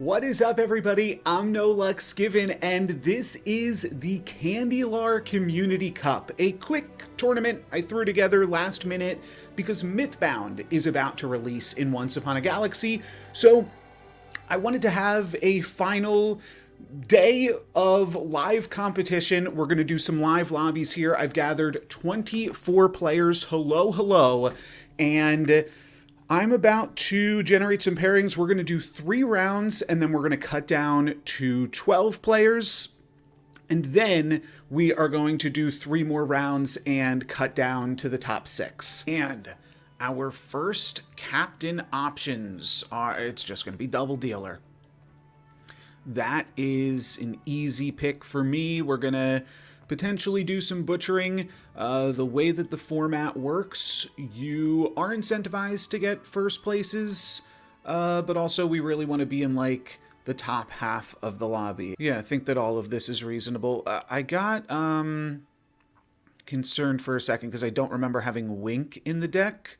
What is up, everybody? I'm NoLucksGiven, and this is the Candylar Community Cup, a quick tournament I threw together last minute because Mythbound is about to release in Once Upon a Galaxy, so I wanted to have a final day of live competition. We're going to do some live lobbies here. I've gathered 24 players. Hello, hello, and I'm about to generate some pairings. We're going to do 3 rounds, and then we're going to cut down to 12 players. And then we are going to do 3 more rounds and cut down to the top 6. And our first captain options are, it's just going to be double dealer. That is an easy pick for me. We're going to potentially do some butchering. The way that the format works, you are incentivized to get first places, but also we really want to be in like the top half of the lobby. Yeah, I think that all of this is reasonable. I got concerned for a second because I don't remember having Wink in the deck,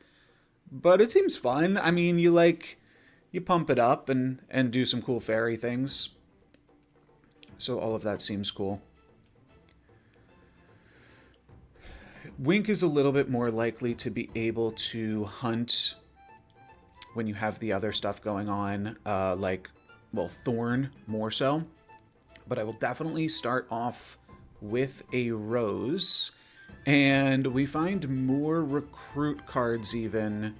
but it seems fun. I mean, you pump it up and do some cool fairy things. So all of that seems cool. Wink is a little bit more likely to be able to hunt when you have the other stuff going on, Thorn more so. But I will definitely start off with a Rose. And we find more recruit cards even.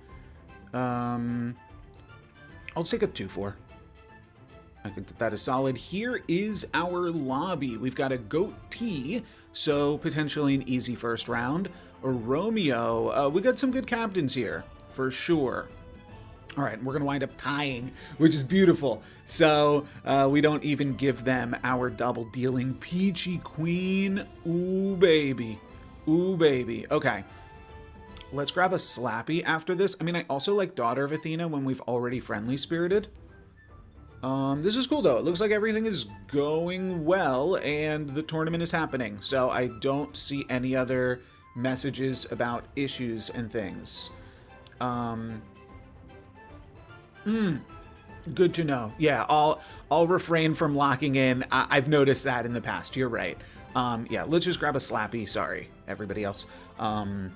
I'll take a 2-4. I think that is solid. Here is our lobby. We've got a Goatee, so potentially an easy first round. A Romeo. We got some good captains here, for sure. All right, we're going to wind up tying, which is beautiful. So we don't even give them our double dealing. Peachy Queen. Ooh, baby. Ooh, baby. Okay. Let's grab a Slappy after this. I mean, I also like Daughter of Athena when we've already friendly spirited. This is cool, though. It looks like everything is going well, and the tournament is happening. So I don't see any other messages about issues and things. Good to know. Yeah, I'll refrain from locking in. I've noticed that in the past. You're right. Yeah, let's just grab a Slappy. Sorry, everybody else. And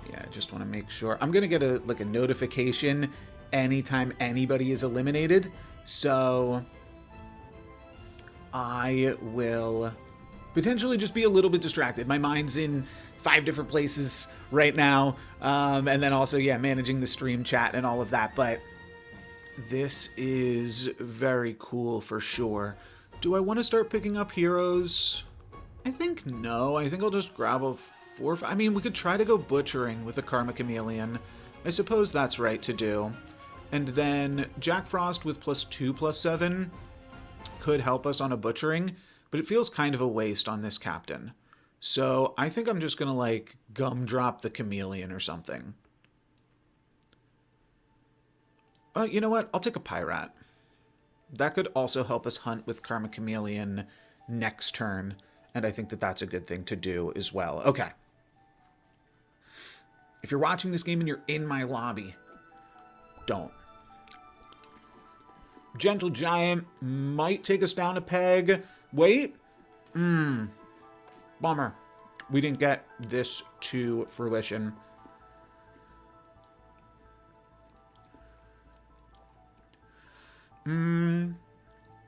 yeah, I just want to make sure. I'm going to get a notification anytime anybody is eliminated. So I will potentially just be a little bit distracted. My mind's in 5 different places right now. And then also, yeah, managing the stream chat and all of that. But this is very cool for sure. Do I want to start picking up heroes? I think no. I think I'll just grab a 4. I mean, we could try to go butchering with a Karma Chameleon. I suppose that's right to do. And then Jack Frost with +2/+7 could help us on a butchering, but it feels kind of a waste on this captain. So I think I'm just going to gumdrop the Chameleon or something. You know what? I'll take a Pyrat. That could also help us hunt with Karma Chameleon next turn. And I think that that's a good thing to do as well. Okay. If you're watching this game and you're in my lobby, don't. Gentle Giant might take us down a peg. Wait. Bummer. We didn't get this to fruition.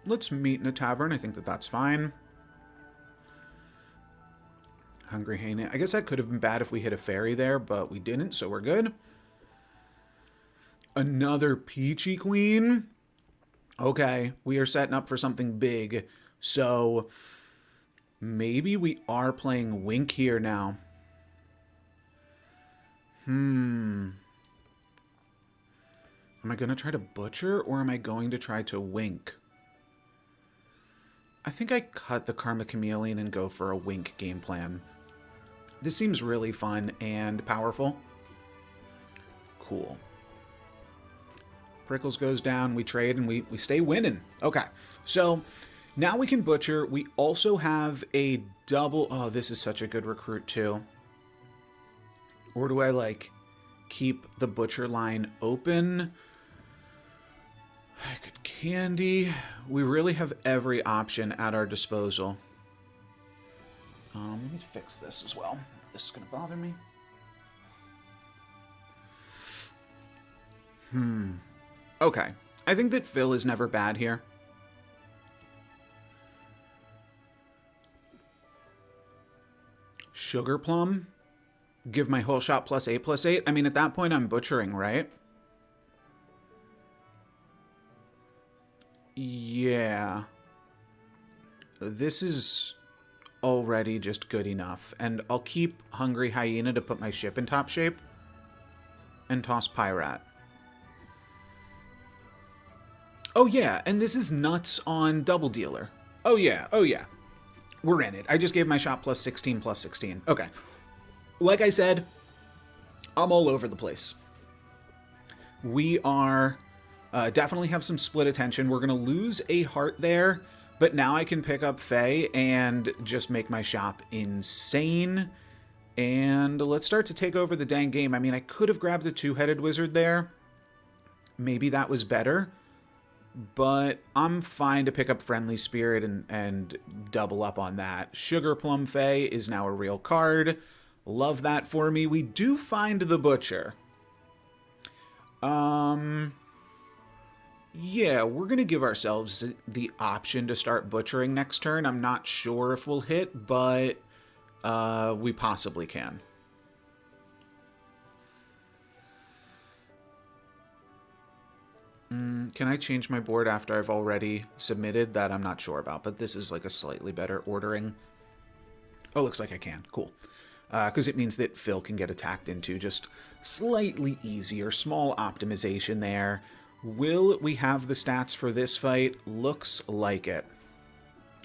Let's meet in a tavern. I think that that's fine. Hungry Hane. I guess that could have been bad if we hit a fairy there, but we didn't, so we're good. Another Peachy Queen. Okay, we are setting up for something big. So maybe we are playing Wink here now. Am I going to try to butcher or am I going to try to Wink? I think I cut the Karma Chameleon and go for a Wink game plan. This seems really fun and powerful. Cool. Prickles goes down, we trade, and we stay winning. Okay, so now we can butcher. We also have a double... Oh, this is such a good recruit, too. Or do I, keep the butcher line open? Good candy. We really have every option at our disposal. Let me fix this as well. This is going to bother me. Okay. I think that Phil is never bad here. Sugar plum? Give my whole shot +8/+8? I mean, at that point, I'm butchering, right? Yeah. This is already just good enough. And I'll keep Hungry Hyena to put my ship in top shape. And toss Pyrat. Oh, yeah. And this is nuts on Double Dealer. Oh, yeah. Oh, yeah. We're in it. I just gave my shot +16/+16. Okay. Like I said, I'm all over the place. We are definitely have some split attention. We're going to lose a heart there, but now I can pick up Faye and just make my shop insane. And let's start to take over the dang game. I mean, I could have grabbed a two-headed wizard there. Maybe that was better. But I'm fine to pick up Friendly Spirit and double up on that. Sugar Plum Faye is now a real card. Love that for me. We do find the Butcher. Yeah, we're going to give ourselves the option to start butchering next turn. I'm not sure if we'll hit, but we possibly can. Can I change my board after I've already submitted? That I'm not sure about, but this is like a slightly better ordering. Oh, looks like I can. Cool. Because it means that Phil can get attacked into just slightly easier. Small optimization there. Will we have the stats for this fight? Looks like it.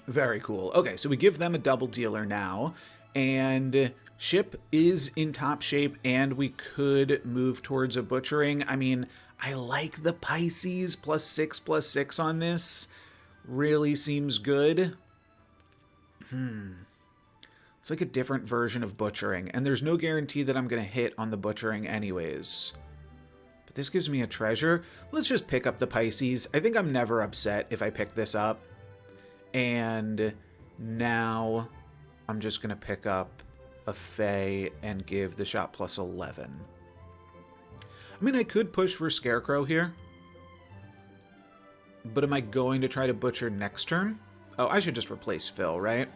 Very cool. Okay, so we give them a double dealer now. And ship is in top shape, and we could move towards a butchering. I mean, I like the Pisces +6/+6 on this. Really seems good. It's like a different version of butchering, and there's no guarantee that I'm going to hit on the butchering anyways. But this gives me a treasure. Let's just pick up the Pisces. I think I'm never upset if I pick this up. And now I'm just going to pick up a Fae and give the shot +11. I mean, I could push for Scarecrow here. But am I going to try to butcher next turn? Oh, I should just replace Phil, right?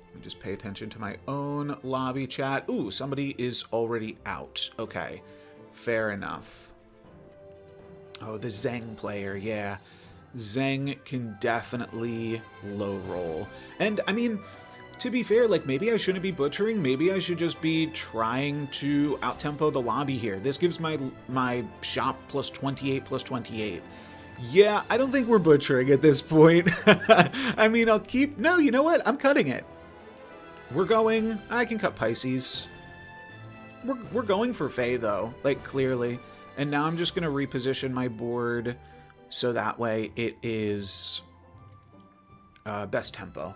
Let me just pay attention to my own lobby chat. Ooh, somebody is already out. Okay, fair enough. Oh, the Zeng player, yeah. Zeng can definitely low roll. And, I mean, to be fair, like, maybe I shouldn't be butchering. Maybe I should just be trying to out-tempo the lobby here. This gives my shop +28/+28. Yeah, I don't think we're butchering at this point. I mean, I'll keep... No, you know what? I'm cutting it. We're going... I can cut Pisces. We're going for Fae, though. Like, clearly. And now I'm just going to reposition my board so that way it is best tempo.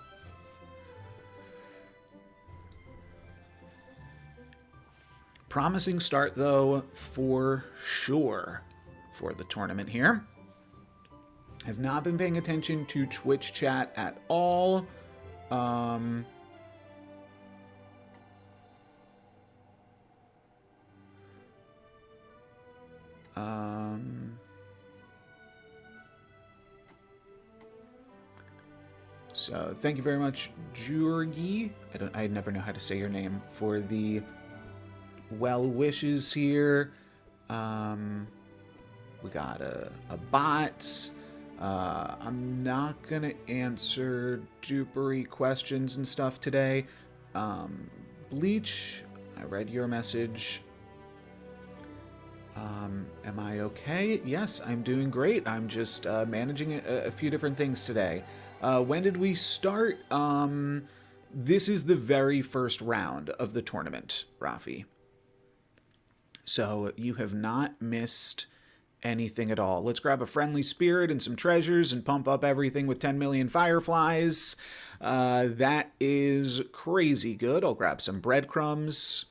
Promising start, though, for sure for the tournament here. I've not been paying attention to Twitch chat at all. So thank you very much, Jurgi. I never know how to say your name, for the well wishes here. We got a bot. I'm not gonna answer dupery questions and stuff today. Bleach, I read your message. Am I okay? Yes, I'm doing great. I'm just managing a few different things today. When did we start? This is the very first round of the tournament, Rafi. So you have not missed anything at all. Let's grab a Friendly Spirit and some treasures and pump up everything with 10 million fireflies. That is crazy good. I'll grab some breadcrumbs.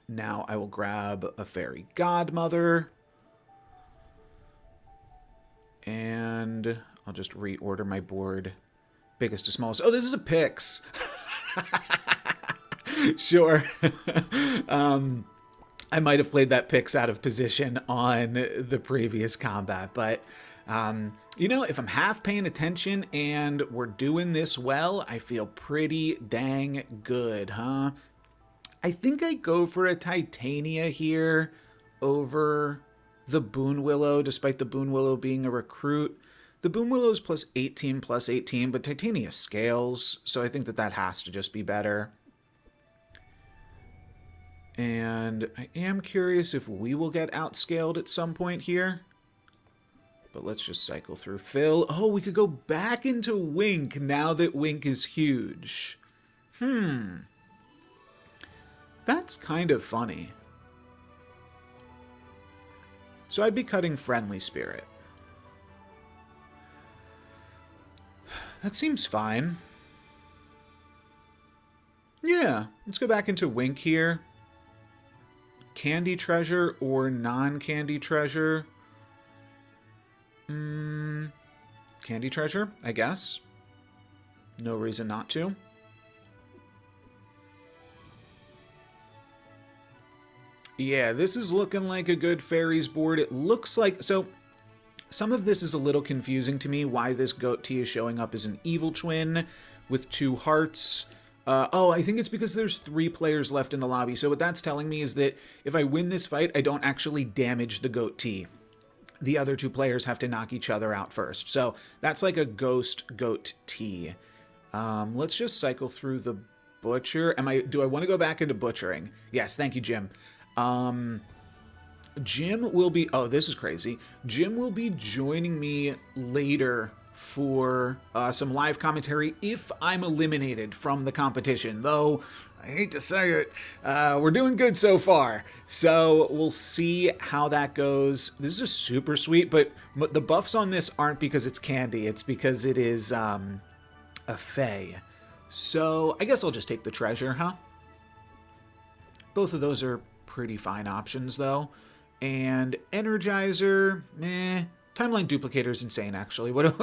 Now I will grab a fairy godmother. And I'll just reorder my board. Biggest to smallest. Oh, this is a Pix. Sure. I might have played that Pix out of position on the previous combat, but you know, if I'm half paying attention and we're doing this well, I feel pretty dang good, huh? I think I go for a Titania here over the Boon Willow, despite the Boon Willow being a recruit. The Boon Willow is plus 18, but Titania scales, so I think that that has to just be better. And I am curious if we will get outscaled at some point here. But let's just cycle through Phil. Oh, we could go back into Wink now that Wink is huge. That's kind of funny. So I'd be cutting Friendly Spirit. That seems fine. Yeah, let's go back into Wink here. Candy Treasure or non-Candy Treasure? Candy Treasure, I guess. No reason not to. Yeah, this is looking like a good fairies board. It looks like... So, some of this is a little confusing to me, why this goat tea is showing up as an evil twin with 2 hearts. Oh, I think it's because there's 3 players left in the lobby. So what that's telling me is that if I win this fight, I don't actually damage the goat tea. The other 2 players have to knock each other out first. So that's like a ghost goat tea. Let's just cycle through the butcher. Do I want to go back into butchering? Yes, thank you, Jim. Jim will be... Oh, this is crazy. Jim will be joining me later for some live commentary if I'm eliminated from the competition. Though, I hate to say it, we're doing good so far. So we'll see how that goes. This is super sweet, but the buffs on this aren't because it's candy. It's because it is a fae. So I guess I'll just take the treasure, huh? Both of those are pretty fine options, though. And Energizer, Timeline Duplicator is insane, actually. What?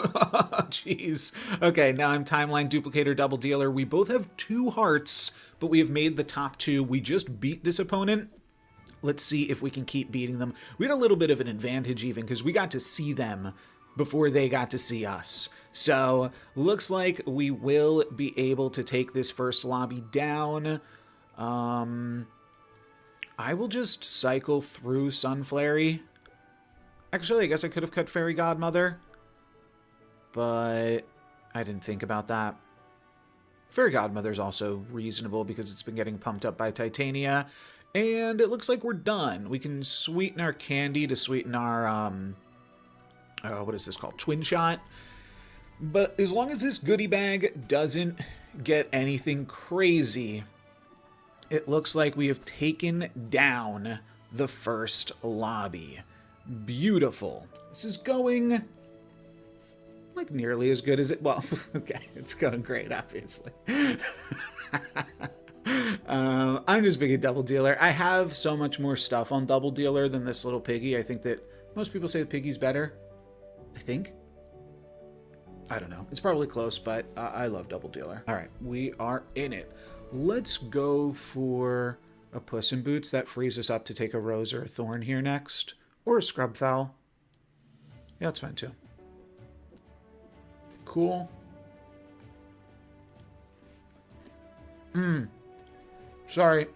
Jeez. Okay, now I'm Timeline Duplicator Double Dealer. We both have 2 hearts, but we have made the top 2. We just beat this opponent. Let's see if we can keep beating them. We had a little bit of an advantage even because we got to see them before they got to see us. So, looks like we will be able to take this first lobby down. I will just cycle through Sunflary. Actually, I guess I could have cut Fairy Godmother, but I didn't think about that. Fairy Godmother is also reasonable because it's been getting pumped up by Titania, and it looks like we're done. We can sweeten our candy to sweeten our, what is this called? Twin Shot. But as long as this goodie bag doesn't get anything crazy, it looks like we have taken down the first lobby. Beautiful. This is going like nearly as good as it... Well, okay, it's going great, obviously. I'm just being a Double Dealer. I have so much more stuff on Double Dealer than this little piggy. I think that most people say the piggy's better. I think. I don't know. It's probably close, but I love Double Dealer. All right, we are in it. Let's go for a Puss in Boots. That frees us up to take a Rose or a Thorn here next. Or a Scrub Fowl. Yeah, that's fine too. Cool. Sorry.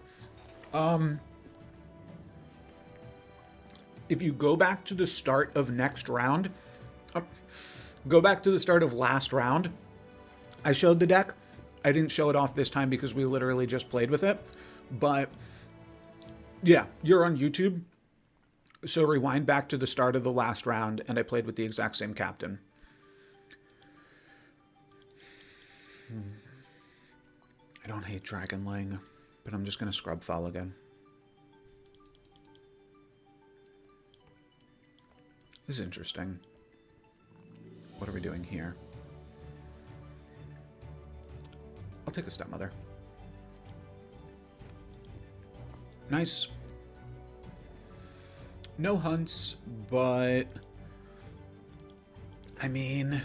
If you go back to the start of next round, go back to the start of last round, I showed the deck. I didn't show it off this time because we literally just played with it. But yeah, you're on YouTube. So rewind back to the start of the last round, and I played with the exact same captain. I don't hate Dragonling, but I'm just going to Scrub Fowl again. This is interesting. What are we doing here? I'll take a Stepmother. Nice. No hunts, but I mean,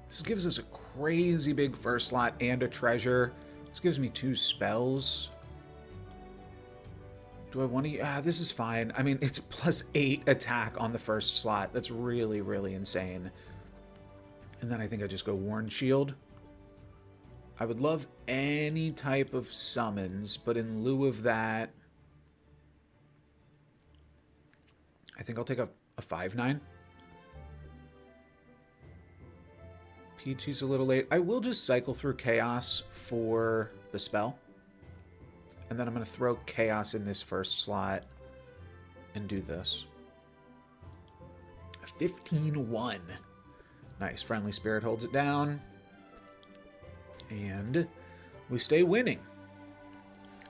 this gives us a crazy big first slot and a treasure. This gives me 2 spells. Do I want to... this is fine. I mean, it's +8 attack on the first slot. That's really, really insane. And then I think I just go Worn Shield. I would love any type of summons, but in lieu of that, I think I'll take a 5/9. Peachy's a little late. I will just cycle through Chaos for the spell. And then I'm going to throw Chaos in this first slot and do this. A 15/1. Nice. Friendly Spirit holds it down. And we stay winning.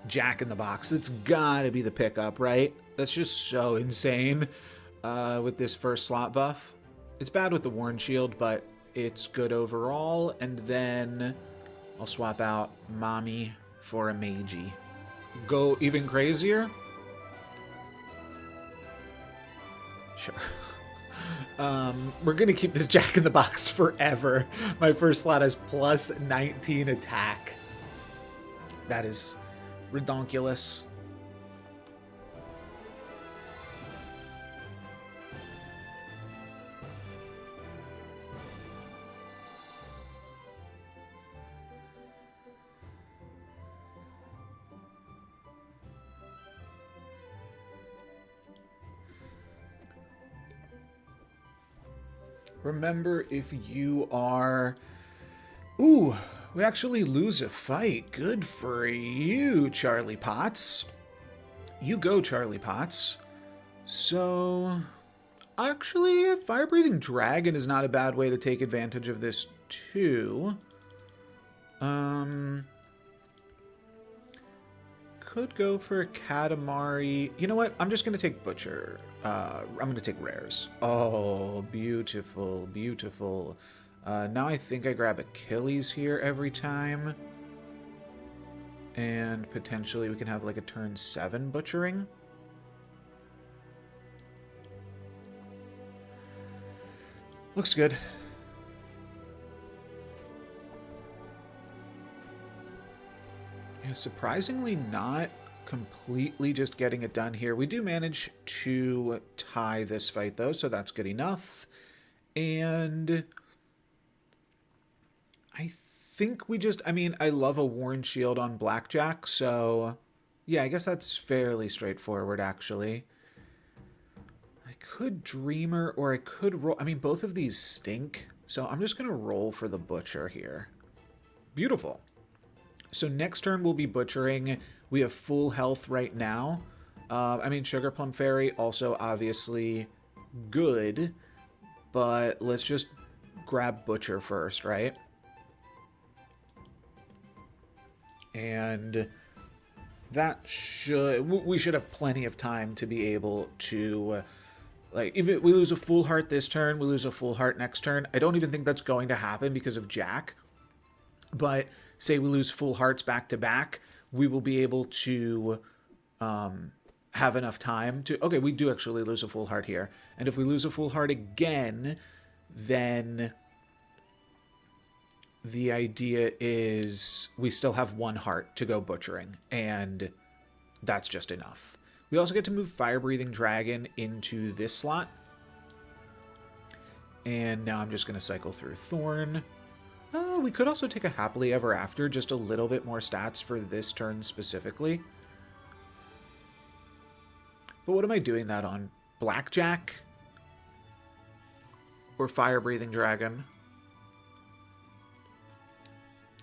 Jack in the Box. That's got to be the pickup, right? That's just so insane with this first slot buff. It's bad with the Worn Shield, but it's good overall. And then I'll swap out Mommy for a Meiji. Go even crazier? Sure. We're going to keep this Jack in the Box forever. My first slot has +19 attack. That is redonkulous. Remember, if you are... Ooh, we actually lose a fight. Good for you, Charlie Potts. You go, Charlie Potts. So, actually, a fire-breathing dragon is not a bad way to take advantage of this, too. Could go for a Katamari. You know what? I'm just going to take Butcher. I'm going to take Rares. Oh, beautiful, beautiful. Now I think I grab Achilles here every time. And potentially we can have like a turn 7 Butchering. Looks good. Yeah, surprisingly not completely just getting it done here. We do manage to tie this fight though, so that's good enough. And I think we just, I mean, I love a Worn Shield on Blackjack, so yeah, I guess that's fairly straightforward actually. I could Dreamer or I could roll. I mean, both of these stink, so I'm just going to roll for the Butcher here. Beautiful. So next turn we'll be butchering. We have full health right now. I mean, Sugar Plum Fairy also obviously good, but let's just grab Butcher first, right? And that we should have plenty of time to be able to, like, if we lose a full heart this turn, we lose a full heart next turn. I don't even think that's going to happen because of Jack. But say we lose full hearts back to back, we will be able to have enough time to... Okay, we do actually lose a full heart here. And if we lose a full heart again, then the idea is we still have 1 heart to go butchering. And that's just enough. We also get to move Fire-Breathing Dragon into this slot. And now I'm just going to cycle through Thorn. We could also take a Happily Ever After, just a little bit more stats for this turn specifically. But what am I doing that on? Blackjack? Or Fire-Breathing Dragon?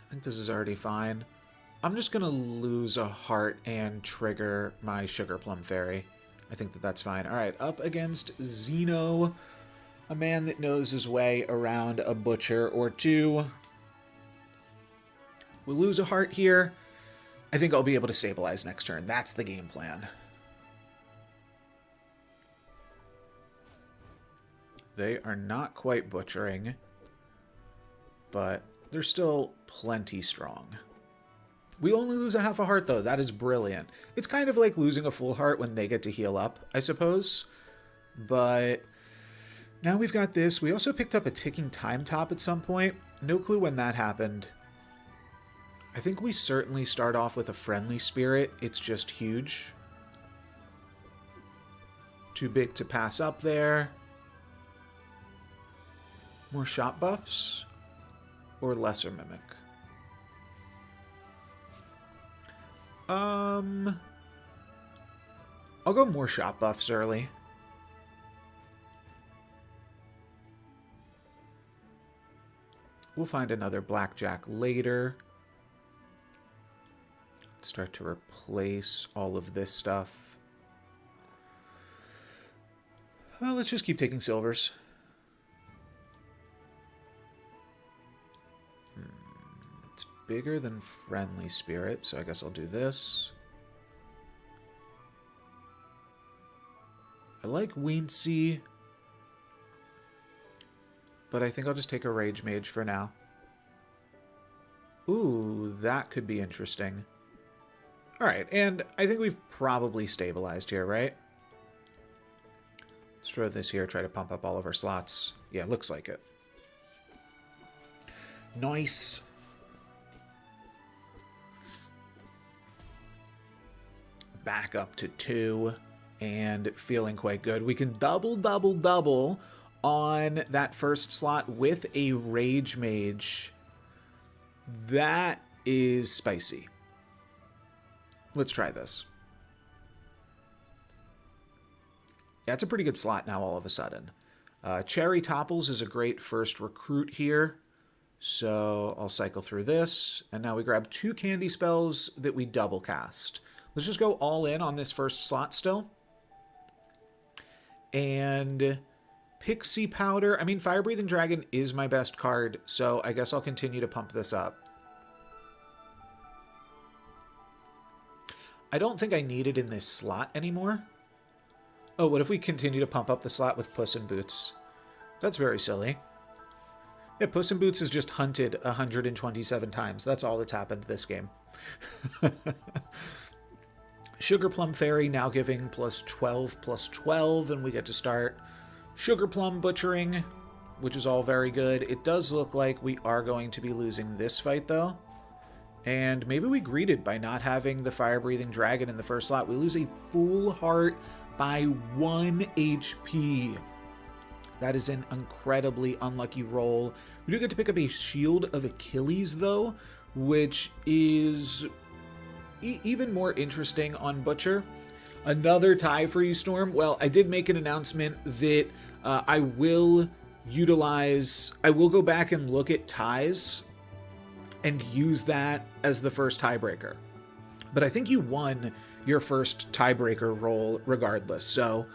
I think this is already fine. I'm just going to lose a heart and trigger my Sugar Plum Fairy. I think that that's fine. All right, up against Xeno, a man that knows his way around a butcher or two. We'll lose a heart here. I think I'll be able to stabilize next turn. That's the game plan. They are not quite butchering, but they're still plenty strong. We only lose a half a heart, though. That is brilliant. It's kind of like losing a full heart when they get to heal up, I suppose. But Now we've got this. We also picked up a ticking time top at some point. No clue when that happened. I think we certainly start off with a friendly spirit. It's just huge. Too big to pass up there. More shop buffs or lesser mimic? I'll go more shop buffs early. We'll find another blackjack later. Start to replace all of this stuff. Well, let's just keep taking silvers. It's bigger than friendly spirit, so I guess I'll do this. I like Weensy, but I think I'll just take a Rage Mage for now. Ooh, that could be interesting. Alright, and I think we've probably stabilized here, right? Let's throw this here, try to pump up all of our slots. Yeah, looks like it. Nice. Back up to 2 and feeling quite good. We can double on that first slot with a Rage Mage. That is spicy. Let's try this. That's a pretty good slot now all of a sudden. Cherry Topples is a great first recruit here. So I'll cycle through this. And now we grab 2 candy spells that we double cast. Let's just go all in on this first slot still. And Pixie Powder. I mean, Fire Breathing Dragon is my best card, so I guess I'll continue to pump this up. I don't think I need it in this slot anymore. Oh, what if we continue to pump up the slot with Puss in Boots? That's very silly. Yeah, Puss in Boots has just hunted 127 times. That's all that's happened this game. Sugar Plum Fairy now giving +12/+12, and we get to start Sugar Plum Butchering, which is all very good. It does look like we are going to be losing this fight, though. And maybe we greeted by not having the Fire-Breathing Dragon in the first slot. We lose a full heart by 1 HP. That is an incredibly unlucky roll. We do get to pick up a Shield of Achilles, though, which is even more interesting on Butcher. Another tie for you, Storm. Well, I did make an announcement that I will go back and look at ties and use that as the first tiebreaker. But I think you won your first tiebreaker roll regardless, so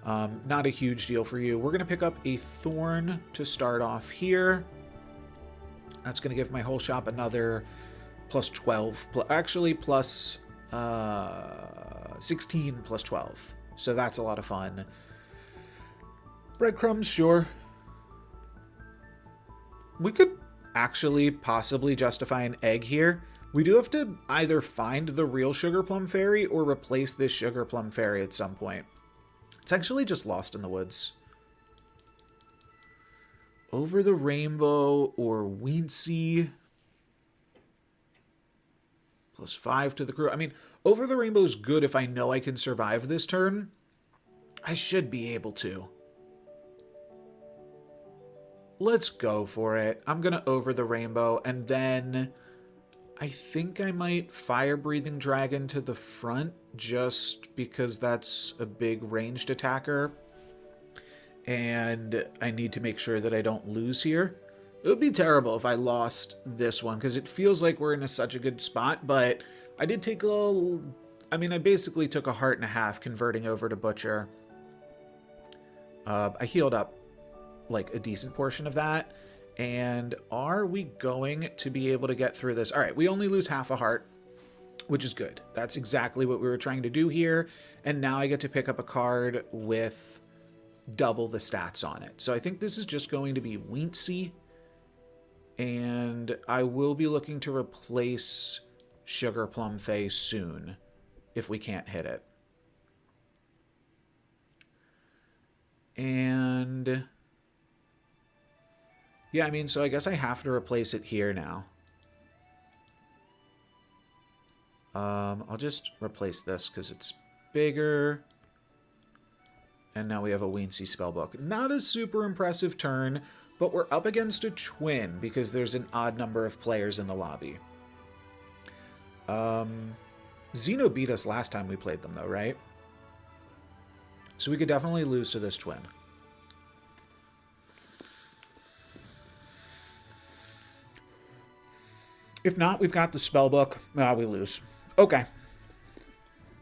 not a huge deal for you. We're going to pick up a Thorn to start off here. That's going to give my whole shop another +12, actually plus 16 +12. So that's a lot of fun. Breadcrumbs, sure. We could actually possibly justify an egg here. We do have to either find the real Sugar Plum Fairy or replace this Sugar Plum Fairy at some point. It's actually just lost in the woods. Over the Rainbow or Weensy. +5 to the crew. I mean, Over the Rainbow is good if I know I can survive this turn. I should be able to. Let's go for it. I'm going to Over the Rainbow, and then I think I might Fire Breathing Dragon to the front just because that's a big ranged attacker. And I need to make sure that I don't lose here. It would be terrible if I lost this one because it feels like we're in such a good spot, but I did take I basically took a heart and a half converting over to Butcher. I healed up like a decent portion of that. And are we going to be able to get through this? All right, we only lose half a heart, which is good. That's exactly what we were trying to do here. And now I get to pick up a card with double the stats on it. So I think this is just going to be Weensy. And I will be looking to replace Sugar Plum Fay soon if we can't hit it. And Yeah, I mean, so I guess I have to replace it here now. I'll just replace this because it's bigger. And now we have a Weensy spellbook. Not a super impressive turn, but we're up against a twin because there's an odd number of players in the lobby. Xeno beat us last time we played them, though, right? So we could definitely lose to this twin. If not, we've got the spellbook. Ah, we lose. Okay.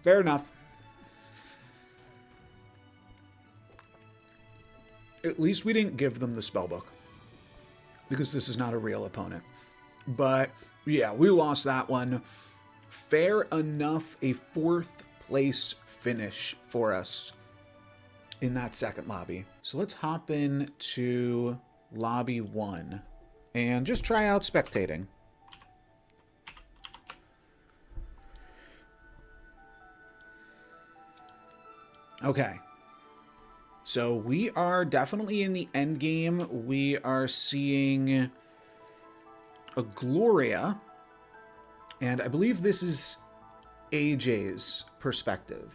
Fair enough. At least we didn't give them the spellbook, because this is not a real opponent. But yeah, we lost that one. Fair enough, a 4th place finish for us in that second lobby. So let's hop in to lobby 1 and just try out spectating. Okay. So we are definitely in the end game. We are seeing a Gloria, and I believe this is AJ's perspective.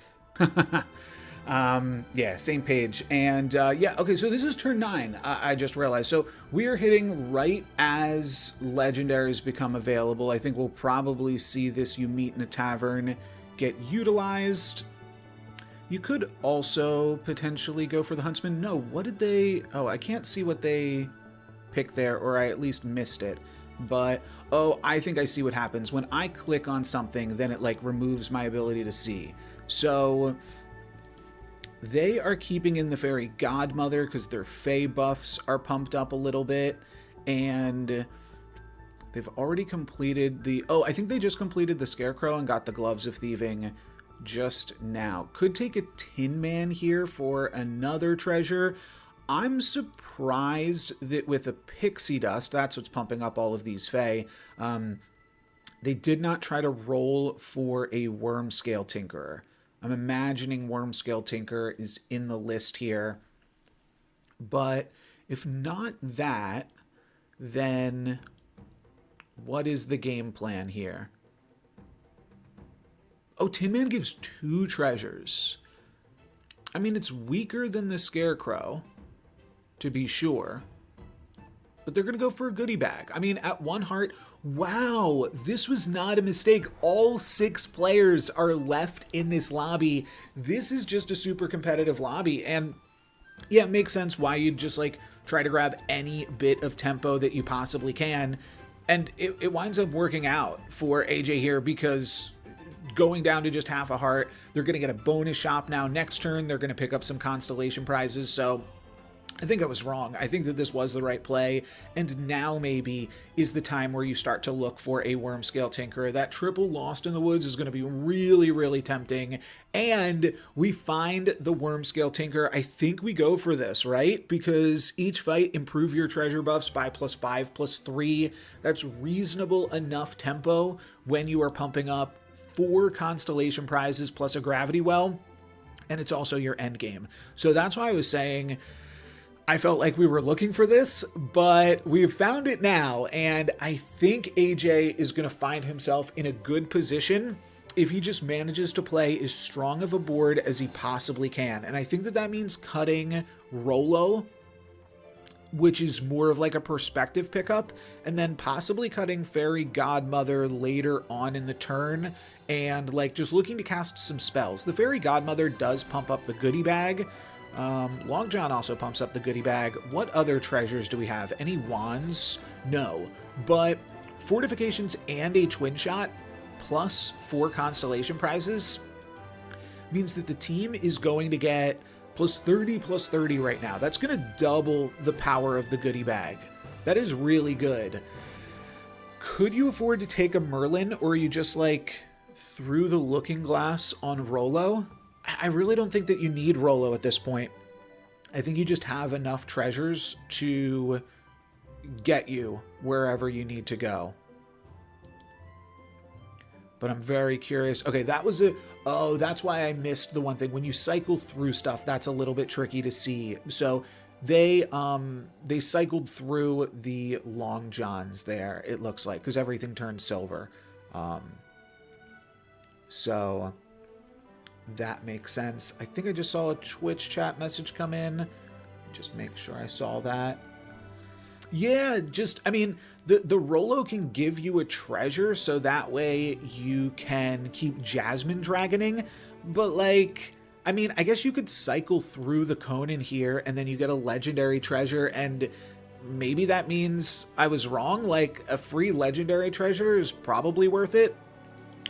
Yeah, same page. And yeah, okay, so this is turn 9, I just realized. So we are hitting right as legendaries become available. I think we'll probably see this You Meet in a Tavern get utilized. You could also potentially go for the Huntsman. No, what did they... Oh, I can't see what they picked there, or I at least missed it. But, oh, I think I see what happens. When I click on something, then it, like, removes my ability to see. So, they are keeping in the Fairy Godmother because their Fae buffs are pumped up a little bit. And they've already completed the... Oh, I think they just completed the Scarecrow and got the Gloves of Thieving just now. Could take a Tin Man here for another treasure. I'm surprised that with a Pixie Dust, that's what's pumping up all of these Fae, they did not try to roll for a Wormscale Tinkerer. I'm imagining Wormscale Tinker is in the list here. But if not that, then what is the game plan here? Oh, Tin Man gives 2 treasures. I mean, it's weaker than the Scarecrow, to be sure. But they're going to go for a goodie bag. I mean, at 1 heart, wow, this was not a mistake. All 6 players are left in this lobby. This is just a super competitive lobby. And yeah, it makes sense why you'd just like try to grab any bit of tempo that you possibly can. And it winds up working out for AJ here because going down to just half a heart, they're going to get a bonus shop now. Next turn, they're going to pick up some constellation prizes. So I think I was wrong. I think that this was the right play. And now maybe is the time where you start to look for a Wormscale Tinkerer. That triple Lost in the Woods is going to be really, really tempting. And we find the Wormscale Tinker. I think we go for this, right? Because each fight, improve your treasure buffs by +5, +3. That's reasonable enough tempo when you are pumping up 4 constellation prizes plus a gravity well, and it's also your end game. So that's why I was saying I felt like we were looking for this, but we've found it now, and I think AJ is going to find himself in a good position if he just manages to play as strong of a board as he possibly can. And I think that that means cutting Rolo, which is more of like a perspective pickup, and then possibly cutting Fairy Godmother later on in the turn, and like just looking to cast some spells. The Fairy Godmother does pump up the goodie bag. Long John also pumps up the goodie bag. What other treasures do we have? Any wands? No. But fortifications and a twin shot plus 4 constellation prizes means that the team is going to get +30, +30 right now. That's going to double the power of the goodie bag. That is really good. Could you afford to take a Merlin, or are you just like through the looking glass on Rolo? I really don't think that you need Rolo at this point. I think you just have enough treasures to get you wherever you need to go. But I'm very curious. Okay, that was oh, that's why I missed the one thing. When you cycle through stuff, that's a little bit tricky to see. So they cycled through the long johns there, it looks like, because everything turned silver. So that makes sense. I think I just saw a Twitch chat message come in. Just make sure I saw that. Yeah, just, I mean, the Rolo can give you a treasure, so that way you can keep Jasmine Dragoning, but, like, I mean, I guess you could cycle through the Conan here, and then you get a legendary treasure, and maybe that means I was wrong, like, a free legendary treasure is probably worth it.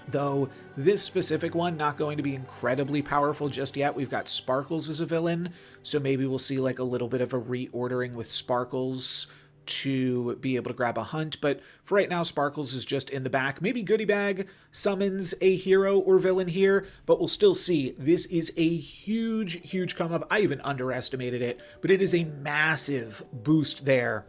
Though this specific one, not going to be incredibly powerful just yet. We've got Sparkles as a villain, so maybe we'll see like a little bit of a reordering with Sparkles to be able to grab a hunt. But for right now, Sparkles is just in the back. Maybe Goodie Bag summons a hero or villain here, but we'll still see. This is a huge, huge come up. I even underestimated it, but it is a massive boost there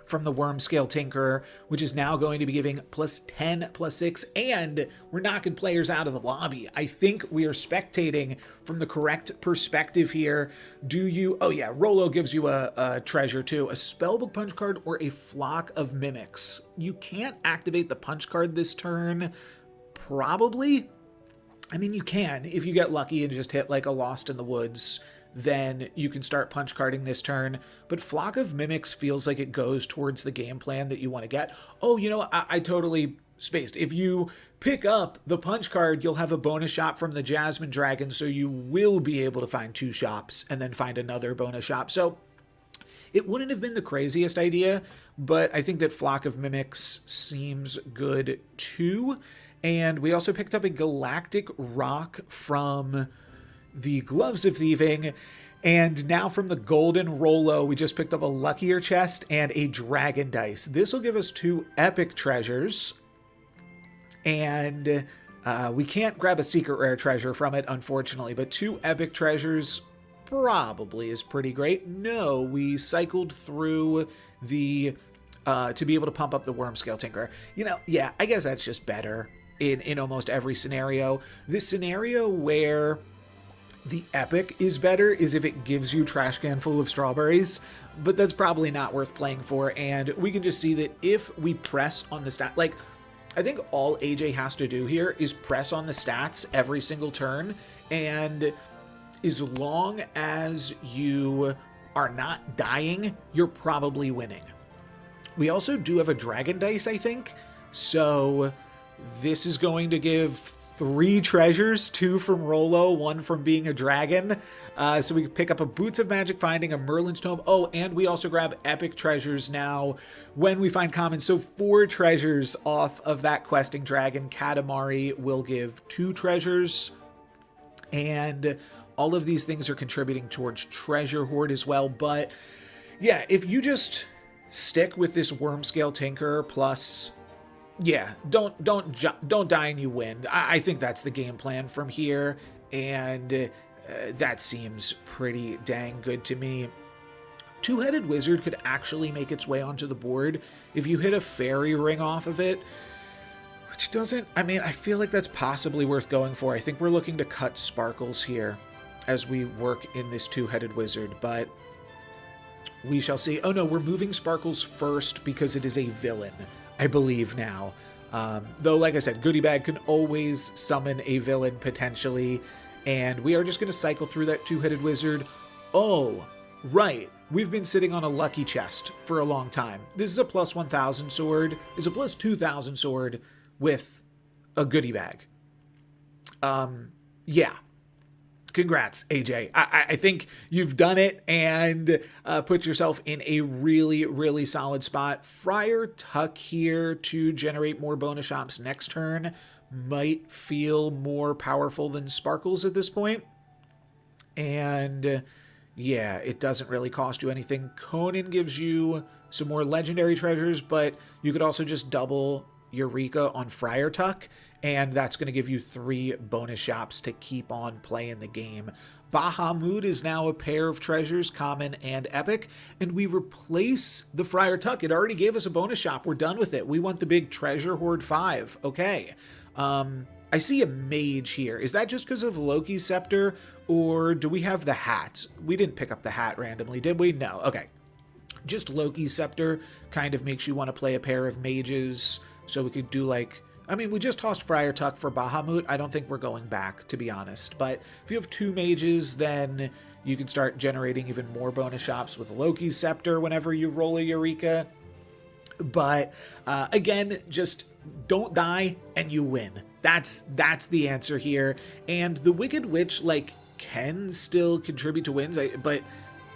from the Worm Scale Tinkerer, which is now going to be giving +10, +6, and we're knocking players out of the lobby. I think we are spectating from the correct perspective here. Do you... Oh yeah, Rolo gives you a treasure too. A Spellbook Punch card or a Flock of Mimics. You can't activate the Punch card this turn, probably. I mean, you can if you get lucky and just hit like a Lost in the Woods, then you can start punch carding this turn. But Flock of Mimics feels like it goes towards the game plan that you want to get. Oh, you know, I totally spaced. If you pick up the punch card, you'll have a bonus shop from the Jasmine Dragon, so you will be able to find 2 shops and then find another bonus shop. So it wouldn't have been the craziest idea, but I think that Flock of Mimics seems good too. And we also picked up a Galactic Rock from the Gloves of Thieving, and now from the Golden Rolo, we just picked up a Luckier Chest and a Dragon Dice. This will give us 2 epic treasures, and we can't grab a secret rare treasure from it, unfortunately, but 2 epic treasures probably is pretty great. No, we cycled through the to be able to pump up the Worm Scale Tinkerer. You know, yeah, I guess that's just better in almost every scenario. This scenario where the epic is better is if it gives you Trash Can Full of Strawberries, but that's probably not worth playing for. And we can just see that if we press on the stat, like, I think all AJ has to do here is press on the stats every single turn, and as long as you are not dying, you're probably winning. We also do have a Dragon Dice, I think, so this is going to give 3 treasures, 2 from Rolo, 1 from being a dragon. So we can pick up a Boots of Magic Finding, a Merlin's Tome. Oh, and we also grab epic treasures now when we find commons. So 4 treasures off of that questing dragon. Katamari will give 2 treasures. And all of these things are contributing towards Treasure Hoard as well. But yeah, if you just stick with this Worm Scale Tinker plus... Yeah, don't die and you win. I think that's the game plan from here, and that seems pretty dang good to me. Two-Headed Wizard could actually make its way onto the board if you hit a Fairy Ring off of it, which doesn't... I mean, I feel like that's possibly worth going for. I think we're looking to cut Sparkles here as we work in this Two-Headed Wizard, but we shall see. Oh no, we're moving Sparkles first because it is a villain, I believe now. Though, like I said, Goodie Bag can always summon a villain potentially, and we are just going to cycle through that Two-Headed Wizard. Oh, right. We've been sitting on a lucky chest for a long time. This is a +1000 sword. It's a +2000 sword with a Goodie Bag. Yeah. Congrats, AJ. I think you've done it and put yourself in a really, really solid spot. Friar Tuck here to generate more bonus shops next turn might feel more powerful than Sparkles at this point. And yeah, it doesn't really cost you anything. Conan gives you some more legendary treasures, but you could also just double Eureka on Friar Tuck, and that's going to give you 3 bonus shops to keep on playing the game. Bahamut is now a pair of treasures, common and epic, and we replace the Friar Tuck. It already gave us a bonus shop. We're done with it. We want the big Treasure Hoard 5. Okay. I see a mage here. Is that just because of Loki's scepter, or do we have the hat? We didn't pick up the hat randomly, did we? No. Okay. Just Loki's scepter kind of makes you want to play a pair of mages, so we could do like... I mean, we just tossed Friar Tuck for Bahamut. I don't think we're going back, to be honest. But if you have 2 mages, then you can start generating even more bonus shops with Loki's scepter whenever you roll a Eureka. But again, just don't die and you win. That's the answer here. And the Wicked Witch, like, can still contribute to wins, but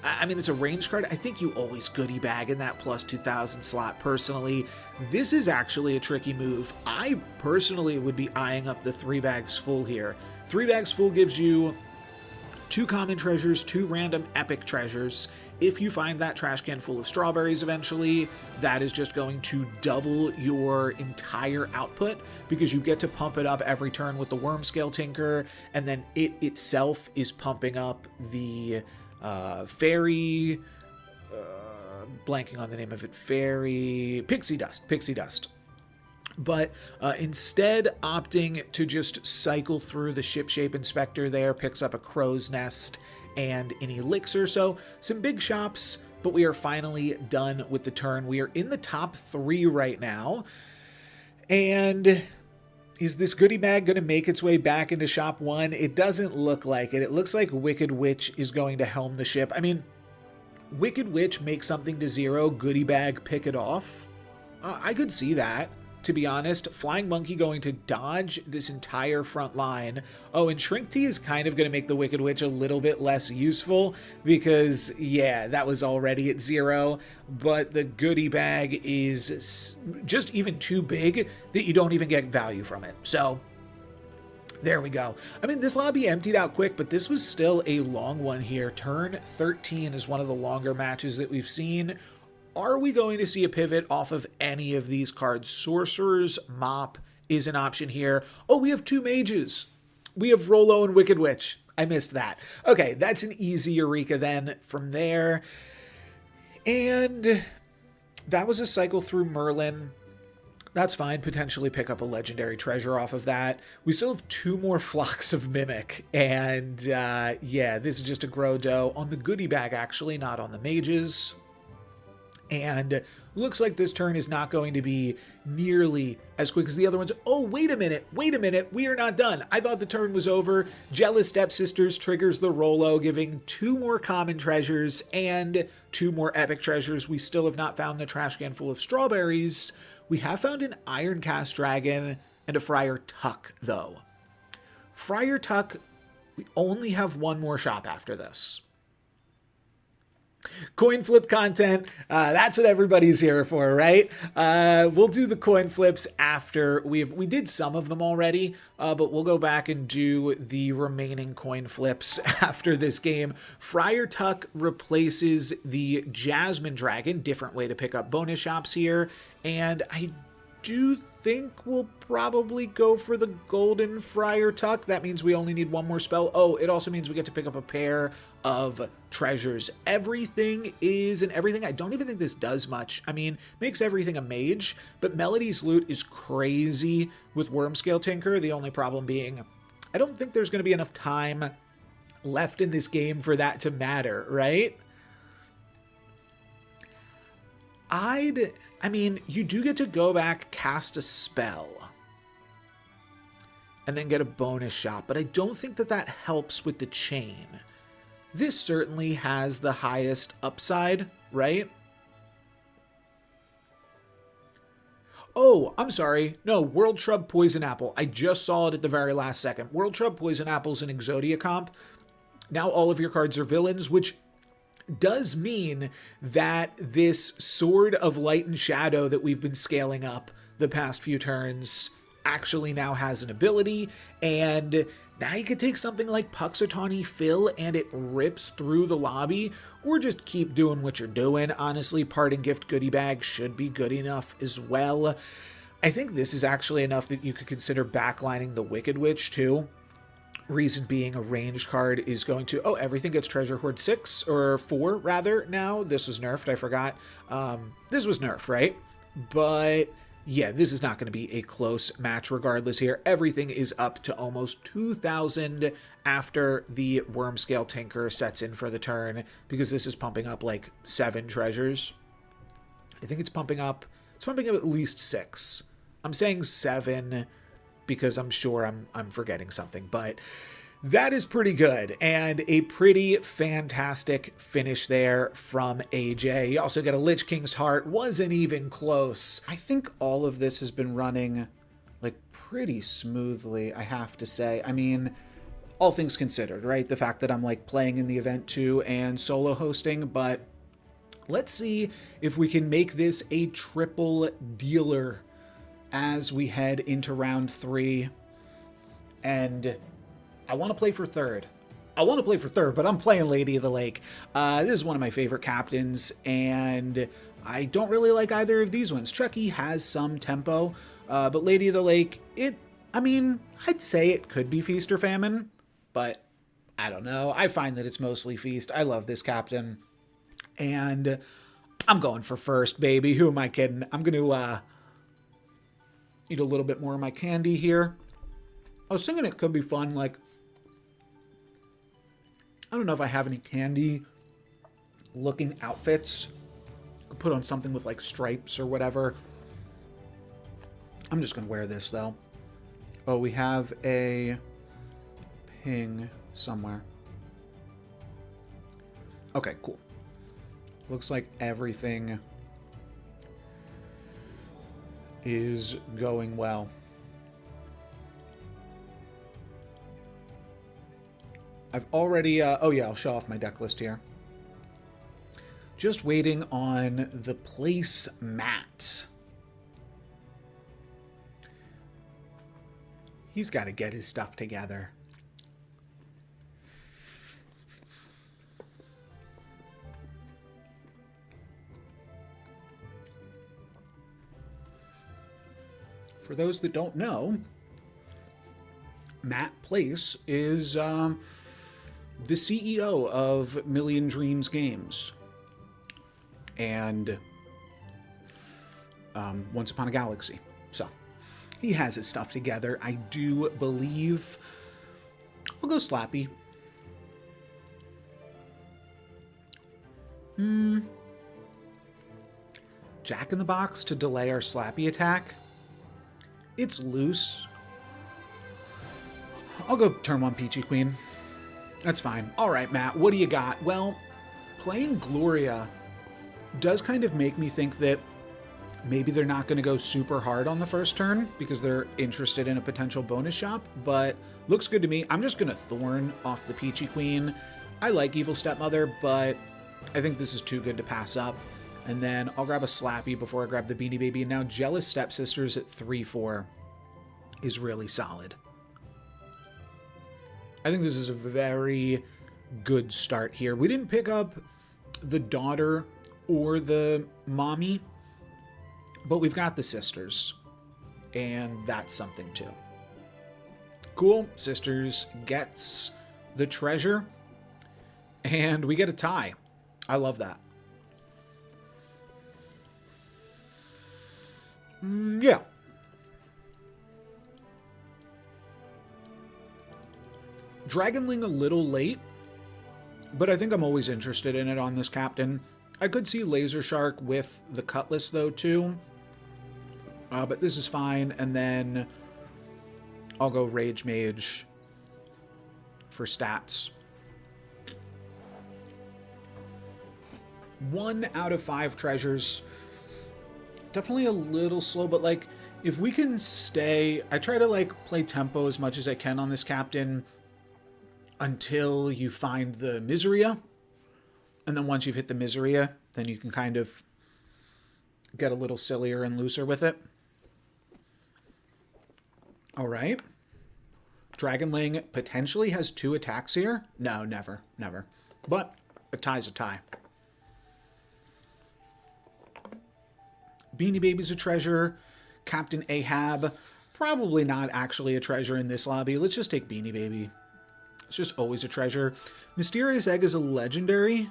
I mean, it's a range card. I think you always goodie bag in that plus 2,000 slot, personally. This is actually a tricky move. I personally would be eyeing up the 3 bags full here. 3 bags full gives you 2 common treasures, 2 random epic treasures. If you find that trash can full of strawberries eventually, that is just going to double your entire output, because you get to pump it up every turn with the Worm Scale Tinker, and then it itself is pumping up the fairy, blanking on the name of it, fairy, pixie dust. But instead opting to just cycle through the ship shape inspector there, picks up a crow's nest and an elixir. So some big shops, but we are finally done with the turn. We are in the top 3 right now. And is this goodie bag going to make its way back into shop 1? It doesn't look like it. It looks like Wicked Witch is going to helm the ship. I mean, Wicked Witch make something to 0, goodie bag pick it off. I could see that, to be honest. Flying Monkey going to dodge this entire front line. Oh, and Shrink Tea is kind of going to make the Wicked Witch a little bit less useful, because, yeah, that was already at 0, but the goodie bag is just even too big that you don't even get value from it. So there we go. I mean, this lobby emptied out quick, but this was still a long one here. Turn 13 is one of the longer matches that we've seen. Are we going to see a pivot off of any of these cards? Sorcerer's Mop is an option here. Oh, we have 2 mages. We have Rollo and Wicked Witch. I missed that. Okay, that's an easy Eureka then from there. And that was a cycle through Merlin. That's fine. Potentially pick up a legendary treasure off of that. We still have 2 more Flocks of Mimic. And yeah, this is just a grow dough on the goodie bag, actually, not on the mages. And looks like this turn is not going to be nearly as quick as the other ones. Oh, wait a minute. We are not done. I thought the turn was over. Jealous Stepsisters triggers the Rollo, giving 2 more common treasures and 2 more epic treasures. We still have not found the trash can full of strawberries. We have found an Ironcast Dragon and a Friar Tuck, though. Friar Tuck, we only have 1 more shop after this. Coin flip content, that's what everybody's here for, right? We'll do the coin flips after we did some of them already, but we'll go back and do the remaining coin flips after this game. Friar Tuck replaces the Jasmine Dragon, different way to pick up bonus shops here, and I do think we'll probably go for the Golden Friar Tuck. That means we only need 1 more spell. Oh, it also means we get to pick up a pair of treasures. Everything is an everything. I don't even think this does much. I mean, makes everything a mage, but Melody's loot is crazy with Worm Scale Tinker. The only problem being, I don't think there's going to be enough time left in this game for that to matter, right? I mean, you do get to go back, cast a spell, and then get a bonus shot, but I don't think that that helps with the chain. This certainly has the highest upside, right? Oh, I'm sorry. No, World Shrub Poison Apple. I just saw it at the very last second. World Shrub Poison Apple is an Exodia comp. Now all of your cards are villains, which does mean that this Sword of Light and Shadow that we've been scaling up the past few turns actually now has an ability, and now you could take something like Puxatawny Fill and it rips through the lobby, or just keep doing what you're doing. Honestly, Parting Gift Goodie Bag should be good enough as well. I think this is actually enough that you could consider backlining the Wicked Witch too. Reason being, a ranged card is going to... Oh, everything gets Treasure Hoard 6, or 4, rather, now. This was nerfed, I forgot. This was nerfed, right? But yeah, this is not going to be a close match regardless here. Everything is up to almost 2,000 after the Worm Scale Tinker sets in for the turn, because this is pumping up like 7 treasures. I think it's pumping up at least 6. I'm saying 7 because I'm sure I'm forgetting something, but that is pretty good, and a pretty fantastic finish there from AJ. You also get a Lich King's Heart. Wasn't even close. I think all of this has been running like pretty smoothly, I have to say. I mean, all things considered, right? The fact that I'm like playing in the event too and solo hosting, but let's see if we can make this a triple dealer as we head into round 3. And I want to play for third. But I'm playing Lady of the Lake. This is one of my favorite captains, and I don't really like either of these ones. Chucky has some tempo, but Lady of the Lake, I'd say it could be Feast or Famine, but I don't know. I find that it's mostly Feast. I love this captain, and I'm going for first, baby. Who am I kidding? I'm going to eat a little bit more of my candy here. I was thinking it could be fun, like, I don't know if I have any candy-looking outfits. Could put on something with, like, stripes or whatever. I'm just going to wear this, though. Oh, we have a ping somewhere. Okay, cool. Looks like everything is going well. I've already, oh yeah, I'll show off my deck list here. Just waiting on the place mat. He's got to get his stuff together. For those that don't know, Matt Place is the CEO of Million Dreams Games and Once Upon a Galaxy. So he has his stuff together, I do believe. I'll go Slappy. Jack in the Box to delay our Slappy attack. It's loose. I'll go turn 1 Peachy Queen. That's fine. All right, Matt, what do you got? Well, playing Gloria does kind of make me think that maybe they're not going to go super hard on the first turn because they're interested in a potential bonus shop, but looks good to me. I'm just going to Thorn off the Peachy Queen. I like Evil Stepmother, but I think this is too good to pass up. And then I'll grab a Slappy before I grab the Beanie Baby. And now Jealous Stepsisters at 3-4 is really solid. I think this is a very good start here. We didn't pick up the daughter or the mommy, but we've got the sisters, and that's something too. Cool. Sisters gets the treasure, and we get a tie. I love that. Yeah. Dragonling a little late, but I think I'm always interested in it on this captain. I could see Laser Shark with the Cutlass, though, too. But this is fine, and then I'll go Rage Mage for stats. 1 out of 5 treasures. Definitely a little slow, but, like, if we can stay... I try to, like, play tempo as much as I can on this captain until you find the Miseria. And then once you've hit the Miseria, then you can kind of get a little sillier and looser with it. All right. Dragonling potentially has 2 attacks here. No, never. Never. But a tie's a tie. Beanie Baby's a treasure. Captain Ahab, probably not actually a treasure in this lobby. Let's just take Beanie Baby. It's just always a treasure. Mysterious Egg is a legendary,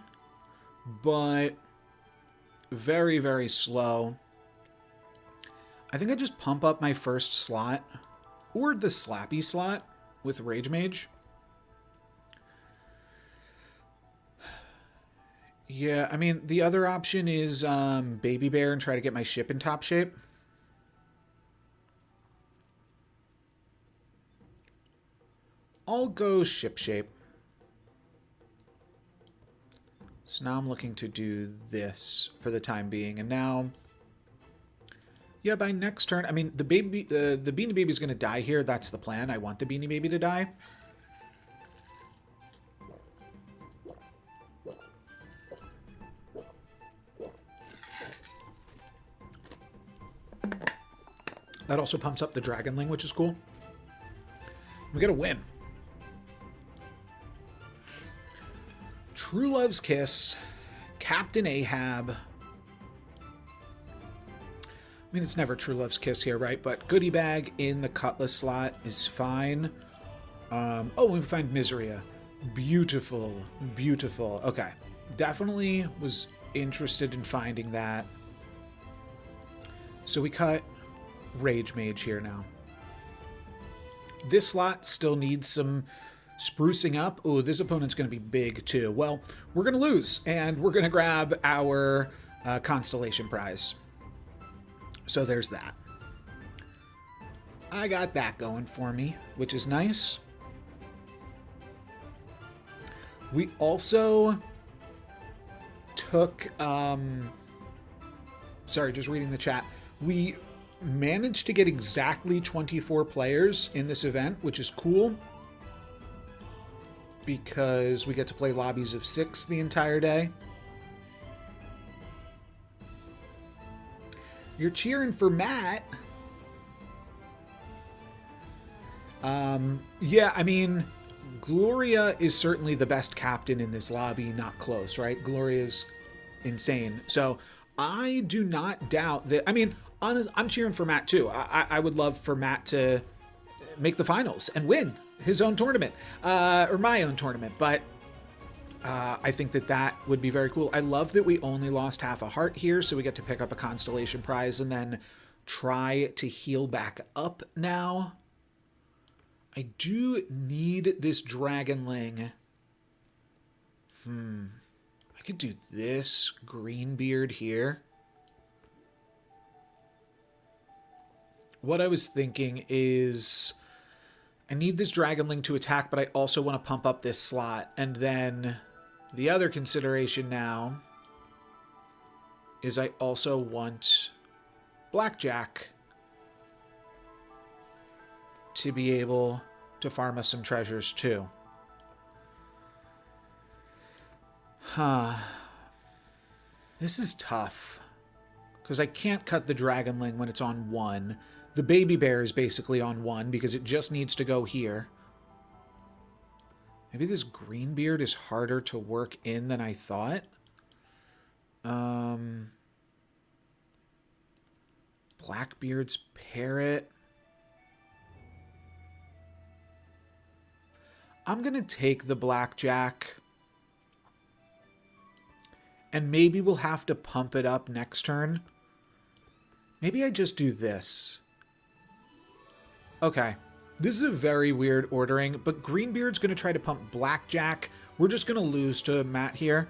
but very, very slow. I think I just pump up my first slot or the Slappy slot with Rage Mage. Yeah, I mean, the other option is Baby Bear and try to get my ship in top shape. I'll go ship shape. So now I'm looking to do this for the time being. And now, yeah, by next turn, I mean, the Beanie Baby is going to die here. That's the plan. I want the Beanie Baby to die. That also pumps up the Dragonling, which is cool. We got to win. True Love's Kiss, Captain Ahab. I mean, it's never True Love's Kiss here, right? But Goodie Bag in the Cutlass slot is fine. Oh, we find Miseria. Beautiful, beautiful. Okay, definitely was interested in finding that. So we cut Rage Mage here now. This slot still needs some sprucing up. Oh, this opponent's going to be big too. Well, we're going to lose, and we're going to grab our Constellation prize. So there's that. I got that going for me, which is nice. We also took... sorry, just reading the chat. We managed to get exactly 24 players in this event, which is cool, because we get to play lobbies of 6 the entire day. You're cheering for Matt. Yeah, I mean, Gloria is certainly the best captain in this lobby, not close, right? Gloria's insane. So I do not doubt that. I mean, I'm cheering for Matt too. I would love for Matt to make the finals and win his own tournament, or my own tournament. But I think that would be very cool. I love that we only lost half a heart here, so we get to pick up a Constellation prize and then try to heal back up now. I do need this Dragonling. I could do this Greenbeard here. What I was thinking is I need this Dragonling to attack, but I also want to pump up this slot. And then the other consideration now is I also want Blackjack to be able to farm us some treasures too. This is tough, because I can't cut the Dragonling when it's on 1. The Baby Bear is basically on 1 because it just needs to go here. Maybe this Greenbeard is harder to work in than I thought. Blackbeard's Parrot. I'm going to take the Blackjack. And maybe we'll have to pump it up next turn. Maybe I just do this. Okay. This is a very weird ordering, but Greenbeard's going to try to pump Blackjack. We're just going to lose to Matt here.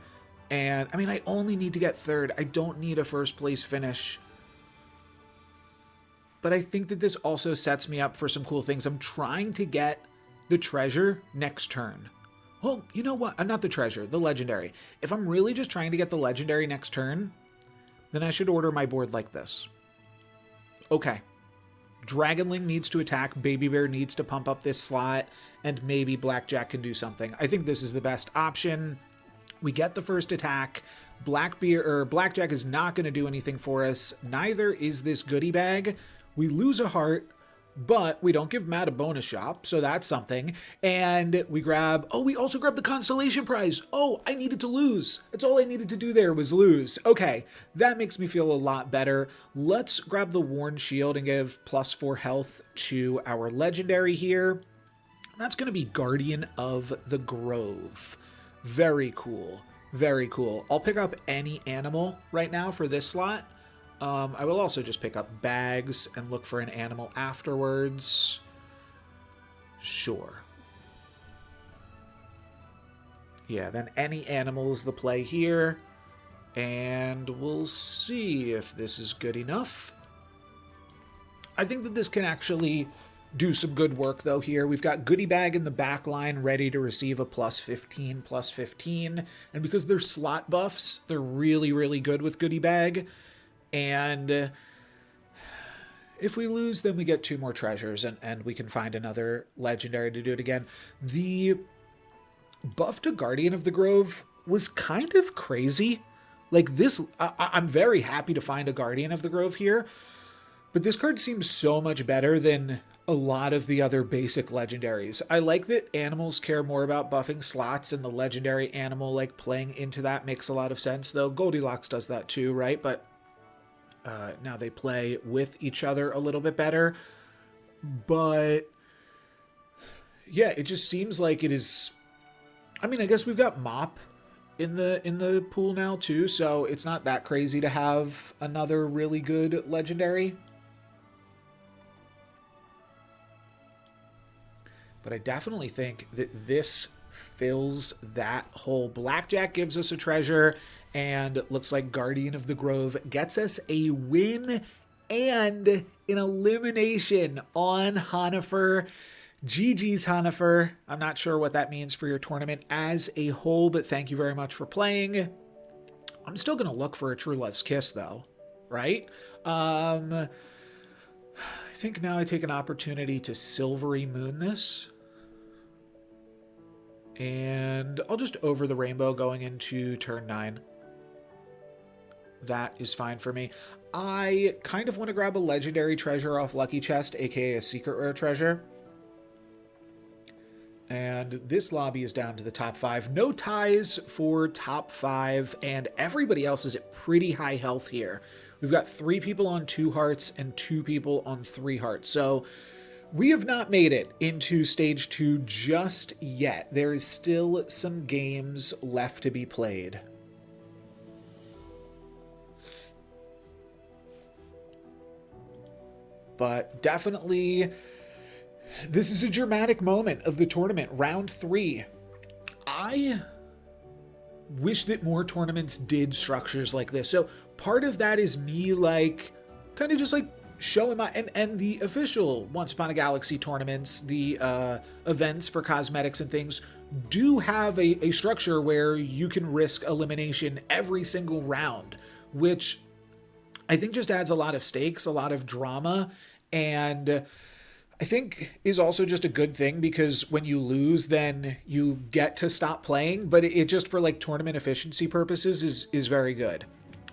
And, I mean, I only need to get 3rd. I don't need a 1st place finish. But I think that this also sets me up for some cool things. I'm trying to get the treasure next turn. Well, you know what? Not the treasure, the legendary. If I'm really just trying to get the legendary next turn, then I should order my board like this. Okay. Dragonling needs to attack, Baby Bear needs to pump up this slot, and maybe Blackjack can do something. I think this is the best option. We get the first attack. Blackjack is not going to do anything for us. Neither is this Goodie Bag. We lose a heart, but we don't give Matt a bonus shop, so that's something. And we grab... Oh, we also grab the Constellation prize. Oh, I needed to lose. That's all I needed to do there was lose. Okay, that makes me feel a lot better. Let's grab the Worn Shield and give +4 health to our legendary here. That's going to be Guardian of the Grove. Very cool. Very cool. I'll pick up any animal right now for this slot. I will also just pick up bags and look for an animal afterwards. Sure. Yeah, then any animal is the play here. And we'll see if this is good enough. I think that this can actually do some good work, though, here. We've got Goodie Bag in the back line ready to receive a +15/+15. And because they're slot buffs, they're really, really good with Goodie Bag. And if we lose, then we get 2 more treasures, and we can find another legendary to do it again. The buff to Guardian of the Grove was kind of crazy. Like this, I'm very happy to find a Guardian of the Grove here, but this card seems so much better than a lot of the other basic legendaries. I like that animals care more about buffing slots, and the legendary animal like playing into that makes a lot of sense, though Goldilocks does that too, right? But now they play with each other a little bit better. But yeah, it just seems like it is. I mean, I guess we've got Mop in the pool now too, so it's not that crazy to have another really good legendary. But I definitely think that this fills that hole. Blackjack gives us a treasure, and looks like Guardian of the Grove gets us a win and an elimination on Honifer. GG's, Honifer. I'm not sure what that means for your tournament as a whole, but thank you very much for playing. I'm still going to look for a True Love's Kiss, though, right? I think now I take an opportunity to Silvery Moon this. And I'll just over the rainbow going into turn 9. That is fine for me. I kind of want to grab a legendary treasure off Lucky Chest, aka a secret rare treasure. And this lobby is down to the top 5. No ties for top 5, and everybody else is at pretty high health here. We've got 3 people on 2 hearts and 2 people on 3 hearts. So we have not made it into stage 2 just yet. There is still some games left to be played. But definitely, this is a dramatic moment of the tournament. Round 3. I wish that more tournaments did structures like this. So part of that is me like kind of just like showing my and the official Once Upon a Galaxy tournaments, the events for cosmetics and things do have a structure where you can risk elimination every single round, which I think just adds a lot of stakes, a lot of drama, and I think is also just a good thing, because when you lose, then you get to stop playing, but it just for like tournament efficiency purposes is very good.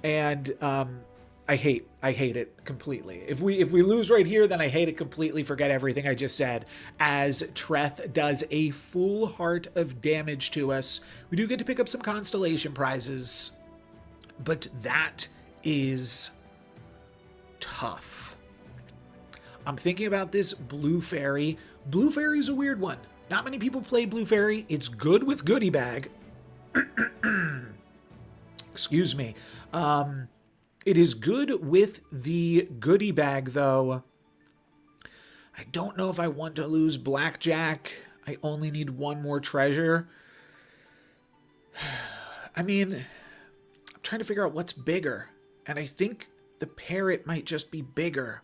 And I hate it completely. If we lose right here, then I hate it completely. Forget everything I just said, as Treth does a full heart of damage to us. We do get to pick up some constellation prizes, but that is tough. I'm thinking about this Blue Fairy. Blue Fairy is a weird one. Not many people play Blue Fairy. It's good with Goodie Bag. Excuse me. It is good with the Goodie Bag, though. I don't know if I want to lose Blackjack. I only need 1 more treasure. I mean, I'm trying to figure out what's bigger, and I think the parrot might just be bigger.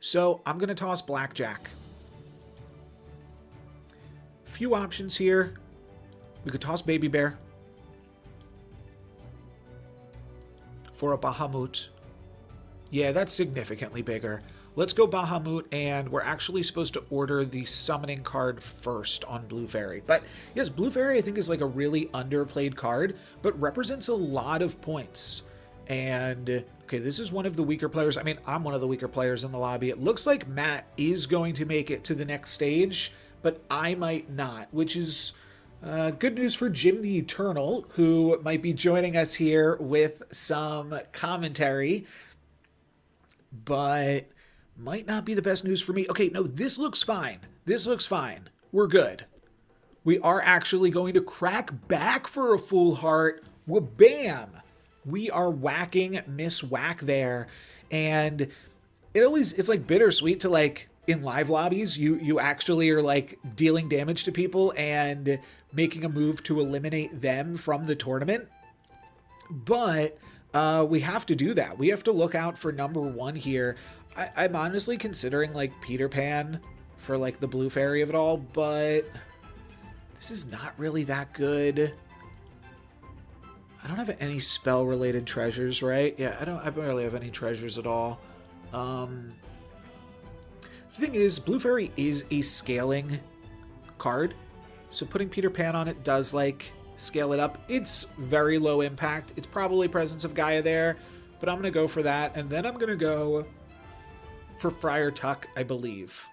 So I'm going to toss Blackjack. Few options here. We could toss Baby Bear for a Bahamut. Yeah, that's significantly bigger. Let's go Bahamut, and we're actually supposed to order the summoning card first on Blue Fairy. But yes, Blue Fairy I think is like a really underplayed card, but represents a lot of points. And okay, this is one of the weaker players. I mean, I'm one of the weaker players in the lobby. It looks like Matt is going to make it to the next stage, but I might not, which is good news for Jim the Eternal, who might be joining us here with some commentary, but might not be the best news for me. Okay, no, this looks fine. This looks fine. We're good. We are actually going to crack back for a full heart. Well, bam! We are whacking Miss Whack there. And it's like bittersweet to like in live lobbies, you actually are like dealing damage to people and making a move to eliminate them from the tournament. But we have to do that. We have to look out for number one here. I'm honestly considering like Peter Pan for like the blue fairy of it all, but this is not really that good. I don't have any spell related treasures, right? Yeah, I barely have any treasures at all. The thing is, blue fairy is a scaling card, so putting Peter Pan on it does like scale it up. It's very low impact. It's probably Presence of Gaia there, but I'm gonna go for that, and then I'm gonna go for Friar Tuck, I believe.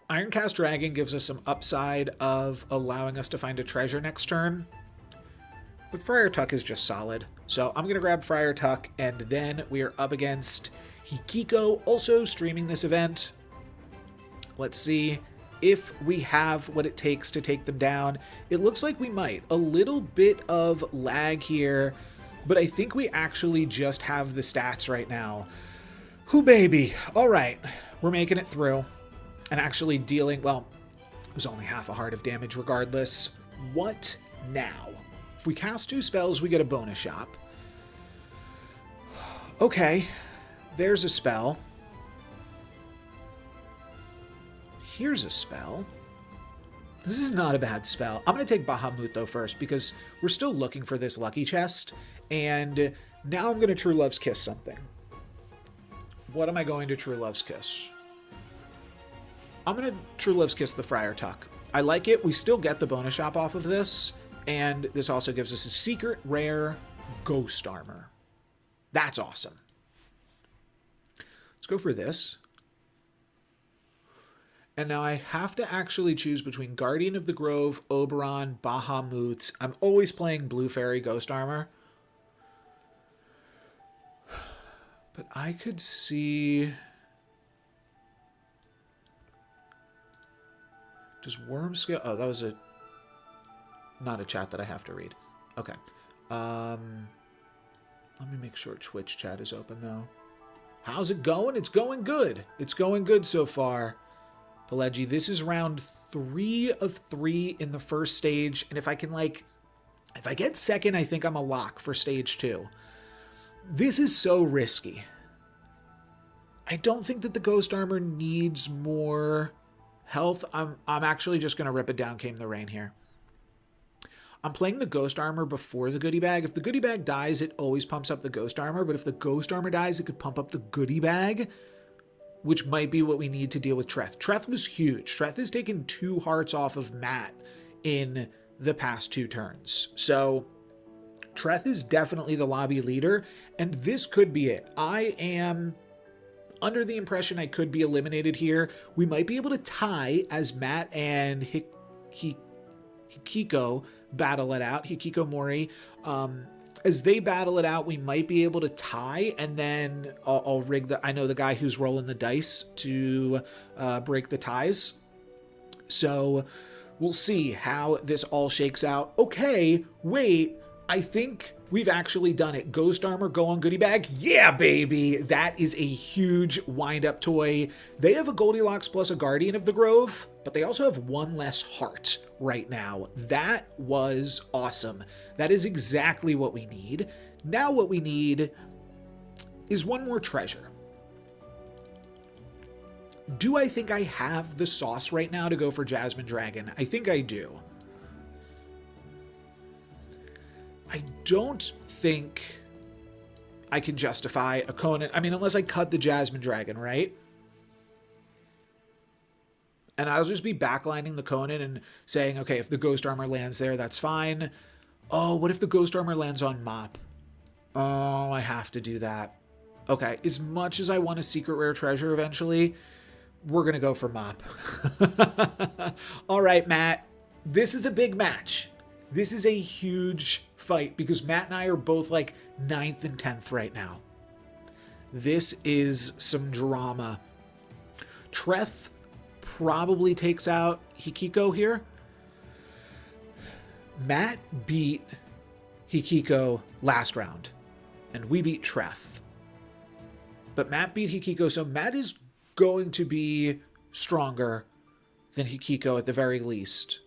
Ironcast Dragon gives us some upside of allowing us to find a treasure next turn, but Friar Tuck is just solid. So I'm going to grab Friar Tuck, and then we are up against Hikiko, also streaming this event. Let's see if we have what it takes to take them down. It looks like we might. A little bit of lag here, but I think we actually just have the stats right now. Whoo baby. All right, we're making it through and actually dealing, well, it was only half a heart of damage regardless. What now? If we cast 2 spells, we get a bonus shop. Okay, there's a spell. Here's a spell. This is not a bad spell. I'm going to take Bahamut, though, first, because we're still looking for this lucky chest, and now I'm going to True Love's Kiss something. What am I going to True Love's Kiss? I'm going to True Love's Kiss the Friar Tuck. I like it. We still get the bonus shop off of this, and this also gives us a secret rare ghost armor. That's awesome. Let's go for this. And now I have to actually choose between Guardian of the Grove, Oberon, Bahamut. I'm always playing Blue Fairy Ghost Armor. But I could see... Does Worm scale? Oh, that was not a chat that I have to read. Okay. Let me make sure Twitch chat is open, though. How's it going? It's going good. It's going good so far. Pelegi, this is round 3 of 3 in the first stage. And if I get second, I think I'm a lock for stage 2. This is so risky. I don't think that the Ghost Armor needs more health. I'm actually just going to rip it down. Came the rain here. I'm playing the Ghost Armor before the Goodie Bag. If the Goodie Bag dies, it always pumps up the Ghost Armor. But if the Ghost Armor dies, it could pump up the Goodie Bag, which might be what we need to deal with Treth. Treth was huge. Treth has taken 2 hearts off of Matt in the past 2 turns. So Treth is definitely the lobby leader, and this could be it. I am under the impression I could be eliminated here. We might be able to tie as Matt and Hikiko battle it out. Hikiko Mori. As they battle it out, we might be able to tie, and then I'll rig I know the guy who's rolling the dice to break the ties. So we'll see how this all shakes out. Okay, wait. I think we've actually done it. Ghost Armor, go on Goodie Bag. Yeah, baby. That is a huge wind-up toy. They have a Goldilocks plus a Guardian of the Grove, but they also have 1 less heart right now. That was awesome. That is exactly what we need. Now what we need is 1 more treasure. Do I think I have the sauce right now to go for Jasmine Dragon? I think I do. I don't think I can justify a Conan. I mean, unless I cut the Jasmine Dragon, right? And I'll just be backlining the Conan and saying, okay, if the Ghost Armor lands there, that's fine. Oh, what if the Ghost Armor lands on Mop? Oh, I have to do that. Okay, as much as I want a secret rare treasure eventually, we're going to go for Mop. All right, Matt. This is a big match. This is a huge fight because Matt and I are both like 9th and 10th right now. This is some drama. Treth probably takes out Hikiko here. Matt beat Hikiko last round, and we beat Treth. But Matt beat Hikiko, so Matt is going to be stronger than Hikiko at the very least.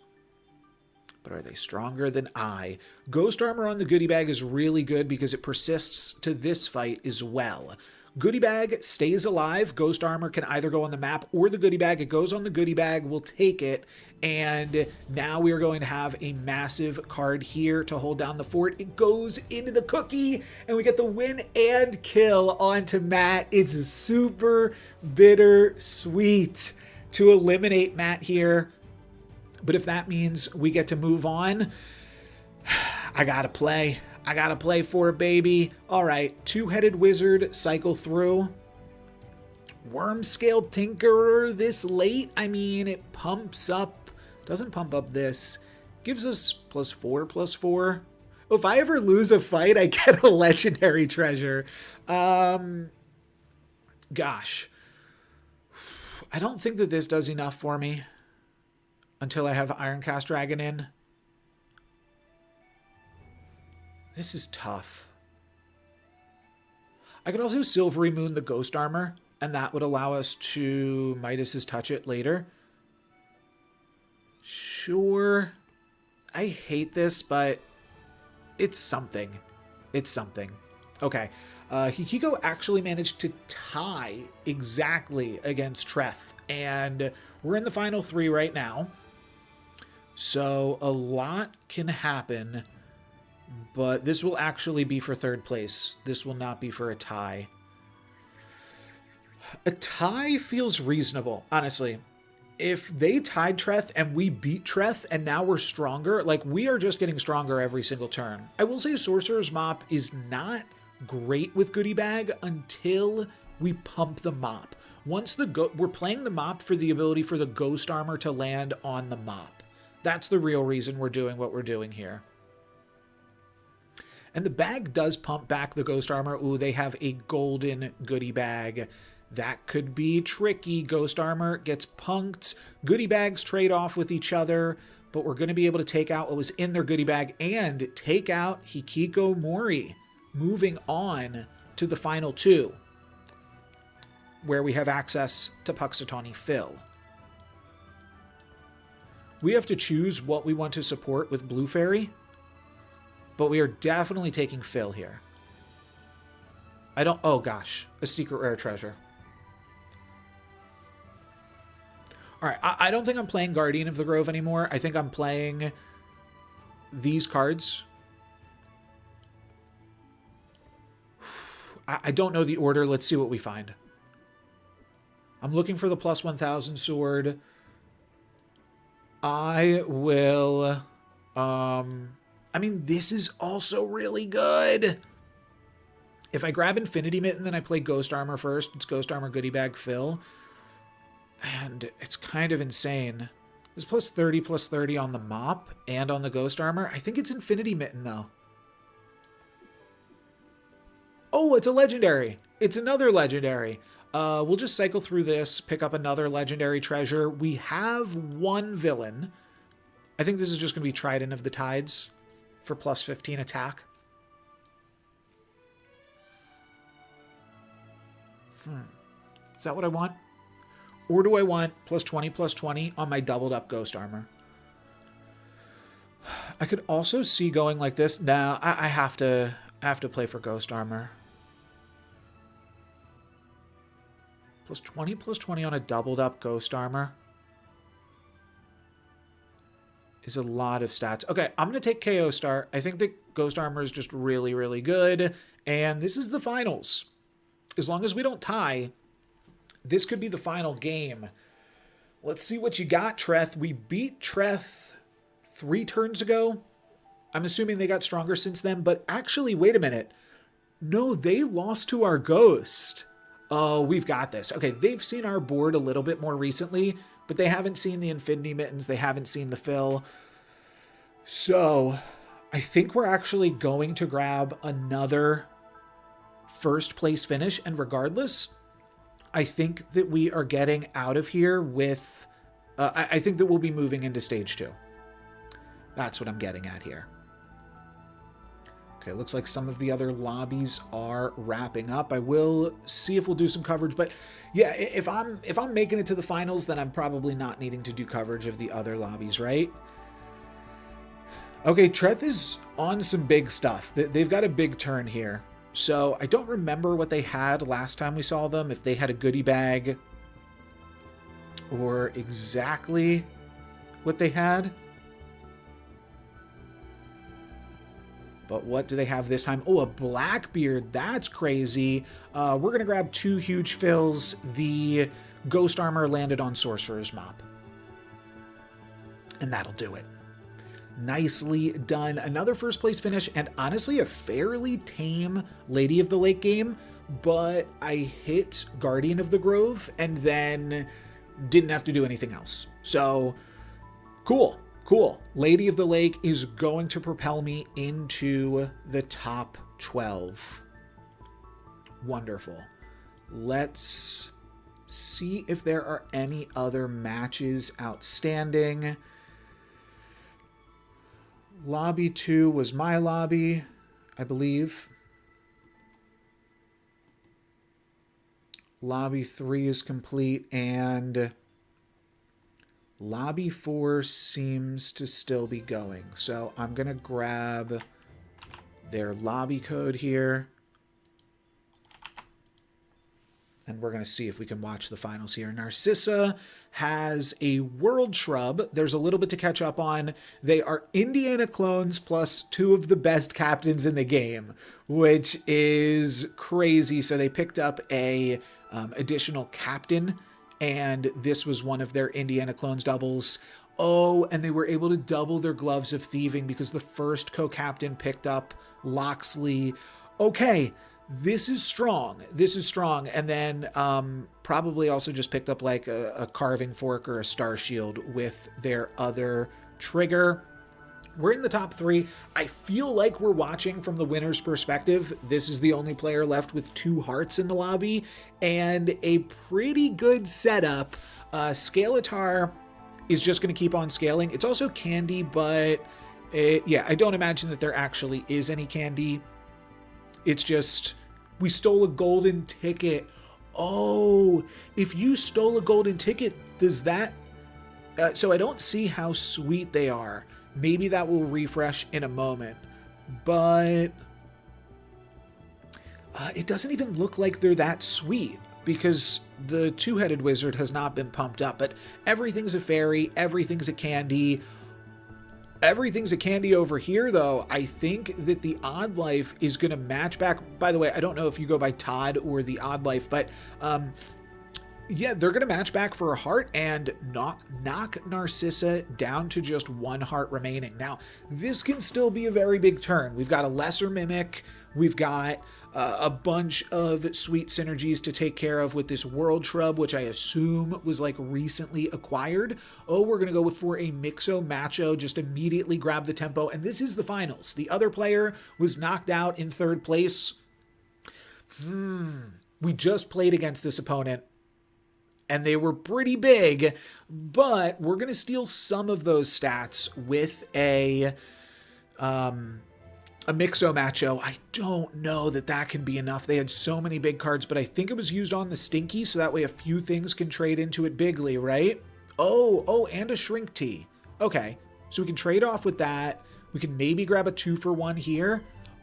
But are they stronger than I? Ghost Armor on the goodie bag is really good because it persists to this fight as well. Goodie bag stays alive. Ghost Armor can either go on the map or the goodie bag. It goes on the goodie bag. We'll take it. And now we are going to have a massive card here to hold down the fort. It goes into the cookie, and we get the win and kill onto Matt. It's super bittersweet to eliminate Matt here. But if that means we get to move on, I gotta play. I gotta play for it, baby. All right, two-headed wizard, cycle through. Worm-scaled tinkerer this late? I mean, it pumps up. Doesn't pump up this. Gives us +4/+4. Oh, if I ever lose a fight, I get a legendary treasure. Gosh. I don't think that this does enough for me until I have Ironcast Dragon in. This is tough. I could also Silvery Moon the Ghost Armor, and that would allow us to Midas's Touch it later. Sure. I hate this, but it's something. It's something. Okay. Hikiko actually managed to tie exactly against Treth, and we're in the final three right now. So a lot can happen, but this will actually be for third place. This will not be for a tie. A tie feels reasonable, honestly. If they tied Treth and we beat Treth and now we're stronger, like we are just getting stronger every single turn. I will say Sorcerer's Mop is not great with Goodie Bag until we pump the mop. Once we're playing the mop for the ability for the Ghost Armor to land on the mop. That's the real reason we're doing what we're doing here. And the bag does pump back the Ghost Armor. Ooh, they have a golden goodie bag. That could be tricky. Ghost Armor gets punked. Goodie bags trade off with each other, but we're going to be able to take out what was in their goodie bag and take out Hikiko Mori. Moving on to the final two, where we have access to Puxatawny Phil. We have to choose what we want to support with Blue Fairy, but we are definitely taking Phil here. Oh gosh, a secret rare treasure. All right, I don't think I'm playing Guardian of the Grove anymore. I think I'm playing these cards. I don't know the order. Let's see what we find. I'm looking for the +1000 sword. I will... I mean, this is also really good. If I grab Infinity Mitten, then I play Ghost Armor first. It's Ghost Armor Goodie Bag Fill. And it's kind of insane. There's +30/+30 on the mop and on the Ghost Armor. I think it's Infinity Mitten, though. Oh, it's a legendary. It's another legendary. We'll just cycle through this, pick up another legendary treasure. We have one villain. I think this is just going to be Trident of the Tides for +15 attack. Is that what I want? Or do I want +20/+20 on my doubled up Ghost Armor? I could also see going like this. Nah, I have to play for Ghost Armor. +20/+20 on a doubled up Ghost Armor is a lot of stats. Okay, I'm going to take KO Star. I think that Ghost Armor is just really, really good. And this is the finals. As long as we don't tie, this could be the final game. Let's see what you got, Treth. We beat Treth 3 turns ago. I'm assuming they got stronger since then. But actually, wait a minute. No, they lost to our Ghost. Oh, we've got this. Okay, they've seen our board a little bit more recently, but they haven't seen the Infinity Mittens. They haven't seen the fill. So I think we're actually going to grab another first place finish. And regardless, I think that we are getting out of here with... I think that we'll be moving into stage 2. That's what I'm getting at here. Okay, looks like some of the other lobbies are wrapping up. I will see if we'll do some coverage, but yeah, if I'm making it to the finals, then I'm probably not needing to do coverage of the other lobbies, right? Okay, Treth is on some big stuff. They've got a big turn here. So I don't remember what they had last time we saw them, if they had a goodie bag or exactly what they had. But what do they have this time? Oh, a Blackbeard. That's crazy. We're going to grab 2 huge fills. The Ghost Armor landed on Sorcerer's Mop. And that'll do it. Nicely done. Another first place finish, and honestly a fairly tame Lady of the Lake game, but I hit Guardian of the Grove and then didn't have to do anything else. So, cool. Cool. Lady of the Lake is going to propel me into the top 12. Wonderful. Let's see if there are any other matches outstanding. Lobby 2 was my lobby, I believe. Lobby 3 is complete, and Lobby 4 seems to still be going. So I'm going to grab their lobby code here. And we're going to see if we can watch the finals here. Narcissa has a World Shrub. There's a little bit to catch up on. They are Indiana clones plus 2 of the best captains in the game, which is crazy. So they picked up a additional captain, and this was one of their Indiana clones doubles. Oh, and they were able to double their gloves of thieving because the first co-captain picked up Loxley. Okay, this is strong. This is strong. And then probably also just picked up like a carving fork or a star shield with their other trigger. We're in the top 3. I feel like we're watching from the winner's perspective. This is the only player left with 2 hearts in the lobby and a pretty good setup. Scalatar is just going to keep on scaling. It's also candy, but yeah, I don't imagine that there actually is any candy. It's just, we stole a golden ticket. Oh, if you stole a golden ticket, does that... so I don't see how sweet they are. Maybe that will refresh in a moment. But it doesn't even look like they're that sweet because the 2-headed wizard has not been pumped up. But everything's a fairy. Everything's a candy. Everything's a candy over here, though. I think that the Odd Life is going to match back. By the way, I don't know if you go by Todd or the Odd Life, but yeah, they're going to match back for a heart and knock Narcissa down to just 1 heart remaining. Now, this can still be a very big turn. We've got a lesser mimic. We've got a bunch of sweet synergies to take care of with this World Shrub, which I assume was like recently acquired. Oh, we're going to go for a Mixo Macho, just immediately grab the tempo. And this is the finals. The other player was knocked out in 3rd place. We just played against this opponent, and they were pretty big, but we're going to steal some of those stats with a Mixo Macho. I don't know that that can be enough. They had so many big cards, but I think it was used on the Stinky, so that way a few things can trade into it bigly, right? Oh, and a Shrink Tea. Okay, so we can trade off with that. We can maybe grab a 2-for-1 here.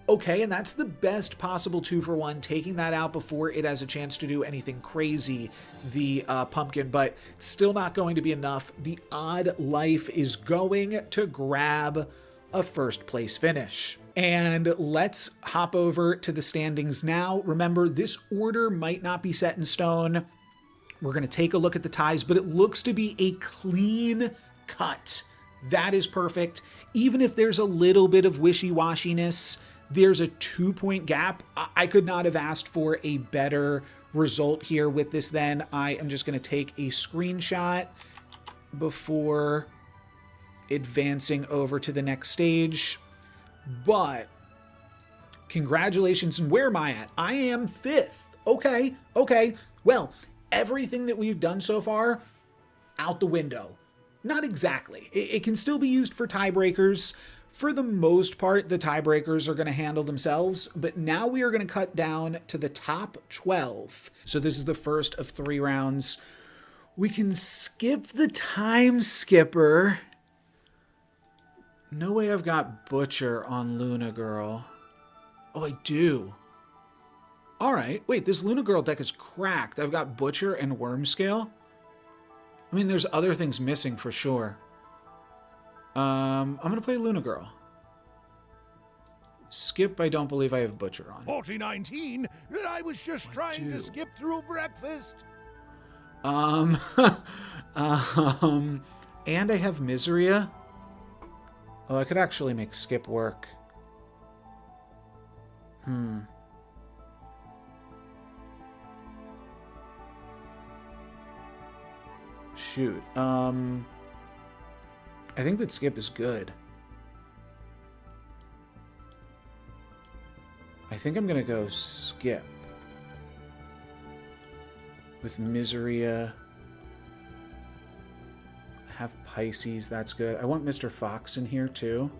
Okay, and that's the best possible 2-for-1, taking that out before it has a chance to do anything crazy, the pumpkin, but it's still not going to be enough. The Odd Life is going to grab a 1st place finish. And let's hop over to the standings now. Remember, this order might not be set in stone. We're going to take a look at the ties, but it looks to be a clean cut. That is perfect. Even if there's a little bit of wishy-washiness, there's a 2-point gap. I could not have asked for a better result here with this then. I am just going to take a screenshot before advancing over to the next stage. But congratulations. And where am I at? I am 5th. Okay. Well, everything that we've done so far, out the window. not exactly. It can still be used for tiebreakers. For the most part, the tiebreakers are going to handle themselves, but now we are going to cut down to the top 12. So this is the first of 3 rounds. We can skip the time skipper. No way I've got Butcher on Luna Girl. Oh, I do. All right. Wait, this Luna Girl deck is cracked. I've got Butcher and Worm Scale. I mean, there's other things missing for sure. I'm going to play Luna Girl. Skip, I don't believe I have Butcher on. 4019? I was just trying to skip through breakfast. And I have Miseria. Oh, I could actually make Skip work. Shoot. I think that Skip is good. I think I'm going to go Skip. With Miseria. I have Pisces, that's good. I want Mr. Fox in here too.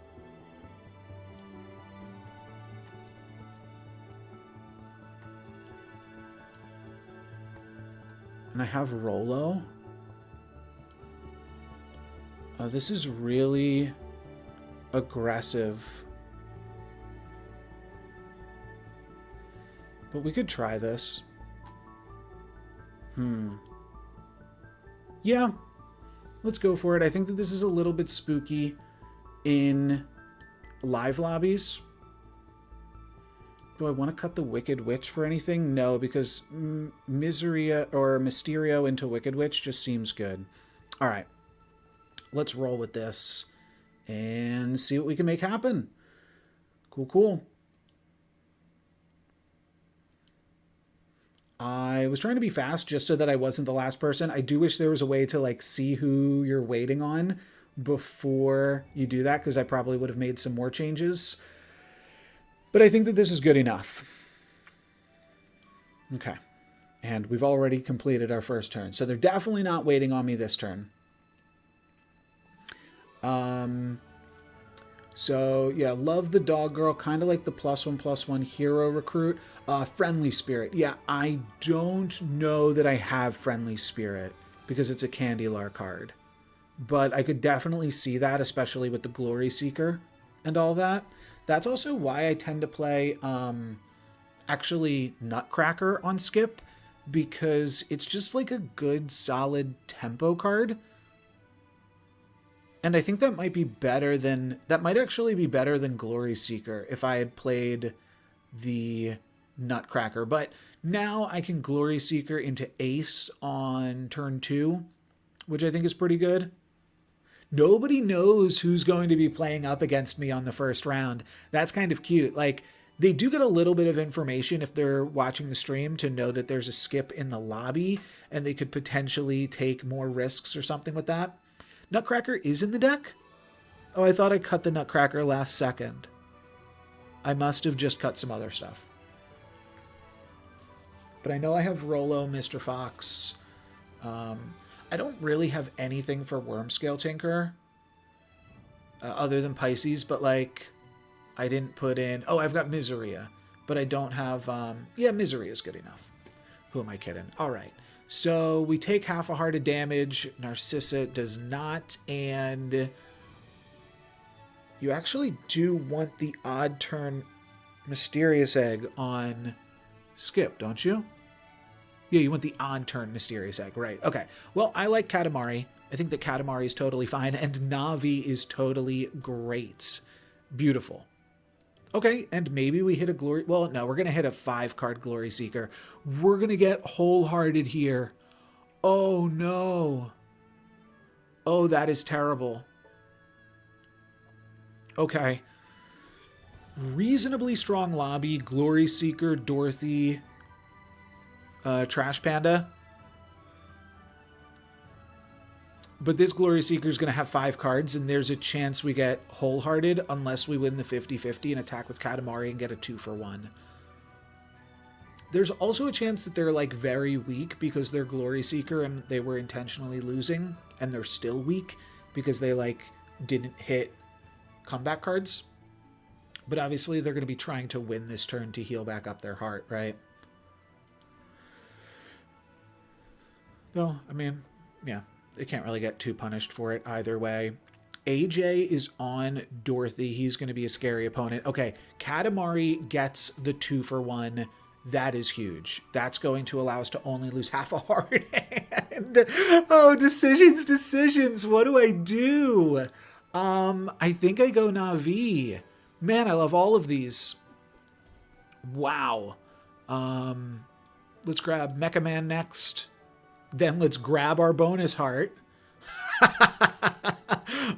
And I have Rolo. Oh, this is really aggressive. But we could try this. Yeah, let's go for it. I think that this is a little bit spooky in live lobbies. Do I want to cut the Wicked Witch for anything? No, because Miseria or Mysterio into Wicked Witch just seems good. All right. Let's roll with this and see what we can make happen. Cool, cool. I was trying to be fast just so that I wasn't the last person. I do wish there was a way to like see who you're waiting on before you do that, because I probably would have made some more changes. But I think that this is good enough. Okay. And we've already completed our first turn. So they're definitely not waiting on me this turn. So yeah, love the dog girl, kind of like the +1/+1 hero recruit. Friendly Spirit. Yeah, I don't know that I have Friendly Spirit because it's a Candylar card, but I could definitely see that, especially with the Glory Seeker and all that. That's also why I tend to play, actually Nutcracker on Skip, because it's just like a good solid tempo card. And I think that might be better than, that might actually be better than Glory Seeker if I had played the Nutcracker. But now I can Glory Seeker into Ace on turn 2, which I think is pretty good. Nobody knows who's going to be playing up against me on the first round. That's kind of cute. Like, they do get a little bit of information if they're watching the stream to know that there's a skip in the lobby, and they could potentially take more risks or something with that. Nutcracker is in the deck? Oh, I thought I cut the Nutcracker last second. I must have just cut some other stuff. But I know I have Rolo, Mr. Fox. I don't really have anything for Wormscale Tinker other than Pisces, but like I didn't put in... Oh, I've got Miseria, but I don't have... Yeah, Miseria is good enough. Who am I kidding? All right. So we take half a heart of damage. Narcissa does not, and you actually do want the odd turn Mysterious Egg on Skip, don't you? Yeah, you want the odd turn Mysterious Egg, right. Okay, well, I like Katamari. I think that Katamari is totally fine, and Navi is totally great. Beautiful. Okay, and maybe we hit a Glory... Well, no, we're going to hit a 5-card Glory Seeker. We're going to get Wholehearted here. Oh, no. Oh, that is terrible. Okay. Reasonably strong lobby. Glory Seeker, Dorothy, Trash Panda. But this Glory Seeker is going to have 5 cards, and there's a chance we get Wholehearted unless we win the 50-50 and attack with Katamari and get a 2-for-1. There's also a chance that they're like very weak because they're Glory Seeker and they were intentionally losing, and they're still weak because they like didn't hit comeback cards. But obviously they're going to be trying to win this turn to heal back up their heart, right? Though, I mean, yeah, they can't really get too punished for it either way. AJ is on Dorothy. He's going to be a scary opponent. Okay, Katamari gets the 2-for-1. That is huge. That's going to allow us to only lose half a heart. And, oh, decisions. What do I do? I think I go Na'vi. Man, I love all of these. Wow. Let's grab Mecha Man next. Then let's grab our bonus heart.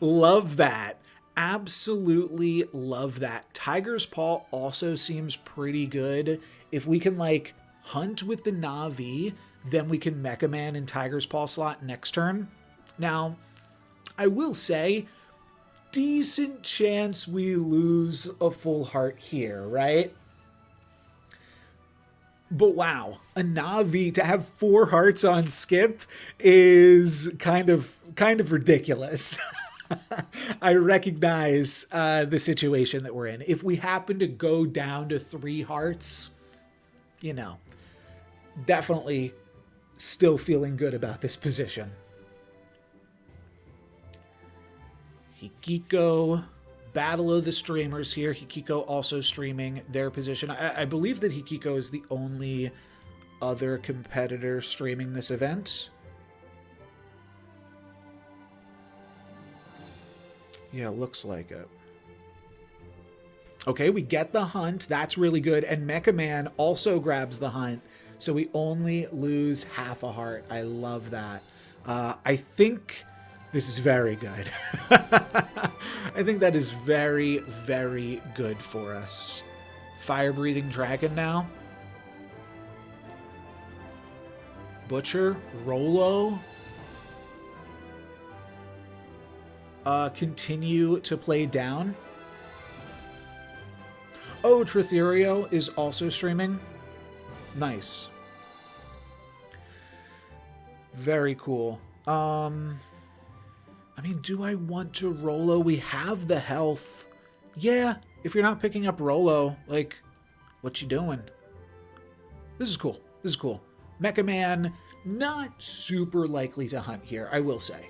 Love that. Absolutely love that. Tiger's Paw also seems pretty good. If we can, like, hunt with the Na'vi, then we can Mecha Man in Tiger's Paw slot next turn. Now, I will say, decent chance we lose a full heart here, right? But wow, a Na'vi to have 4 hearts on skip is kind of ridiculous. I recognize the situation that we're in. If we happen to go down to 3 hearts, you know, definitely still feeling good about this position. Hikiko, Battle of the Streamers here. Hikiko also streaming their position. I believe that Hikiko is the only other competitor streaming this event. Yeah, looks like it. Okay, we get the hunt. That's really good. And Mecha Man also grabs the hunt. So we only lose half a heart. I love that. I think this is very good. I think that is very, very good for us. Fire-breathing dragon now. Butcher. Rolo. Continue to play down. Oh, Tritherio is also streaming. Nice. Very cool. I mean, do I want to Rolo? We have the health. Yeah, if you're not picking up Rolo, like, what you doing? This is cool. This is cool. Mecha Man, not super likely to hunt here, I will say.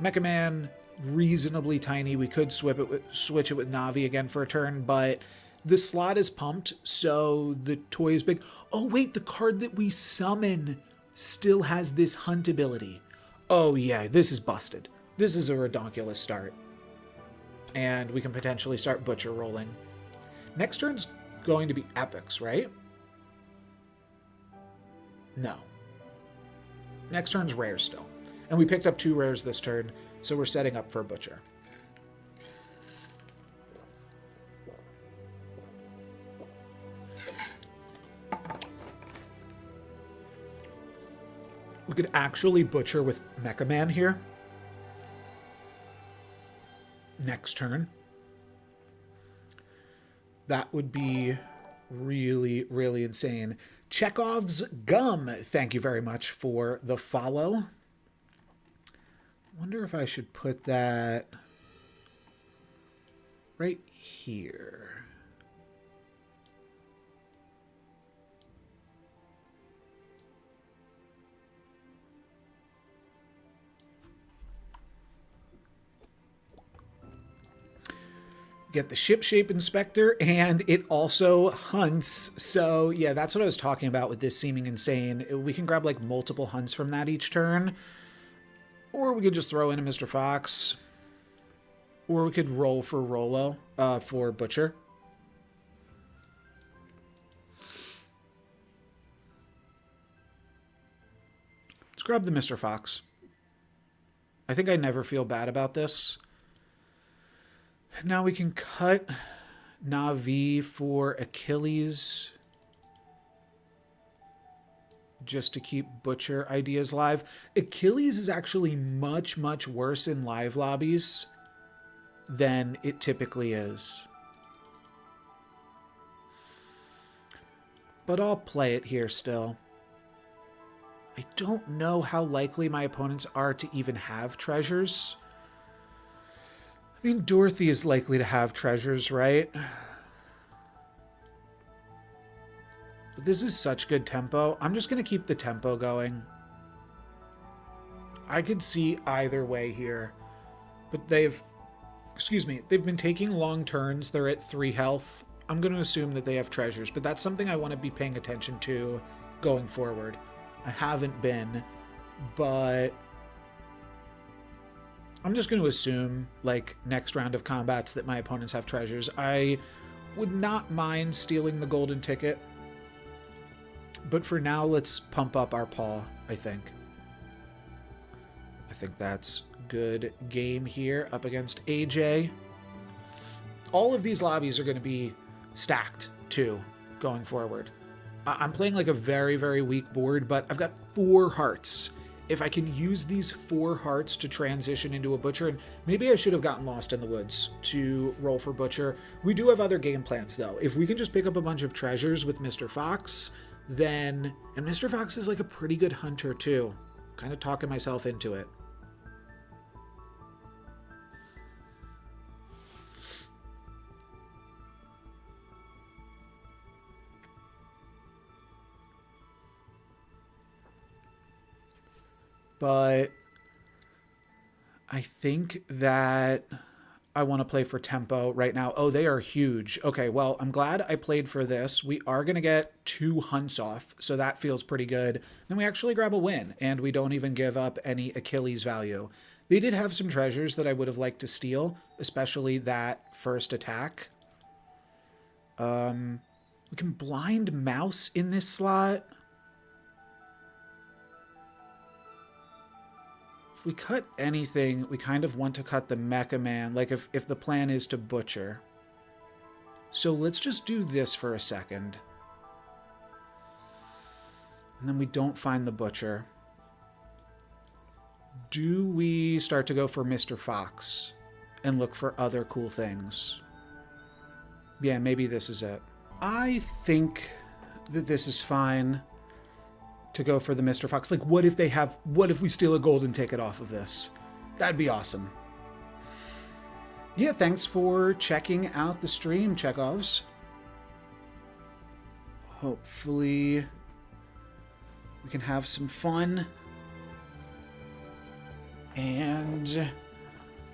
Mecha Man, reasonably tiny. We could switch it with Na'vi again for a turn, but the slot is pumped, so the toy is big. Oh, wait, the card that we summon still has this hunt ability. Oh, yeah, this is busted. This is a redonkulous start. And we can potentially start Butcher rolling. Next turn's going to be Epics, right? No. Next turn's Rare still. And we picked up 2 rares this turn, so we're setting up for Butcher. We could actually Butcher with Mecha Man here. Next turn. That would be really, really insane. Chekhov's Gum, thank you very much for the follow. Wonder if I should put that right here. Get the ship shape inspector, and it also hunts. So yeah, that's what I was talking about with this seeming insane. We can grab like multiple hunts from that each turn, or we could just throw in a Mr. Fox, or we could roll for Rolo, for Butcher. Let's grab the Mr. Fox. I think I never feel bad about this. Now we can cut Na'vi for Achilles just to keep Butcher ideas live. Achilles is actually much, much worse in live lobbies than it typically is. but I'll play it here still. I don't know how likely my opponents are to even have treasures. I mean, Dorothy is likely to have treasures, right? But this is such good tempo. I'm just going to keep the tempo going. I could see either way here. But they've been taking long turns. They're at 3 health. I'm going to assume that they have treasures, but that's something I want to be paying attention to going forward. I haven't been, but I'm just going to assume, like, next round of combats that my opponents have treasures. I would not mind stealing the golden ticket, but for now, let's pump up our paw, I think. I think that's good game here up against AJ. All of these lobbies are going to be stacked, too, going forward. I'm playing like a very, very weak board, but I've got 4 hearts. If I can use these 4 hearts to transition into a Butcher, and maybe I should have gotten lost in the woods to roll for Butcher. We do have other game plans, though. If we can just pick up a bunch of treasures with Mr. Fox, then... And Mr. Fox is like a pretty good hunter, too. Kind of talking myself into it. But I think that I want to play for tempo right now. Oh, they are huge. Okay, well, I'm glad I played for this. We are going to get 2 hunts off, so that feels pretty good. Then we actually grab a win, and we don't even give up any Achilles value. They did have some treasures that I would have liked to steal, especially that first attack. We can blind mouse in this slot. We cut anything, we kind of want to cut the Mecha Man, like if the plan is to Butcher. So let's just do this for a second. And then we don't find the Butcher. Do we start to go for Mr. Fox and look for other cool things? Yeah, maybe this is it. I think that this is fine to go for the Mr. Fox. Like, what if we steal a golden ticket off of this? That'd be awesome. Yeah, thanks for checking out the stream, Chekhovs. Hopefully we can have some fun and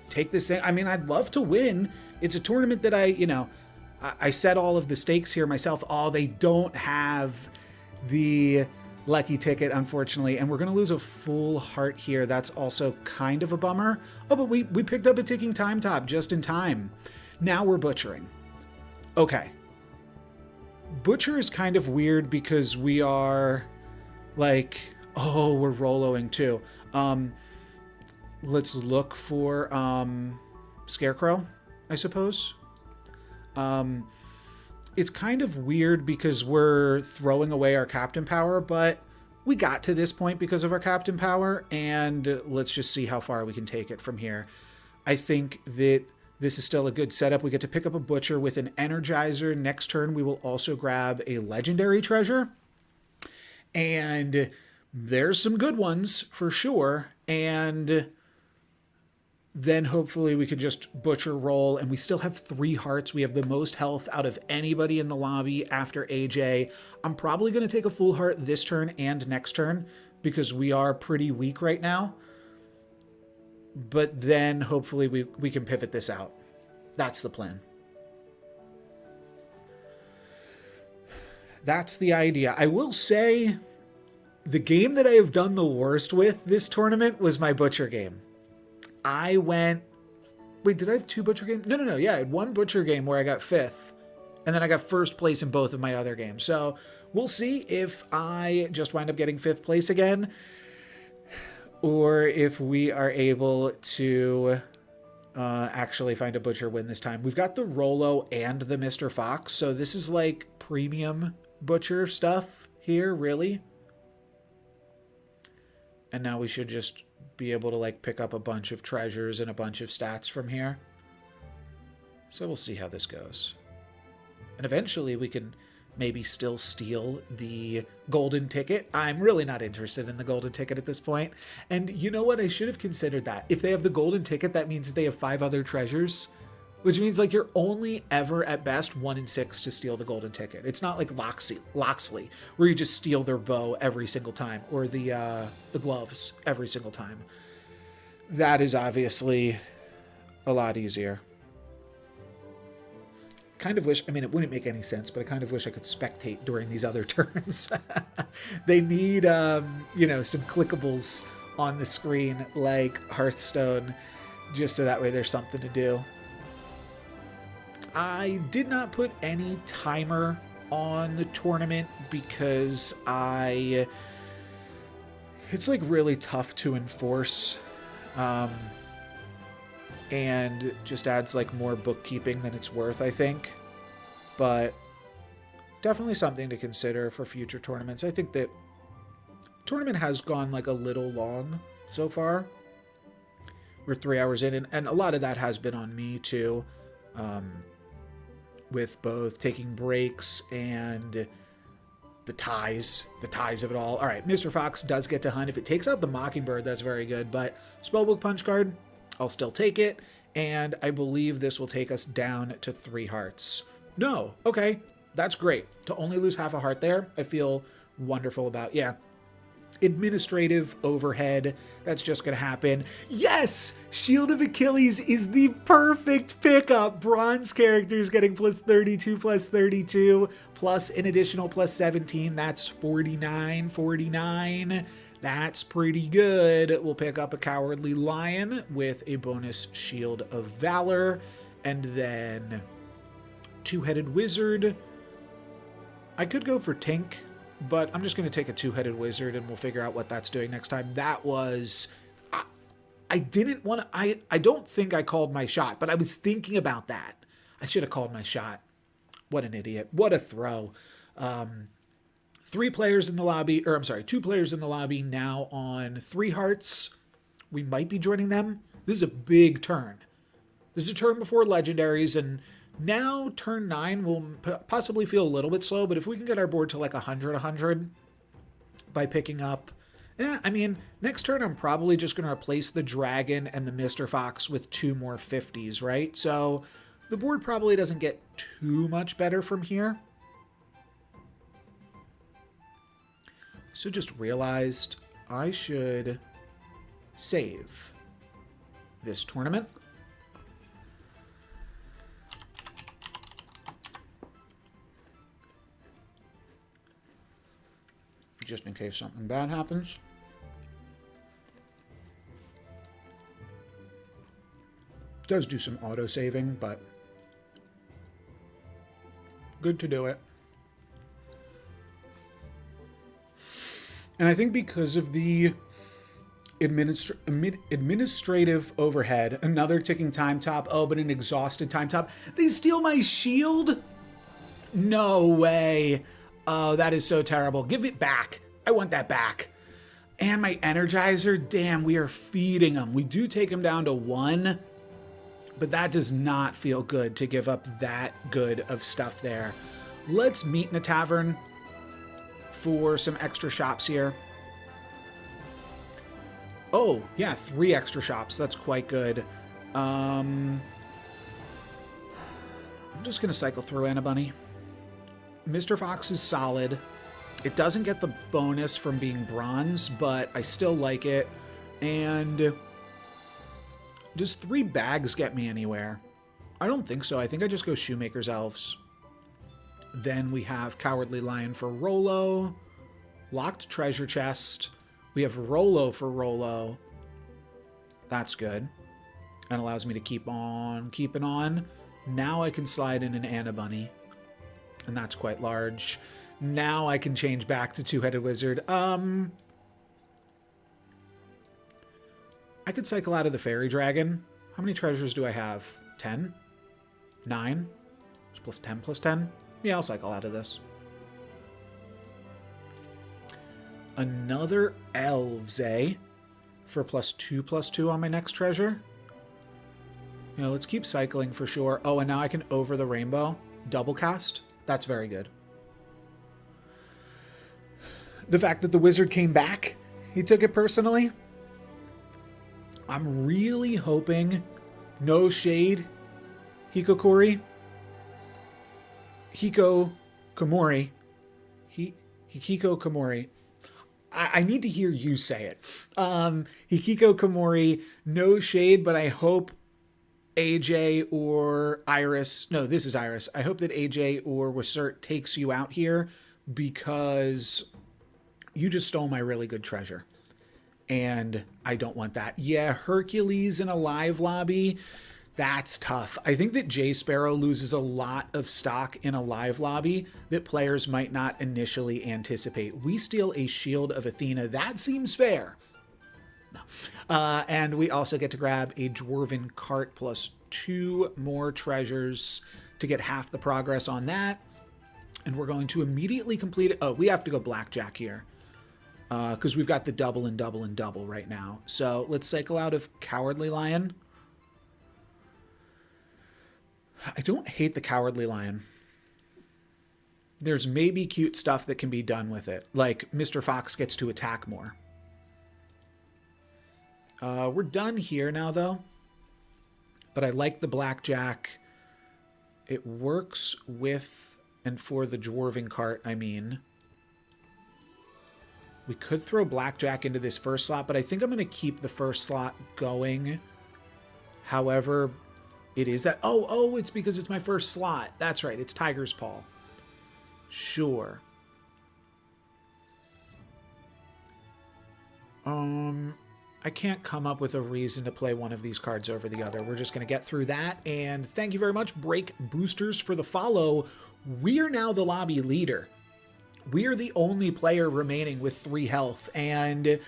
take this thing. I mean, I'd love to win. It's a tournament that I set all of the stakes here myself. Oh, they don't have the lucky ticket, unfortunately, and we're going to lose a full heart here. That's also kind of a bummer. Oh, but we picked up a ticking time top just in time. Now we're butchering. Okay. Butcher is kind of weird because we are like, oh, we're Roloing too. Let's look for Scarecrow, I suppose. It's kind of weird because we're throwing away our captain power, but we got to this point because of our captain power, and let's just see how far we can take it from here. I think that this is still a good setup. We get to pick up a Butcher with an Energizer. Next turn, we will also grab a legendary treasure. And there's some good ones for sure. And then hopefully we could just Butcher roll, and we still have 3 hearts. We have the most health out of anybody in the lobby after AJ. I'm probably going to take a full heart this turn and next turn because we are pretty weak right now. But then hopefully we can pivot this out. That's the plan. That's the idea. I will say the game that I have done the worst with this tournament was my Butcher game. I went... Wait, did I have 2 Butcher games? No. Yeah, I had 1 Butcher game where I got 5th. And then I got 1st place in both of my other games. So we'll see if I just wind up getting 5th place again. Or if we are able to actually find a Butcher win this time. We've got the Rolo and the Mr. Fox. So this is like premium Butcher stuff here, really. And now we should just be able to like pick up a bunch of treasures and a bunch of stats from here. So we'll see how this goes. And eventually we can maybe still steal the golden ticket. I'm really not interested in the golden ticket at this point. And you know what? I should have considered that. If they have the golden ticket, that means that they have 5 other treasures, which means like you're only ever at best 1 in 6 to steal the golden ticket. It's not like Loxley, where you just steal their bow every single time, or the gloves every single time. That is obviously a lot easier. Kind of wish, I mean, it wouldn't make any sense, but I kind of wish I could spectate during these other turns. They need, you know, some clickables on the screen like Hearthstone, just so that way there's something to do. I did not put any timer on the tournament because it's like really tough to enforce, and just adds like more bookkeeping than it's worth, I think. But definitely something to consider for future tournaments. I think that tournament has gone like a little long so far. We're 3 hours in, and a lot of that has been on me too, with both taking breaks and the ties of it all. All right, Mr. Fox does get to hunt. If it takes out the Mockingbird, that's very good, but Spellbook Punch card, I'll still take it, and I believe this will take us down to 3 hearts. No, okay, that's great. To only lose half a heart there, I feel wonderful about. Yeah, administrative overhead, that's just gonna happen. Yes, Shield of Achilles is the perfect pickup. Bronze characters getting plus 32, plus an additional plus 17. That's 49. That's pretty good. We'll pick up a Cowardly Lion with a bonus Shield of Valor, and then Two-Headed Wizard. I could go for Tink, but I'm just going to take a Two-Headed Wizard and we'll figure out what that's doing next time. That was... I didn't want to... I don't think I called my shot, but I was thinking about that. I should have called my shot. What an idiot. What a throw. 2 players in the lobby now on 3 hearts. We might be joining them. This is a big turn. This is a turn before legendaries, and now turn 9 will possibly feel a little bit slow, but if we can get our board to like 100 by picking up... I mean, next turn I'm probably just going to replace the dragon and the Mr. Fox with 2 more 50s, right? So the board probably doesn't get too much better from here. So just realized I should save this tournament. Just in case something bad happens. It does do some auto saving, but good to do it. And I think because of the administrative overhead, another ticking time top, oh, but an exhausted time top, they steal my shield? No way. Oh, that is so terrible. Give it back. I want that back. And my Energizer, damn, we are feeding them. We do take him down to 1, but that does not feel good to give up that good of stuff there. Let's meet in a tavern for some extra shops here. Oh, yeah, 3 extra shops. That's quite good. I'm just going to cycle through Annabunny. Mr. Fox is solid. It doesn't get the bonus from being bronze, but I still like it. And does 3 bags get me anywhere? I don't think so. I think I just go Shoemaker's Elves. Then we have Cowardly Lion for Rolo. Locked Treasure Chest. We have Rolo for Rolo. That's good. And allows me to keep on keeping on. Now I can slide in an Annabunny. And that's quite large. Now I can change back to Two-Headed Wizard. I could cycle out of the Fairy Dragon. How many treasures do I have? 10? 9? Plus 10 plus 10? Yeah, I'll cycle out of this. Another Elves, eh? For +2/+2 on my next treasure. You know, let's keep cycling for sure. Oh, and now I can Over the Rainbow. Double cast. That's very good. the fact that the wizard came back, he took it personally. I'm really hoping, no shade, Hikokomori. Hikokomori. I need to hear you say it. Hikokomori, no shade, but I hope AJ or Iris, no, this is Iris. I hope that AJ or Wasert takes you out here because you just stole my really good treasure. And I don't want that. Yeah, Hercules in a live lobby, that's tough. I think that Jay Sparrow loses a lot of stock in a live lobby that players might not initially anticipate. We steal a Shield of Athena. That seems fair. No. And we also get to grab a Dwarven Cart plus 2 more treasures to get half the progress on that. And we're going to immediately complete it. Oh, we have to go Blackjack here. Because we've got the double and double and double right now. So let's cycle out of Cowardly Lion. I don't hate the Cowardly Lion. There's maybe cute stuff that can be done with it. Like Mr. Fox gets to attack more. We're done here now, though. But I like the Blackjack. It works with and for the Dwarven Cart, I mean. We could throw Blackjack into this first slot, but I think I'm going to keep the first slot going. However, it is that... Oh, it's because it's my first slot. That's right. It's Tiger's Paw. Sure. I can't come up with a reason to play one of these cards over the other. We're just going to get through that. And thank you very much, Break Boosters, for the follow. We are now the lobby leader. We are the only player remaining with 3 health. And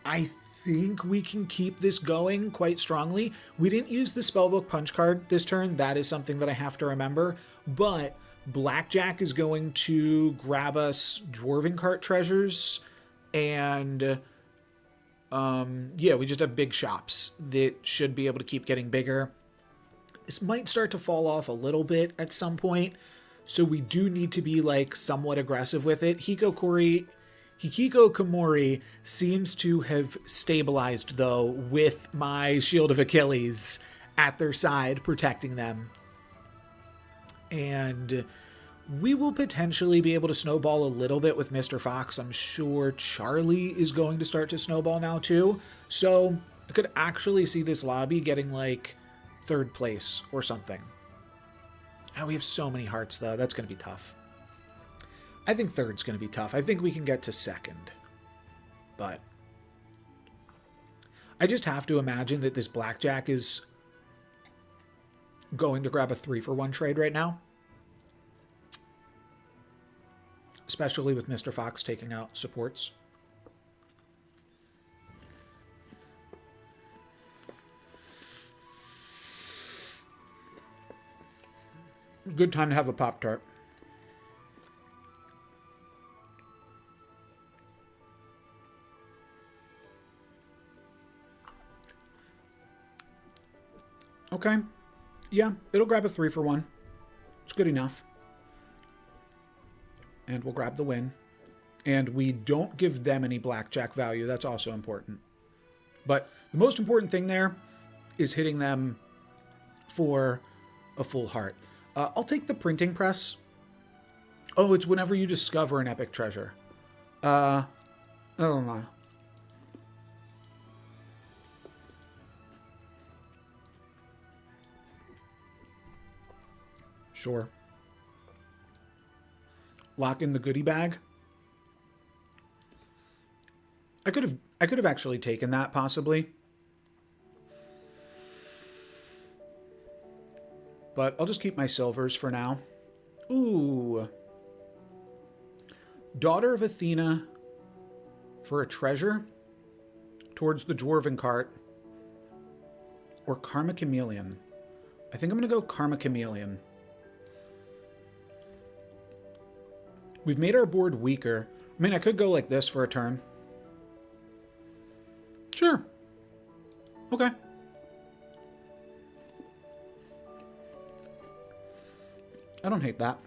I think we can keep this going quite strongly. We didn't use the Spellbook Punch card this turn. That is something that I have to remember. But Blackjack is going to grab us Dwarven Cart treasures. And yeah, we just have big shops that should be able to keep getting bigger. This might start to fall off a little bit at some point, so we do need to be like somewhat aggressive with it. Hikokomori seems to have stabilized though with my Shield of Achilles at their side protecting them. And we will potentially be able to snowball a little bit with Mr. Fox. I'm sure Charlie is going to start to snowball now too. So I could actually see this lobby getting like 3rd place or something. Oh, we have so many hearts though. That's going to be tough. I think 3rd's going to be tough. I think we can get to 2nd. But I just have to imagine that this Blackjack is going to grab a 3-for-1 trade right now. Especially with Mr. Fox taking out supports. Good time to have a Pop-Tart. Okay. Yeah, it'll grab a 3-for-1. It's good enough. And we'll grab the win. And we don't give them any Blackjack value. That's also important. But the most important thing there is hitting them for a full heart. I'll take the printing press. Oh, it's whenever you discover an epic treasure. I don't know. Sure. Lock in the goodie bag. I could have actually taken that possibly. But I'll just keep my silvers for now. Ooh. Daughter of Athena for a treasure towards the Dwarven Cart. Or Karma Chameleon. I think I'm going to go Karma Chameleon. We've made our board weaker. I mean, I could go like this for a turn. Sure. Okay. I don't hate that.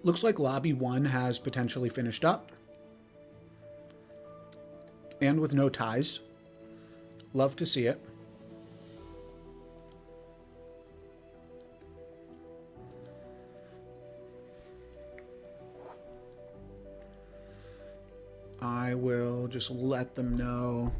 Looks like Lobby 1 has potentially finished up. And with no ties. Love to see it. I will just let them know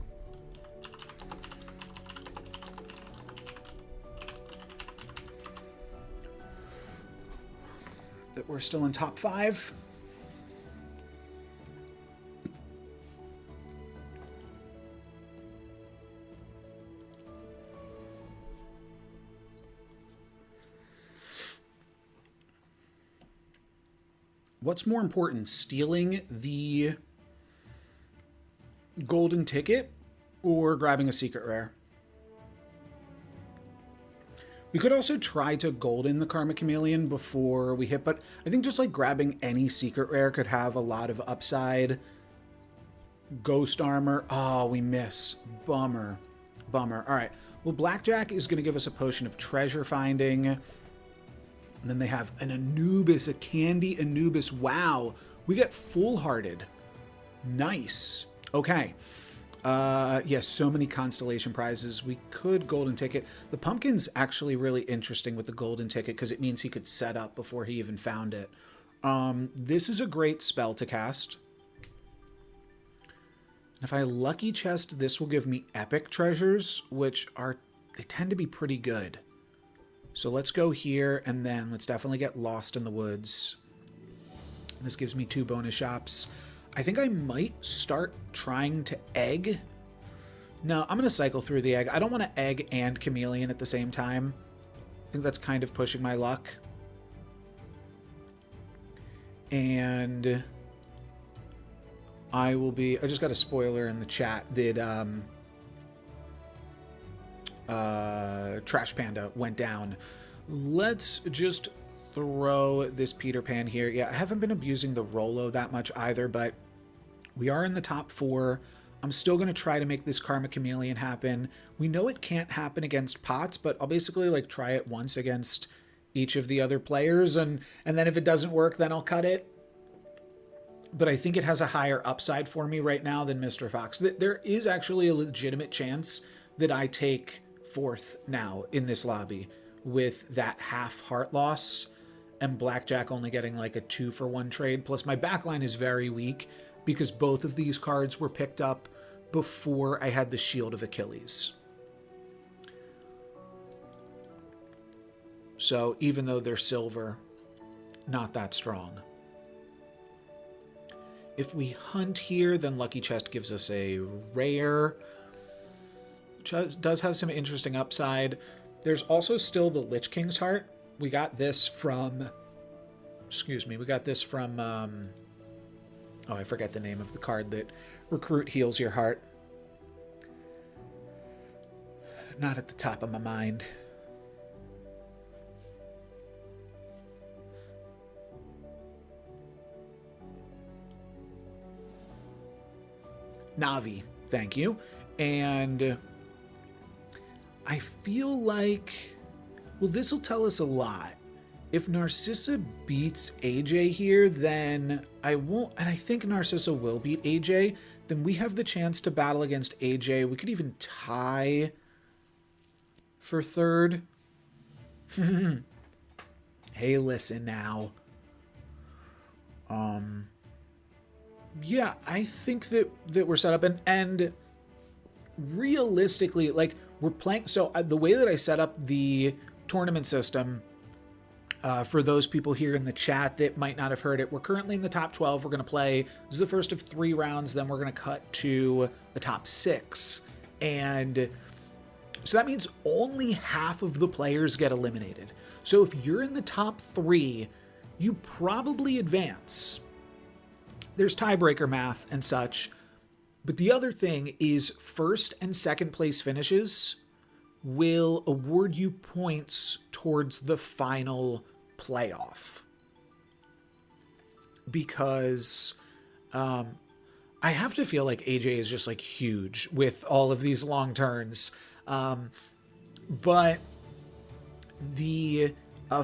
that we're still in top 5. What's more important, stealing the golden ticket or grabbing a secret rare? We could also try to golden the Karma Chameleon before we hit, but I think just like grabbing any secret rare could have a lot of upside. Ghost armor. Oh, we miss. Bummer. Bummer. All right. Well, Blackjack is going to give us a potion of treasure finding. And then they have an Anubis, a candy Anubis. Wow. We get full-hearted. Nice. Okay. Yes, so many constellation prizes. We could golden ticket. The pumpkin's actually really interesting with the golden ticket because it means he could set up before he even found it. This is a great spell to cast. If I lucky chest, this will give me epic treasures, which they tend to be pretty good. So let's go here, and then let's definitely get lost in the woods. This gives me 2 bonus shops. I think I might start trying to egg. No, I'm going to cycle through the egg. I don't want to egg and chameleon at the same time. I think that's kind of pushing my luck. And I just got a spoiler in the chat that Trash Panda went down. Let's just throw this Peter Pan here. Yeah, I haven't been abusing the Rolo that much either, but we are in the top 4. I'm still going to try to make this Karma Chameleon happen. We know it can't happen against Pots, but I'll basically like try it once against each of the other players, and then if it doesn't work, then I'll cut it. But I think it has a higher upside for me right now than Mr. Fox. There is actually a legitimate chance that I take 4th now in this lobby with that half heart loss and Blackjack only getting like a 2-for-1 trade. Plus my backline is very weak because both of these cards were picked up before I had the Shield of Achilles. So even though they're silver, not that strong. If we hunt here, then Lucky Chest gives us a rare, which does have some interesting upside. There's also still the Lich King's Heart. We got this from, oh, I forget the name of the card that Recruit heals your heart. Not at the top of my mind. Navi, thank you. And I feel like, well, this will tell us a lot. If Narcissa beats AJ here, then I won't, and I think Narcissa will beat AJ, then we have the chance to battle against AJ. We could even tie for 3rd. Hey, listen now. Yeah, I think that we're set up, and realistically, like, we're playing, so the way that I set up the tournament system, for those people here in the chat that might not have heard it, we're currently in the top 12. We're going to play, this is the first of 3 rounds, then we're going to cut to the top 6. And so that means only half of the players get eliminated. So if you're in the top 3, you probably advance. There's tiebreaker math and such. But the other thing is 1st and 2nd place finishes will award you points towards the final playoff. Because I have to feel like AJ is just like huge with all of these long turns. But the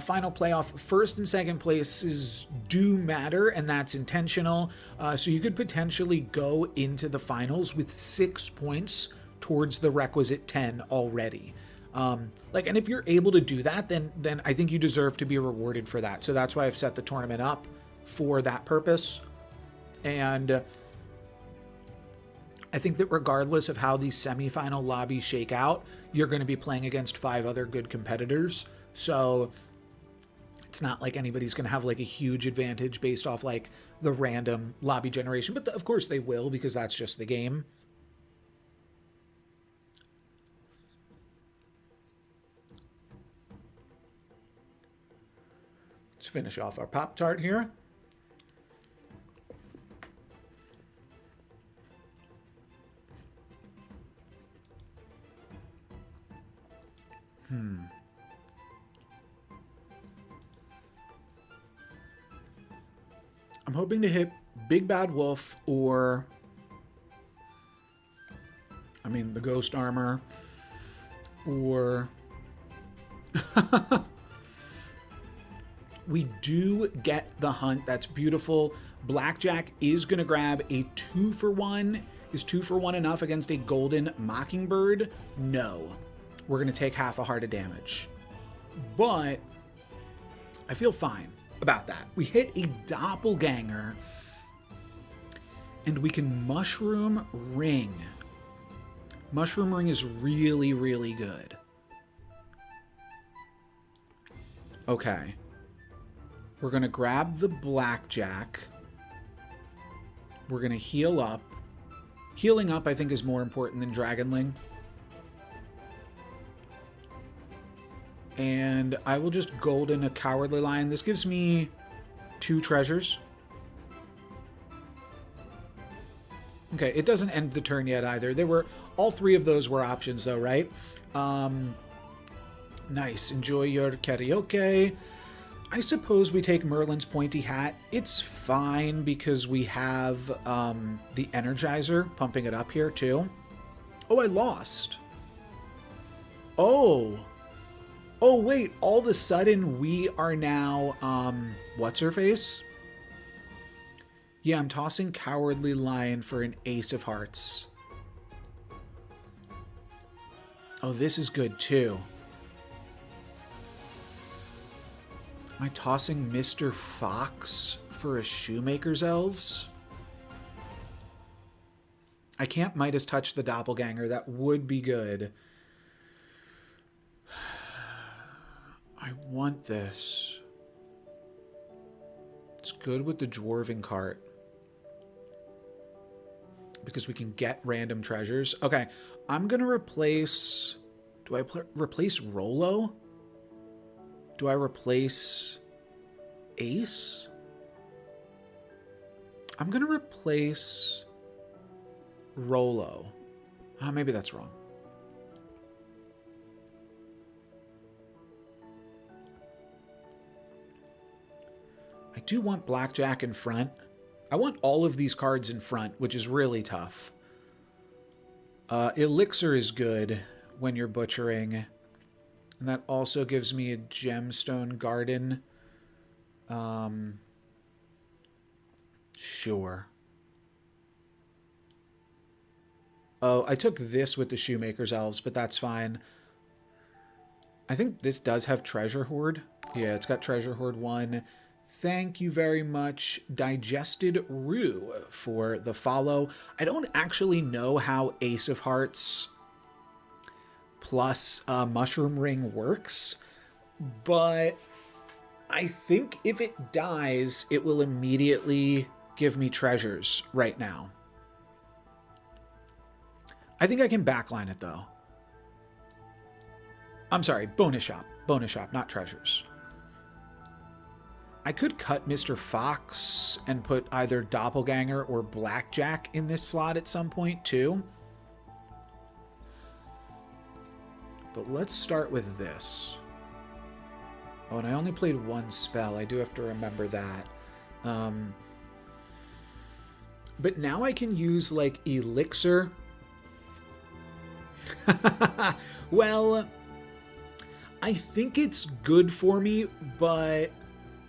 Final playoff, first and second places do matter, and that's intentional. So you could potentially go into the finals with 6 points towards the requisite 10 already. And if you're able to do that, then I think you deserve to be rewarded for that. So that's why I've set the tournament up for that purpose. And I think that regardless of how these semifinal lobbies shake out, you're going to be playing against 5 other good competitors. So it's not like anybody's going to have like a huge advantage based off like the random lobby generation. But of course they will, because that's just the game. Let's finish off our Pop-Tart here. I'm hoping to hit Big Bad Wolf or, the Ghost Armor, or we do get the hunt. That's beautiful. Blackjack is going to grab a 2-for-1. Is 2-for-1 enough against a Golden Mockingbird? No. We're going to take half a heart of damage. But I feel fine about that. We hit a Doppelganger, and we can Mushroom Ring. Mushroom Ring is really, really good. Okay. We're going to grab the Blackjack. We're going to heal up. Healing up, I think, is more important than Dragonling. And I will just golden a Cowardly Lion. This gives me 2 treasures. Okay, it doesn't end the turn yet either. All 3 of those were options though, right? Nice. Enjoy your karaoke. I suppose we take Merlin's pointy hat. It's fine because we have the Energizer pumping it up here too. Oh, I lost. Oh, wait, all of a sudden we are now, what's-her-face? Yeah, I'm tossing Cowardly Lion for an Ace of Hearts. Oh, this is good too. Am I tossing Mr. Fox for a Shoemaker's Elves? I can't Midas touch the Doppelganger. That would be good. I want this. It's good with the Dwarven cart, because we can get random treasures. Okay, I'm going to replace... Do I replace Rolo? Do I replace Ace? I'm going to replace Rolo. Maybe that's wrong. I do want Blackjack in front. I want all of these cards in front, which is really tough. Elixir is good when you're butchering. And that also gives me a Gemstone Garden. Sure. Oh, I took this with the Shoemaker's Elves, but that's fine. I think this does have Treasure Hoard. Yeah, it's got Treasure Hoard 1. Thank you very much, Digested Rue, for the follow. I don't actually know how Ace of Hearts plus Mushroom Ring works, but I think if it dies, it will immediately give me treasures right now. I think I can backline it, though. I'm sorry, bonus shop. Bonus shop, not treasures. I could cut Mr. Fox and put either Doppelganger or Blackjack in this slot at some point, too. But let's start with this. Oh, and I only played 1 spell. I do have to remember that. But now I can use, like, Elixir. Well, I think it's good for me, but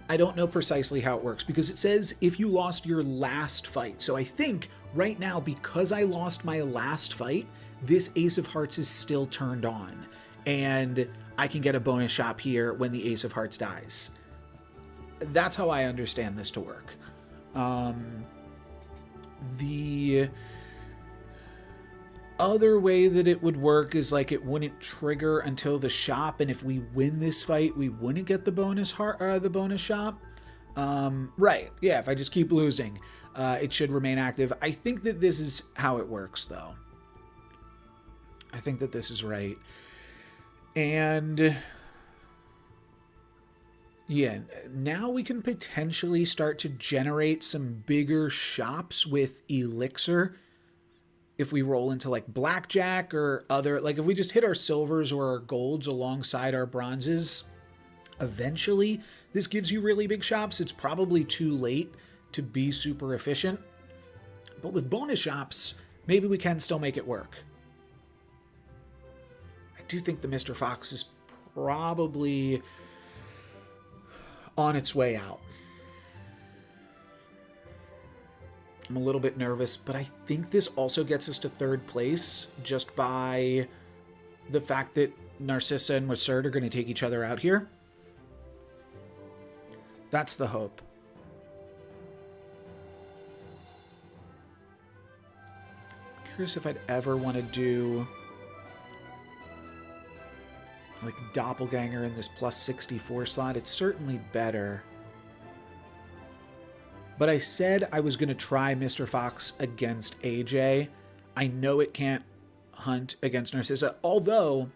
I don't know precisely how it works because it says if you lost your last fight. So I think right now, because I lost my last fight, this Ace of Hearts is still turned on. And I can get a bonus shop here when the Ace of Hearts dies. That's how I understand this to work. The other way that it would work is like it wouldn't trigger until the shop, and if we win this fight, we wouldn't get the bonus shop. Right, yeah, if I just keep losing, it should remain active. I think that this is how it works, though. I think that this is right. And yeah, now we can potentially start to generate some bigger shops with Elixir. If we roll into like blackjack or other, like if we just hit our silvers or our golds alongside our bronzes, eventually this gives you really big shops. It's probably too late to be super efficient, but with bonus shops, maybe we can still make it work. I do think the Mr. Fox is probably on its way out. I'm a little bit nervous, but I think this also gets us to third place just by the fact that Narcissa and Wassert are going to take each other out here. That's the hope. I'm curious if I'd ever want to do like Doppelganger in this plus 64 slot. It's certainly better. But I said I was going to try Mr. Fox against AJ. I know it can't hunt against Narcissa, although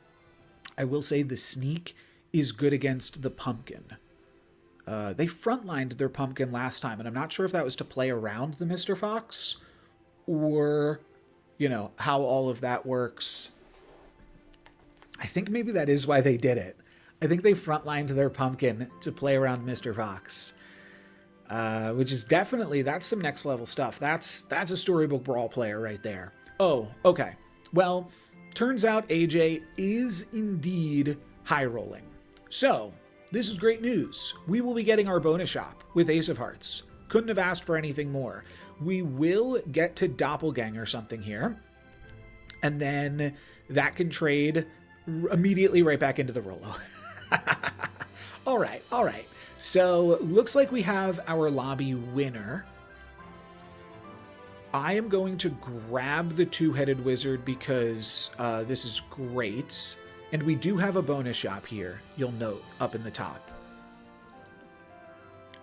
I will say the sneak is good against the pumpkin. They frontlined their pumpkin last time, and I'm not sure if that was to play around the Mr. Fox or, you know, how all of that works. I think maybe that is why they did it. I think they frontlined their pumpkin to play around Mr. Fox. Which is definitely, that's some next level stuff. That's a storybook brawl player right there. Oh, okay. Well, turns out AJ is indeed high rolling. So, this is great news. We will be getting our bonus shop with Ace of Hearts. Couldn't have asked for anything more. We will get to Doppelganger something here. And then that can trade immediately right back into the Rolo. All right. So, looks like we have our lobby winner. I am going to grab the two-headed wizard because this is great. And we do have a bonus shop here, you'll note, up in the top.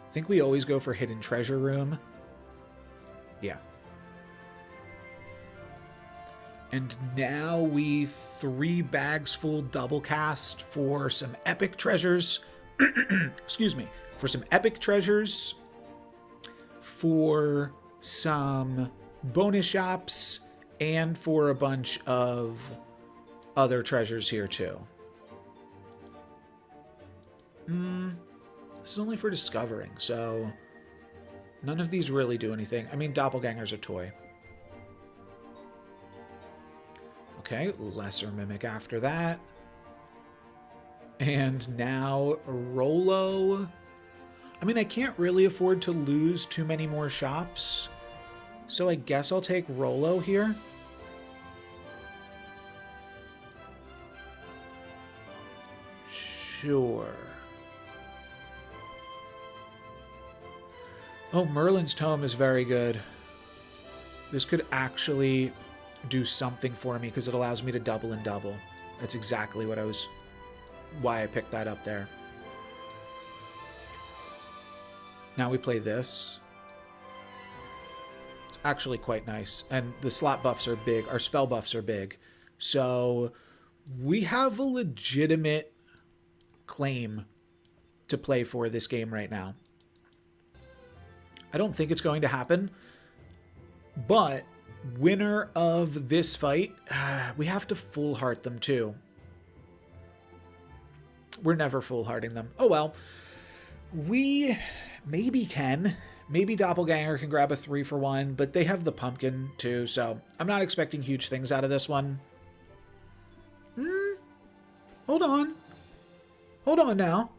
I think we always go for hidden treasure room. Yeah. And now we 3 bags full double cast for some epic treasures. Excuse me, for some epic treasures, for some bonus shops, and for a bunch of other treasures here too. This is only for discovering, so none of these really do anything. I mean, Doppelganger's a toy. Okay, lesser mimic after that. And now Rolo. I mean, I can't really afford to lose too many more shops, so I guess I'll take Rolo here. Sure. Oh, Merlin's Tome is very good. This could actually do something for me because it allows me to double and double. That's exactly what why I picked that up there. Now we play this. It's actually quite nice. And the slot buffs are big. Our spell buffs are big. So we have a legitimate claim to play for this game right now. I don't think it's going to happen. But winner of this fight, we have to full heart them too. We're never full-hearting them. Oh, well. We maybe can. Maybe Doppelganger can grab a 3-for-1, but they have the pumpkin, too, so I'm not expecting huge things out of this one. Hold on. hold on now.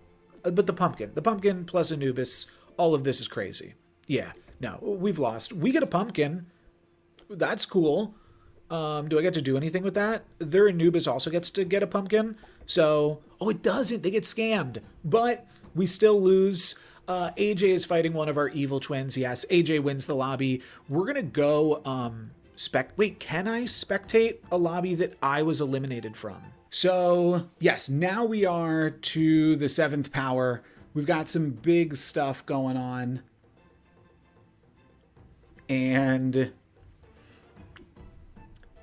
But the pumpkin plus Anubis, all of this is crazy. Yeah, no, we've lost. We get a pumpkin. That's cool. Do I get to do anything with that? Their Anubis also gets to get a pumpkin. So, oh, it doesn't. They get scammed. But we still lose. AJ is fighting one of our evil twins. Yes, AJ wins the lobby. We're going to go wait, can I spectate a lobby that I was eliminated from? So, yes, now we are to the 7th power. We've got some big stuff going on. And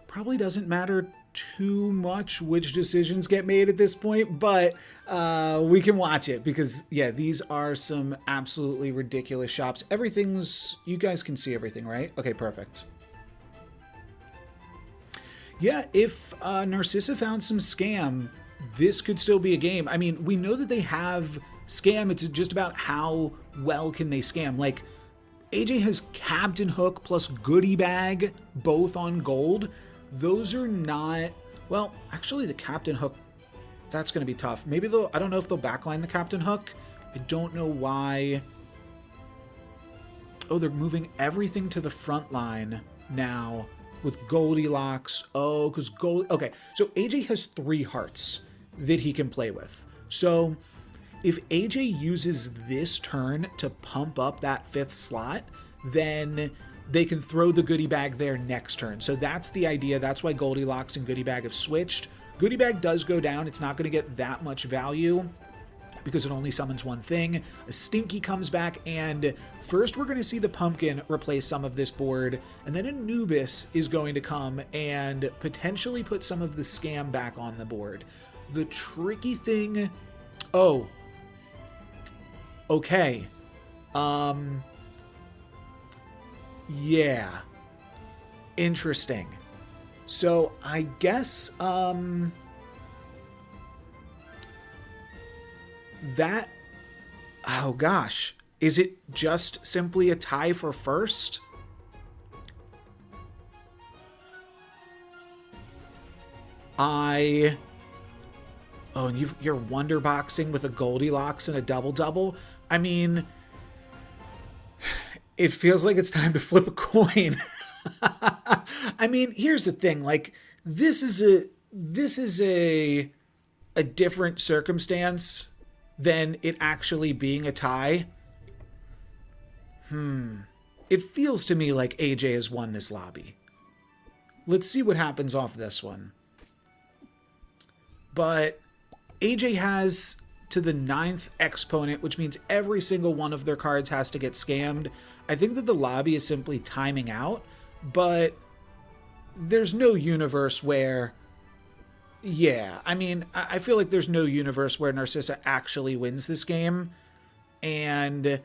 probably doesn't matter too much which decisions get made at this point, but we can watch it because, yeah, these are some absolutely ridiculous shops. Everything's, you guys can see everything, right? Okay, perfect. Yeah, if Narcissa found some scam, this could still be a game. I mean, we know that they have scam. It's just about how well can they scam. Like, AJ has Captain Hook plus Goodie Bag, both on gold. Those are not... Well, actually, the Captain Hook, that's going to be tough. Maybe they'll... I don't know if they'll backline the Captain Hook. I don't know why. Oh, they're moving everything to the front line now with Goldilocks. Oh, because Gold... Okay, so AJ has 3 hearts that he can play with. So if AJ uses this turn to pump up that 5th slot, then they can throw the Goodie Bag there next turn. So that's the idea. That's why Goldilocks and Goodie Bag have switched. Goodie Bag does go down. It's not going to get that much value because it only summons one thing. A Stinky comes back, and first we're going to see the Pumpkin replace some of this board, and then Anubis is going to come and potentially put some of the scam back on the board. The tricky thing... Oh. Okay. Yeah. Interesting. So I guess that, oh gosh, is it just simply a tie for first? Oh, and you're wonder boxing with a Goldilocks and a double-double? I mean, it feels like it's time to flip a coin. I mean, here's the thing. Like, this is a different circumstance than it actually being a tie. It feels to me like AJ has won this lobby. Let's see what happens off this one. But AJ has to the 9th exponent, which means every single one of their cards has to get scammed. I think that the lobby is simply timing out, but there's no universe where... Yeah, I mean, I feel like there's no universe where Narcissa actually wins this game, and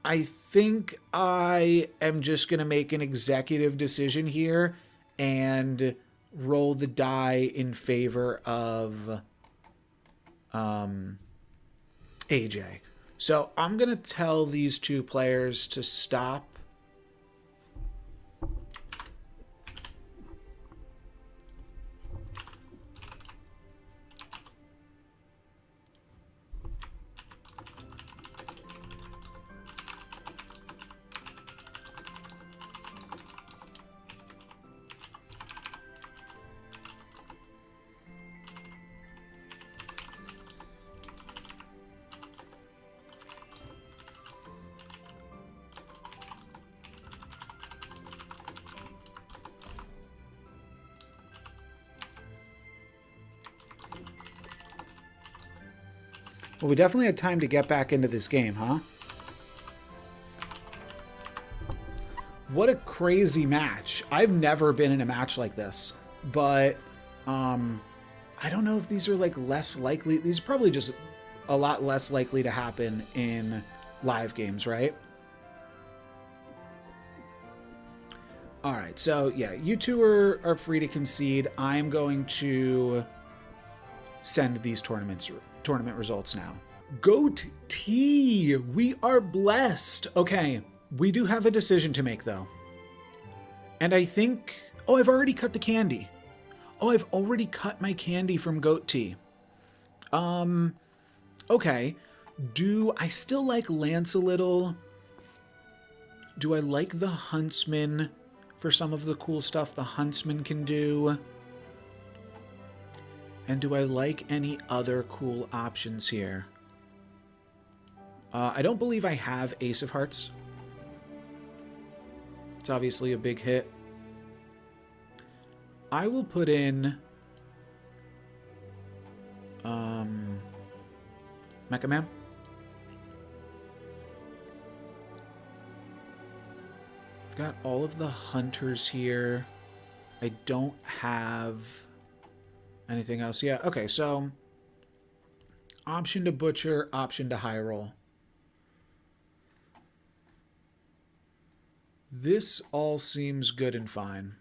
I think I am just going to make an executive decision here and roll the die in favor of AJ. So I'm going to tell these 2 players to stop. Well, we definitely had time to get back into this game, huh? What a crazy match. I've never been in a match like this, but I don't know if these are like less likely. These are probably just a lot less likely to happen in live games, right? All right, so yeah, you 2 are free to concede. I'm going to send these tournament results now. Goat T, we are blessed. Okay, we do have a decision to make though. And I think, oh, I've already cut the candy. Oh, I've already cut my candy from Goat T. Okay. Do I still like Lance a little? Do I like the Huntsman for some of the cool stuff the Huntsman can do? And do I like any other cool options here? I don't believe I have Ace of Hearts. It's obviously a big hit. I will put in Mecha Man. Got all of the hunters here. I don't have anything else. Yeah, okay, so option to butcher, option to high roll. This all seems good and fine.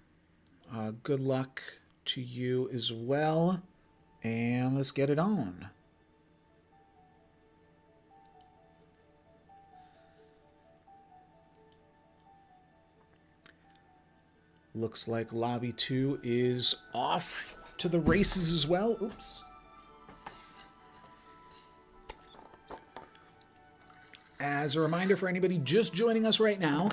Good luck to you as well. And let's get it on. Looks like Lobby 2 is off to the races as well. Oops. As a reminder for anybody just joining us right now,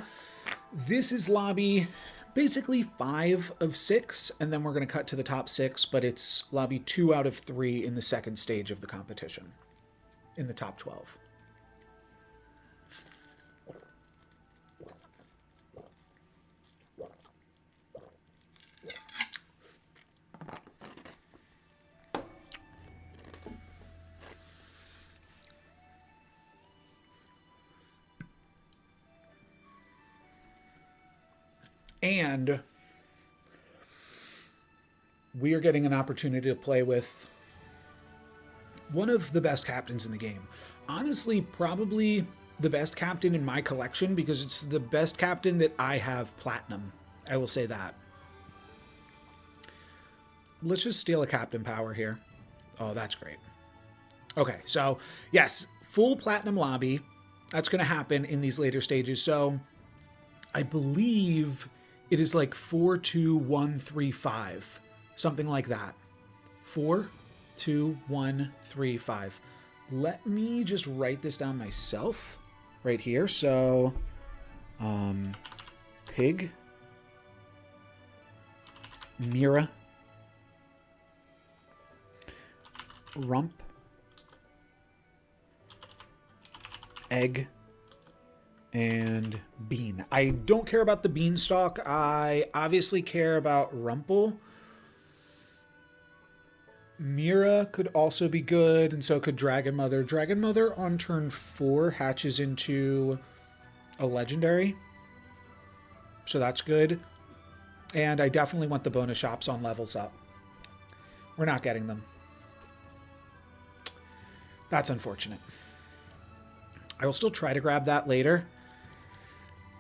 this is Lobby basically 5 of 6, and then we're going to cut to the top 6, but it's Lobby 2 out of 3 in the second stage of the competition, in the top 12. And we are getting an opportunity to play with one of the best captains in the game. Honestly, probably the best captain in my collection because it's the best captain that I have platinum. I will say that. Let's just steal a captain power here. Oh, that's great. Okay, so yes, full platinum lobby. That's going to happen in these later stages. So I believe it is like 4, 2, 1, 3, 5. Something like that. 4, 2, 1, 3, 5. Let me just write this down myself right here. So, Pig, Mira, Rump, Egg, and Bean. I don't care about the Beanstalk. I obviously care about Rumple. Mira could also be good, and so could Dragon Mother. Dragon Mother on turn 4 hatches into a legendary, so that's good. And I definitely want the bonus shops on levels up. We're not getting them. That's unfortunate. I will still try to grab that later,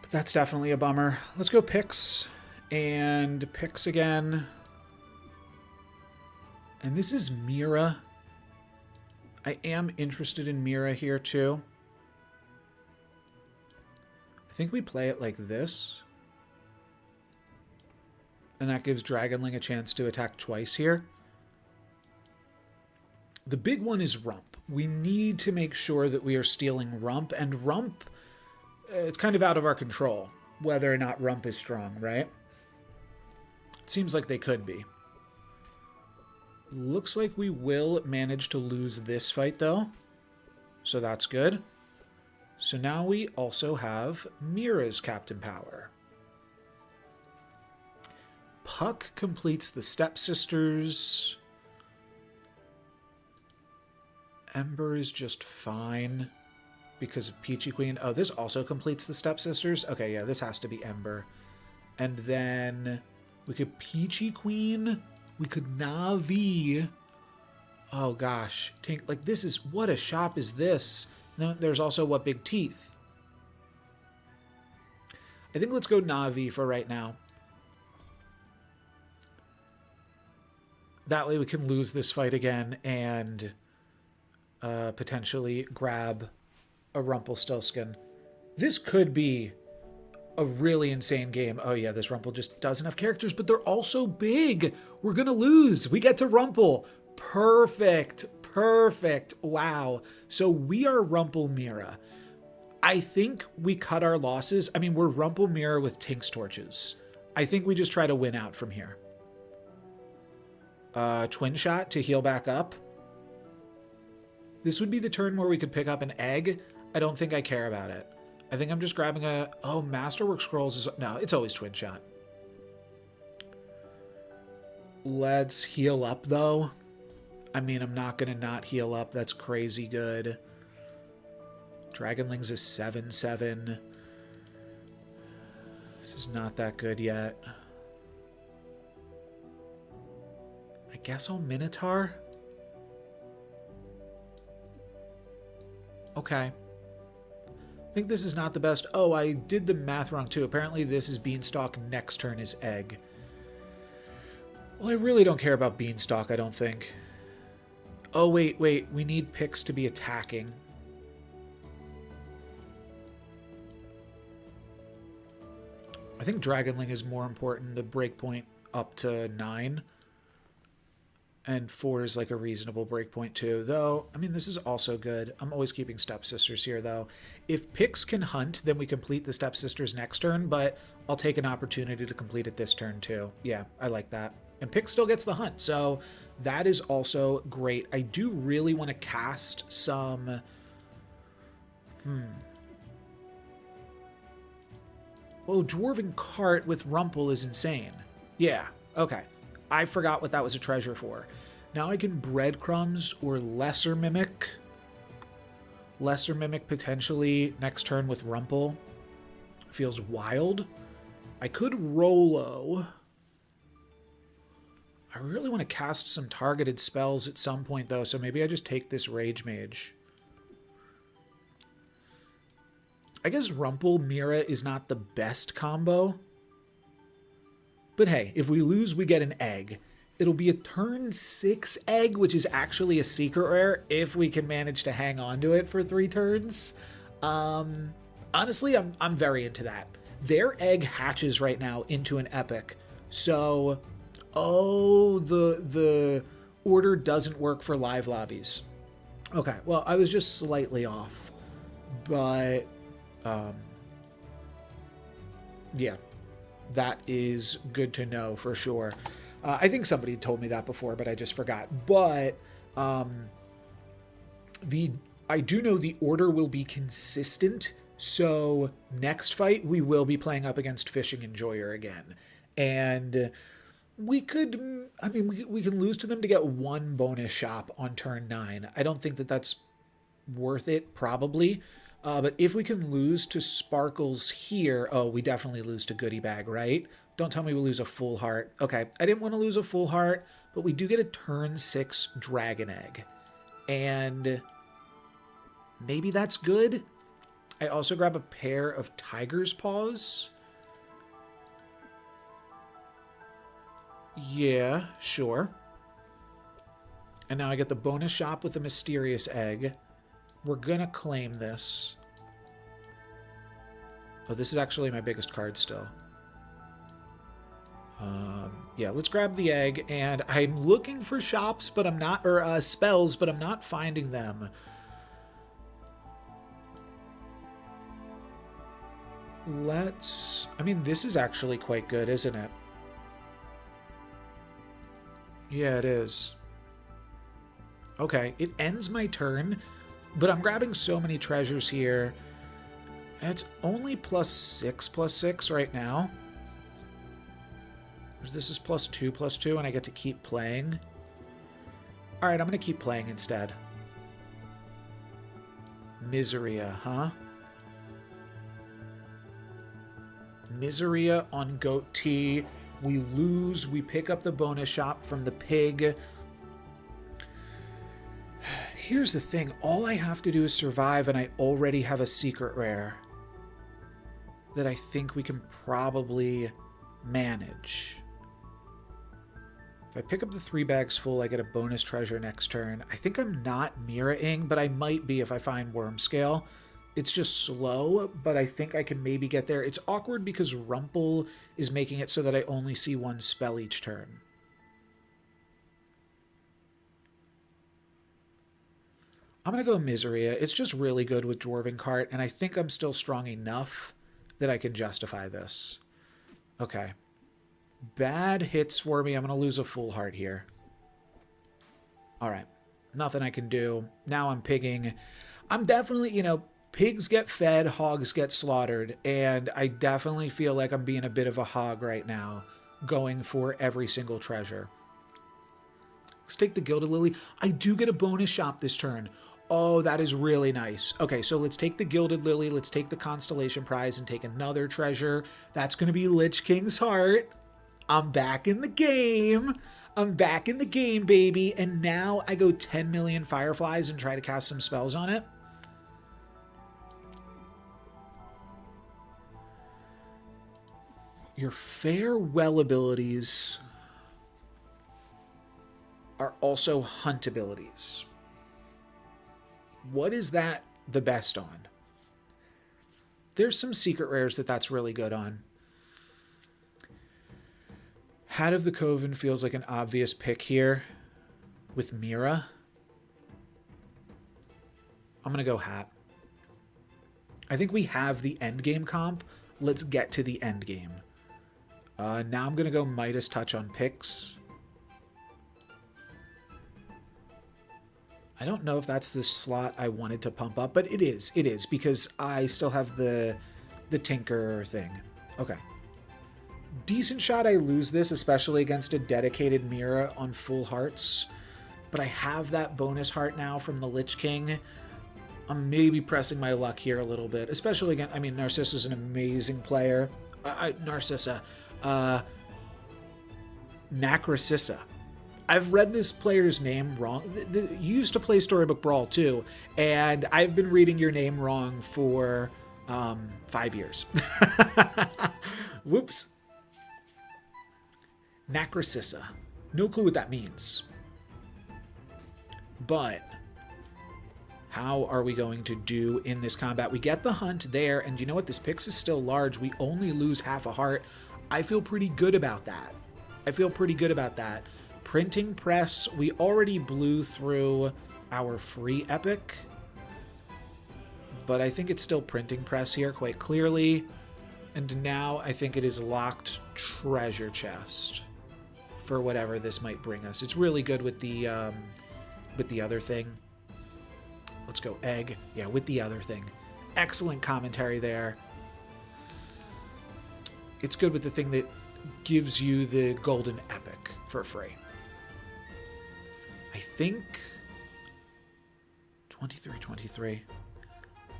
but that's definitely a bummer. Let's go picks and picks again. And this is Mira. I am interested in Mira here too. I think we play it like this. And that gives Dragonling a chance to attack twice here. The big one is Rump. We need to make sure that we are stealing Rump. And Rump, it's kind of out of our control whether or not Rump is strong, right? It seems like they could be. Looks like we will manage to lose this fight, though. So that's good. So now we also have Mira's Captain Power. Puck completes the Stepsisters. Ember is just fine because of Peachy Queen. Oh, this also completes the Stepsisters? Okay, yeah, this has to be Ember. And then we could Peachy Queen. We could Navi. Oh, gosh. Tink, like, this is... What a shop is this? No, there's also what big teeth. I think let's go Navi for right now. That way we can lose this fight again and potentially grab a Rumpelstiltskin. This could be a really insane game. Oh yeah, this Rumple just doesn't have characters, but they're all so big. We're gonna lose. We get to Rumple. Perfect. Perfect. Wow. So we are Rumpelmira. I think we cut our losses. I mean, we're Rumpelmira with Tink's torches. I think we just try to win out from here. Twin shot to heal back up. This would be the turn where we could pick up an egg. I don't think I care about it. I think I'm just grabbing a... Oh, Masterwork Scrolls is... No, it's always twin shot. Let's heal up, though. I mean, I'm not going to not heal up. That's crazy good. Dragonling's a 7/7. This is not that good yet. I guess I'll Minotaur. Okay. I think this is not the best. Oh, I did the math wrong too. Apparently this is Beanstalk. Next turn is Egg. Well, I really don't care about Beanstalk, I don't think. Oh, wait. We need picks to be attacking. I think Dragonling is more important. The breakpoint up to 9. And 4 is like a reasonable breakpoint too. Though, I mean, this is also good. I'm always keeping Stepsisters here, though. If Pix can hunt, then we complete the Stepsisters next turn, but I'll take an opportunity to complete it this turn too. Yeah, I like that. And Pix still gets the hunt, so that is also great. I do really want to cast some... Oh, Dwarven Cart with Rumpel is insane. Yeah, okay. I forgot what that was a treasure for. Now I can Breadcrumbs or Lesser Mimic. Lesser Mimic potentially next turn with Rumpel. Feels wild. I could Rolo. I really want to cast some targeted spells at some point, though, so maybe I just take this Rage Mage. I guess Rumpel Mira is not the best combo. But hey, if we lose, we get an egg. It'll be a turn 6 egg, which is actually a secret rare if we can manage to hang on to it for 3 turns. Honestly, I'm very into that. Their egg hatches right now into an epic. So, oh, the order doesn't work for live lobbies. Okay, well, I was just slightly off. But, yeah. That is good to know for sure. I think somebody told me that before, but I just forgot. But I do know the order will be consistent. So next fight, we will be playing up against Fishing Enjoyer again. And we could, I mean, we can lose to them to get 1 bonus shop on turn 9. I don't think that that's worth it, probably. But if we can lose to Sparkles here... Oh, we definitely lose to Goodie Bag, right? Don't tell me we lose a full heart. Okay, I didn't want to lose a full heart, but we do get a turn 6 Dragon Egg. And maybe that's good. I also grab a pair of Tiger's Paws. Yeah, sure. And now I get the bonus shop with the Mysterious Egg. We're gonna claim this. Oh, this is actually my biggest card still. Yeah, let's grab the egg, and I'm looking for shops, but I'm not, or spells, but I'm not finding them. I mean, this is actually quite good, isn't it? Yeah, it is. Okay, it ends my turn. But I'm grabbing so many treasures here. It's only +6/+6 right now. This is +2/+2, and I get to keep playing. Alright, I'm going to keep playing instead. Miseria, huh? Miseria on Goat Tea. We lose. We pick up the bonus shop from the pig. Here's the thing, all I have to do is survive, and I already have a secret rare that I think we can probably manage. If I pick up the 3 bags full, I get a bonus treasure next turn. I think I'm not Mira-ing, but I might be if I find Worm Scale. It's just slow, but I think I can maybe get there. It's awkward because Rumpel is making it so that I only see 1 spell each turn. I'm going to go Miseria. It's just really good with Dwarven Cart, and I think I'm still strong enough that I can justify this. Okay. Bad hits for me. I'm going to lose a full heart here. All right. Nothing I can do. Now I'm pigging. I'm definitely, you know, pigs get fed, hogs get slaughtered, and I definitely feel like I'm being a bit of a hog right now, going for every single treasure. Let's take the Gilded Lily. I do get a bonus shop this turn. Oh, that is really nice. Okay, so let's take the Gilded Lily, let's take the Constellation Prize and take another treasure. That's going to be Lich King's Heart. I'm back in the game. I'm back in the game, baby. And now I go 10 million Fireflies and try to cast some spells on it. Your Farewell abilities are also hunt abilities. What is that the best on? There's some secret rares that's really good on. Hat of the Coven feels like an obvious pick here with Mira. I'm going to go Hat. I think we have the endgame comp. Let's get to the endgame. Now I'm going to go Midas Touch on picks. I don't know if that's the slot I wanted to pump up, but it is. It is, because I still have the Tinker thing. Okay. Decent shot I lose this, especially against a dedicated Mira on full hearts. But I have that bonus heart now from the Lich King. I'm maybe pressing my luck here a little bit, especially again, I mean, Narcissa's an amazing player. Narcissa. Nacrocissa. I've read this player's name wrong. You used to play Storybook Brawl too, and I've been reading your name wrong for 5 years. Whoops. Nacrocissa. No clue what that means. But how are we going to do in this combat? We get the hunt there, and you know what? This Pix is still large. We only lose half a heart. I feel pretty good about that. I feel pretty good about that. Printing Press, we already blew through our free epic, but I think it's still Printing Press here quite clearly. And now I think it is locked Treasure Chest for whatever this might bring us. It's really good with the other thing. Let's go Egg. Yeah, with the other thing. Excellent commentary there. It's good with the thing that gives you the golden epic for free. I think 23.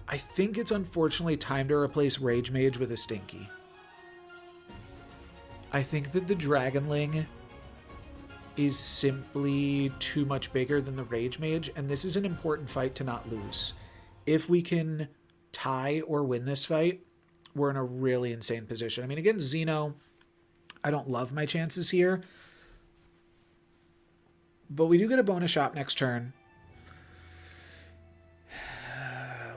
I think it's unfortunately time to replace Rage Mage with a Stinky. I think that the Dragonling is simply too much bigger than the Rage Mage, and this is an important fight to not lose. If we can tie or win this fight, we're in a really insane position. I mean, against Xeno, I don't love my chances here, but we do get a bonus shop next turn,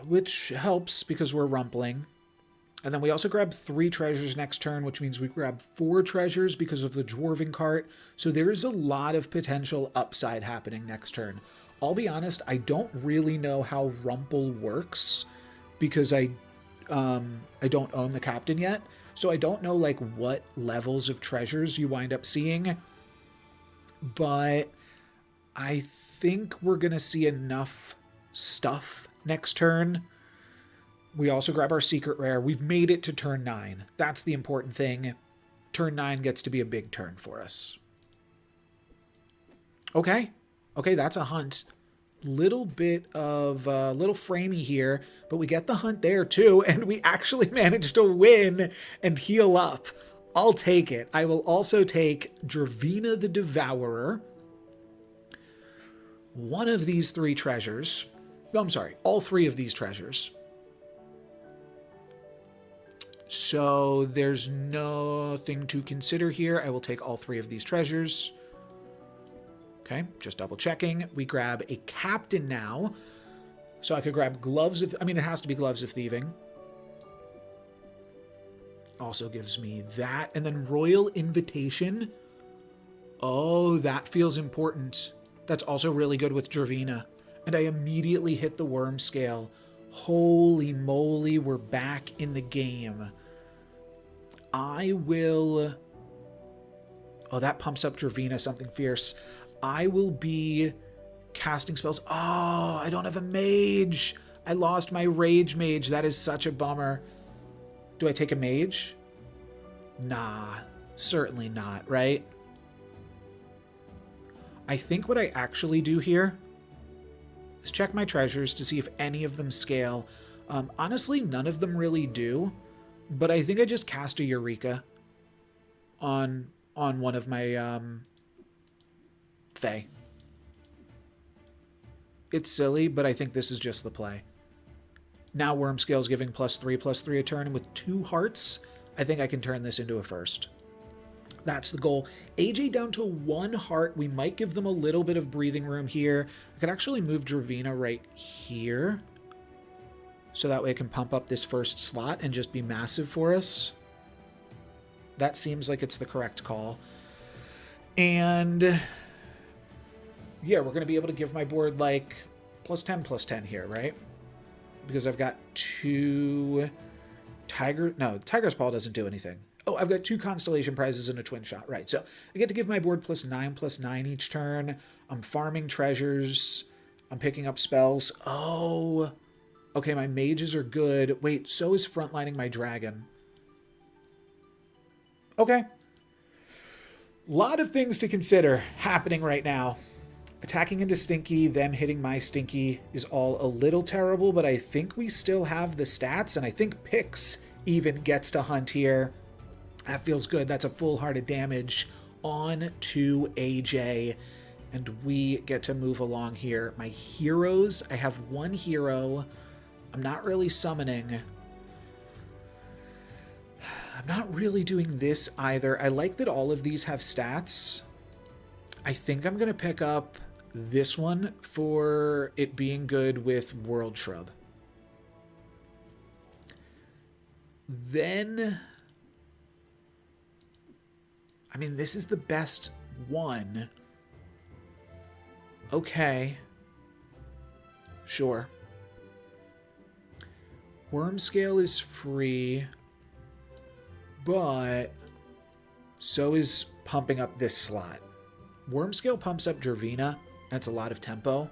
which helps because we're rumpling. And then we also grab 3 treasures next turn, which means we grab 4 treasures because of the Dwarven Cart. So there is a lot of potential upside happening next turn. I'll be honest, I don't really know how Rumple works because I don't own the Captain yet. So I don't know like what levels of treasures you wind up seeing. But I think we're going to see enough stuff next turn. We also grab our secret rare. We've made it to turn 9. That's the important thing. Turn 9 gets to be a big turn for us. Okay, that's a hunt. Little bit of little framey here, but we get the hunt there too, and we actually managed to win and heal up. I'll take it. I will also take Dravina the Devourer. One of these 3 treasures. No, I'm sorry, all 3 of these treasures. So there's nothing to consider here. I will take all 3 of these treasures. Okay, just double checking. We grab a Captain now. So I could grab Gloves of... I mean, it has to be Gloves of Thieving. Also gives me that. And then Royal Invitation. Oh, that feels important. That's also really good with Dravina. And I immediately hit the worm scale. Holy moly, we're back in the game. I will... Oh, that pumps up Dravina, something fierce. I will be casting spells. Oh, I don't have a mage. I lost my rage mage. That is such a bummer. Do I take a mage? Nah, certainly not, right? I think what I actually do here is check my treasures to see if any of them scale. Honestly, none of them really do, but I think I just cast a Eureka on one of my Fae. It's silly, but I think this is just the play. Now Wormscale's giving +3/+3 a turn, and with 2 hearts, I think I can turn this into a first. That's the goal. AJ down to 1 heart. We might give them a little bit of breathing room here. I could actually move Dravina right here, so that way I can pump up this first slot and just be massive for us. That seems like it's the correct call. And yeah, we're going to be able to give my board like +10/+10 here, right? Because I've got 2 Tiger's Paw doesn't do anything. Oh, I've got 2 Constellation Prizes and a Twin Shot, right. So I get to give my board +9/+9 each turn. I'm farming treasures. I'm picking up spells. Oh, okay, my mages are good. Wait, so is frontlining my dragon. Okay. Lot of things to consider happening right now. Attacking into Stinky, them hitting my Stinky is all a little terrible, but I think we still have the stats, and I think Pix even gets to hunt here. That feels good. That's a full heart of damage on to AJ, and we get to move along here. My heroes, I have 1 hero. I'm not really summoning. I'm not really doing this either. I like that all of these have stats. I think I'm going to pick up this one for it being good with World Shrub. Then, I mean, this is the best one. Okay. Sure. Wormscale is free, but so is pumping up this slot. Wormscale pumps up Dravina. That's a lot of tempo.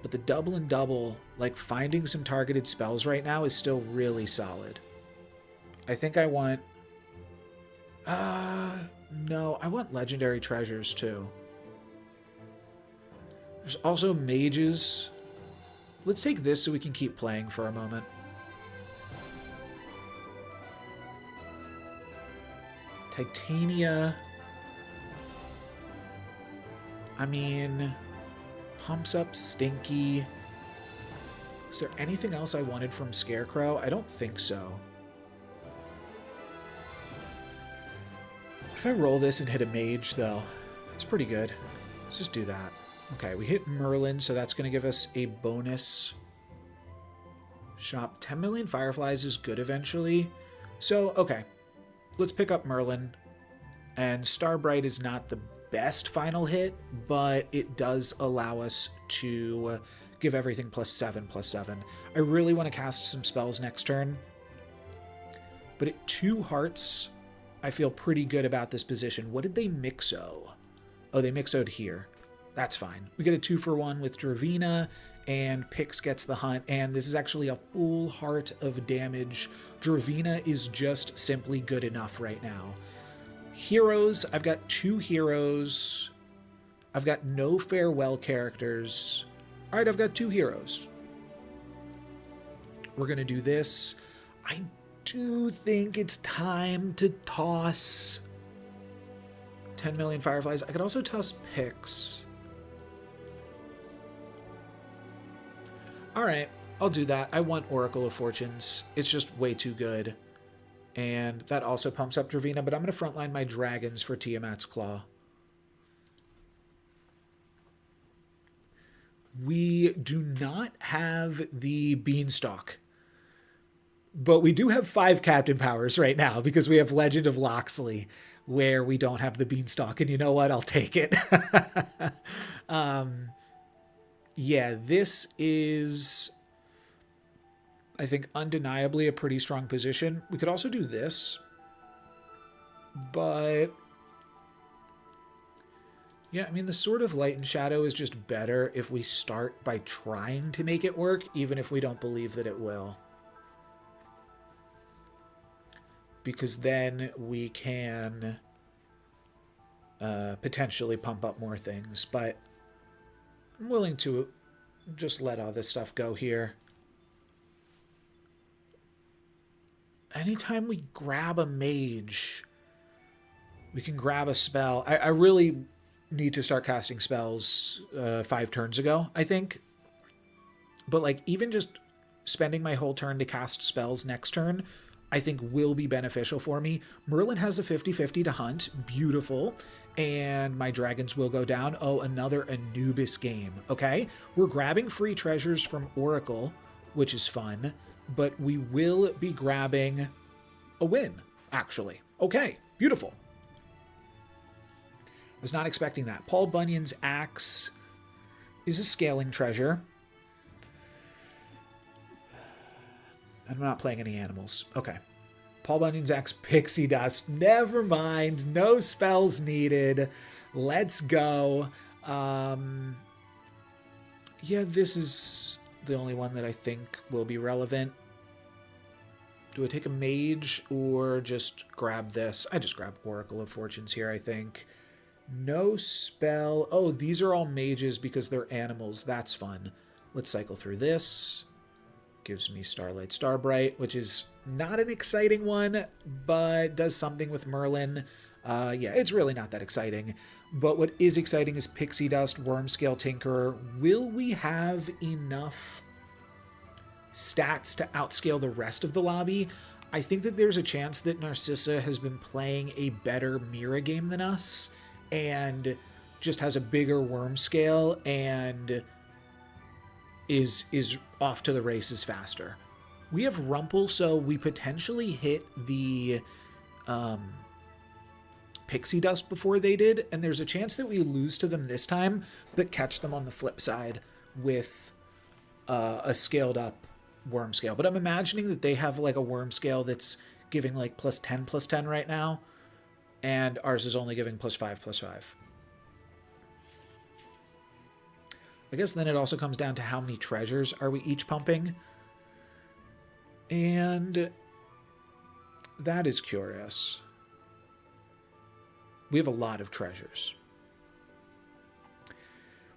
But the double and double, like finding some targeted spells right now, is still really solid. I think I want... no, I want legendary treasures too. There's also mages. Let's take this so we can keep playing for a moment. Titania... I mean, pumps up Stinky. Is there anything else I wanted from Scarecrow? I don't think so. If I roll this and hit a mage, though, it's pretty good. Let's just do that. Okay, we hit Merlin, so that's going to give us a bonus shop. 10 million Fireflies is good eventually. So, okay, let's pick up Merlin. And Starbright is not the best final hit, but it does allow us to give everything +7/+7. I really want to cast some spells next turn, but at 2 hearts, I feel pretty good about this position. What did they mixo? Oh, they mixoed here. That's fine. We get a 2-for-1 with Dravina, and Pix gets the hunt, and this is actually a full heart of damage. Dravina is just simply good enough right now. Heroes, I've got 2 heroes. I've got no farewell characters. All right, I've got 2 heroes. We're going to do this. I do think it's time to toss 10 million Fireflies. I could also toss Pix. All right, I'll do that. I want Oracle of Fortunes. It's just way too good. And that also pumps up Dravina, but I'm going to frontline my dragons for Tiamat's Claw. We do not have the Beanstalk, but we do have 5 Captain Powers right now because we have Legend of Loxley, where we don't have the Beanstalk. And you know what? I'll take it. yeah, this is, I think, undeniably a pretty strong position. We could also do this, but yeah, I mean, the Sword of Light and Shadow is just better if we start by trying to make it work, even if we don't believe that it will. Because then we can potentially pump up more things, but I'm willing to just let all this stuff go here. Anytime we grab a mage, we can grab a spell. I really need to start casting spells 5 turns ago, I think. But like, even just spending my whole turn to cast spells next turn, I think will be beneficial for me. Merlin has a 50-50 to hunt. Beautiful. And my dragons will go down. Oh, another Anubis game. Okay. We're grabbing free treasures from Oracle, which is fun. But we will be grabbing a win, actually. Okay. Beautiful. I was not expecting that. Paul Bunyan's axe is a scaling treasure. I'm not playing any animals. Okay. Paul Bunyan's axe, pixie dust. Never mind. No spells needed. Let's go. Yeah, this is the only one that I think will be relevant. Do I take a mage or just grab this? I just grab Oracle of Fortunes here, I think. No spell. Oh, these are all mages because they're animals. That's fun. Let's cycle through this. Gives me Starlight Starbright, which is not an exciting one, but does something with Merlin. Yeah, it's really not that exciting. But what is exciting is Pixie Dust, Wormscale Tinkerer. Will we have enough stats to outscale the rest of the lobby? I think that there's a chance that Narcissa has been playing a better Mira game than us and just has a bigger Wormscale and is off to the races faster. We have Rumple, so we potentially hit the Pixie Dust before they did, and there's a chance that we lose to them this time, but catch them on the flip side with a scaled up Wormscale. But I'm imagining that they have like a Wormscale that's giving like +10/+10 right now, and ours is only giving +5/+5. I guess then it also comes down to how many treasures are we each pumping. And that is curious. We have a lot of treasures.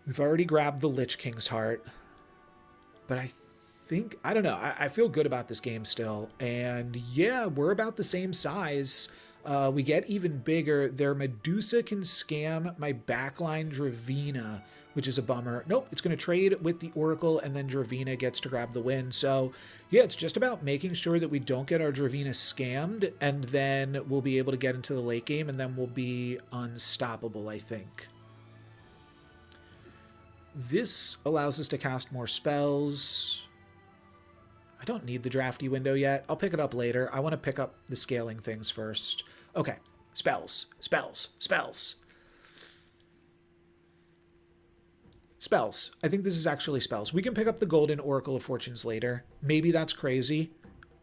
We've already grabbed the Lich King's Heart. But I think, I don't know, I feel good about this game still. And yeah, we're about the same size. We get even bigger. Their Medusa can scam my backline Dravina, which is a bummer. Nope, it's going to trade with the Oracle, and then Dravina gets to grab the win. So, yeah, it's just about making sure that we don't get our Dravina scammed, and then we'll be able to get into the late game, and then we'll be unstoppable, I think. This allows us to cast more spells. I don't need the drafty window yet. I'll pick it up later. I want to pick up the scaling things first. Okay, spells, spells, spells. Spells. I think this is actually spells. We can pick up the Golden Oracle of Fortunes later. Maybe that's crazy.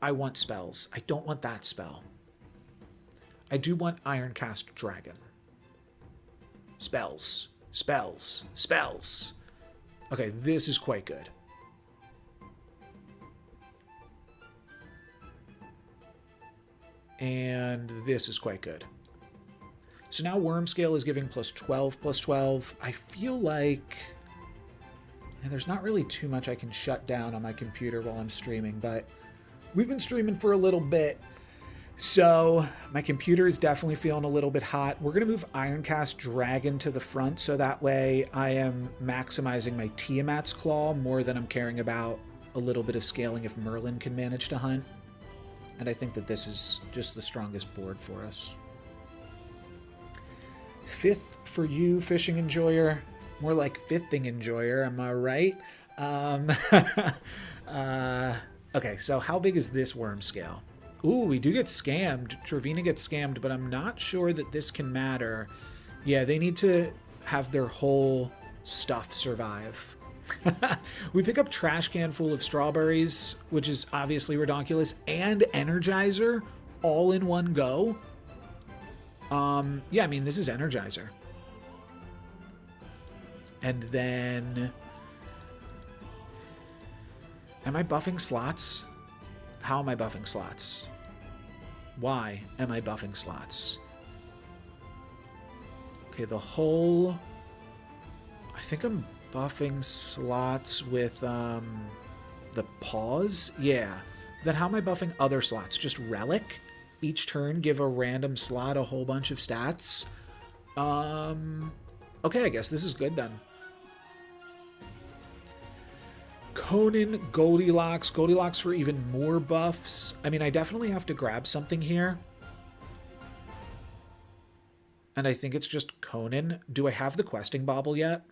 I want spells. I don't want that spell. I do want Ironcast Dragon. Spells. Spells. Spells. Okay, this is quite good. And this is quite good. So now Wormscale is giving +12/+12. I feel like... and there's not really too much I can shut down on my computer while I'm streaming, but we've been streaming for a little bit, so my computer is definitely feeling a little bit hot. We're going to move Ironcast Dragon to the front, so that way I am maximizing my Tiamat's Claw more than I'm caring about a little bit of scaling if Merlin can manage to hunt. And I think that this is just the strongest board for us. 5th for you, Fishing Enjoyer. More like 5th-ing Enjoyer, am I right? Okay, so how big is this Wormscale? Ooh, we do get scammed. Dravina gets scammed, but I'm not sure that this can matter. Yeah, they need to have their whole stuff survive We pick up trash can full of strawberries, which is obviously redonkulous, and Energizer all in one go. Yeah, I mean, this is Energizer. And then... Am I buffing slots? How am I buffing slots? Why am I buffing slots? Okay, the whole... I think I'm buffing slots with the pause. Yeah. Then how am I buffing other slots? Just relic? Each turn give a random slot a whole bunch of stats? Okay, I guess this is good then. Conan, Goldilocks. Goldilocks for even more buffs. I mean, I definitely have to grab something here. And I think it's just Conan. Do I have the questing bauble yet?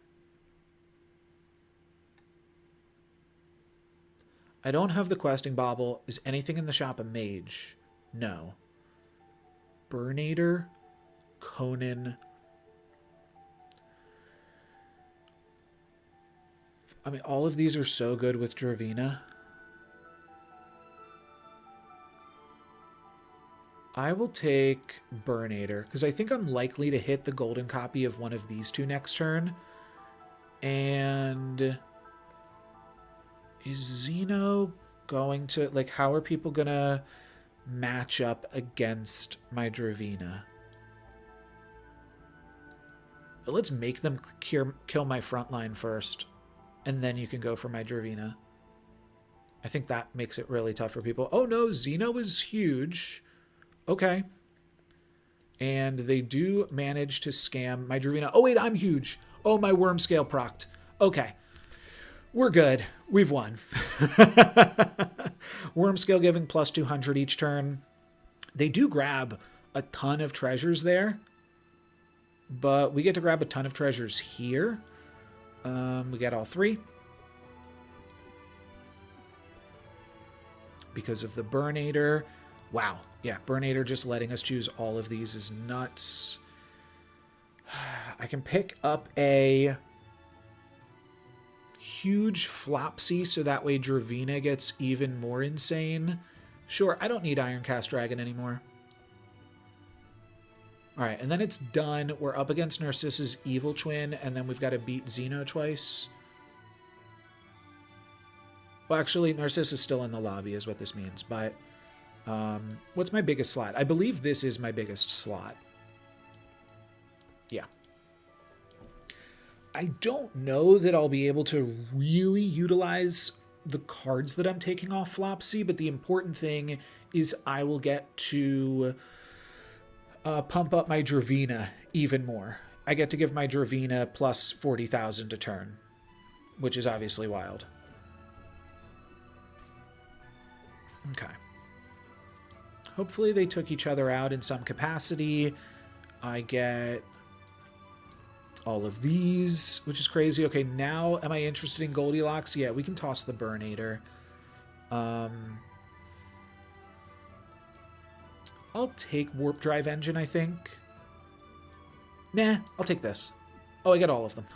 I don't have the questing bauble. Is anything in the shop a mage? No. Burnator, Conan. I mean, all of these are so good with Dravina. I will take Burnator, because I think I'm likely to hit the golden copy of one of these two next turn. And... is Xeno going to... like, how are people going to match up against my Dravina? Let's make them kill my frontline first. And then you can go for my Dravina. I think that makes it really tough for people. Oh no, Xeno is huge. Okay. And they do manage to scam my Dravina. Oh wait, I'm huge. Oh, my worm scale procced. Okay. We're good. We've won. Worm scale giving plus 200 each turn. They do grab a ton of treasures there. But we get to grab a ton of treasures here. We got all three. Because of the Burnator. Wow. Yeah, Burnator just letting us choose all of these is nuts. I can pick up a huge Flopsy so that way Dravina gets even more insane. Sure, I don't need Ironcast Dragon anymore. Alright, and then it's done. We're up against Narcissa's evil twin, and then we've got to beat Xeno twice. Well, actually, Narcissa's still in the lobby is what this means, but what's my biggest slot? I believe this is my biggest slot. Yeah. I don't know that I'll be able to really utilize the cards that I'm taking off Flopsy, but the important thing is I will get to... pump up my Dravina even more. I get to give my Dravina plus 40,000 a turn, which is obviously wild. Okay. Hopefully they took each other out in some capacity. I get all of these, which is crazy. Okay, now am I interested in Goldilocks? Yeah, we can toss the Burnator. I'll take Warp Drive Engine, I think. Nah, I'll take this. Oh, I get all of them.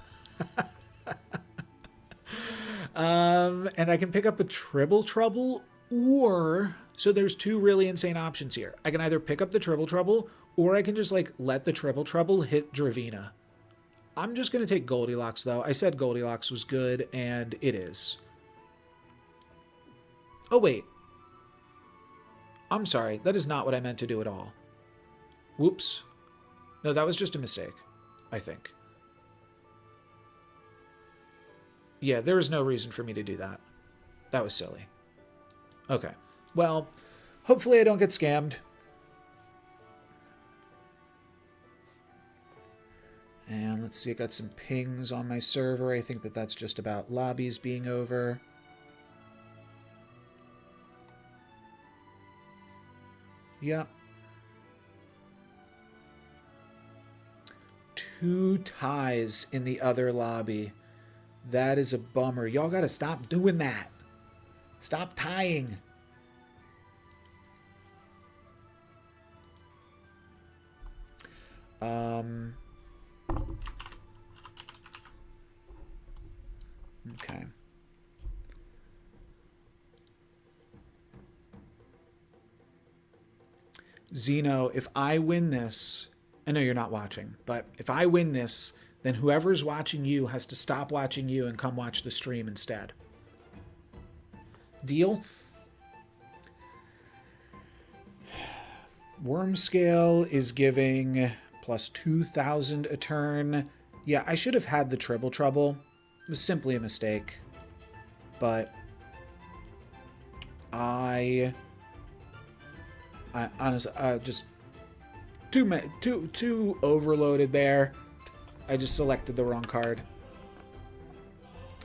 And I can pick up a Tribble Trouble, or... so there's two really insane options here. I can either pick up the Tribble Trouble, or I can just, like, let the Tribble Trouble hit Dravina. I'm just going to take Goldilocks, though. I said Goldilocks was good, and it is. Oh, wait. I'm sorry. That is not what I meant to do at all. Whoops. No, that was just a mistake, I think. Yeah, there is no reason for me to do that. That was silly. Okay. Well, hopefully I don't get scammed. And let's see, I got some pings on my server. I think that that's just about lobbies being over. Yep. 2 ties in the other lobby. That is a bummer. Y'all gotta stop doing that. Stop tying. Okay. Xeno, if I win this, I know you're not watching, but if I win this, then whoever's watching you has to stop watching you and come watch the stream instead. Deal? Worm scale is giving plus 2,000 a turn. Yeah, I should have had the triple trouble. It was simply a mistake. But I honestly, just too overloaded there. I just selected the wrong card.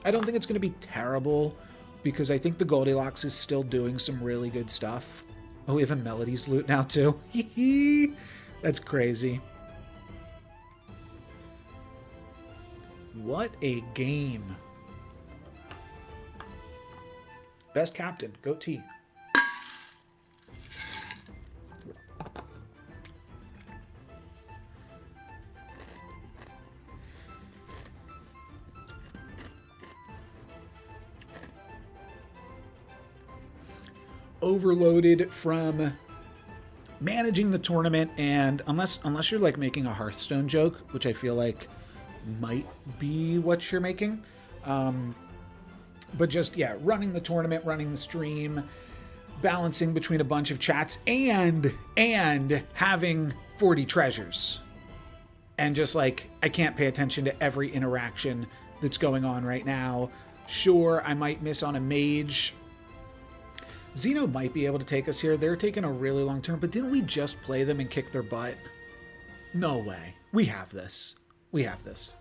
I don't think it's going to be terrible because I think the Goldilocks is still doing some really good stuff. Oh, we have a Melody's loot now too. That's crazy. What a game. Best captain, goatee. Overloaded from managing the tournament, and unless you're like making a Hearthstone joke, which I feel like might be what you're making, but just, yeah, running the tournament, running the stream, balancing between a bunch of chats, and having 40 treasures, and just like I can't pay attention to every interaction that's going on right now. Sure, I might miss on a mage. Xeno might be able to take us here. They're taking a really long turn, but didn't we just play them and kick their butt? No way. We have this. We have this.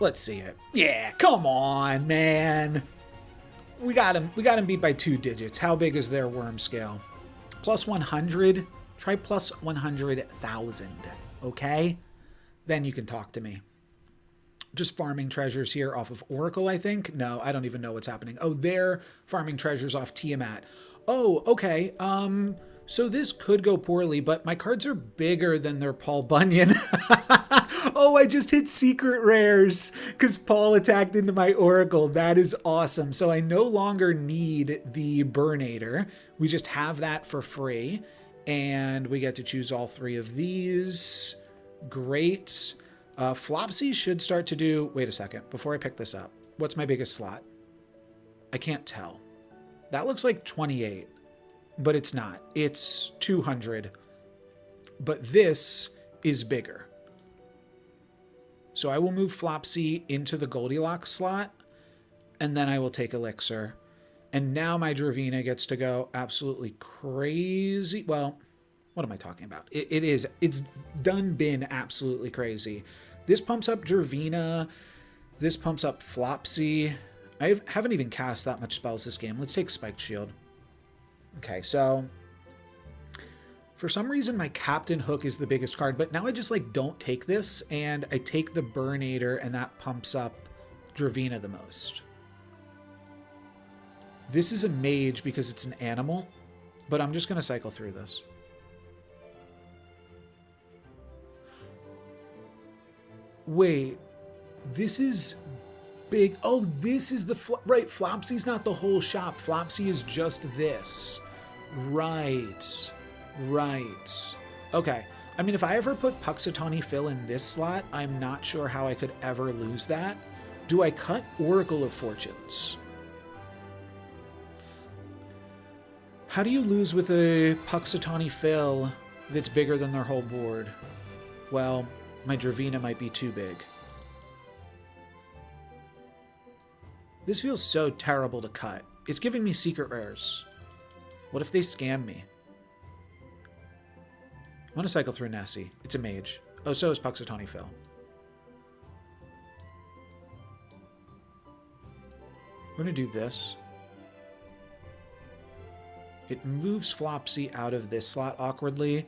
Let's see it. Yeah, come on, man. We got him. We got him beat by 2 digits. How big is their worm scale? Plus 100. Try plus 100,000. Okay? Then you can talk to me. Just farming treasures here off of Oracle, I think. No, I don't even know what's happening. Oh, they're farming treasures off Tiamat. Oh, okay. So this could go poorly, but my cards are bigger than their Paul Bunyan. Oh, I just hit secret rares because Paul attacked into my Oracle. That is awesome. So I no longer need the Burnator. We just have that for free. And we get to choose all 3 of these. Great. Flopsy should start to do... Wait a second. Before I pick this up, what's my biggest slot? I can't tell. That looks like 28, but it's not. It's 200. But this is bigger. So I will move Flopsy into the Goldilocks slot, and then I will take Elixir. And now my Dravina gets to go absolutely crazy. Well, what am I talking about? It's done been absolutely crazy. This pumps up Dravina. This pumps up Flopsy. I haven't even cast that much spells this game. Let's take Spiked Shield. Okay, so for some reason my Captain Hook is the biggest card, but now I just like don't take this, and I take the Burnator, and that pumps up Dravina the most. This is a mage because it's an animal, but I'm just going to cycle through this. Wait, this is big. Oh, this is the... right, Flopsy's not the whole shop. Flopsy is just this. Right. Right. Okay. I mean, if I ever put Puxatawny Phil in this slot, I'm not sure how I could ever lose that. Do I cut Oracle of Fortunes? How do you lose with a Puxatawny Phil that's bigger than their whole board? Well, my Dravina might be too big. This feels so terrible to cut. It's giving me secret rares. What if they scam me? I want to cycle through Nessie. It's a mage. Oh, so is Puxatawny Phil. We're going to do this. It moves Flopsy out of this slot awkwardly.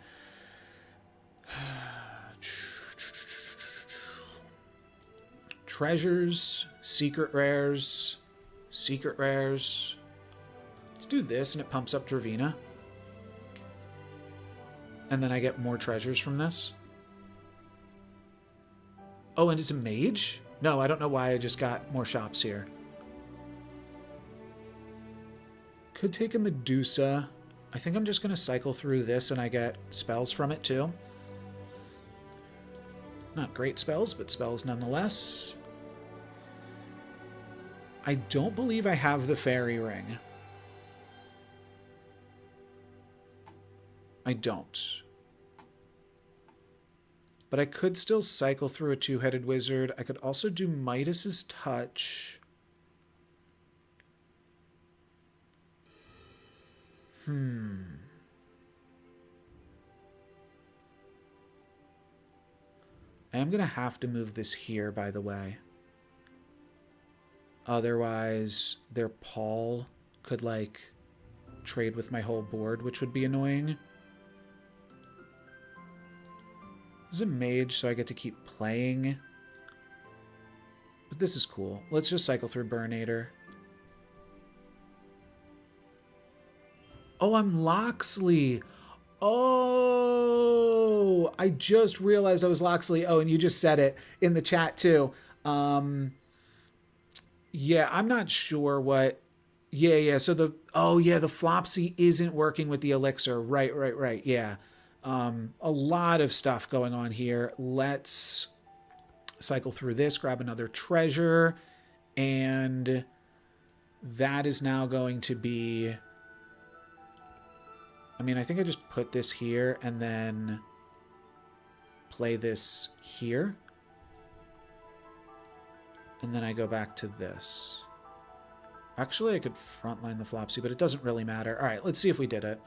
Treasures, secret rares, secret rares. Let's do this, and it pumps up Dravina. And then I get more treasures from this. Oh, and it's a mage? No, I don't know why I just got more shops here. Could take a Medusa. I think I'm just going to cycle through this and I get spells from it too. Not great spells, but spells nonetheless. I don't believe I have the fairy ring. I don't. But I could still cycle through a two-headed wizard. I could also do Midas's Touch. I am going to have to move this here, by the way. Otherwise, their Paul could, like, trade with my whole board, which would be annoying. This is a mage, so I get to keep playing. But this is cool. Let's just cycle through Burnator. Oh, I'm Loxley. Oh, I just realized I was Loxley. Oh, and you just said it in the chat too. Yeah, I'm not sure what. Yeah. So the Flopsy isn't working with the elixir. Right. Yeah. A lot of stuff going on here. Let's cycle through this, grab another treasure, and that is now going to be. I mean, I think I just put this here and then play this here. And then I go back to this. Actually, I could frontline the Flopsy, but it doesn't really matter. All right, let's see if we did it.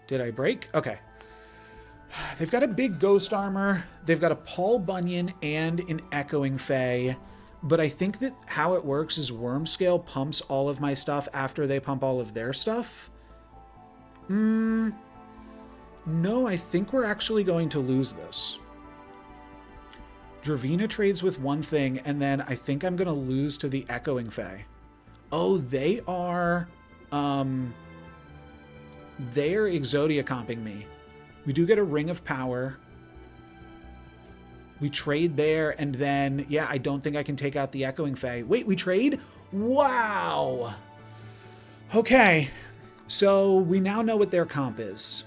Did I break? Okay. They've got a big ghost armor. They've got a Paul Bunyan and an Echoing Fae. But I think that how it works is Wormscale pumps all of my stuff after they pump all of their stuff. No, I think we're actually going to lose this. Dravina trades with one thing, and then I think I'm going to lose to the Echoing Fae. Oh, they are Exodia comping me. We do get a Ring of Power. We trade there, and then, yeah, I don't think I can take out the Echoing Fae. Wait, we trade? Wow. Okay, so we now know what their comp is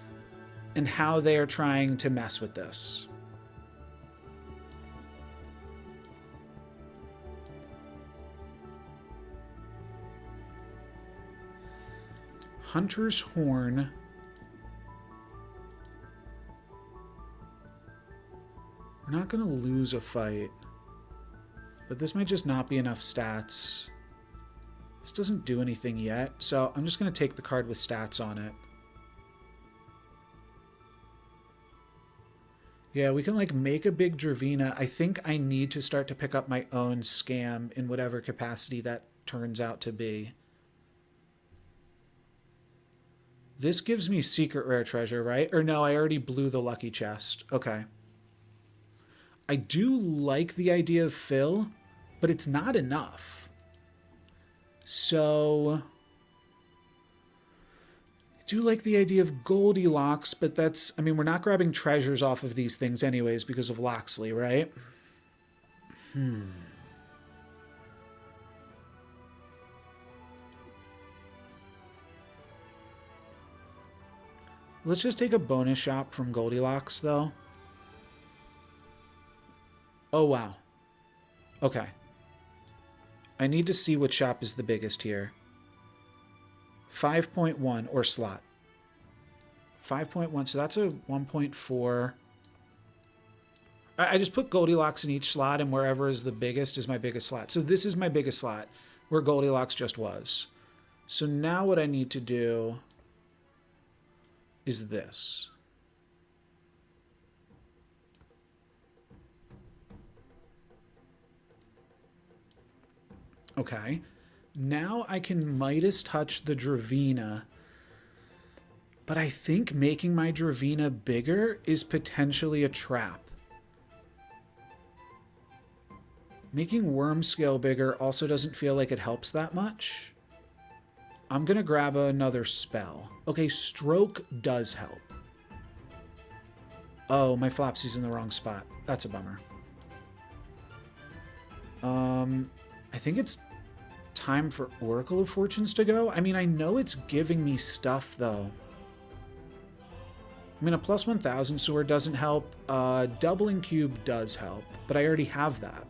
and how they are trying to mess with this. Hunter's Horn. We're not going to lose a fight, but this might just not be enough stats. This doesn't do anything yet, so I'm just going to take the card with stats on it. Yeah, we can like make a big Dravina. I think I need to start to pick up my own scam in whatever capacity that turns out to be. This gives me secret rare treasure, right? Or no, I already blew the lucky chest. Okay. I do like the idea of Phil, but it's not enough. So I do like the idea of Goldilocks, but that's, I mean, we're not grabbing treasures off of these things anyways because of Loxley, right? Let's just take a bonus shop from Goldilocks, though. Oh, wow. Okay. I need to see what shop is the biggest here. 5.1 or slot. 5.1, so that's a 1.4. I just put Goldilocks in each slot, and wherever is the biggest is my biggest slot. So this is my biggest slot, where Goldilocks just was. So now what I need to do is this. Okay. Now I can Midas touch the Dravina. But I think making my Dravina bigger is potentially a trap. Making Wormscale bigger also doesn't feel like it helps that much. I'm going to grab another spell. Okay, Stroke does help. Oh, my Flopsy's in the wrong spot. That's a bummer. I think it's time for Oracle of Fortunes to go. I mean, I know it's giving me stuff, though. I mean, a plus 1,000 sword doesn't help. Doubling cube does help, but I already have that.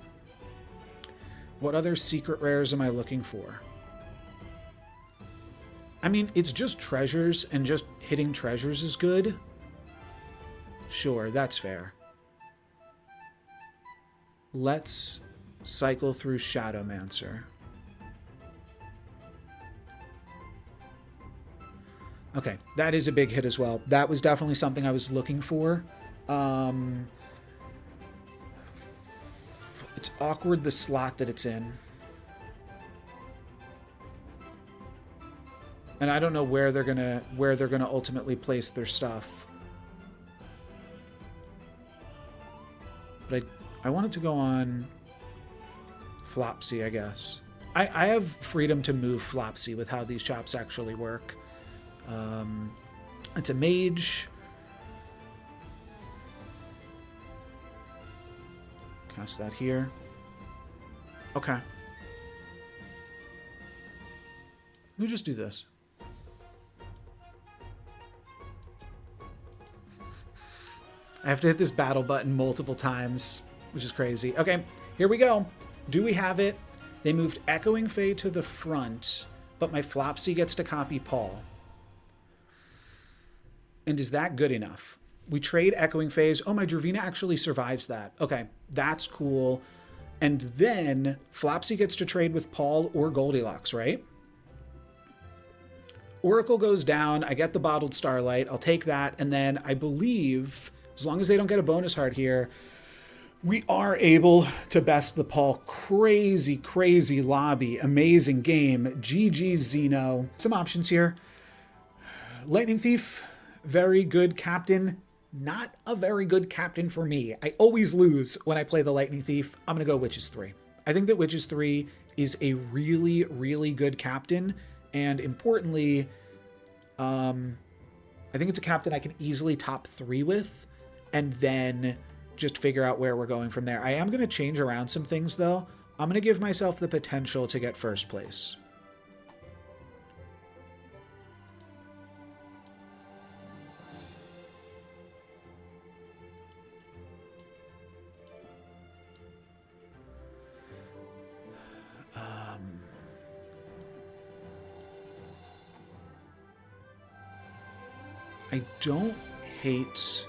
What other secret rares am I looking for? I mean, it's just treasures, and just hitting treasures is good. Sure, that's fair. Let's cycle through Shadowmancer. Okay, that is a big hit as well. That was definitely something I was looking for. It's awkward the slot that it's in. And I don't know where they're gonna ultimately place their stuff. But I want it to go on Flopsy, I guess. I have freedom to move Flopsy with how these chops actually work. It's a mage. Cast that here. Okay. Let me just do this. I have to hit this battle button multiple times, which is crazy. Okay, here we go. Do we have it? They moved Echoing Fae to the front, but my Flopsy gets to copy Paul. And is that good enough? We trade Echoing Phase. Oh, my Dravina actually survives that. Okay, that's cool. And then Flopsy gets to trade with Paul or Goldilocks, right? Oracle goes down. I get the Bottled Starlight. I'll take that. And then I believe, as long as they don't get a bonus heart here, we are able to best the Paul. Crazy, crazy lobby. Amazing game. GG Xeno. Some options here. Lightning Thief. Very good captain. Not a very good captain for me. I always lose when I play the Lightning Thief. I'm going to go Witches 3. I think that Witches 3 is a really, really good captain. And importantly, I think it's a captain I can easily top 3 with. And then just figure out where we're going from there. I am going to change around some things, though. I'm going to give myself the potential to get first place. I don't hate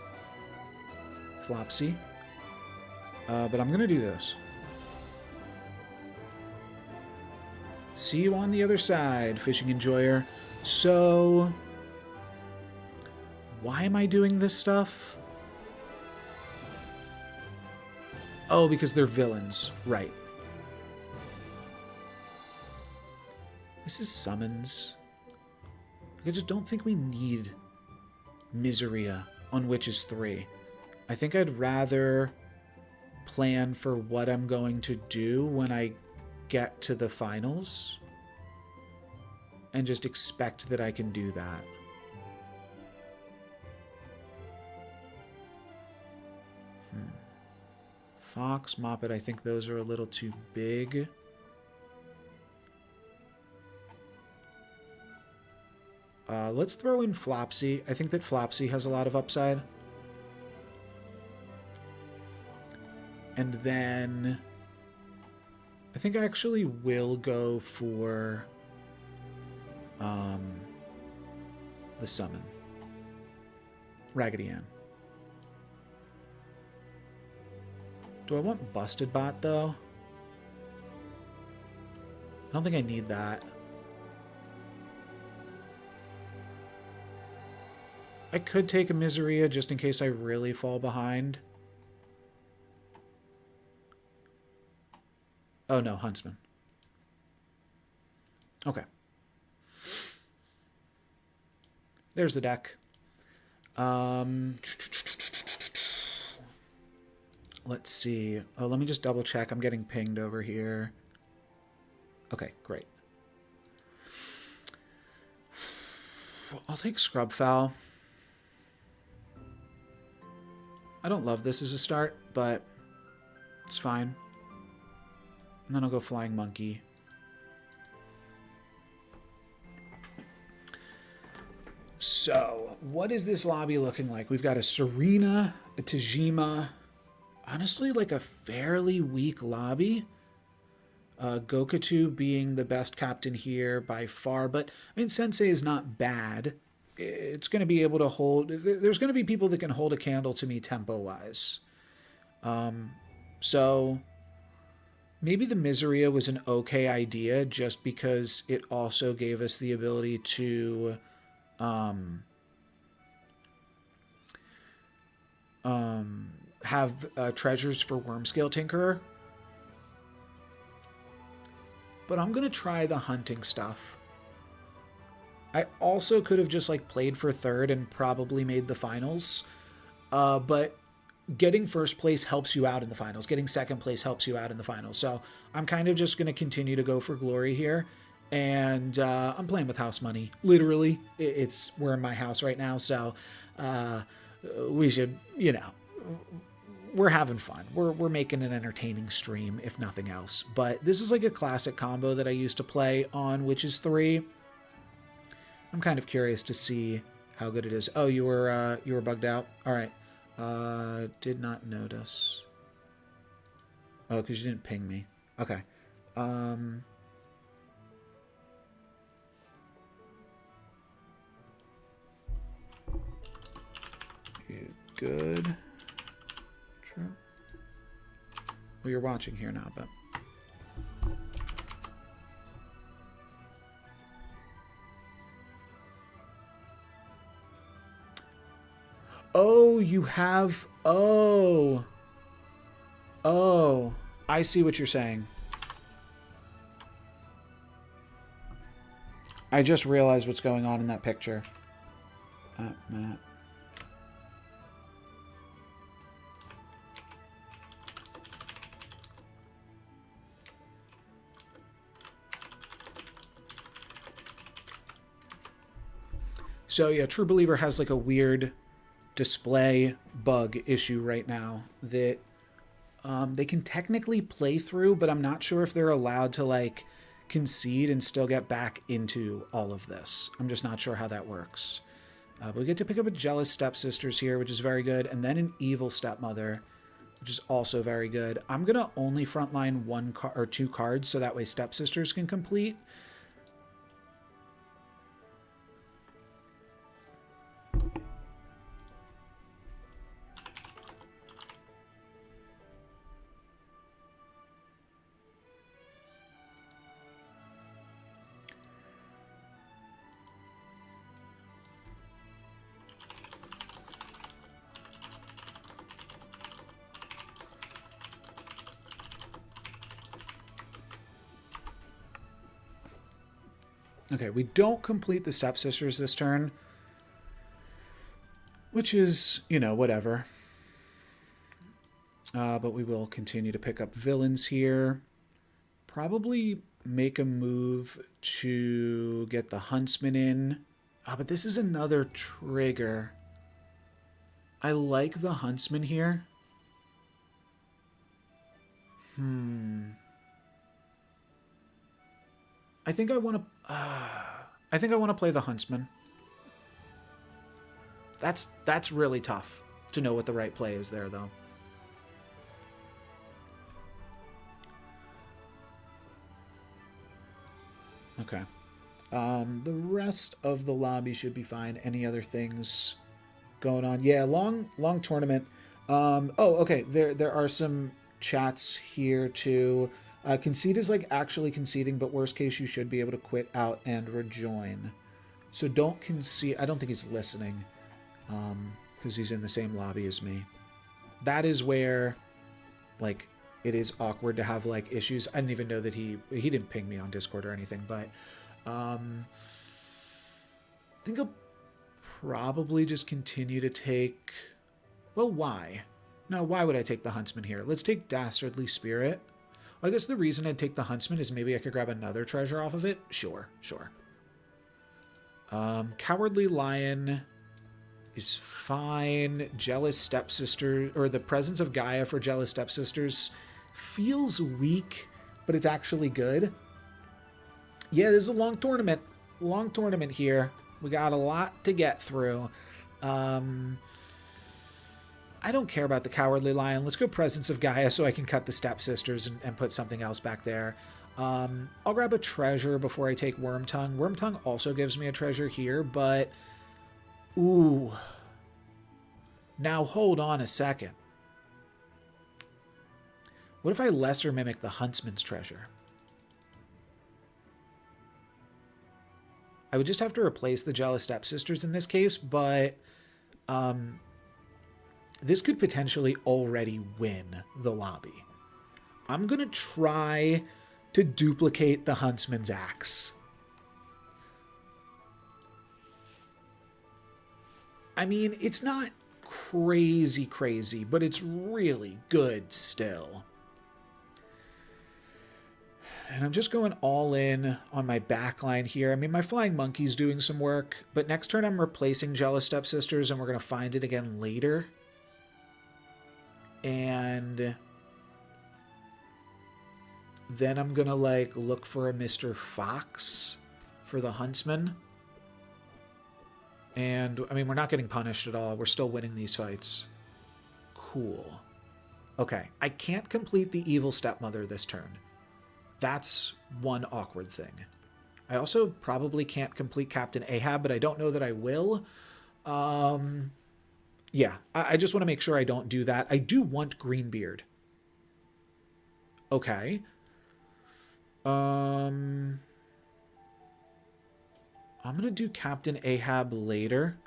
Flopsy, but I'm going to do this. See you on the other side, fishing enjoyer. So, why am I doing this stuff? Oh, because they're villains. Right. This is summons. I just don't think we need Miseria on Witches 3. I think I'd rather plan for what I'm going to do when I get to the finals and just expect that I can do that. Fox, Moppet, I think those are a little too big. Let's throw in Flopsy. I think that Flopsy has a lot of upside. And then I think I actually will go for the summon. Raggedy Ann. Do I want Busted Bot, though? I don't think I need that. I could take a Miseria just in case I really fall behind. Oh no, Huntsman. Okay. There's the deck. Let's see. Oh, let me just double check. I'm getting pinged over here. Okay, great. I'll take Scrub Fowl. I don't love this as a start, but it's fine. And then I'll go Flying Monkey. So, what is this lobby looking like? We've got a Serena, a Tajima. Honestly, like a fairly weak lobby. Gokatu being the best captain here by far. But, I mean, Sensei is not bad. It's going to be able to hold... There's going to be people that can hold a candle to me tempo-wise. So, maybe the Miseria was an okay idea just because it also gave us the ability to... have treasures for Wormscale Tinkerer. But I'm going to try the hunting stuff. I also could have just like played for third and probably made the finals. But getting first place helps you out in the finals. Getting second place helps you out in the finals. So I'm kind of just going to continue to go for glory here. And I'm playing with house money. Literally, we're in my house right now. So we should, you know, we're having fun. We're making an entertaining stream, if nothing else. But this is like a classic combo that I used to play on Witches 3. I'm kind of curious to see how good it is. Oh, you were bugged out? All right. Did not notice. Oh, because you didn't ping me. Okay. You good? True. Well, you're watching here now, but... Oh, you have... Oh. Oh. I see what you're saying. I just realized what's going on in that picture. Matt. So yeah, True Believer has like a weird display bug issue right now that they can technically play through, but I'm not sure if they're allowed to like concede and still get back into all of this. I'm just not sure how that works. But we get to pick up a Jealous Stepsisters here, which is very good, and then an Evil Stepmother, which is also very good. I'm gonna only frontline one or two cards so that way Stepsisters can complete. Okay, we don't complete the Stepsisters this turn, which is, you know, whatever. But we will continue to pick up villains here. Probably make a move to get the Huntsman in. But this is another trigger. I like the Huntsman here. I think I want to play the Huntsman. That's really tough to know what the right play is there, though. Okay. The rest of the lobby should be fine. Any other things going on? Yeah, long tournament. Oh, okay. There are some chats here too. Concede is like actually conceding, but worst case, you should be able to quit out and rejoin. So don't concede. I don't think he's listening because he's in the same lobby as me. That is where, like, it is awkward to have, like, issues. I didn't even know that he didn't ping me on Discord or anything, but I think I'll probably just continue to take... Well, why? No, why would I take the Huntsman here? Let's take Dastardly Spirit. Well, I guess the reason I'd take the Huntsman is maybe I could grab another treasure off of it. Sure. Cowardly Lion is fine. Jealous stepsister, or the presence of Gaia for jealous stepsisters feels weak, but it's actually good. Yeah, this is a long tournament. Long tournament here. We got a lot to get through. I don't care about the Cowardly Lion. Let's go Presence of Gaia so I can cut the stepsisters and put something else back there. I'll grab a treasure before I take Wormtongue. Wormtongue also gives me a treasure here, but... Ooh. Now hold on a second. What if I lesser mimic the Huntsman's treasure? I would just have to replace the Jealous Stepsisters in this case, but this could potentially already win the lobby. I'm going to try to duplicate the Huntsman's axe. I mean, it's not crazy, but it's really good still. And I'm just going all in on my backline here. I mean, my Flying Monkey's doing some work, but next turn I'm replacing Jealous Stepsisters, and we're going to find it again later. And then I'm going to, like, look for a Mr. Fox for the Huntsman. And, I mean, we're not getting punished at all. We're still winning these fights. Cool. Okay, I can't complete the Evil Stepmother this turn. That's one awkward thing. I also probably can't complete Captain Ahab, but I don't know that I will. Yeah, I just want to make sure I don't do that. I do want Greenbeard. Okay. I'm going to do Captain Ahab later.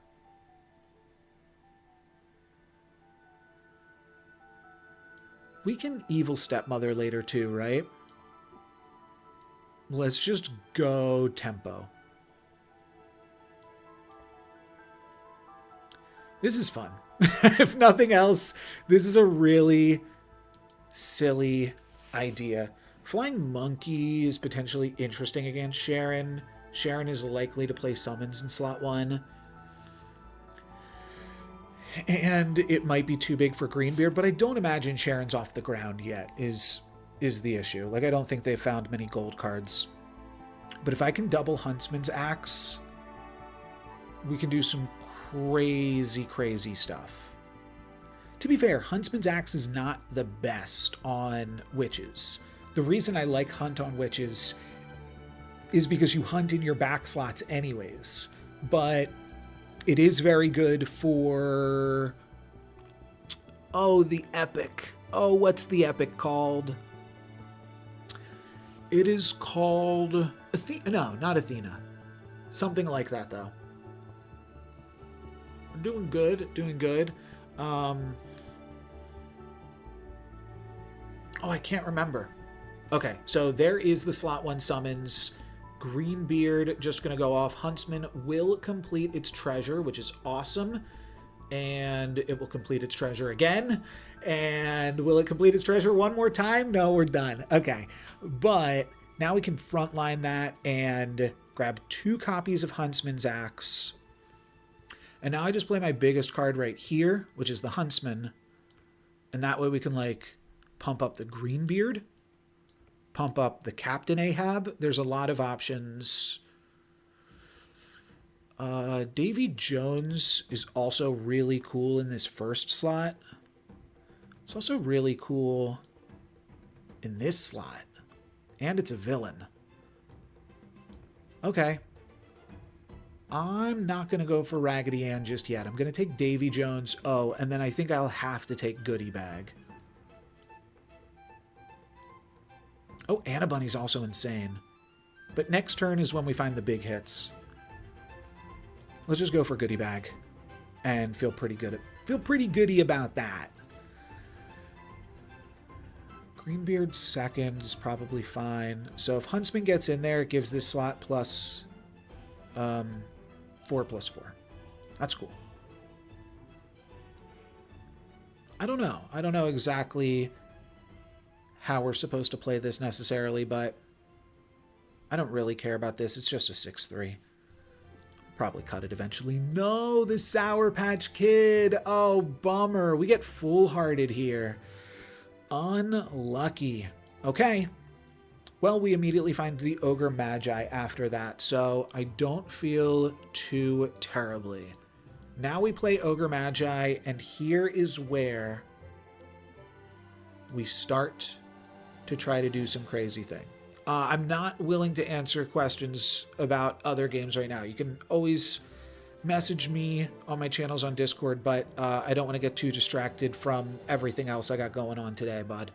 We can Evil Stepmother later too, right? Let's just go tempo. This is fun. If nothing else, this is a really silly idea. Flying Monkey is potentially interesting against Sharon. Sharon is likely to play summons in slot 1. And it might be too big for Greenbeard, but I don't imagine Sharon's off the ground yet, is the issue. Like, I don't think they've found many gold cards. But if I can double Huntsman's Axe, we can do some crazy stuff. To be fair, Huntsman's Axe is not the best on witches. The reason I like Hunt on witches is because you hunt in your back slots anyways. But it is very good for... Oh, the epic. Oh, what's the epic called? It is called... No, not Athena. Something like that, though. We're doing good. Oh, I can't remember. Okay, so there is the slot 1 summons. Greenbeard just going to go off. Huntsman will complete its treasure, which is awesome. And it will complete its treasure again. And will it complete its treasure one more time? No, we're done. Okay, but now we can frontline that and grab 2 copies of Huntsman's Axe. And now I just play my biggest card right here, which is the Huntsman. And that way we can, like, pump up the Greenbeard, pump up the Captain Ahab. There's a lot of options. Davy Jones is also really cool in this first slot. It's also really cool in this slot. And it's a villain. Okay. I'm not going to go for Raggedy Ann just yet. I'm going to take Davy Jones. Oh, and then I think I'll have to take Goodie Bag. Oh, Anna Bunny's also insane. But next turn is when we find the big hits. Let's just go for Goodie Bag. And feel pretty goody about that. Greenbeard second is probably fine. So if Huntsman gets in there, it gives this slot plus 4/4. That's cool. I don't know. I don't know exactly how we're supposed to play this necessarily, but I don't really care about this. It's just a 6/3. Probably cut it eventually. No, the Sour Patch Kid. Oh, bummer. We get foolhardy here. Unlucky. Okay. Well, we immediately find the Ogre Magi after that, so I don't feel too terribly. Now we play Ogre Magi, and here is where we start to try to do some crazy thing. I'm not willing to answer questions about other games right now. You can always message me on my channels on Discord, but I don't want to get too distracted from everything else I got going on today, bud.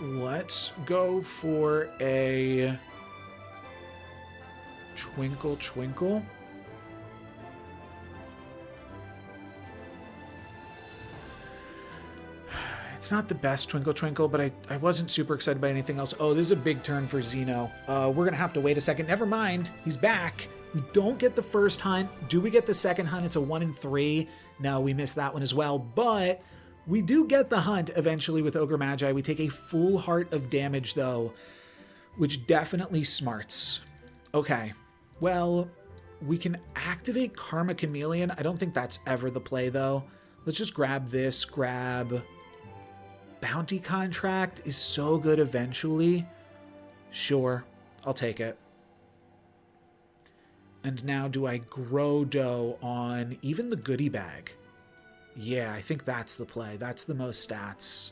Let's go for a Twinkle Twinkle. It's not the best Twinkle Twinkle, but I wasn't super excited by anything else. Oh, this is a big turn for Xeno. We're going to have to wait a second. Never mind. He's back. We don't get the first hunt. Do we get the second hunt? It's a 1 in 3. No, we missed that one as well. But we do get the hunt eventually with Ogre Magi. We take a full heart of damage, though, which definitely smarts. Okay. Well, we can activate Karma Chameleon. I don't think that's ever the play, though. Let's just grab this. Grab... Bounty Contract is so good eventually. Sure, I'll take it. And now do I grow dough on even the goodie bag? Yeah, I think that's the play. That's the most stats.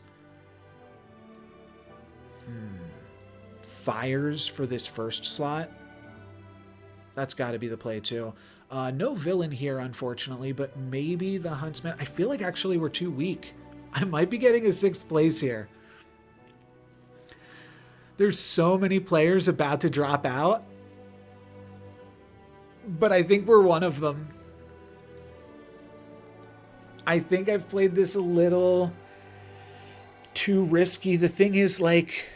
Fires for this first slot. That's got to be the play too. No villain here, unfortunately, but maybe the Huntsman. I feel like actually we're too weak. I might be getting a 6th place here. There's so many players about to drop out, but I think we're one of them. I think I've played this a little too risky. The thing is, like,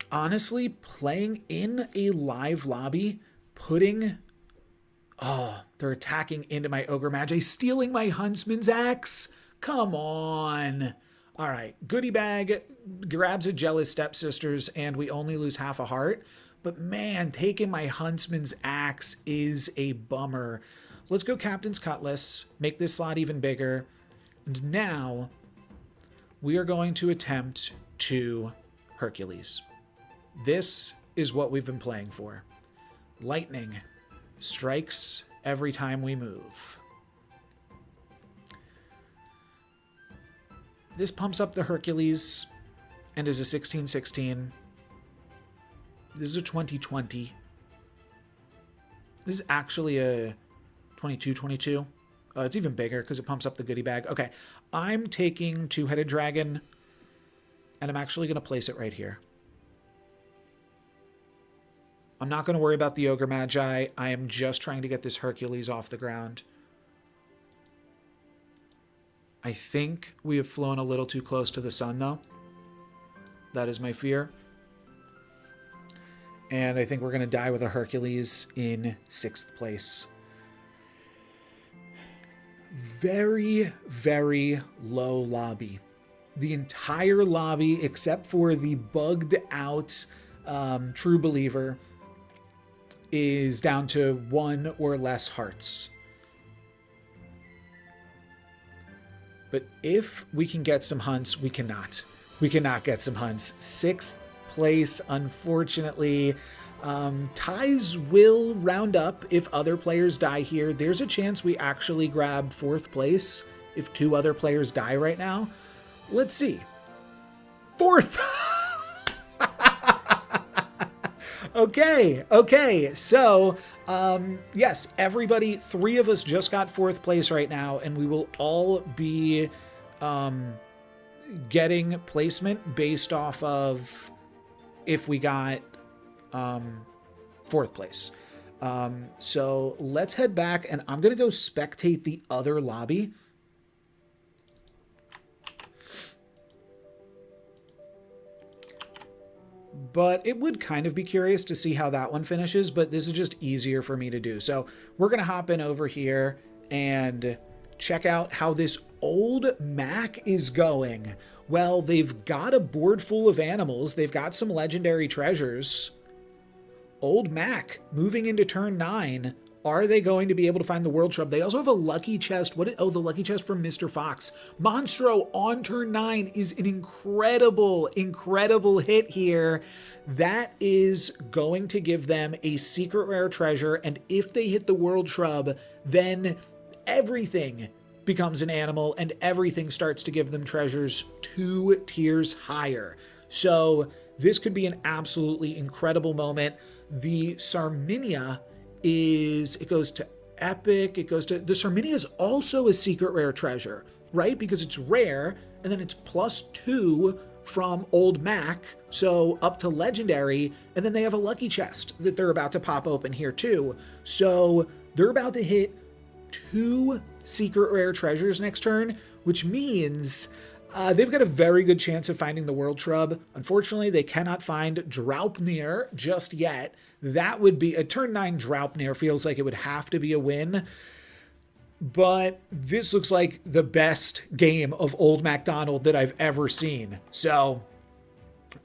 honestly, playing in a live lobby, putting... Oh, they're attacking into my Ogre Magi, stealing my Huntsman's axe. Come on. All right. Goodie bag grabs a jealous stepsisters, and we only lose half a heart. But man, taking my Huntsman's axe is a bummer. Let's go Captain's Cutlass, make this slot even bigger. And now we are going to attempt to Hercules. This is what we've been playing for. Lightning strikes every time we move. This pumps up the Hercules and is a 16-16. This is a 20-20. This is actually a 22-22. It's even bigger because it pumps up the goodie bag. Okay, I'm taking Two-Headed Dragon, and I'm actually going to place it right here. I'm not going to worry about the Ogre Magi. I am just trying to get this Hercules off the ground. I think we have flown a little too close to the sun, though. That is my fear. And I think we're going to die with a Hercules in 6th place. Very, very low lobby. The entire lobby, except for the bugged out True Believer, is down to 1 or less hearts. But if we can get some hunts, we cannot. We cannot get some hunts. 6th place, unfortunately. Ties will round up if other players die here. There's a chance we actually grab 4th place if 2 other players die right now. Let's see. 4th! Okay. So, yes, everybody, 3 of us just got 4th place right now, and we will all be getting placement based off of if we got 4th place. So let's head back, and I'm going to go spectate the other lobby. But it would kind of be curious to see how that one finishes, but this is just easier for me to do. So we're going to hop in over here and check out how this old Mac is going. Well, they've got a board full of animals. They've got some legendary treasures. Old Mac moving into turn 9. Are they going to be able to find the World Shrub? They also have a lucky chest. The lucky chest from Mr. Fox. Monstro on turn 9 is an incredible hit here. That is going to give them a secret rare treasure, and if they hit the World Shrub, then everything becomes an animal, and everything starts to give them treasures 2 tiers higher. So this could be an absolutely incredible moment. The Sarminia it goes to epic. The Sarminia is also a secret rare treasure, right? Because it's rare, and then it's +2 from Old Mac, so up to legendary, and then they have a lucky chest that they're about to pop open here too. So they're about to hit 2 secret rare treasures next turn, which means they've got a very good chance of finding the World Shrub. Unfortunately, they cannot find Draupnir just yet. That would be a turn 9 Draupnir. Feels like it would have to be a win. But this looks like the best game of Old MacDonald that I've ever seen. So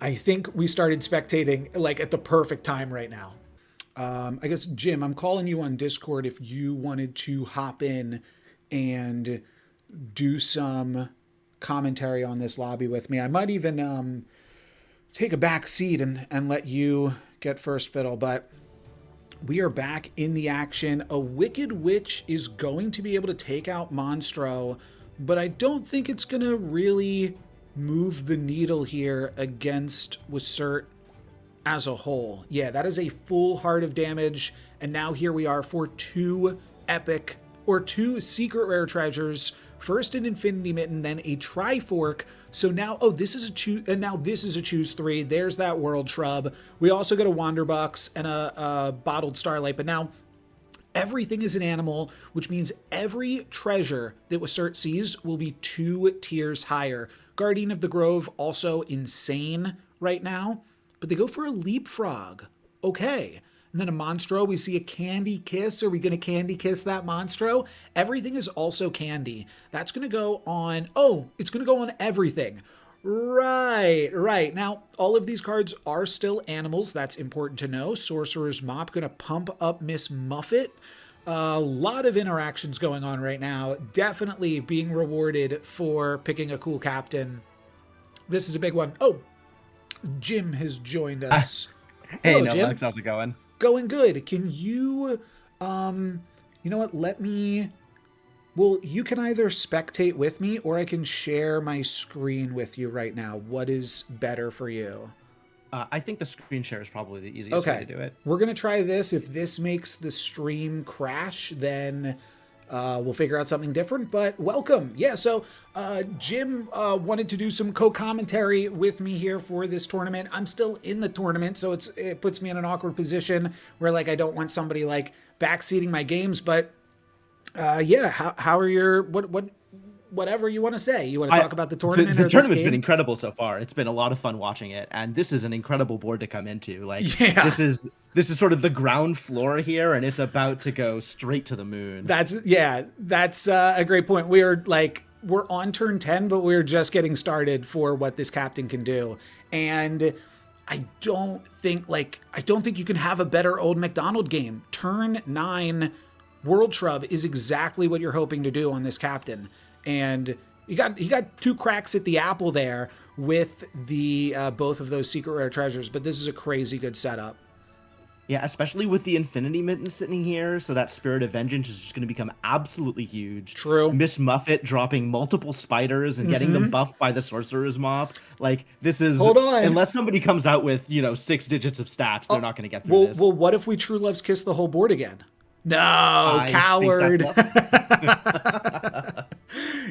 I think we started spectating like at the perfect time right now. I guess, Jim, I'm calling you on Discord if you wanted to hop in and do some commentary on this lobby with me. I might even take a back seat and let you get first fiddle, but we are back in the action. A Wicked Witch is going to be able to take out Monstro, but I don't think it's going to really move the needle here against Wysert as a whole. Yeah, that is a full heart of damage, and now here we are for 2 secret rare treasures. First an Infinity Mitten, then a Trifork. So now, this is a choose 3. There's that World Shrub. We also get a Wanderbucks and a Bottled Starlight, but now everything is an animal, which means every treasure that Wysert sees will be 2 tiers higher. Guardian of the Grove, also insane right now, but they go for a Leapfrog. Okay. And then a Monstro, we see a Candy Kiss. Are we going to Candy Kiss that Monstro? Everything is also candy. That's going to go on, it's going to go on everything. Right. Now, all of these cards are still animals. That's important to know. Sorcerer's Mop going to pump up Miss Muffet. A lot of interactions going on right now. Definitely being rewarded for picking a cool captain. This is a big one. Oh, Jim has joined us. Hey, Hello, Jim. Lux, how's it going? Going good. Can you, you know what? You can either spectate with me or I can share my screen with you right now. What is better for you? I think the screen share is probably the easiest way to do it. We're going to try this. If this makes the stream crash, then we'll figure out something different, but welcome. Yeah, so Jim wanted to do some co-commentary with me here for this tournament. I'm still in the tournament, so it puts me in an awkward position where like I don't want somebody like backseating my games, but yeah, how are your whatever you want to say. You want to talk about the tournament? The tournament's been incredible so far. It's been a lot of fun watching it, and this is an incredible board to come into. Like, this is sort of the ground floor here, and it's about to go straight to the moon. That's a great point. We're on turn 10, but we're just getting started for what this captain can do. And I don't think you can have a better Old MacDonald game. Turn 9 World Shrub is exactly what you're hoping to do on this captain. And he got 2 cracks at the apple there with the both of those secret rare treasures, but this is a crazy good setup. Yeah, especially with the Infinity Mitten sitting here, so that Spirit of Vengeance is just going to become absolutely huge. True. Miss Muffet dropping multiple spiders and getting them buffed by the Sorcerer's Mop. Like, this is... Hold on. Unless somebody comes out with, 6 digits of stats, they're not going to get through this. Well, what if we True Love's Kiss the whole board again? No, coward.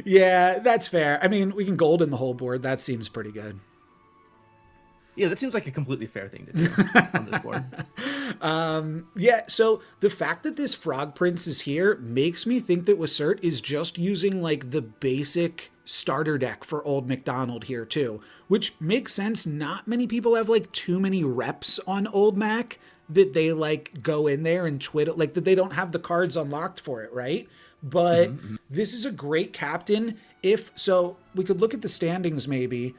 Yeah, that's fair. I mean, we can golden the whole board. That seems pretty good. Yeah, that seems like a completely fair thing to do on this board. Yeah, so the fact that this Frog Prince is here makes me think that Wysert is just using like the basic starter deck for Old MacDonald here too, which makes sense. Not many people have like too many reps on Old Mac that they like go in there and twiddle, like that they don't have the cards unlocked for it, right? But this is a great captain. If so, we could look at the standings maybe.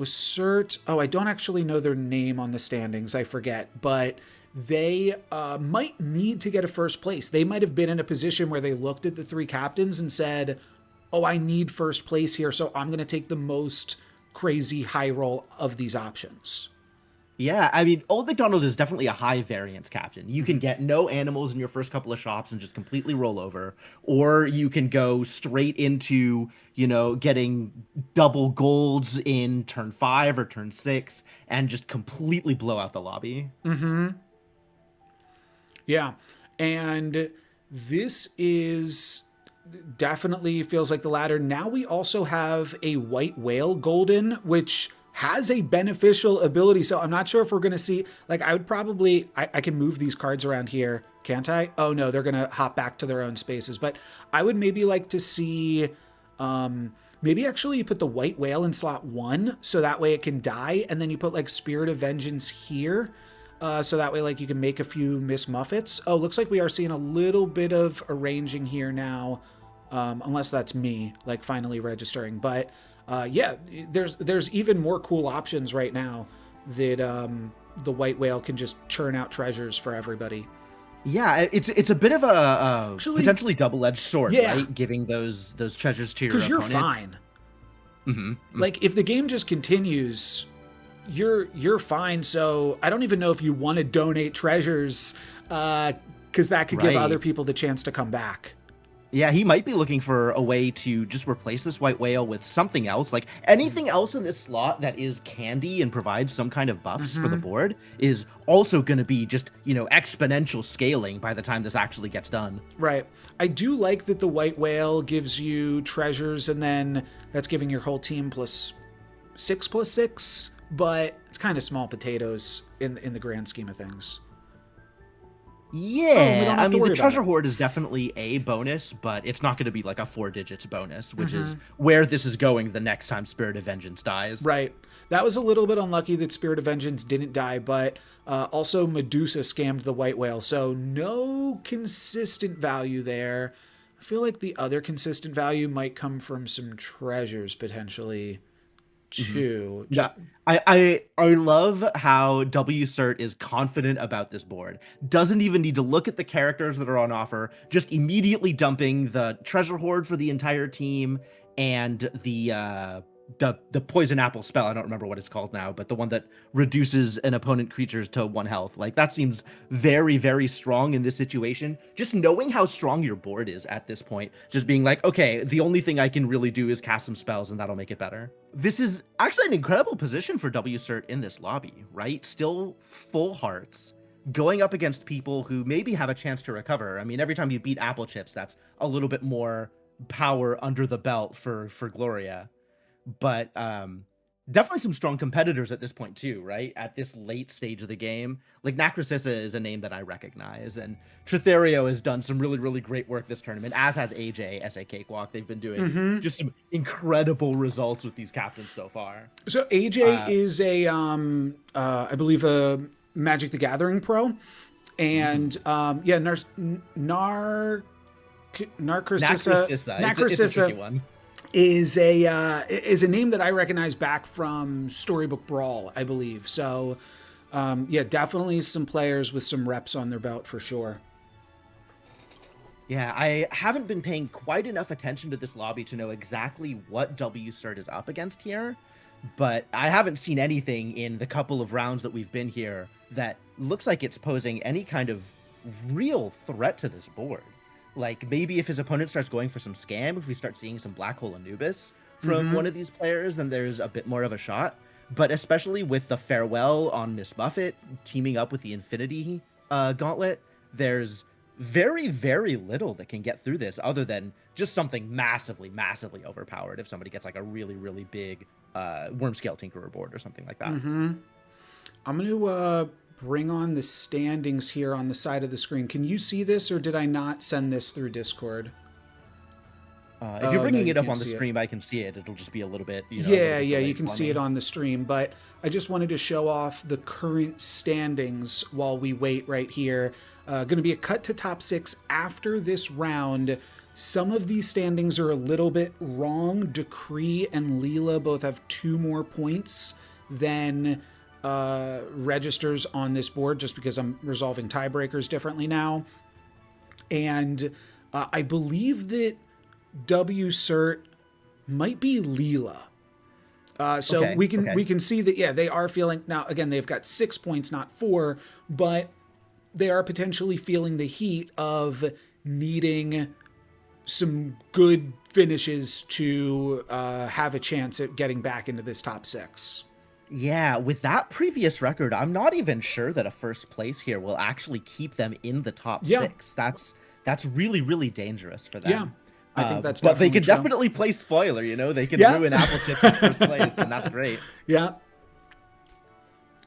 Cert, oh, I don't actually know their name on the standings, I forget, but they might need to get a first place. They might have been in a position where they looked at the 3 captains and said, oh, I need first place here, so I'm going to take the most crazy high roll of these options. Yeah, I mean, Old MacDonald is definitely a high variance captain. You can get no animals in your first couple of shops and just completely roll over, or you can go straight into, getting double golds in turn 5 or turn 6 and just completely blow out the lobby. Mm-hmm. Yeah, and this is definitely feels like the latter. Now we also have a white whale golden, which has a beneficial ability. So I'm not sure if we're going to see, like, I would probably, I can move these cards around here. Can't I? Oh no, they're going to hop back to their own spaces. But I would maybe like to see, maybe actually you put the white whale in slot 1. So that way it can die. And then you put like Spirit of Vengeance here. So that way, like, you can make a few Miss Muffets. Oh, looks like we are seeing a little bit of arranging here now. Unless that's me, like, finally registering. But yeah, there's even more cool options right now that the white whale can just churn out treasures for everybody. Yeah, it's a bit of a actually, potentially double-edged sword, right? Giving those treasures to your opponent. Because you're fine. Mm-hmm. Like, if the game just continues, you're fine. So I don't even know if you want to donate treasures, because that could give other people the chance to come back. Yeah, he might be looking for a way to just replace this white whale with something else. Like, anything else in this slot that is candy and provides some kind of buffs for the board is also going to be just, exponential scaling by the time this actually gets done. Right. I do like that the white whale gives you treasures, and then that's giving your whole team +6/+6, but it's kind of small potatoes in the grand scheme of things. Yeah, I mean, the treasure hoard is definitely a bonus, but it's not going to be like a 4 digits bonus, which is where this is going the next time Spirit of Vengeance dies. Right. That was a little bit unlucky that Spirit of Vengeance didn't die, but also Medusa scammed the white whale, so no consistent value there. I feel like the other consistent value might come from some treasures, potentially, too. Yeah, I love how WCert is confident about this board. Doesn't even need to look at the characters that are on offer, just immediately dumping the treasure hoard for the entire team and the poison apple spell. I don't remember what it's called now, but the one that reduces an opponent creatures to 1 health. Like, that seems very, very strong in this situation. Just knowing how strong your board is at this point, just being like, okay, the only thing I can really do is cast some spells and that'll make it better. This is actually an incredible position for WCert in this lobby, right? Still full hearts, going up against people who maybe have a chance to recover. I mean, every time you beat Applechips, that's a little bit more power under the belt for Gloria. But definitely some strong competitors at this point too, right? At this late stage of the game. Like, Nacrocissa is a name that I recognize, and Tritherio has done some really, really great work this tournament, as has AJ, SA Cakewalk. They've been doing just some incredible results with these captains so far. So AJ is a, I believe, a Magic the Gathering pro, and yeah, Nacrocissa. It's a tricky one. Is a name that I recognize back from Storybook Brawl, I believe. So, yeah, definitely some players with some reps on their belt for sure. Yeah, I haven't been paying quite enough attention to this lobby to know exactly what WCert is up against here, but I haven't seen anything in the couple of rounds that we've been here that looks like it's posing any kind of real threat to this board. Like, maybe if his opponent starts going for some scam, if we start seeing some Black Hole Anubis from one of these players, then there's a bit more of a shot. But especially with the Farewell on Miss Muffet teaming up with the Infinity Gauntlet, there's very, very little that can get through this other than just something massively, massively overpowered if somebody gets like a really, really big Wormscale Tinkerer board or something like that. I'm going to bring on the standings here on the side of the screen. Can you see this, or did I not send this through Discord? If you're bringing it up on the stream, I can see it. It'll just be a little bit, Yeah, you can see it on the stream, but I just wanted to show off the current standings while we wait right here. Going to be a cut to top 6 after this round. Some of these standings are a little bit wrong. Decree and Leela both have 2 more points than registers on this board, just because I'm resolving tiebreakers differently now. And I believe that W cert might be Leela. So we can see that, yeah, they are feeling, now again, they've got 6 points, not 4, but they are potentially feeling the heat of needing some good finishes to have a chance at getting back into this top 6. Yeah, with that previous record, I'm not even sure that a first place here will actually keep them in the top 6. That's really, really dangerous for them. Yeah, I think that's but they could true. definitely play spoiler, you know? They can ruin Applechips' first place, and that's great. Yeah.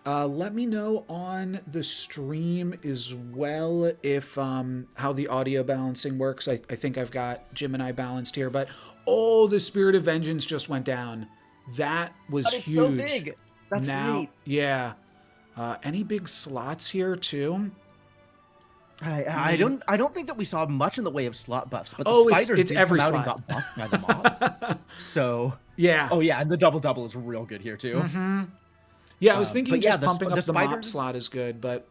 Let me know on the stream as well if how the audio balancing works. I think I've got Gemini balanced here, but the Spirit of Vengeance just went down. That was But it's huge. so big. That's great. Yeah. Any big slots here too? I don't think that we saw much in the way of slot buffs, but the spiders it's did every come out slot. and got buffed by the mob. So yeah. Oh yeah, and the double is real good here too. Yeah, I was thinking just the pumping up the mop spiders slot is good, but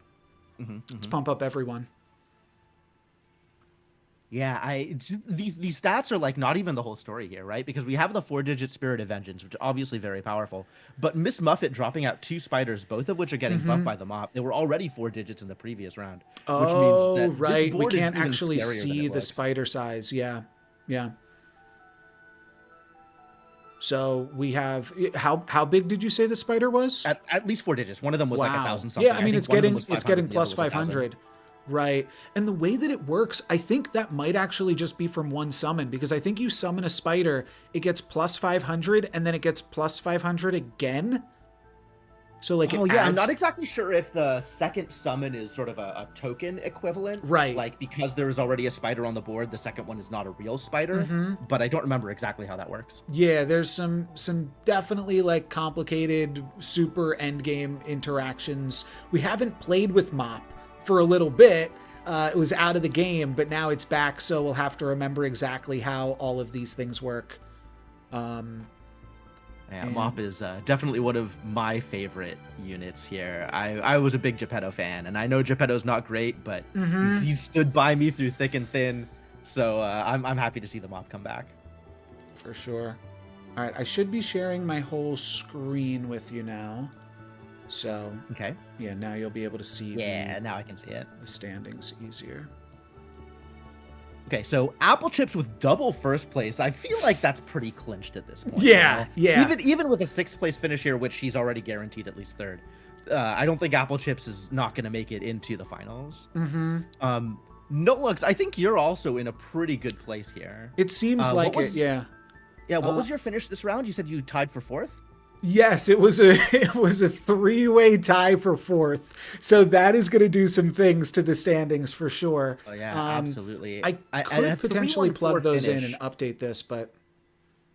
let's pump up everyone. Yeah, these stats are like not even the whole story here, right? Because we have the 4-digit Spirit of Vengeance, which are obviously very powerful. But Miss Muffet dropping out 2 spiders, both of which are getting buffed by the mop. They were already 4 digits in the previous round. Which means that right. This We board is can't even actually scarier than see it the looks. spider size. Yeah. Yeah. So we have how big did you say the spider was? At least 4 digits. One of them was like 1,000 something. Yeah, I mean think it's one of them getting was it's 500, getting the plus other was 1,000. 500. Right. And the way that it works, I think that might actually just be from one summon, because I think you summon a spider, it gets plus 500 and then it gets plus 500 again. So like Oh it yeah, I'm adds... not exactly sure if the second summon is sort of a token equivalent. Right. Like because there is already a spider on the board, the second one is not a real spider. But I don't remember exactly how that works. Yeah, there's some definitely like complicated super endgame interactions. We haven't played with Mop for a little bit. It was out of the game, but now it's back, so we'll have to remember exactly how all of these things work. Yeah, Mop is definitely one of my favorite units here. I was a big Geppetto fan, and I know Geppetto's not great, but he's stood by me through thick and thin, so I'm happy to see the Mop come back. For sure. All right, I should be sharing my whole screen with you now. So, Okay. yeah, now you'll be able to see now I can see it. the standings easier. Okay, so Applechips with double first place. I feel like that's pretty clinched at this point. Yeah, you know? yeah. Even with a 6th place finish here, which he's already guaranteed at least 3rd, I don't think Applechips is not going to make it into the finals. NoLux, I think you're also in a pretty good place here. It seems like it, yeah. Yeah, what was your finish this round? You said you tied for 4th? Yes, it was a 3-way tie for 4th. So that is going to do some things to the standings for sure. Oh yeah, absolutely. I could potentially plug those in and update this, but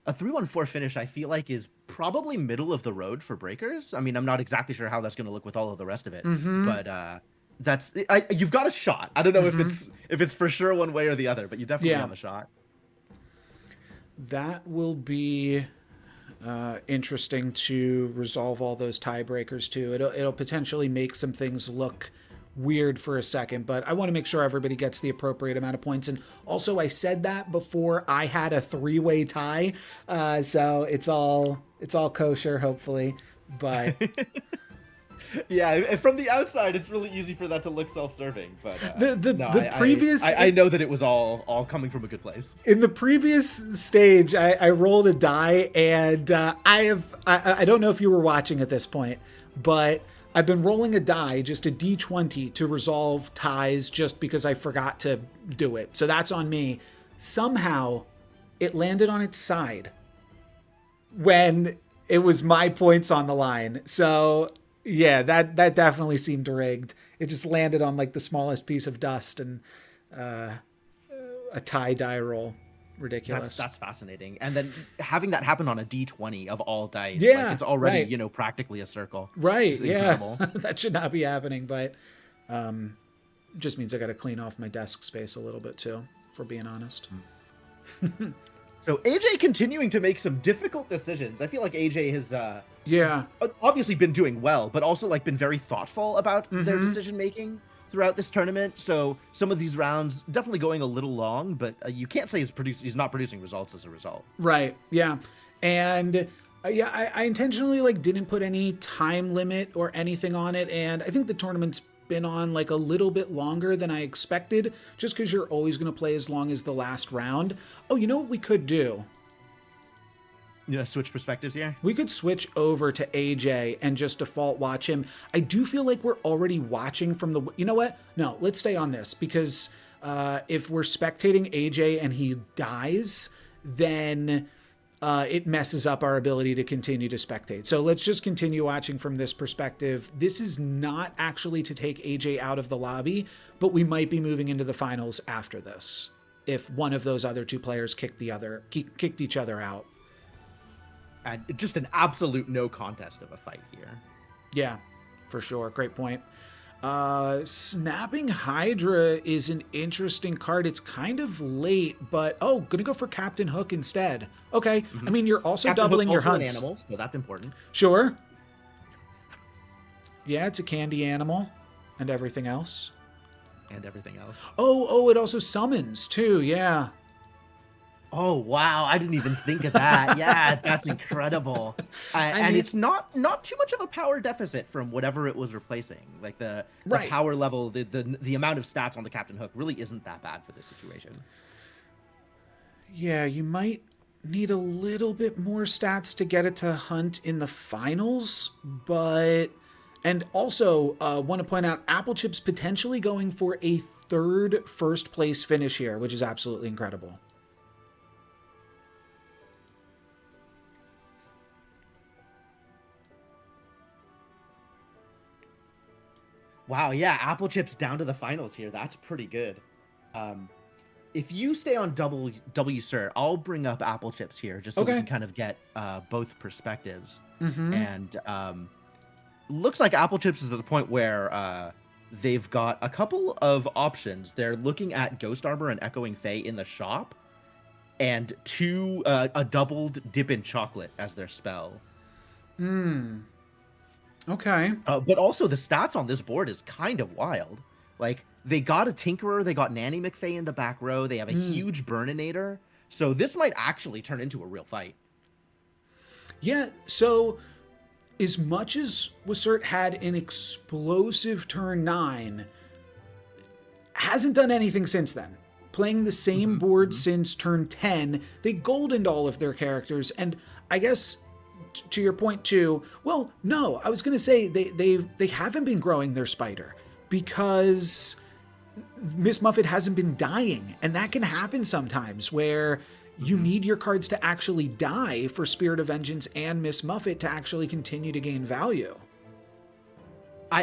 a 3-1-4 finish I feel like is probably middle of the road for breakers. I mean, I'm not exactly sure how that's going to look with all of the rest of it, but you've got a shot. I don't know if it's for sure one way or the other, but you definitely have a shot. That will be interesting to resolve all those tiebreakers too. It'll potentially make some things look weird for a second, but I want to make sure everybody gets the appropriate amount of points. And also, I said that before I had a 3-way tie, so it's all kosher, hopefully. But yeah, from the outside, it's really easy for that to look self-serving. But I know that it was all coming from a good place. In the previous stage, I rolled a die, and I don't know if you were watching at this point, but I've been rolling a die, just a D20, to resolve ties just because I forgot to do it. So that's on me. Somehow, it landed on its side when it was my points on the line. So yeah, that definitely seemed rigged. It just landed on like the smallest piece of dust and a tie die roll. Ridiculous. That's fascinating. And then having that happen on a D20 of all dice, yeah, like it's already practically a circle. Right. Yeah, that should not be happening, but just means I got to clean off my desk space a little bit too, for being honest. So AJ continuing to make some difficult decisions. I feel like AJ has Yeah. obviously been doing well, but also like been very thoughtful about their decision making throughout this tournament. So some of these rounds definitely going a little long, but you can't say he's not producing results as a result. Right. Yeah. And yeah, I intentionally like didn't put any time limit or anything on it. And I think the tournament's been on like a little bit longer than I expected, just because you're always going to play as long as the last round. Oh, you know what we could do? You know, switch perspectives here. We could switch over to AJ and just default watch him. I do feel like we're already watching from the... You know what? No, let's stay on this, because if we're spectating AJ and he dies, then it messes up our ability to continue to spectate. So let's just continue watching from this perspective. This is not actually to take AJ out of the lobby, but we might be moving into the finals after this if one of those other two players kicked each other out. And just an absolute no contest of a fight here. Yeah, for sure. Great point. Snapping Hydra is an interesting card. It's kind of late, but gonna go for Captain Hook instead. Okay. I mean, you're also Captain doubling Hook, your also an hunts. animal, so that's important. Sure. Yeah, it's a candy animal and everything else. And everything else. Oh, it also summons too. Yeah. Oh wow, I didn't even think of that. Yeah, that's incredible. And mean, it's not too much of a power deficit from whatever it was replacing. Like the Right. power level, the amount of stats on the Captain Hook really isn't that bad for this situation. Yeah, you might need a little bit more stats to get it to hunt in the finals, but... And also, want to point out, Applechips potentially going for a third first place finish here, which is absolutely incredible. Wow, yeah, Applechips down to the finals here. That's pretty good. If you stay on W Sir, I'll bring up Applechips here just so we can kind of get both perspectives. And looks like Applechips is at the point where they've got a couple of options. They're looking at Ghost Armor and Echoing Fae in the shop, and a doubled Dip in Chocolate as their spell. Okay. But also the stats on this board is kind of wild. Like, they got a Tinkerer, they got Nanny McFay in the back row, they have a huge Burninator, so this might actually turn into a real fight. Yeah, so as much as Wassert had an explosive turn 9, hasn't done anything since then. Playing the same board since turn 10, they goldened all of their characters, and I guess... to your point too, well, no, I was going to say they haven't been growing their spider because Miss Muffet hasn't been dying, and that can happen sometimes where you need your cards to actually die for Spirit of Vengeance and Miss Muffet to actually continue to gain value.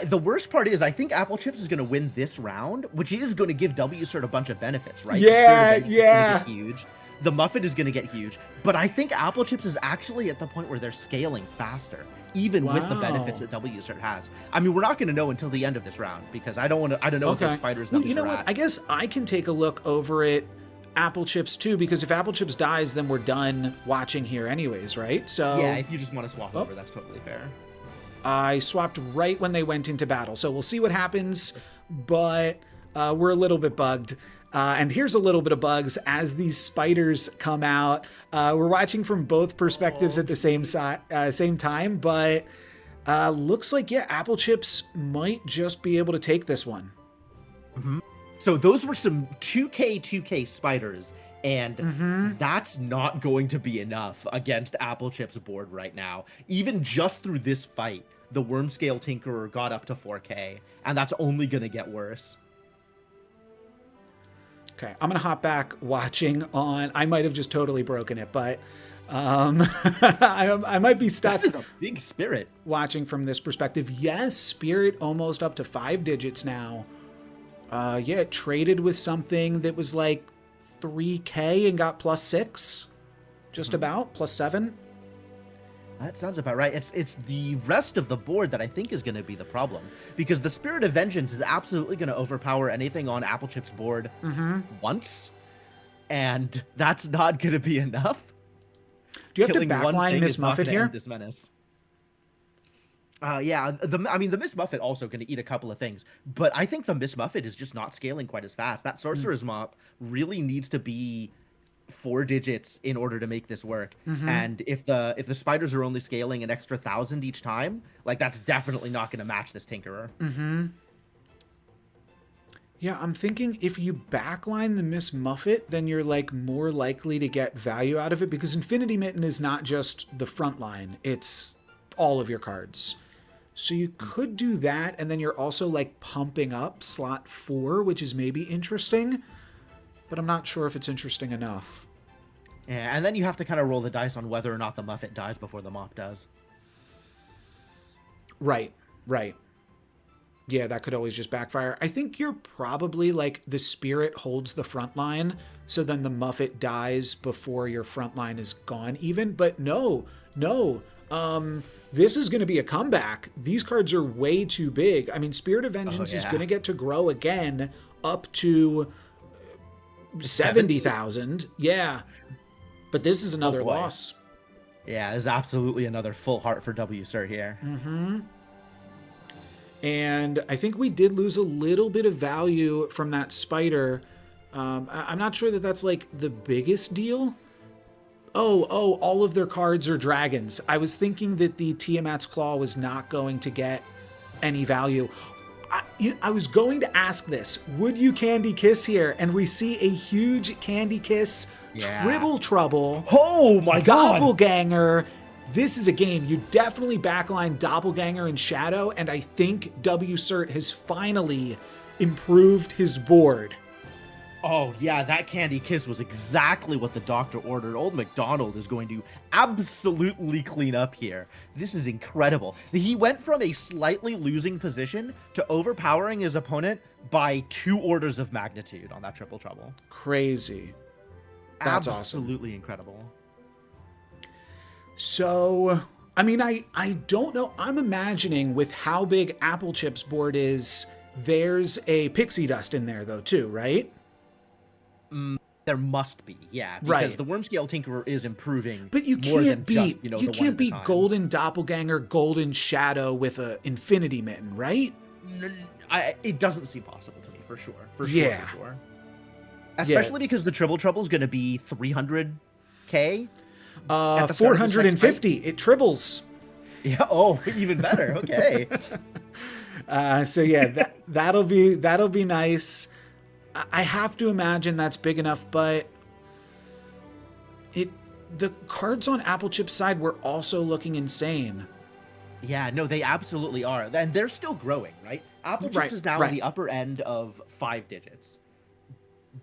The worst part is I think Applechips is going to win this round, which is going to give WSERT a bunch of benefits, right? Yeah, the Spirit of Vengeance is gonna get huge. The Muffet is going to get huge, but I think Applechips is actually at the point where they're scaling faster, even with the benefits that WSERT has. I mean, we're not going to know until the end of this round because I don't know what the spiders. Well, you know what? I guess I can take a look over at Applechips too, because if Applechips dies, then we're done watching here anyways, right? So yeah, if you just want to swap over, that's totally fair. I swapped right when they went into battle, so we'll see what happens, but we're a little bit bugged. And here's a little bit of bugs as these spiders come out. We're watching from both perspectives at the same time, but looks like, yeah, Applechips might just be able to take this one. So those were some 2K spiders, and that's not going to be enough against Applechips' board right now. Even just through this fight, the Wormscale Tinkerer got up to 4K, and that's only going to get worse. Okay, I'm going to hop back watching on... I might have just totally broken it, but I might be stuck... That is a big Spirit. Watching from this perspective. Yes, Spirit almost up to 5 digits now. Yeah, it traded with something that was like 3K and got +6. Just about, +7. That sounds about right. It's the rest of the board that I think is going to be the problem, because the Spirit of Vengeance is absolutely going to overpower anything on Applechips' board once, and that's not going to be enough. Do you have Killing to one backline thing Miss is not Muffet gonna here? end this menace. Yeah, the Miss Muffet also going to eat a couple of things, but I think the Miss Muffet is just not scaling quite as fast. That Sorcerer's Mop really needs to be 4 digits in order to make this work. And if the spiders are only scaling an extra 1,000 each time, like that's definitely not going to match this Tinkerer. Yeah, I'm thinking if you backline the Miss Muffet, then you're like more likely to get value out of it, because Infinity Mitten is not just the front line, it's all of your cards. So you could do that, and then you're also like pumping up slot 4, which is maybe interesting, but I'm not sure if it's interesting enough. Yeah, and then you have to kind of roll the dice on whether or not the Muffet dies before the Mop does. Right. Yeah, that could always just backfire. I think you're probably like the Spirit holds the front line, so then the Muffet dies before your front line is gone even. But no. This is going to be a comeback. These cards are way too big. I mean, Spirit of Vengeance is going to get to grow again up to 70,000. Yeah. But this is another loss. Yeah, there's absolutely another full heart for W Sir here. And I think we did lose a little bit of value from that spider. I'm not sure that that's like the biggest deal. Oh, all of their cards are dragons. I was thinking that the Tiamat's Claw was not going to get any value. I was going to ask this. Would you Candy Kiss here? And we see a huge Candy Kiss, Tribble Trouble. Oh my god! Doppelganger. This is a game. You definitely backline Doppelganger and Shadow, and I think W Cert has finally improved his board. Oh, yeah, that Candy Kiss was exactly what the doctor ordered. Old MacDonald is going to absolutely clean up here. This is incredible. He went from a slightly losing position to overpowering his opponent by 2 orders of magnitude on that Triple Trouble. Crazy. That's absolutely incredible. So, I mean, I don't know. I'm imagining with how big Applechips' board is, there's a pixie dust in there, though, too, right? There must be, yeah, because the Wormscale Tinkerer is improving. But you more can't than beat, just, you can't beat Golden Doppelganger, Golden Shadow with a Infinity Mitten, right? It doesn't seem possible to me, for sure. For Yeah. sure. Especially because the Triple Trouble is going to be 300k. 450. It triples. Yeah. Oh, even better. Okay. So yeah, that'll be nice. I have to imagine that's big enough, but the cards on Applechips' side were also looking insane. Yeah, no, they absolutely are. And they're still growing, right? Applechips is now in the upper end of 5 digits.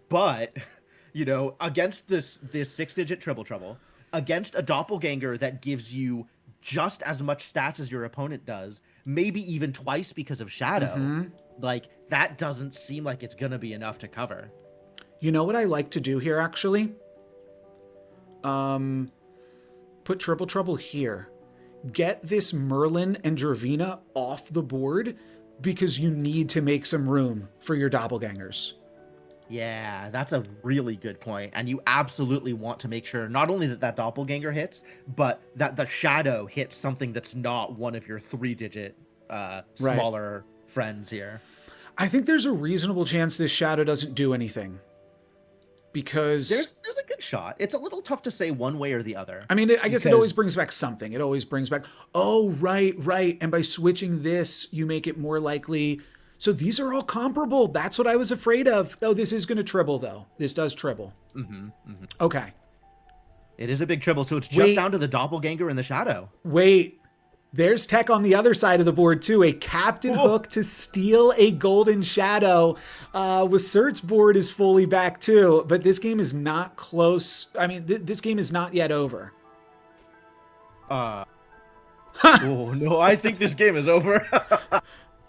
But, against this 6-digit Triple Trouble, against a Doppelganger that gives you just as much stats as your opponent does, maybe even twice because of Shadow, like, that doesn't seem like it's going to be enough to cover. You know what I like to do here, actually? Put Triple Trouble here. Get this Merlin and Dravina off the board because you need to make some room for your Doppelgangers. Yeah, that's a really good point. And you absolutely want to make sure not only that Doppelganger hits, but that the Shadow hits something that's not one of your 3-digit smaller friends here. I think there's a reasonable chance this Shadow doesn't do anything. Because there's a good shot. It's a little tough to say one way or the other. I mean, I guess it always brings back something. It always brings back, oh, right. And by switching this, you make it more likely. So these are all comparable. That's what I was afraid of. Oh, this is going to tribble, though. This does tribble. Okay. It is a big tribble, so it's just down to the Doppelganger and the Shadow. Wait. There's tech on the other side of the board, too. A Captain Hook to steal a Golden Shadow. With Cert's board is fully back, too. But this game is not close. I mean, this game is not yet over. Oh, no. I think this game is over.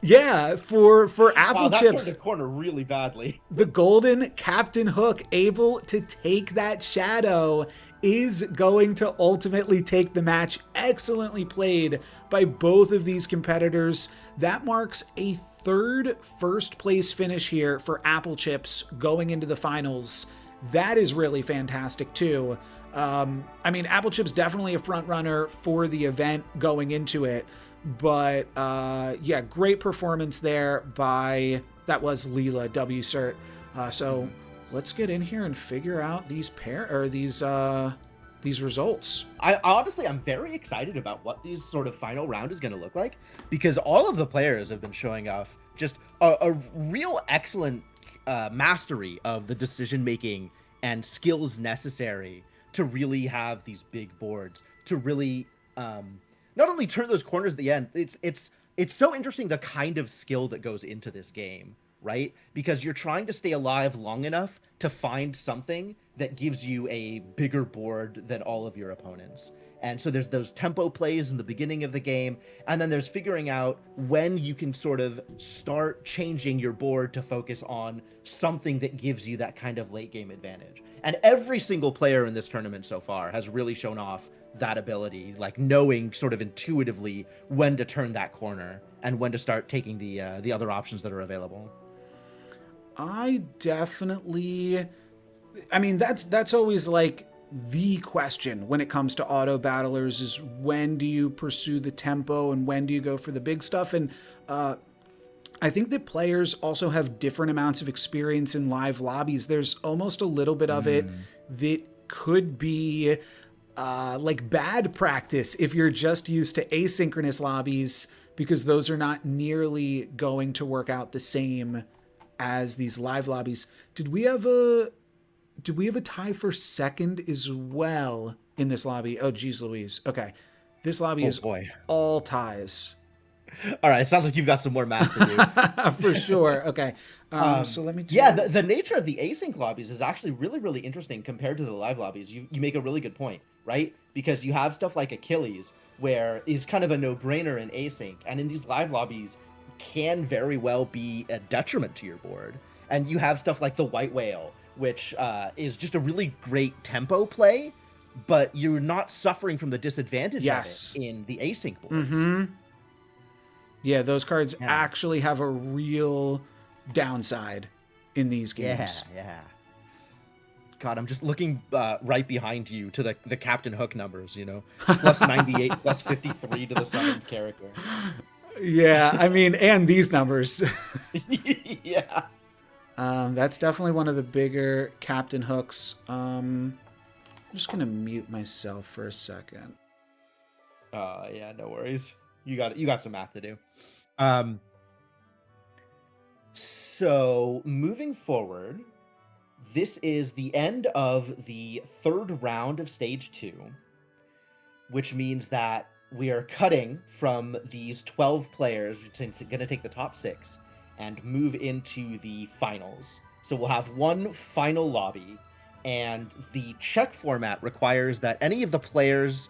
Yeah, for Applechips. Wow, that turned the corner really badly. The Golden Captain Hook able to take that Shadow is going to ultimately take the match. Excellently played by both of these competitors. That marks a 3rd first place finish here for Applechips going into the finals. that is really fantastic too. I mean, Applechips definitely a front runner for the event going into it, but yeah, great performance there by, that was Leela WCert. So let's get in here and figure out these these results. I'm very excited about what these sort of final round is going to look like, because all of the players have been showing off just a real excellent mastery of the decision making and skills necessary to really have these big boards, to really not only turn those corners at the end. It's so interesting the kind of skill that goes into this game, right? Because you're trying to stay alive long enough to find something that gives you a bigger board than all of your opponents. And so there's those tempo plays in the beginning of the game, and then there's figuring out when you can sort of start changing your board to focus on something that gives you that kind of late game advantage. And every single player in this tournament so far has really shown off that ability, like knowing sort of intuitively when to turn that corner and when to start taking the other options that are available. I mean, that's always like the question when it comes to auto battlers, is when do you pursue the tempo and when do you go for the big stuff? And I think that players also have different amounts of experience in live lobbies. There's almost a little bit of it that could be like bad practice if you're just used to asynchronous lobbies, because those are not nearly going to work out the same as these live lobbies. Did we have a tie for second as well in this lobby? Oh, geez Louise. Okay. This lobby is all ties. All right. It sounds like you've got some more math to do. For sure. Okay. So let me do... Yeah, the nature of the async lobbies is actually really, really interesting compared to the live lobbies. You make a really good point, right? Because you have stuff like Achilles, where is kind of a no-brainer in async. And in these live lobbies can very well be a detriment to your board. And you have stuff like the White Whale, which is just a really great tempo play, but you're not suffering from the disadvantage of it in the async boards. Yeah, those cards actually have a real downside in these games. Yeah. God, I'm just looking right behind you to the Captain Hook numbers, you know, plus 98, plus 53 to the summoned character. Yeah, I mean, and these numbers. Yeah. That's definitely one of the bigger Captain Hooks. I'm just going to mute myself for a second. Yeah, no worries. You got some math to do. So moving forward, this is the end of the third round of stage 2, which means that we are cutting from these 12 players, which is going to take the top 6, and move into the finals. So we'll have one final lobby, and the check format requires that any of the players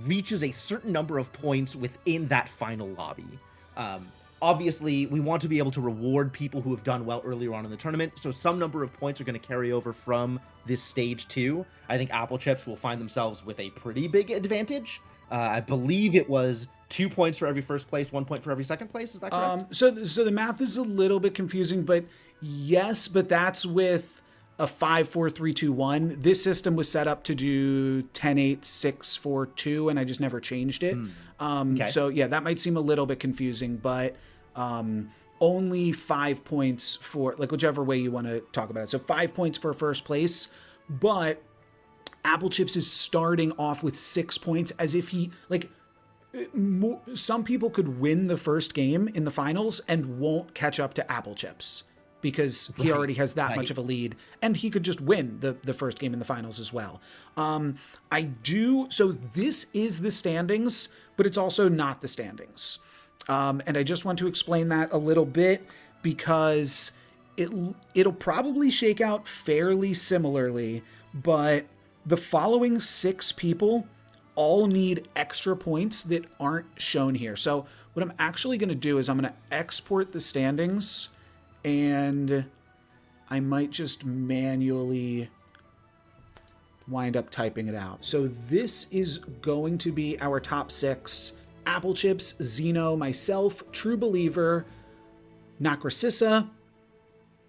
reaches a certain number of points within that final lobby. Obviously, we want to be able to reward people who have done well earlier on in the tournament, so some number of points are going to carry over from this stage 2. I think Applechips will find themselves with a pretty big advantage. I believe it was 2 points for every first place, 1 point for every second place. Is that correct? So the math is a little bit confusing, but yes, but that's with a 5, 4, 3, 2, 1. This system was set up to do 10, 8, 6, 4, 2, and I just never changed it. Okay. So yeah, that might seem a little bit confusing, but only 5 points for, like, whichever way you want to talk about it. So 5 points for first place, but Applechips is starting off with 6 points, as if he, like, some people could win the first game in the finals and won't catch up to Applechips because he already has that much of a lead, and he could just win the first game in the finals as well. So this is the standings, but it's also not the standings. And I just want to explain that a little bit because it'll probably shake out fairly similarly, but the following 6 people all need extra points that aren't shown here. So what I'm actually going to do is I'm going to export the standings, and I might just manually wind up typing it out. So this is going to be our top 6. Applechips, Xeno, myself, True Believer, Nakrasissa,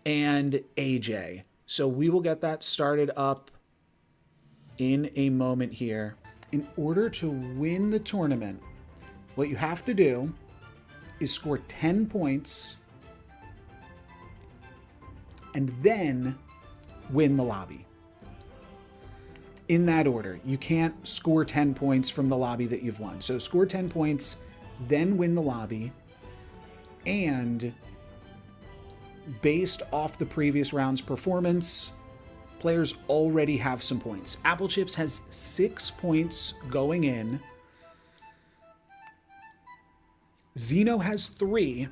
and AJ. So we will get that started up in a moment here. In order to win the tournament, what you have to do is score 10 points and then win the lobby. In that order. You can't score 10 points from the lobby that you've won. So score 10 points, then win the lobby. And based off the previous round's performance, players already have some points. Applechips has 6 points going in. Xeno has 3.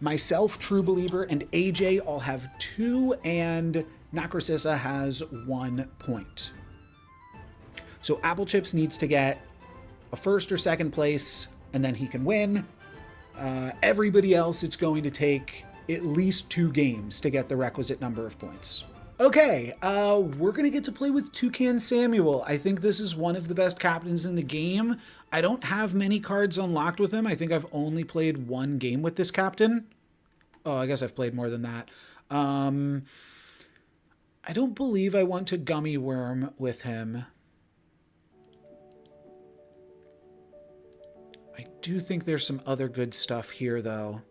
Myself, True Believer, and AJ all have 2, and Nakrasissa has 1 point. So Applechips needs to get a first or second place, and then he can win. Everybody else, it's going to take at least 2 games to get the requisite number of points. Okay, we're going to get to play with Toucan Samuel. I think this is one of the best captains in the game. I don't have many cards unlocked with him. I think I've only played 1 game with this captain. Oh, I guess I've played more than that. I don't believe I want to Gummy Worm with him. I do think there's some other good stuff here, though.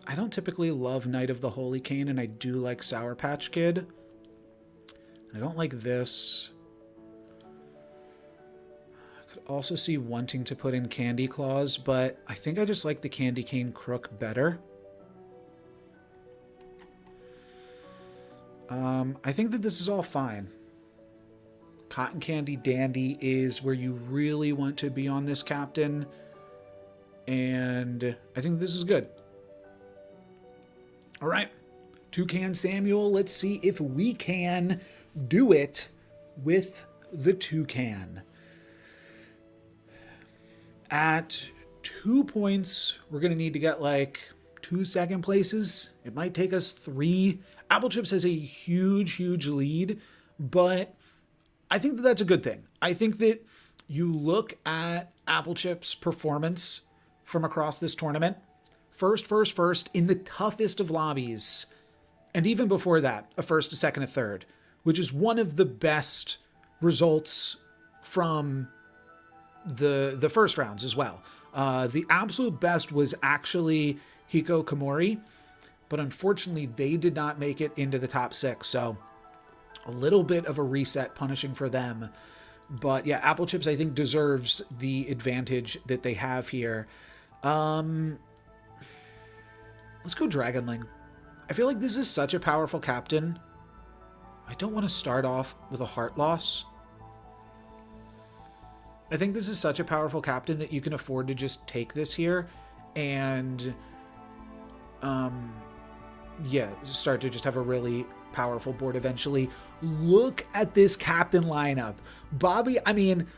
I don't typically love Knight of the Holy Cane, and I do like Sour Patch Kid. I don't like this. I could also see wanting to put in Candy Claws, but I think I just like the Candy Cane Crook better. I think that this is all fine. Cotton Candy Dandy is where you really want to be on this captain, and I think this is good. All right, Toucan Samuel, let's see if we can do it with the Toucan. At 2 points, we're going to need to get like 2 second places. It might take us 3. Applechips has a huge lead, but I think that that's a good thing. I think that you look at Applechips' performance from across this tournament. First in the toughest of lobbies. And even before that, a first, a second, a third, which is one of the best results from the first rounds as well. The absolute best was actually Hiko Komori, but unfortunately they did not make it into the top 6. So a little bit of a reset punishing for them. But yeah, Applechips, I think, deserves the advantage that they have here. Let's go Dragonling. I feel like this is such a powerful captain. I don't want to start off with a heart loss. I think this is such a powerful captain that you can afford to just take this here and yeah, start to just have a really powerful board eventually. Look at this captain lineup. Bobby, I mean,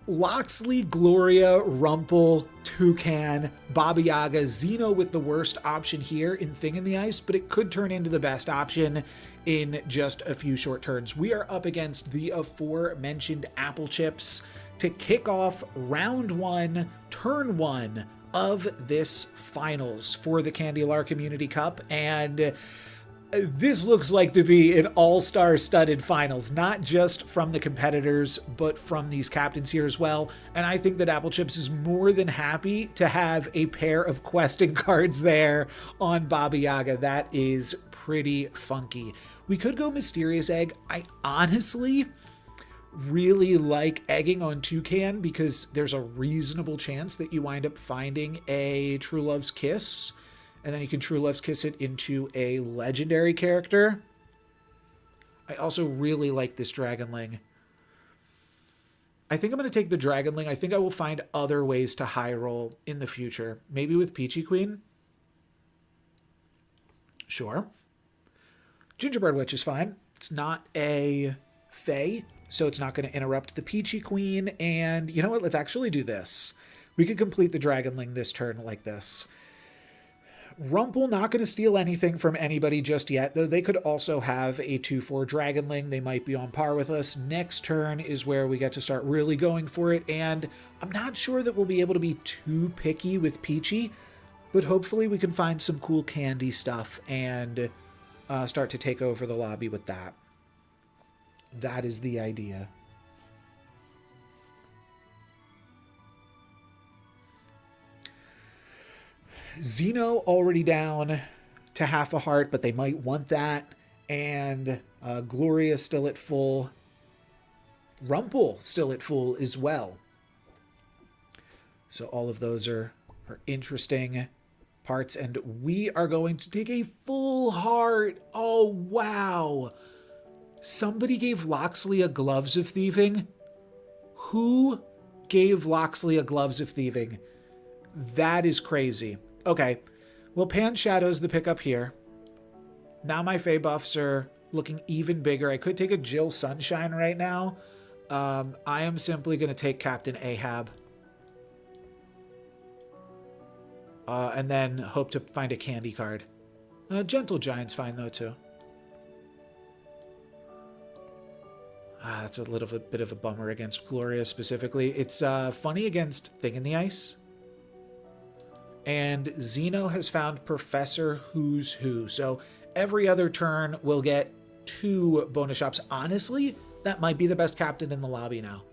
Loxley, Gloria, Rumpel, Toucan, Baba Yaga, Xeno with the worst option here in Thing in the Ice, but it could turn into the best option in just a few short turns. We are up against the aforementioned Applechips to kick off round 1, turn 1 of this finals for the Candylar Community Cup, and this looks like to be an all-star studded finals, not just from the competitors, but from these captains here as well. And I think that Applechips is more than happy to have a pair of questing cards there on Baba Yaga. That is pretty funky. We could go Mysterious Egg. I honestly really like egging on Toucan because there's a reasonable chance that you wind up finding a True Love's Kiss, and then you can True Love's Kiss it into a legendary character. I also really like this Dragonling. I think I'm going to take the Dragonling. I think I will find other ways to high roll in the future. Maybe with Peachy Queen? Sure. Gingerbread Witch is fine. It's not a Fae, so it's not going to interrupt the Peachy Queen. And you know what? Let's actually do this. We could complete the Dragonling this turn like this. Rumpel not going to steal anything from anybody just yet, though they could also have a 2/4 Dragonling. They might be on par with us. Next turn is where we get to start really going for it, and I'm not sure that we'll be able to be too picky with Peachy, but hopefully we can find some cool candy stuff and start to take over the lobby with that. That is the idea. Xeno already down to half a heart, but they might want that. And Gloria still at full. Rumpel still at full as well. So all of those are interesting parts. And we are going to take a full heart. Oh, wow. Somebody gave Loxley a Gloves of Thieving. Who gave Loxley a Gloves of Thieving? That is crazy. Okay. Well, Pan Shadow's the pickup here. Now my Fey buffs are looking even bigger. I could take a Jill Sunshine right now. I am simply going to take Captain Ahab. And then hope to find a candy card. Gentle Giant's fine though too. That's a little bit of a bummer against Gloria specifically. It's funny against Thing in the Ice. And Xeno has found Professor Who's Who. So every other turn we'll get 2 bonus shops. Honestly, that might be the best captain in the lobby now.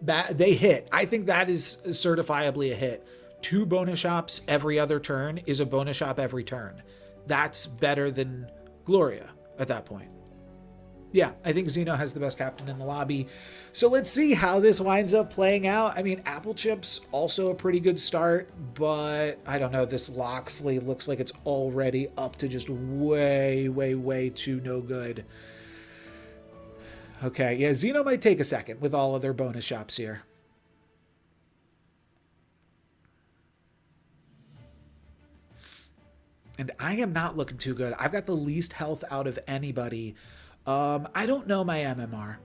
That they hit. I think that is certifiably a hit. 2 bonus shops every other turn is a bonus shop every turn. That's better than Gloria at that point. Yeah, I think Xeno has the best captain in the lobby. So let's see how this winds up playing out. I mean, Applechips also a pretty good start, but I don't know. This Loxley looks like it's already up to just way, way, way too no good. Okay, yeah, Xeno might take a second with all of their bonus shops here. And I am not looking too good. I've got the least health out of anybody. I don't know my MMR.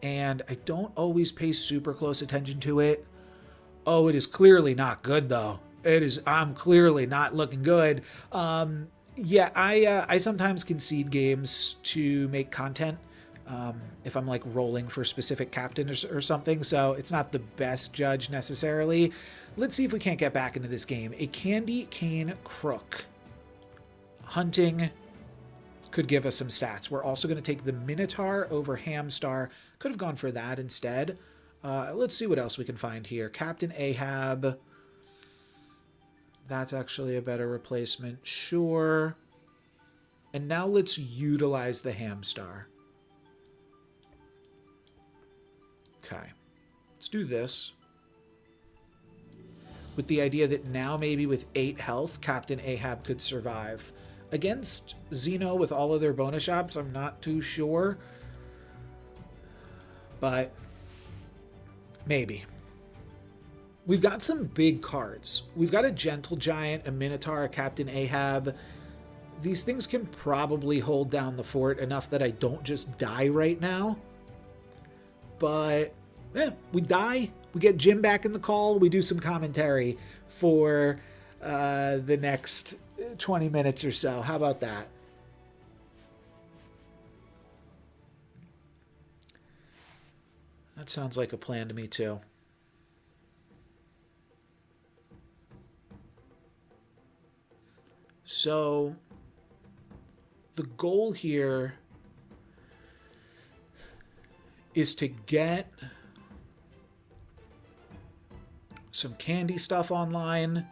And I don't always pay super close attention to it. Oh, it is clearly not good though. I'm clearly not looking good. Yeah, I sometimes concede games to make content. If I'm like rolling for specific captains or something. So it's not the best judge necessarily. Let's see if we can't get back into this game. A Candy Cane Crook. Hunting could give us some stats. We're also going to take the Minotaur over Hamstar. Could have gone for that instead. Let's see what else we can find here. Captain Ahab. That's actually a better replacement. Sure. And now let's utilize the Hamstar. Okay. Let's do this. With the idea that now maybe with 8 health, Captain Ahab could survive. Against Xeno with all of their bonus shops, I'm not too sure. But maybe. We've got some big cards. We've got a Gentle Giant, a Minotaur, a Captain Ahab. These things can probably hold down the fort enough that I don't just die right now. But we die. We get Jim back in the call. We do some commentary for the next 20 minutes or so. How about that? That sounds like a plan to me too. So the goal here is to get some candy stuff online,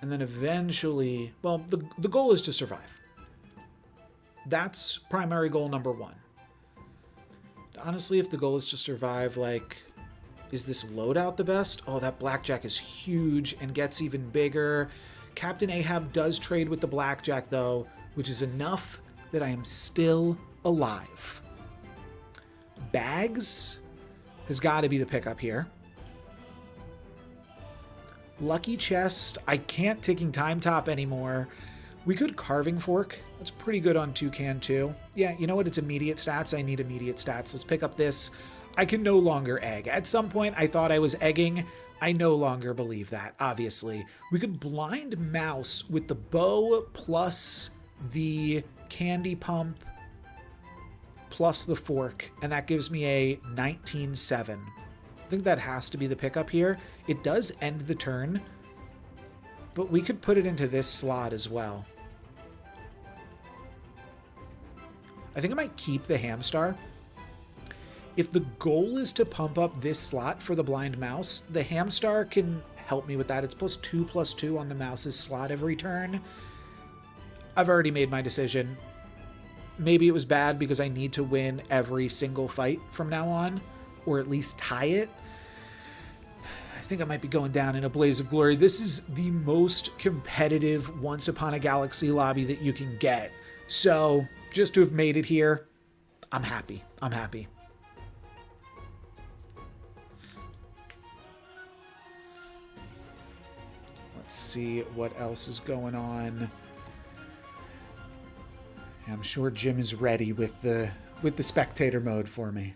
and then eventually, well, the goal is to survive. That's primary goal number 1. Honestly, if the goal is to survive, like, is this loadout the best? Oh, that blackjack is huge and gets even bigger. Captain Ahab does trade with the blackjack, though, which is enough that I am still alive. Bags has got to be the pickup here. Lucky Chest. I can't Ticking Time Top anymore. We could Carving Fork. That's pretty good on Toucan too. Yeah, you know what? It's immediate stats. I need immediate stats. Let's pick up this. I can no longer egg. At some point, I thought I was egging. I no longer believe that, obviously. We could Blind Mouse with the bow plus the candy pump plus the fork, and that gives me a 19-7. I think that has to be the pickup here. It does end the turn, but we could put it into this slot as well. I think I might keep the Hamstar. If the goal is to pump up this slot for the Blind Mouse, the Hamstar can help me with that. It's +2/+2 on the mouse's slot every turn. I've already made my decision. Maybe it was bad because I need to win every single fight from now on, or at least tie it. I think I might be going down in a blaze of glory. This is the most competitive Once Upon a Galaxy lobby that you can get. So just to have made it here, I'm happy. I'm happy. Let's see what else is going on. I'm sure Jim is ready with the spectator mode for me.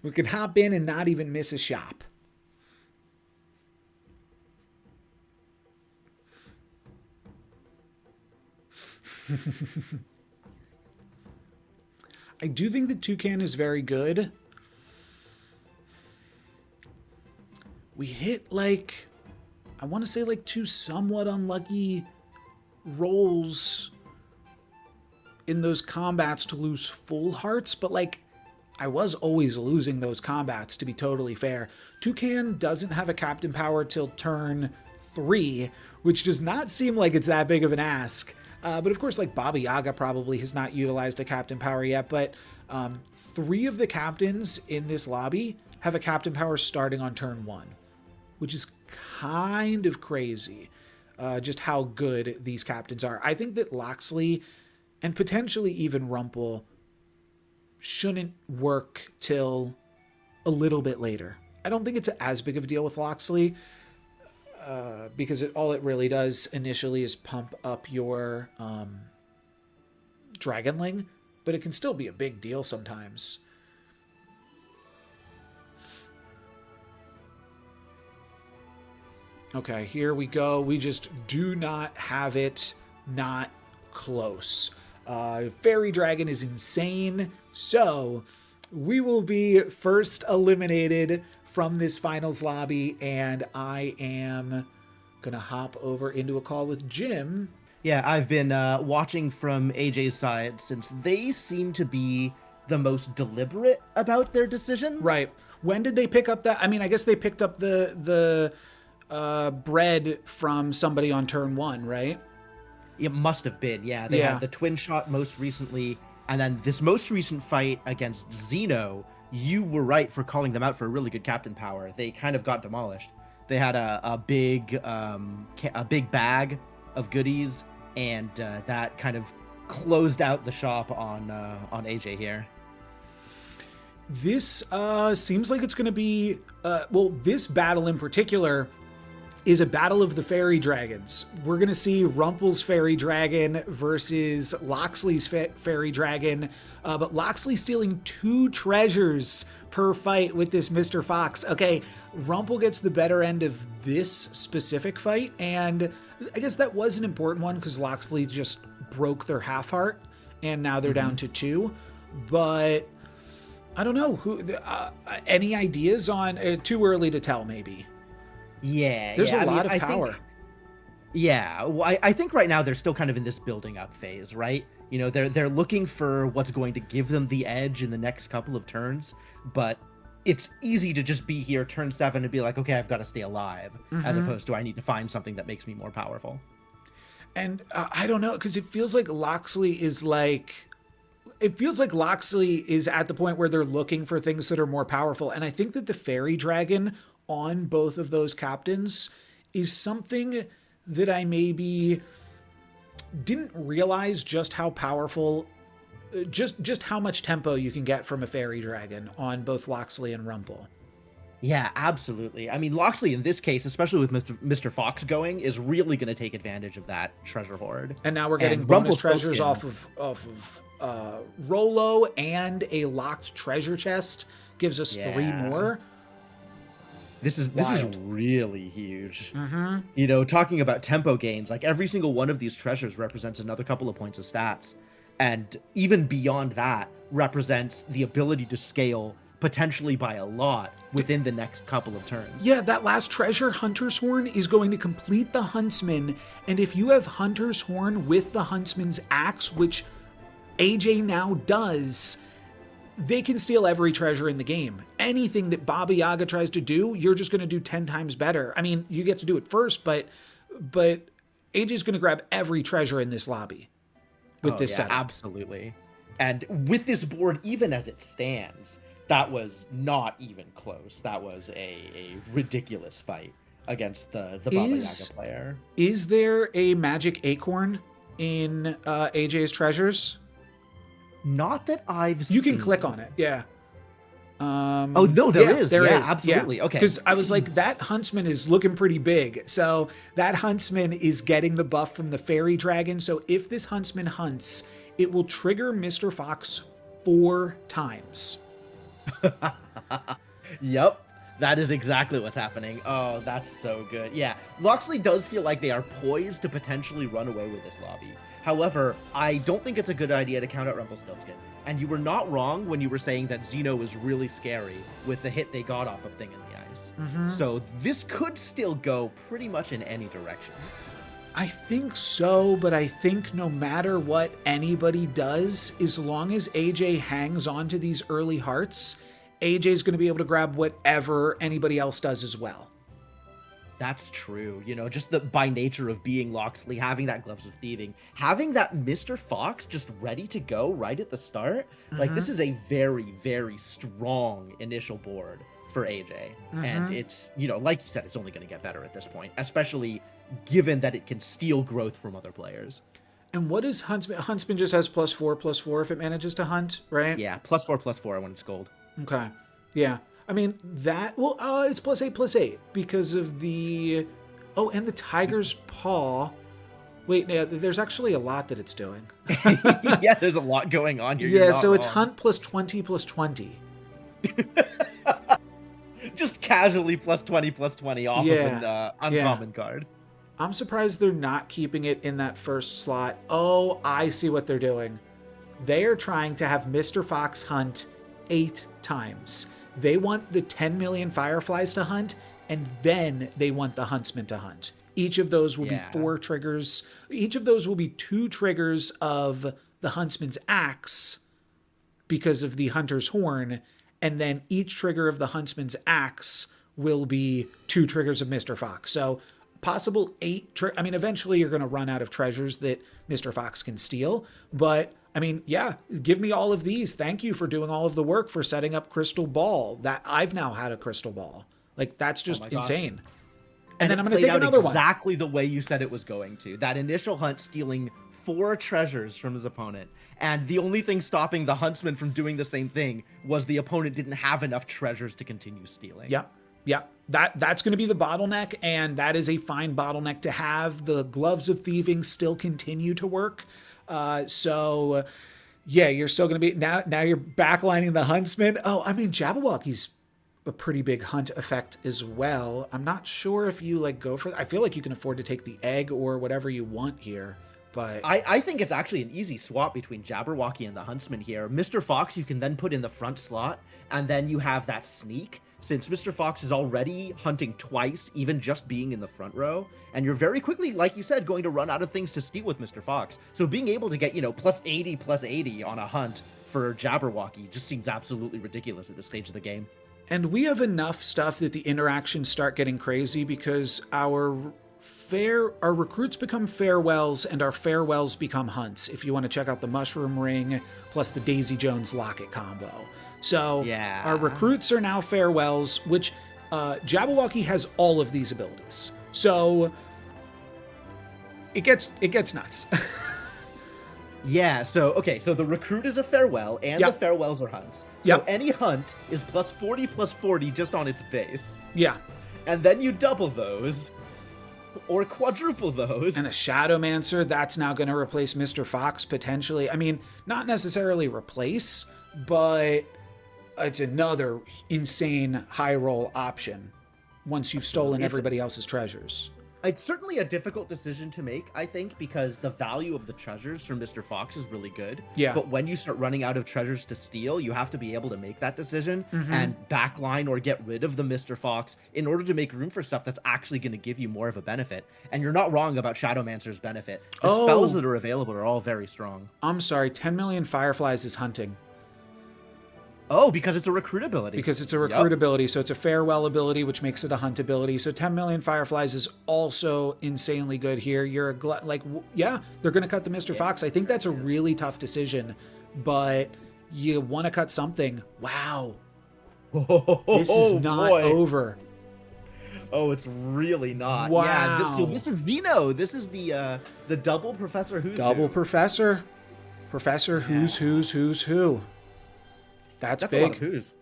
We can hop in and not even miss a shop. I do think that Toucan is very good. We hit like, I want to say like 2 somewhat unlucky rolls in those combats to lose full hearts, but like I was always losing those combats, to be totally fair. Toucan doesn't have a captain power till turn 3, which does not seem like it's that big of an ask. But of course, like Baba Yaga probably has not utilized a captain power yet, but 3 of the captains in this lobby have a captain power starting on turn 1, which is kind of crazy, just how good these captains are. I think that Loxley and potentially even Rumple shouldn't work till a little bit later. I don't think it's as big of a deal with Loxley, because all it really does initially is pump up your Dragonling, but it can still be a big deal sometimes. Okay, here we go. We just do not have it not close. Fairy Dragon is insane, so we will be first eliminated from this finals lobby, and I am gonna hop over into a call with Jim. Yeah, I've been watching from AJ's side since they seem to be the most deliberate about their decisions. Right. When did they pick up that? I mean, I guess they picked up the bread from somebody on turn 1, right? It must have been, yeah. They had the twin shot most recently, and then this most recent fight against Xeno, you were right for calling them out for a really good captain power. They kind of got demolished. They had a big bag of goodies, and that kind of closed out the shop on AJ here. This seems like it's going to be, well, this battle in particular is a battle of the fairy dragons. We're going to see Rumple's fairy dragon versus Loxley's fairy dragon, but Loxley stealing 2 treasures per fight with this Mr. Fox. Okay, Rumple gets the better end of this specific fight, and I guess that was an important one because Loxley just broke their half heart, and now they're down to 2, but I don't know. Any ideas on, too early to tell maybe? Yeah, there's a lot of power. I think right now they're still kind of in this building up phase, right? You know, they're looking for what's going to give them the edge in the next couple of turns, but it's easy to just be here turn 7 and be like, okay, I've got to stay alive, as opposed to I need to find something that makes me more powerful. And I don't know, because it feels like Loxley is at the point where they're looking for things that are more powerful. And I think that the fairy dragon on both of those captains is something that I maybe didn't realize just how powerful, just how much tempo you can get from a fairy dragon on both Loxley and Rumple. Yeah, absolutely. I mean, Loxley in this case, especially with Mr. Fox going, is really going to take advantage of that treasure hoard. And now we're getting bonus treasures off of Rolo, and a locked treasure chest gives us 3 more. This is really huge. You know, talking about tempo gains, like every single one of these treasures represents another couple of points of stats. And even beyond that, represents the ability to scale potentially by a lot within the next couple of turns. Yeah, that last treasure, Hunter's Horn, is going to complete the Huntsman. And if you have Hunter's Horn with the Huntsman's axe, which AJ now does. They can steal every treasure in the game. Anything that Baba Yaga tries to do, you're just going to do 10 times better. I mean, you get to do it first, but AJ's going to grab every treasure in this lobby with this setup. Absolutely. And with this board, even as it stands, that was not even close. That was a ridiculous fight against the Baba Yaga player. Is there a magic acorn in AJ's treasures? Not that I've seen. You can click on it, yeah. Oh, no, there is. There yeah, is. Absolutely. Yeah. Okay. Because I was like, that huntsman is looking pretty big. So that huntsman is getting the buff from the fairy dragon. So if this huntsman hunts, it will trigger Mr. Fox 4 times. Yep. That is exactly what's happening. Oh, that's so good. Yeah, Loxley does feel like they are poised to potentially run away with this lobby. However, I don't think it's a good idea to count out Rumpelstiltskin. And you were not wrong when you were saying that Xeno is really scary with the hit they got off of Thing in the Ice. So this could still go pretty much in any direction. I think so, but I think no matter what anybody does, as long as AJ hangs on to these early hearts, AJ's going to be able to grab whatever anybody else does as well. That's true. You know, just by nature of being Loxley, having that Gloves of Thieving, having that Mr. Fox just ready to go right at the start. Like, this is a very, very strong initial board for AJ. And it's, you know, like you said, it's only going to get better at this point, especially given that it can steal growth from other players. And what is Huntsman? Huntsman just has +4/+4 if it manages to hunt, right? Yeah, +4/+4 when it's gold. Okay. Yeah. I mean, that, well, it's +8/+8 because of the, oh, and the Tiger's Paw. Wait, yeah, there's actually a lot that it's doing. Yeah, there's a lot going on here. Yeah, so it's hunt +20/+20. Just casually +20/+20 off of an uncommon card. I'm surprised they're not keeping it in that first slot. Oh, I see what they're doing. They are trying to have Mr. Fox hunt 8 times. They want the 10 million fireflies to hunt, and then they want the huntsman to hunt. Each of those will be 4 triggers. Each of those will be 2 triggers of the huntsman's axe because of the hunter's horn, and then each trigger of the huntsman's axe will be 2 triggers of Mr. Fox. So possible 8 I mean, eventually you're going to run out of treasures that Mr. Fox can steal, but I mean, yeah, give me all of these. Thank you for doing all of the work for setting up Crystal Ball. That I've now had a Crystal Ball. Like, that's just insane. And then I'm going to take another one. Exactly the way you said it was going to. That initial hunt stealing 4 treasures from his opponent. And the only thing stopping the huntsman from doing the same thing was the opponent didn't have enough treasures to continue stealing. Yep. Yep. That's going to be the bottleneck, and that is a fine bottleneck to have. The Gloves of Thieving still continue to work. So yeah, you're still going to be now you're backlining the huntsman. Oh, I mean, Jabberwocky's a pretty big hunt effect as well. I'm not sure if you like go for, I feel like you can afford to take the egg or whatever you want here, but I think it's actually an easy swap between Jabberwocky and the huntsman here. Mr. Fox, you can then put in the front slot, and then you have that sneak. Since Mr. Fox is already hunting twice, even just being in the front row, and you're very quickly, like you said, going to run out of things to steal with Mr. Fox. So being able to get, you know, +80/+80 on a hunt for Jabberwocky just seems absolutely ridiculous at this stage of the game. And we have enough stuff that the interactions start getting crazy because our recruits become farewells and our farewells become hunts. If you want to check out the Mushroom Ring plus the Daisy Jones Locket combo. So our recruits are now farewells, which Jabberwocky has all of these abilities. So it gets nuts. Yeah, so the recruit is a farewell, and the farewells are hunts. So any hunt is +40/+40 just on its base. Yeah. And then you double those, or quadruple those. And a Shadowmancer, that's now going to replace Mr. Fox, potentially. I mean, not necessarily replace, but it's another insane high roll option once you've stolen everybody else's treasures. It's certainly a difficult decision to make, I think, because the value of the treasures from Mr. Fox is really good. Yeah. But when you start running out of treasures to steal, you have to be able to make that decision and backline or get rid of the Mr. Fox in order to make room for stuff that's actually going to give you more of a benefit. And you're not wrong about Shadowmancer's benefit. The spells that are available are all very strong. I'm sorry, 10 million fireflies is hunting. Oh, because it's a recruit ability. Because it's a recruit ability, so it's a farewell ability, which makes it a hunt ability. So 10 million fireflies is also insanely good here. You're yeah, they're going to cut the Mr. Fox. I think that's a really tough decision, but you want to cut something. Wow. This is not over. Oh, it's really not. Wow. Yeah, so this is Vino. This is the double Professor Who's Double Who. Professor. Professor Who's Who. That's big. A lot of who's.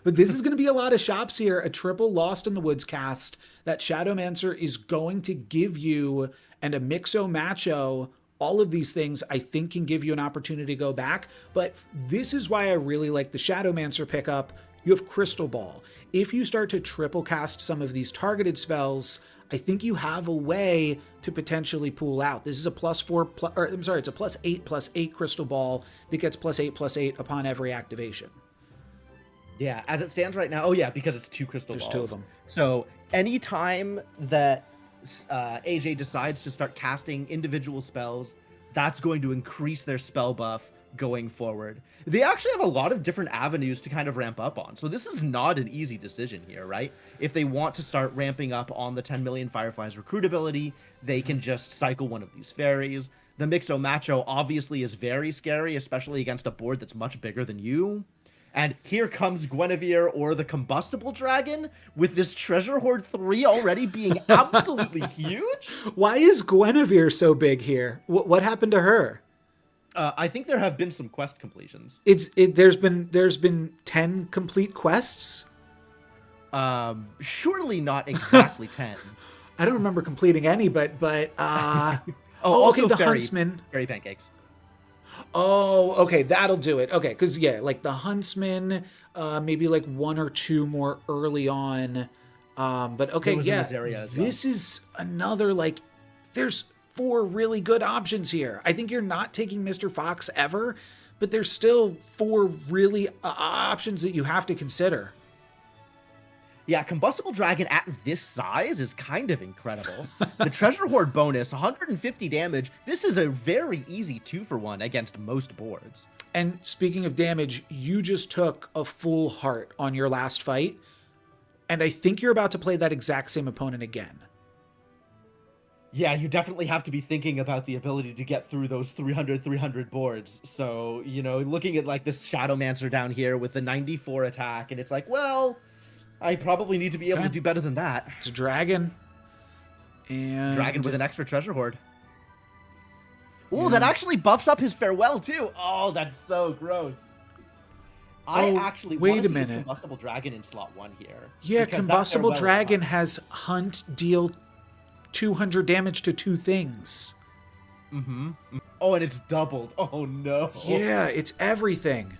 But this is going to be a lot of shops here. A triple Lost in the Woods cast that Shadowmancer is going to give you, and a Mixo Macho. All of these things I think can give you an opportunity to go back. But this is why I really like the Shadowmancer pickup. You have Crystal Ball. If you start to triple cast some of these targeted spells, I think you have a way to potentially pull out. This is a it's a +8/+8 Crystal Ball that gets +8/+8 upon every activation. Yeah, as it stands right now, because it's 2 crystal balls. There's 2 of them. So anytime that AJ decides to start casting individual spells, that's going to increase their spell buff going forward. They actually have a lot of different avenues to kind of ramp up on. So this is not an easy decision here, right? If they want to start ramping up on the 10 million Fireflies recruit ability, they can just cycle one of these fairies. The Mixo Macho obviously is very scary, especially against a board that's much bigger than you. And here comes Guinevere or the Combustible Dragon with this Treasure Hoard 3 already being absolutely huge. Why is Guinevere so big here? What happened to her? I think there have been some quest completions. There's been 10 complete quests. Surely not exactly 10. I don't remember completing any, but also the fairy, Huntsman. Fairy pancakes. Oh, okay, that'll do it. Okay, because like the Huntsman, maybe like 1 or 2 more early on. But okay, this is another there's 4 really good options here. I think you're not taking Mr. Fox ever, but there's still 4 really options that you have to consider. Yeah, Combustible Dragon at this size is kind of incredible. The Treasure Hoard bonus, 150 damage. This is a very easy 2-for-1 against most boards. And speaking of damage, you just took a full heart on your last fight, and I think you're about to play that exact same opponent again. Yeah, you definitely have to be thinking about the ability to get through those 300 boards. So, looking at this Shadowmancer down here with the 94 attack, and it's like, well, I probably need to be able to do better than that. It's a dragon. And dragon with an extra treasure hoard. Oh, that actually buffs up his farewell too. Oh, that's so gross. I actually want to see this Combustible Dragon in slot 1 here. Yeah, Combustible Dragon has Hunt deal 200 damage to 2 things. Mm-hmm. Oh, and it's doubled. Oh, no. Yeah, it's everything.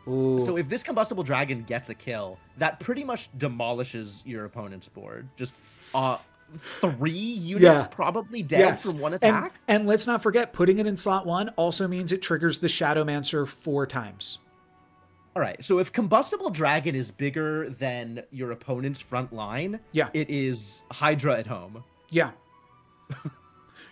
Ooh. So if this Combustible Dragon gets a kill, that pretty much demolishes your opponent's board. Just 3 units probably dead from 1 attack. And let's not forget, putting it in slot 1 also means it triggers the Shadowmancer 4 times. All right, so if Combustible Dragon is bigger than your opponent's front line, it is Hydra at home. Yeah.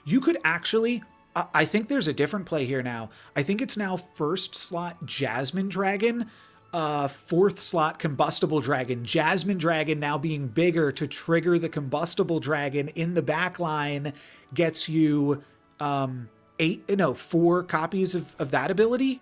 You could actually... I think there's a different play here now. I think it's now 1st slot Jasmine Dragon, 4th slot Combustible Dragon. Jasmine Dragon now being bigger to trigger the Combustible Dragon in the back line gets you 4 copies of that ability.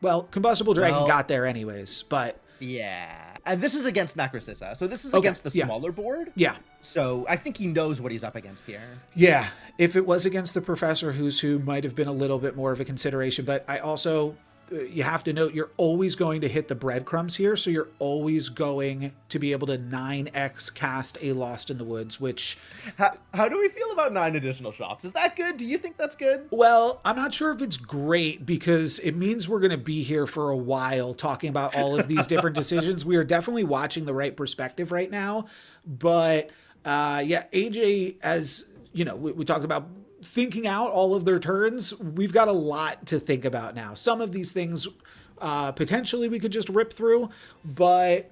Well, Combustible Dragon got there anyways, but... Yeah. And this is against Necrocissa, so this is against the smaller board. Yeah. So I think he knows what he's up against here. Yeah. If it was against the Professor Who's Who, might have been a little bit more of a consideration, but I also... you have to note you're always going to hit the breadcrumbs here, so you're always going to be able to 9x cast a Lost in the Woods, which... How do we feel about 9 additional shops? Is that good? Do you think that's good? Well, I'm not sure if it's great because it means we're going to be here for a while talking about all of these different decisions. We are definitely watching the right perspective right now, but yeah, AJ, as you know, we talked about thinking out all of their turns. We've got a lot to think about now. Some of these things potentially we could just rip through, but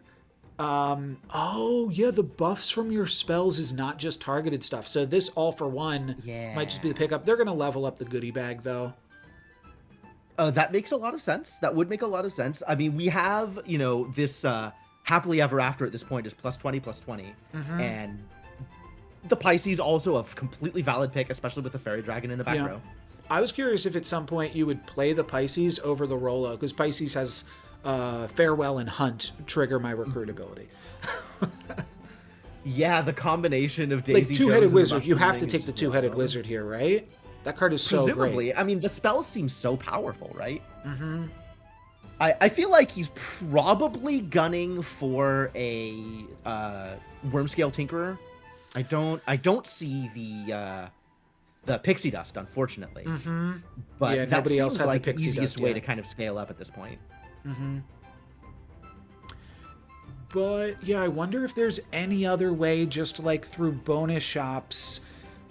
oh yeah, the buffs from your spells is not just targeted stuff. So this all for one might just be the pickup. They're gonna level up the goodie bag though. That makes a lot of sense. That would make a lot of sense. I mean, we have, you know, this happily ever after at this point is +20, +20, and the Pisces also a completely valid pick, especially with the Fairy Dragon in the back row. I was curious if at some point you would play the Pisces over the Rolo, because Pisces has Farewell and Hunt trigger my recruitability. Yeah, the combination of Daisy like two-headed Jones wizard, and the you have to Mushroom take the Ring is two-headed wild. wizard here, right? That card is so Presumably, great. I mean, the spells seem so powerful, right? I feel like he's probably gunning for a Wormscale Tinkerer. I don't see the Pixie Dust, unfortunately. But Yeah, that nobody seems else had the like the Pixie easiest Dust way yet. to kind of scale up at this point. But yeah, I wonder if there's any other way, just like through bonus shops,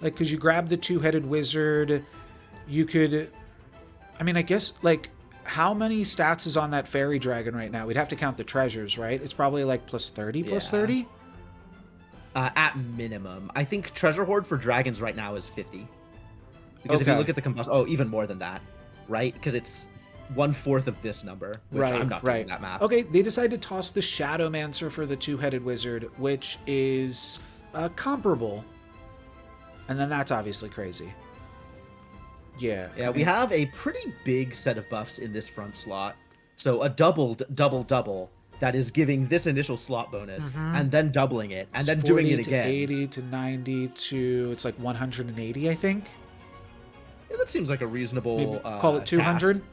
like because you grab the two-headed wizard, you could. I mean, I guess like how many stats is on that fairy dragon right now? We'd have to count the treasures, right? It's probably like +30, +30. At minimum, I think Treasure Hoard for dragons right now is 50. Because if you look at the even more than that, right? Because it's 1/4 of this number, which I'm not doing that math. Okay, they decide to toss the Shadowmancer for the two-headed wizard, which is comparable. And then that's obviously crazy. Yeah. Yeah, we have a pretty big set of buffs in this front slot. So a doubled double that is giving this initial slot bonus and then doubling it and then doing it again. 80 to 90 to it's like 180, I think. Yeah, that seems like a reasonable Maybe call it 200. Cast.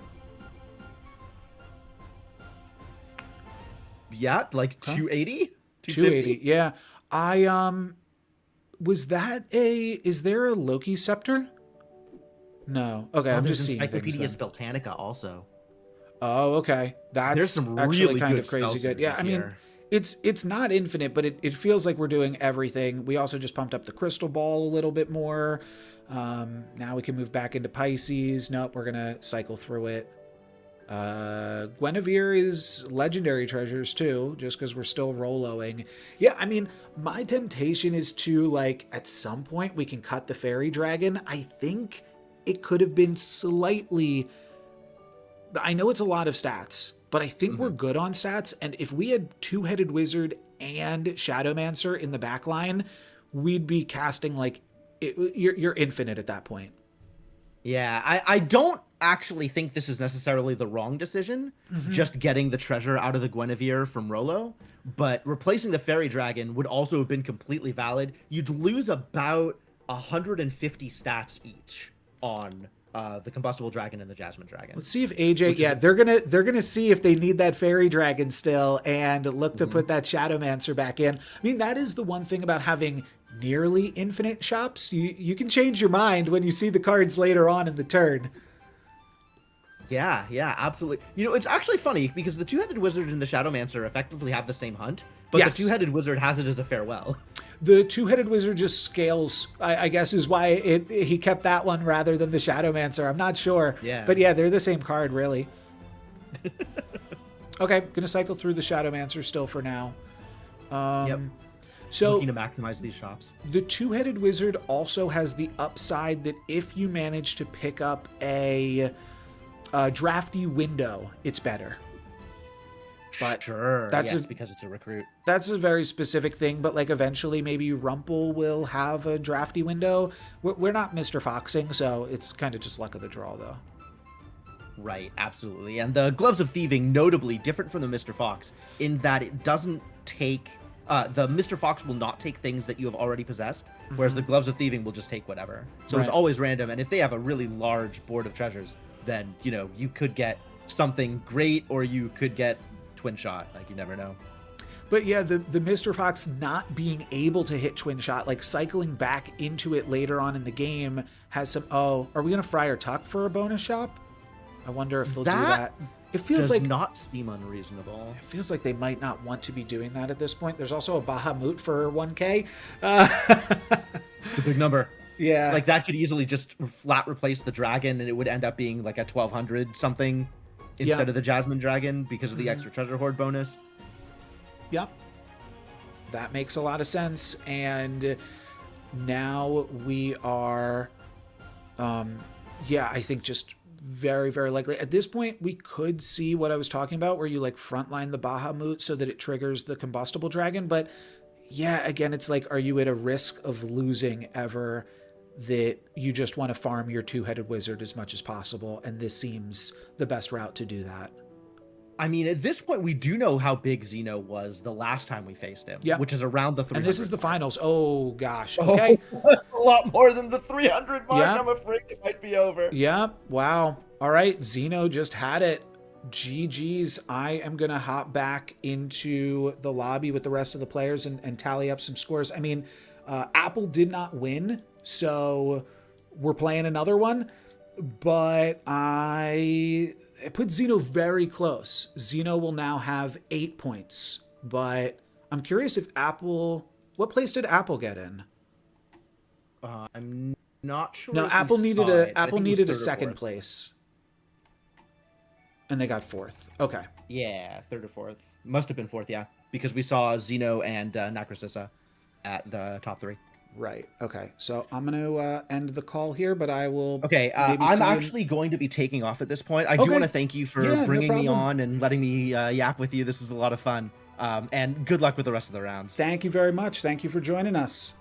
Yeah, like 280? 280. Yeah. Was that is there a Loki scepter? No. Okay, I'm just seeing Encyclopedia things then. Speltanica also. Oh, okay. That's There's some actually really kind good of crazy spell good. Yeah, I mean, here. it's not infinite, but it feels like we're doing everything. We also just pumped up the crystal ball a little bit more. Now we can move back into Pisces. Nope, we're gonna cycle through it. Guinevere is legendary treasures too, just because we're still Roloing. Yeah, I mean, my temptation is to like at some point we can cut the fairy dragon. I think it could have been slightly. I know it's a lot of stats, but I think we're good on stats. And if we had two-headed wizard and Shadowmancer in the back line, we'd be casting like you're infinite at that point. Yeah, I don't actually think this is necessarily the wrong decision, just getting the treasure out of the Guinevere from Rolo, but replacing the fairy dragon would also have been completely valid. You'd lose about 150 stats each on the combustible dragon and the jasmine dragon. Let's see if AJ, they're gonna see if they need that fairy dragon still and look to put that Shadowmancer back in. I mean, that is the one thing about having nearly infinite shops. You can change your mind when you see the cards later on in the turn. Yeah, absolutely. You know, it's actually funny because the two-headed wizard and the Shadowmancer effectively have the same hunt, but the two-headed wizard has it as a farewell. The two-headed wizard just scales, I guess is why he kept that one rather than the Shadowmancer. I'm not sure. Yeah. But yeah, they're the same card, really. Okay, gonna cycle through the Shadowmancer still for now. So looking to maximize these shops. The two-headed wizard also has the upside that if you manage to pick up a drafty window, it's better. But sure, that's because it's a recruit. That's a very specific thing, but like eventually maybe Rumple will have a drafty window. We're not Mr. Foxing, so it's kind of just luck of the draw, though. Right, absolutely. And the Gloves of Thieving, notably different from the Mr. Fox, in that it doesn't take... the Mr. Fox will not take things that you have already possessed, whereas the Gloves of Thieving will just take whatever. So it's always random, and if they have a really large board of treasures, then, you know, you could get something great, or you could get twin shot. Like, you never know. But yeah, the Mr. Fox not being able to hit twin shot, like cycling back into it later on in the game has some... Oh, are we going to fry or tuck for a bonus shop? I wonder if they'll do that. It feels does like... not seem unreasonable. It feels like they might not want to be doing that at this point. There's also a Bahamut for 1K. It's a big number. Yeah. Like, that could easily just flat replace the dragon, and it would end up being like a 1200 something instead of the Jasmine Dragon because of the extra treasure hoard bonus. Yep. That makes a lot of sense. And now we are, I think just very, very likely. At this point, we could see what I was talking about, where you like frontline the Bahamut so that it triggers the combustible dragon. But yeah, again, it's like, are you at a risk of losing ever that you just want to farm your two-headed wizard as much as possible? And this seems the best route to do that. I mean, at this point, we do know how big Xeno was the last time we faced him, which is around the 300. And this is the finals. Oh, gosh. Okay. A lot more than the 300 mark. I'm afraid it might be over. Yep. Wow. All right. Xeno just had it. GG's. I am going to hop back into the lobby with the rest of the players and tally up some scores. I mean, Apple did not win, so we're playing another one, but I put Xeno very close. Xeno will now have 8 points, but I'm curious if Apple... What place did Apple get in? I'm not sure. No, Apple needed a second place. And they got 4th. Okay. Yeah, 3rd or 4th. Must have been 4th, yeah. Because we saw Xeno and Nakrasissa at the top 3. Right. Okay. So I'm going to end the call here, but I will... Okay. I'm actually going to be taking off at this point. I do want to thank you for bringing me on and letting me yap with you. This was a lot of fun. And good luck with the rest of the rounds. Thank you very much. Thank you for joining us.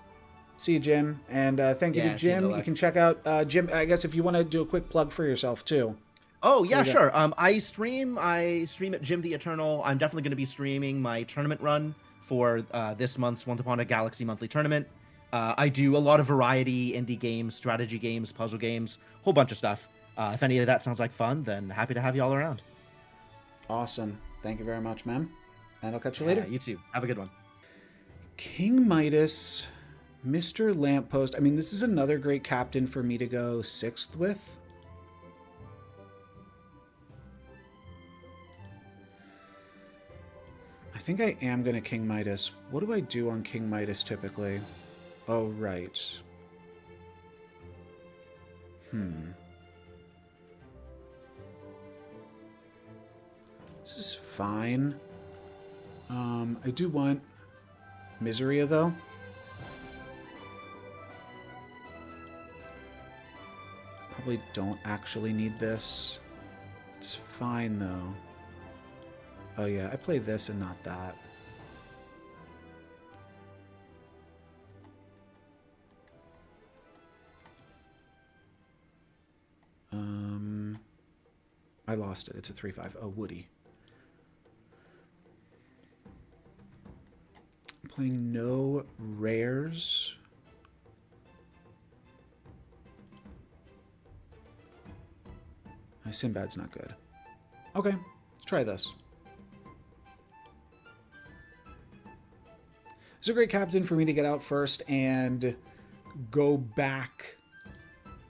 See you, Jim. And thank you to Jim. You can check out Jim, I guess, if you want to do a quick plug for yourself, too. Oh, yeah, sure. I stream at Jim the Eternal. I'm definitely going to be streaming my tournament run for this month's Once Upon a Galaxy monthly tournament. I do a lot of variety, indie games, strategy games, puzzle games, whole bunch of stuff. If any of that sounds like fun, then happy to have you all around. Awesome. Thank you very much, man. And I'll catch you later. You too. Have a good one. King Midas, Mr. Lamppost. I mean, this is another great captain for me to go 6th with. I think I am going to King Midas. What do I do on King Midas typically? Oh, right. This is fine. I do want Miseria, though. Probably don't actually need this. It's fine, though. Oh, yeah, I play this and not that. I lost it. It's a 3-5. Oh, Woody. I'm playing no rares. My Sinbad's not good. Okay, let's try this. It's a great captain for me to get out first and go back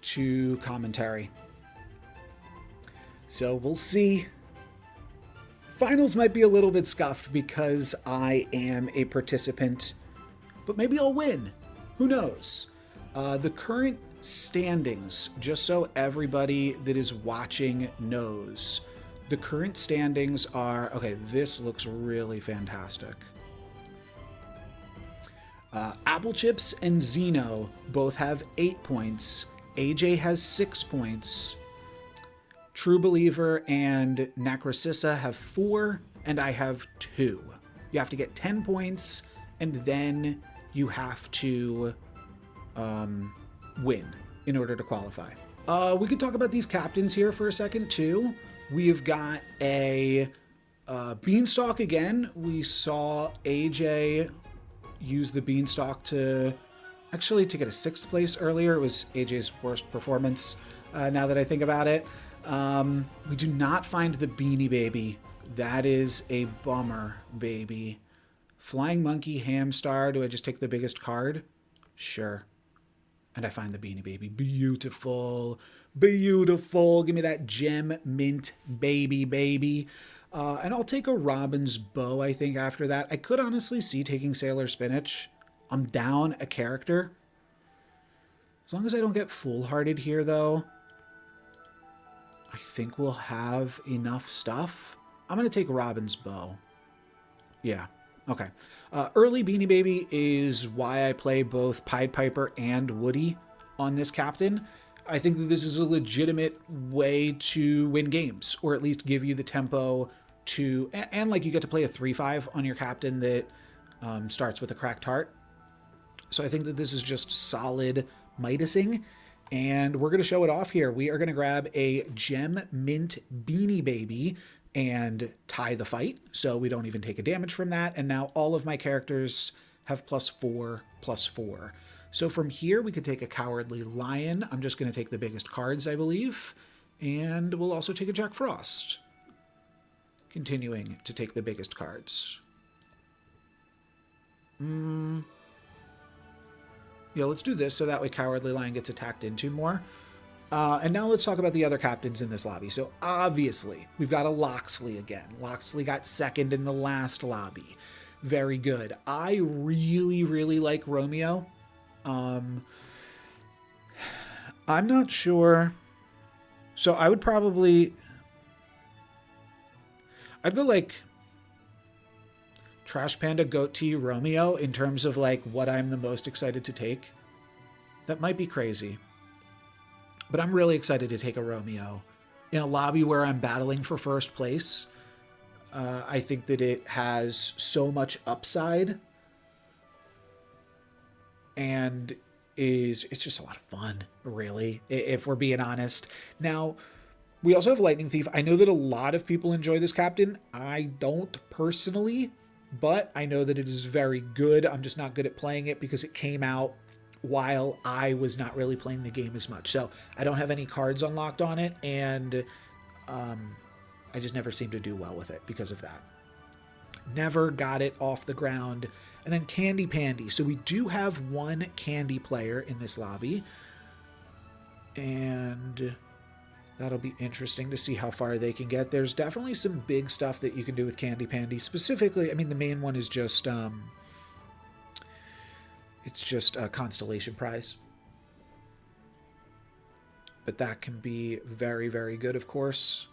to commentary. So we'll see. Finals might be a little bit scuffed because I am a participant, but maybe I'll win. Who knows? The current standings, just so everybody that is watching knows, the current standings are... Okay, this looks really fantastic. Applechips and Xeno both have 8 points. AJ has 6 points. True Believer and Nakrasissa have 4, and I have 2. You have to get 10 points, and then you have to win in order to qualify. We could talk about these captains here for a second, too. We've got a Beanstalk again. We saw AJ use the Beanstalk to get a 6th place earlier. It was AJ's worst performance, now that I think about it. We do not find the Beanie Baby. That is a bummer, baby. Flying Monkey, Hamstar. Do I just take the biggest card? Sure. And I find the Beanie Baby. Beautiful. Beautiful. Give me that gem mint baby. And I'll take a Robin's Bow, I think, after that. I could honestly see taking Sailor Spinach. I'm down a character. As long as I don't get foolhardy here, though, I think we'll have enough stuff. I'm going to take Robin's Bow. Yeah. Okay. Early Beanie Baby is why I play both Pied Piper and Woody on this captain. I think that this is a legitimate way to win games, or at least give you the tempo to, and like you get to play a 3-5 on your captain that starts with a cracked heart. So I think that this is just solid Midasing, and we're going to show it off here. We are going to grab a Gem Mint Beanie Baby and tie the fight, so we don't even take a damage from that. And now all of my characters have +4/+4. So from here, we could take a Cowardly Lion. I'm just going to take the biggest cards, I believe. And we'll also take a Jack Frost. Continuing to take the biggest cards. Yeah, let's do this so that way Cowardly Lion gets attacked into more. And now let's talk about the other captains in this lobby. So obviously, we've got a Loxley again. Loxley got second in the last lobby. Very good. I really, really like Romeo. I'm not sure. So I would probably... I'd go like Trash Panda, Goat Tea, Romeo in terms of like what I'm the most excited to take. That might be crazy. But I'm really excited to take a Romeo. In a lobby where I'm battling for first place, I think that it has so much upside. And it's just a lot of fun, really, if we're being honest. Now, we also have Lightning Thief. I know that a lot of people enjoy this captain. I don't personally, but I know that it is very good. I'm just not good at playing it because it came out while I was not really playing the game as much. So I don't have any cards unlocked on it, and I just never seem to do well with it because of that. Never got it off the ground. And then Candy Pandy. So we do have one Candy player in this lobby, and that'll be interesting to see how far they can get. There's definitely some big stuff that you can do with Candy Pandy. Specifically, I mean, the main one is just it's just a constellation prize. But that can be very, very good, of course.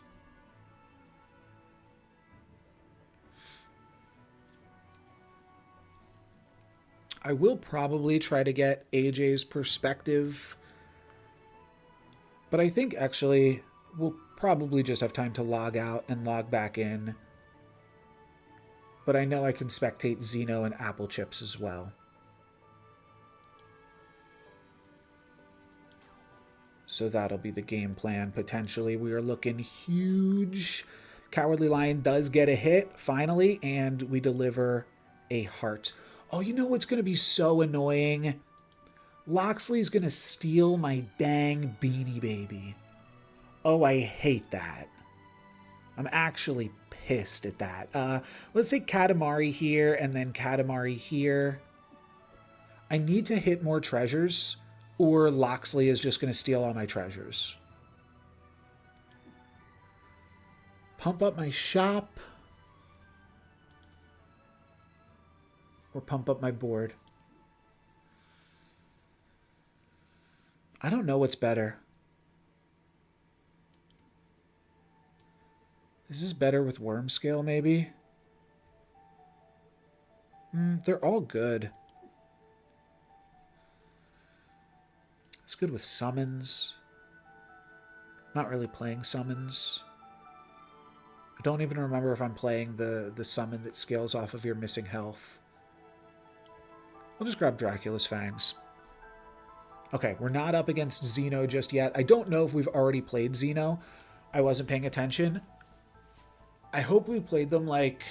I will probably try to get AJ's perspective. But I think actually we'll probably just have time to log out and log back in. But I know I can spectate Xeno and Applechips as well. So that'll be the game plan, potentially. We are looking huge. Cowardly Lion does get a hit, finally, and we deliver a heart. Oh, you know what's going to be so annoying? Loxley's going to steal my dang Beanie Baby. Oh, I hate that. I'm actually pissed at that. Let's say Katamari here and then Katamari here. I need to hit more treasures, or Loxley is just going to steal all my treasures. Pump up my shop. Or pump up my board. I don't know what's better. This is better with worm scale, maybe. They're all good. It's good with summons. Not really playing summons. I don't even remember if I'm playing the summon that scales off of your missing health. I'll just grab Dracula's Fangs. Okay, we're not up against Xeno just yet. I don't know if we've already played Xeno. I wasn't paying attention. I hope we played them like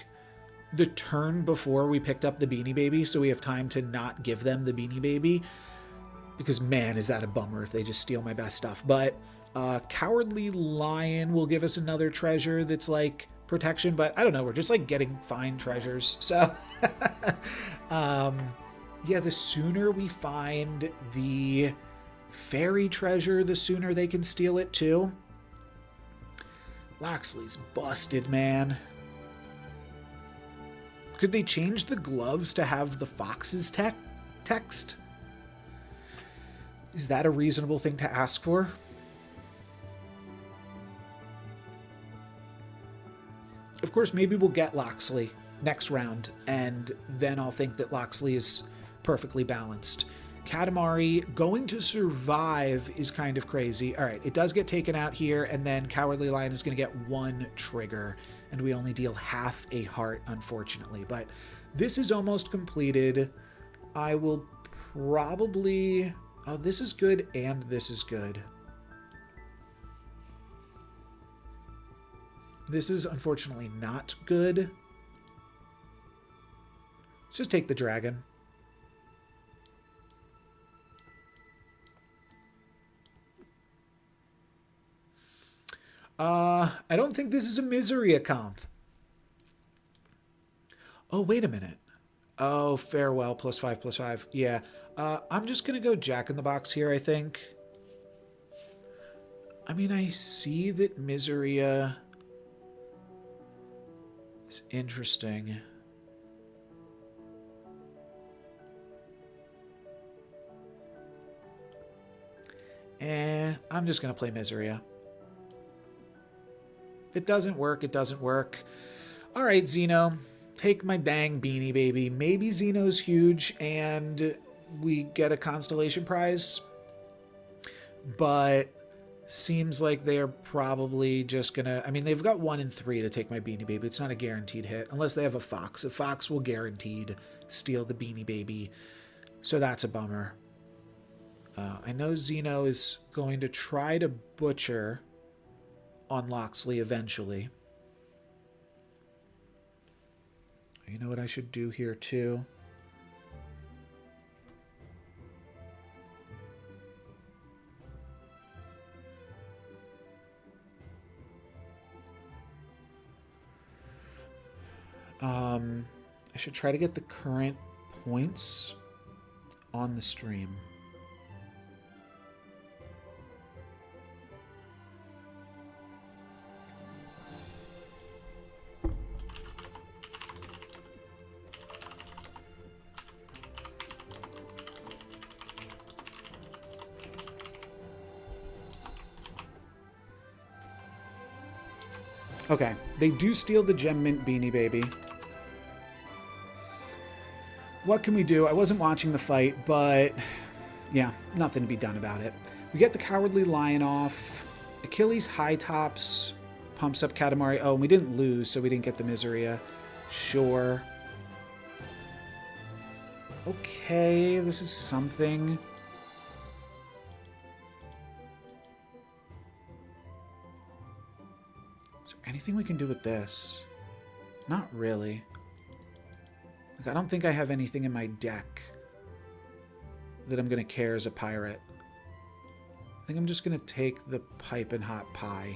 the turn before we picked up the Beanie Baby, so we have time to not give them the Beanie Baby. Because man, is that a bummer if they just steal my best stuff. But Cowardly Lion will give us another treasure that's like protection, but I don't know. We're just like getting fine treasures. So, yeah, the sooner we find the fairy treasure, the sooner they can steal it too. Loxley's busted, man. Could they change the gloves to have the fox's text? Is that a reasonable thing to ask for? Of course, maybe we'll get Loxley next round, and then I'll think that Loxley is perfectly balanced. Katamari going to survive is kind of crazy. All right, it does get taken out here, and then Cowardly Lion is going to get 1 trigger, and we only deal half a heart, unfortunately. But this is almost completed. I will probably... Oh, this is good, and this is good. This is unfortunately not good. Let's just take the dragon. I don't think this is a misery comp. Oh, wait a minute. Oh, farewell, +5/+5. Yeah. I'm just going to go Jack in the Box here, I think. I mean, I see that Miseria is interesting. I'm just going to play Miseria. If it doesn't work, it doesn't work. All right, Xeno. Take my dang beanie, baby. Maybe Xeno's huge and we get a constellation prize. But seems like they're probably just going to... I mean, they've got 1 in 3 to take my beanie, baby. It's not a guaranteed hit unless they have a fox. A fox will guaranteed steal the beanie, baby. So that's a bummer. I know Xeno is going to try to butcher on Loxley eventually. You know what I should do here too? I should try to get the current points on the stream. Okay, they do steal the Gem Mint Beanie Baby. What can we do? I wasn't watching the fight, but yeah, nothing to be done about it. We get the Cowardly Lion off. Achilles High Tops pumps up Katamari. Oh, and we didn't lose, so we didn't get the Miseria. Sure. Okay, this is something. Anything we can do with this? Not really. Like, I don't think I have anything in my deck that I'm going to care as a pirate. I think I'm just going to take the Pipe and Hot Pie.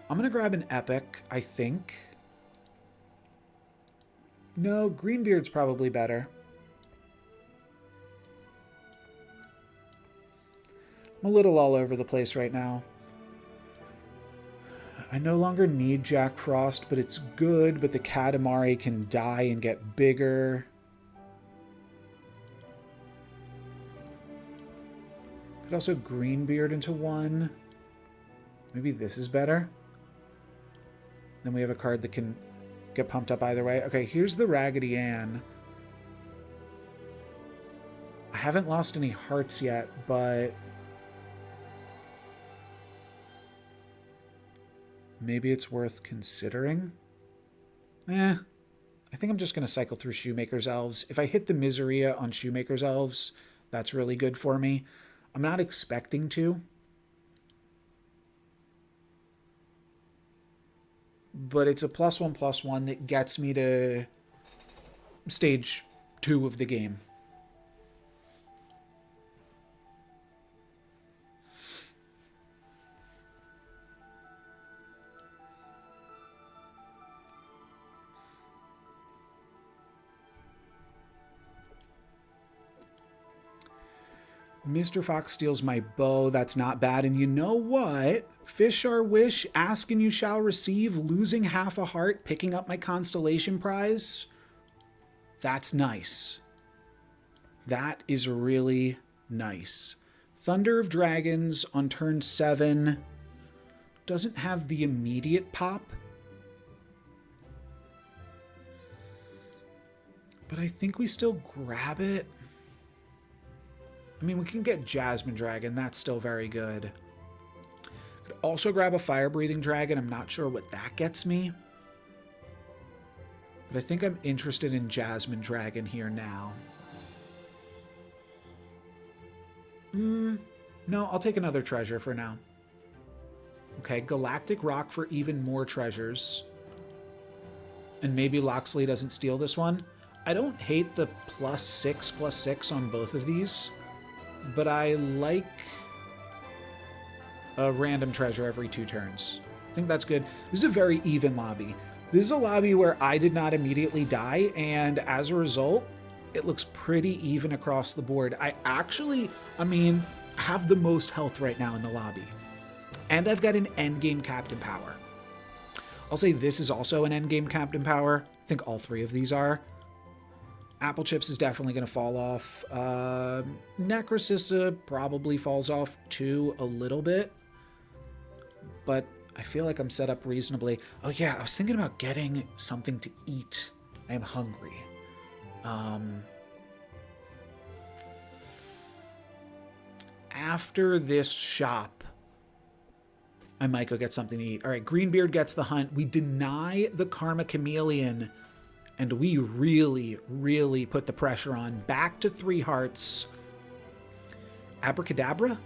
I'm going to grab an Epic, I think. No, Greenbeard's probably better. I'm a little all over the place right now. I no longer need Jack Frost, but it's good, but the Katamari can die and get bigger. Could also Greenbeard into 1. Maybe this is better. Then we have a card that can get pumped up either way. Okay, here's the Raggedy Ann. I haven't lost any hearts yet, but maybe it's worth considering. I think I'm just going to cycle through Shoemaker's Elves. If I hit the Miseria on Shoemaker's Elves, that's really good for me. I'm not expecting to. But it's a +1/+1 that gets me to stage 2 of the game. Mr. Fox steals my bow. That's not bad. And you know what? Fish our wish, ask and you shall receive, losing half a heart, picking up my constellation prize. That's nice. That is really nice. Thunder of Dragons on turn 7 doesn't have the immediate pop. But I think we still grab it. I mean, we can get Jasmine Dragon. That's still very good. Could also grab a Fire-Breathing Dragon. I'm not sure what that gets me. But I think I'm interested in Jasmine Dragon here now. No, I'll take another treasure for now. Okay, Galactic Rock for even more treasures. And maybe Loxley doesn't steal this one. I don't hate the +6/+6 on both of these, but I like a random treasure every 2 turns. I think that's good. This is a very even lobby. This is a lobby where I did not immediately die, and as a result, it looks pretty even across the board. I have the most health right now in the lobby. And I've got an endgame Captain Power. I'll say this is also an endgame Captain Power. I think all 3 of these are. Applechips is definitely going to fall off. Necrocissa probably falls off too a little bit. But I feel like I'm set up reasonably. Oh yeah, I was thinking about getting something to eat. I am hungry. After this shop, I might go get something to eat. All right, Greenbeard gets the hunt. We deny the Karma Chameleon, and we really, really put the pressure on. Back to 3 hearts. Abracadabra?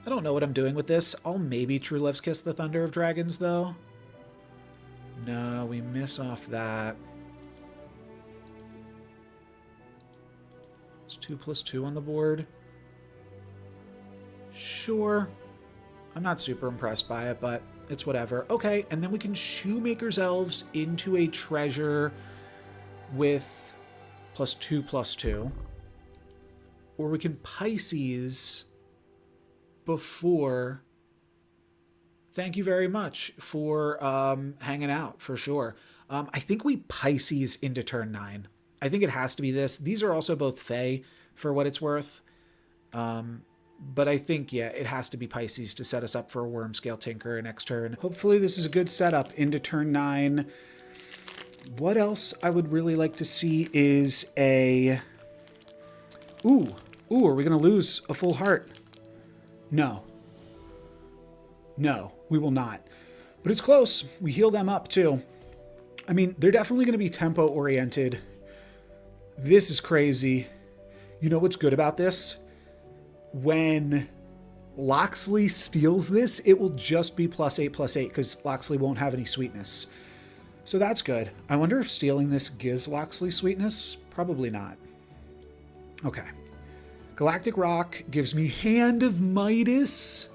I don't know what I'm doing with this. I'll maybe True Love's Kiss the Thunder of Dragons, though. No, we miss off that. It's 2/2 on the board. Sure. I'm not super impressed by it, but it's whatever. Okay, and then we can Shoemaker's Elves into a treasure with +2/2. Or we can Pisces before. Thank you very much for hanging out, for sure. I think we Pisces into turn 9. I think it has to be this. These are also both Fae, for what it's worth. But I think, yeah, it has to be Pisces to set us up for a Wormscale Tinker next turn. Hopefully this is a good setup into turn 9. What else I would really like to see is a... Ooh, are we going to lose a full heart? No. No, we will not. But it's close. We heal them up, too. I mean, they're definitely going to be tempo-oriented. This is crazy. You know what's good about this? When Loxley steals this, it will just be +8/+8 because Loxley won't have any sweetness. So that's good. I wonder if stealing this gives Loxley sweetness. Probably not. Okay. Galactic Rock gives me Hand of Midas.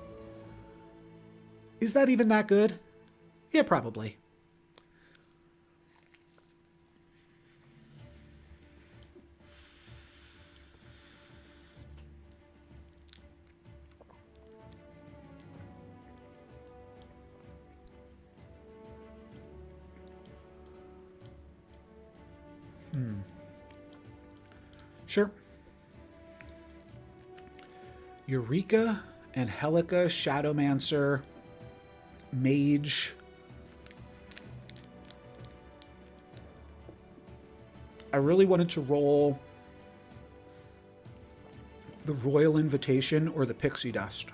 Is that even that good? Yeah, probably. Sure. Eureka, Angelica, Shadowmancer, Mage. I really wanted to roll the Royal Invitation or the Pixie Dust.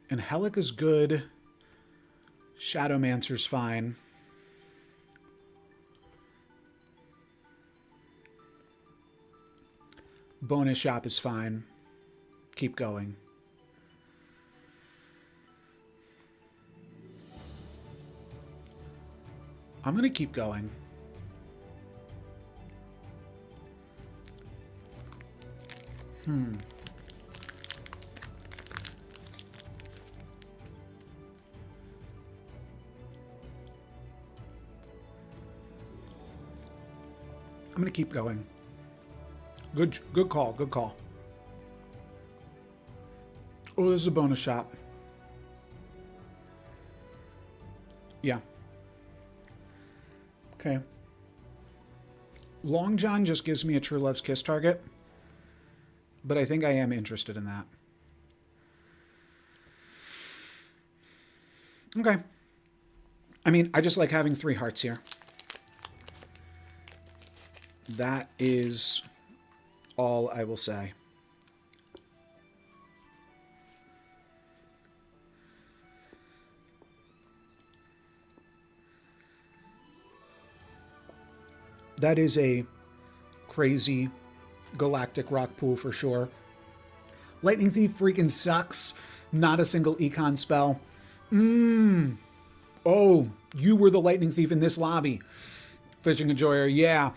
Angelica's good. Shadowmancer's fine. Bonus shop is fine. Keep going. I'm going to keep going. I'm going to keep going. Good call. Good call. Oh, this is a bonus shot. Yeah. Okay. Long John just gives me a True Love's Kiss target, but I think I am interested in that. Okay. I mean, I just like having 3 hearts here. That is all I will say. That is a crazy galactic rock pool for sure. Lightning Thief freaking sucks. Not a single econ spell. Oh, you were the Lightning Thief in this lobby. Fishing Enjoyer, yeah.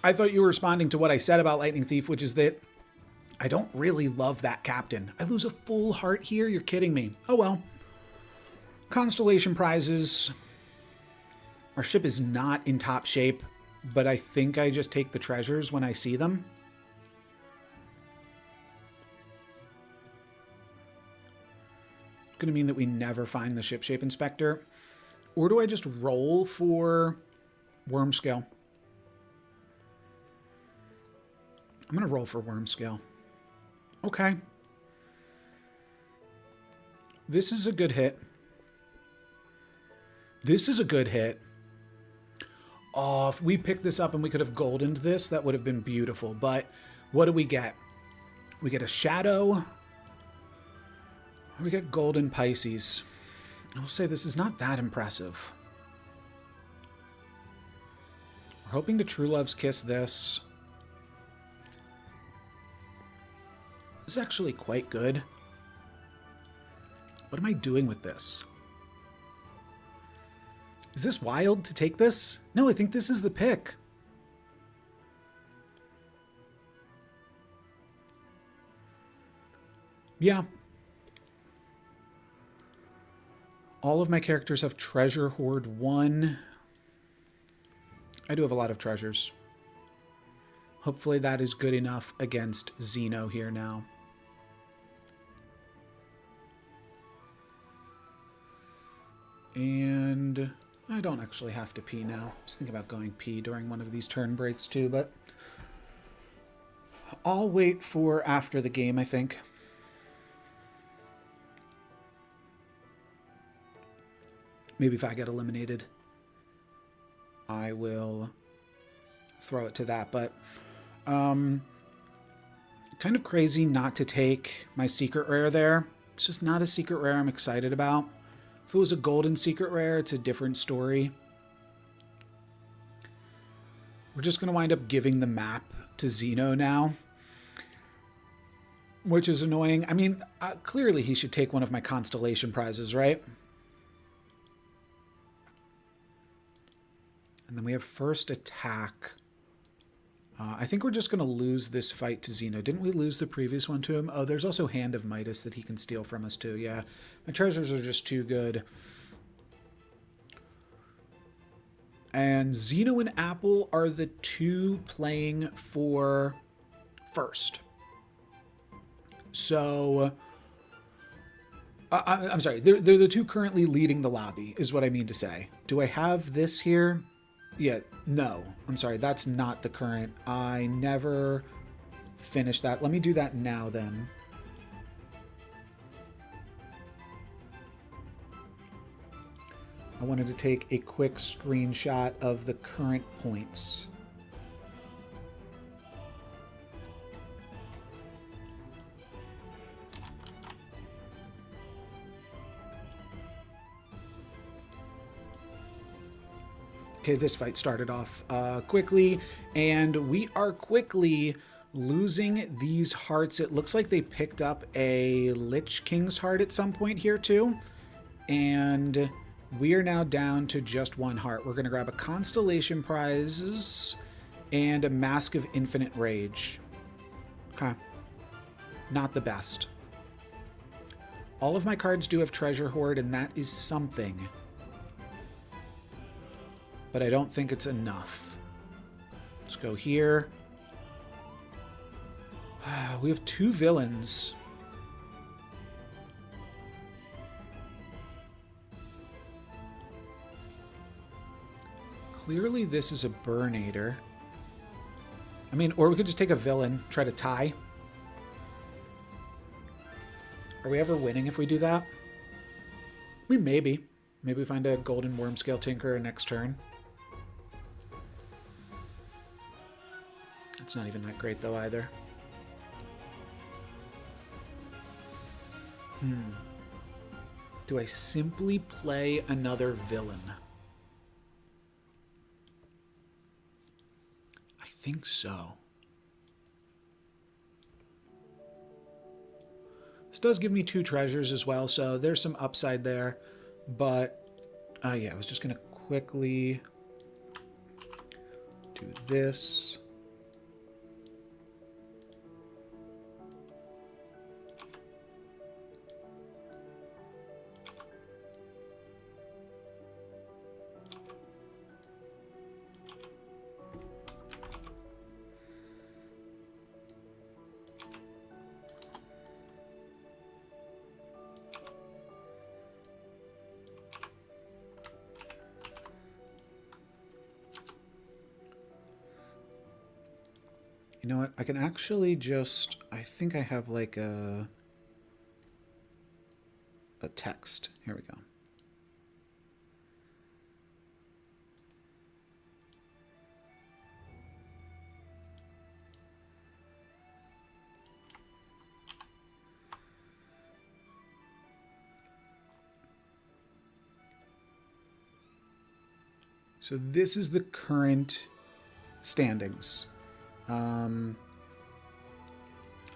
I thought you were responding to what I said about Lightning Thief, which is that I don't really love that captain. I lose a full heart here? You're kidding me. Oh well. Constellation prizes. Our ship is not in top shape, but I think I just take the treasures when I see them. It's going to mean that we never find the ship shape inspector. Or do I just roll for worm scale? I'm going to roll for worm scale. Okay. This is a good hit. This is a good hit. Oh, if we picked this up and we could have goldened this, that would have been beautiful. But what do we get? We get a shadow. We get golden Pisces. I'll say this is not that impressive. We're hoping to True Love's Kiss this. This is actually quite good. What am I doing with this? Is this wild to take this? No, I think this is the pick. Yeah. All of my characters have Treasure Hoard 1. I do have a lot of treasures. Hopefully that is good enough against Xeno here now. And I don't actually have to pee now. I was thinking about going pee during one of these turn breaks too, but I'll wait for after the game, I think. Maybe if I get eliminated, I will throw it to that. But kind of crazy not to take my secret rare there. It's just not a secret rare I'm excited about. If it was a golden secret rare, it's a different story. We're just going to wind up giving the map to Xeno now, which is annoying. I mean, clearly he should take one of my constellation prizes, right? And then we have first attack. I think we're just going to lose this fight to Xeno. Didn't we lose the previous one to him? Oh, there's also Hand of Midas that he can steal from us too. Yeah, my treasures are just too good. And Xeno and Apple are the two playing for first. So, I'm sorry, they're the two currently leading the lobby, is what I mean to say. Do I have this here? Yeah, no. I'm sorry, that's not the current. I never finished that. Let me do that now then. I wanted to take a quick screenshot of the current points. Okay, this fight started off quickly, and we are quickly losing these hearts. It looks like they picked up a Lich King's heart at some point here too, and we are now down to just one heart. We're going to grab a Constellation Prizes and a Mask of Infinite Rage. Okay, not the best. All of my cards do have Treasure Hoard, and that is something. but I don't think it's enough. Let's go here. We have 2 villains. Clearly this is a Burnator. I mean, or we could just take a villain, try to tie. Are we ever winning if we do that? We maybe. Maybe we find a golden worm scale tinker next turn. It's not even that great though either. Do I simply play another villain? I think so. This does give me 2 treasures as well, so there's some upside there. But, yeah, I was just going to quickly do this. You know what? I can actually just... I think I have like a text. Here we go. So this is the current standings.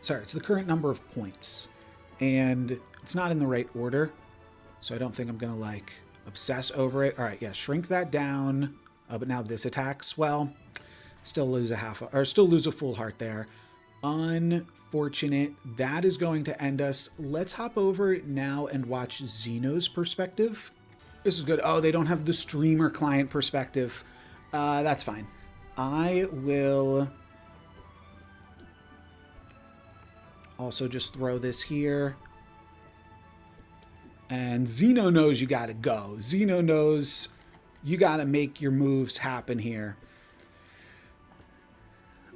Sorry, it's the current number of points. And it's not in the right order. So I don't think I'm going to, like, obsess over it. All right, yeah, shrink that down. But now this attacks. Well, still lose a full heart there. Unfortunate. That is going to end us. Let's hop over now and watch Xeno's perspective. This is good. Oh, they don't have the streamer client perspective. That's fine. I will also just throw this here. And Xeno knows you gotta go. Xeno knows you gotta make your moves happen here.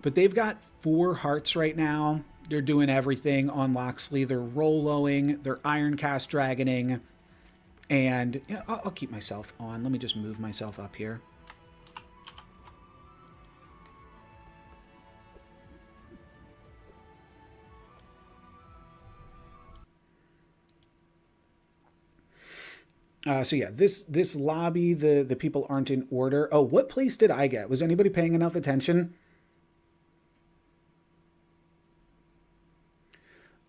But they've got 4 hearts right now. They're doing everything on Loxley. They're Roloing, they're Ironcast Dragoning. And yeah, I'll keep myself on. Let me just move myself up here. So yeah, this lobby, the people aren't in order. Oh, what place did I get? Was anybody paying enough attention?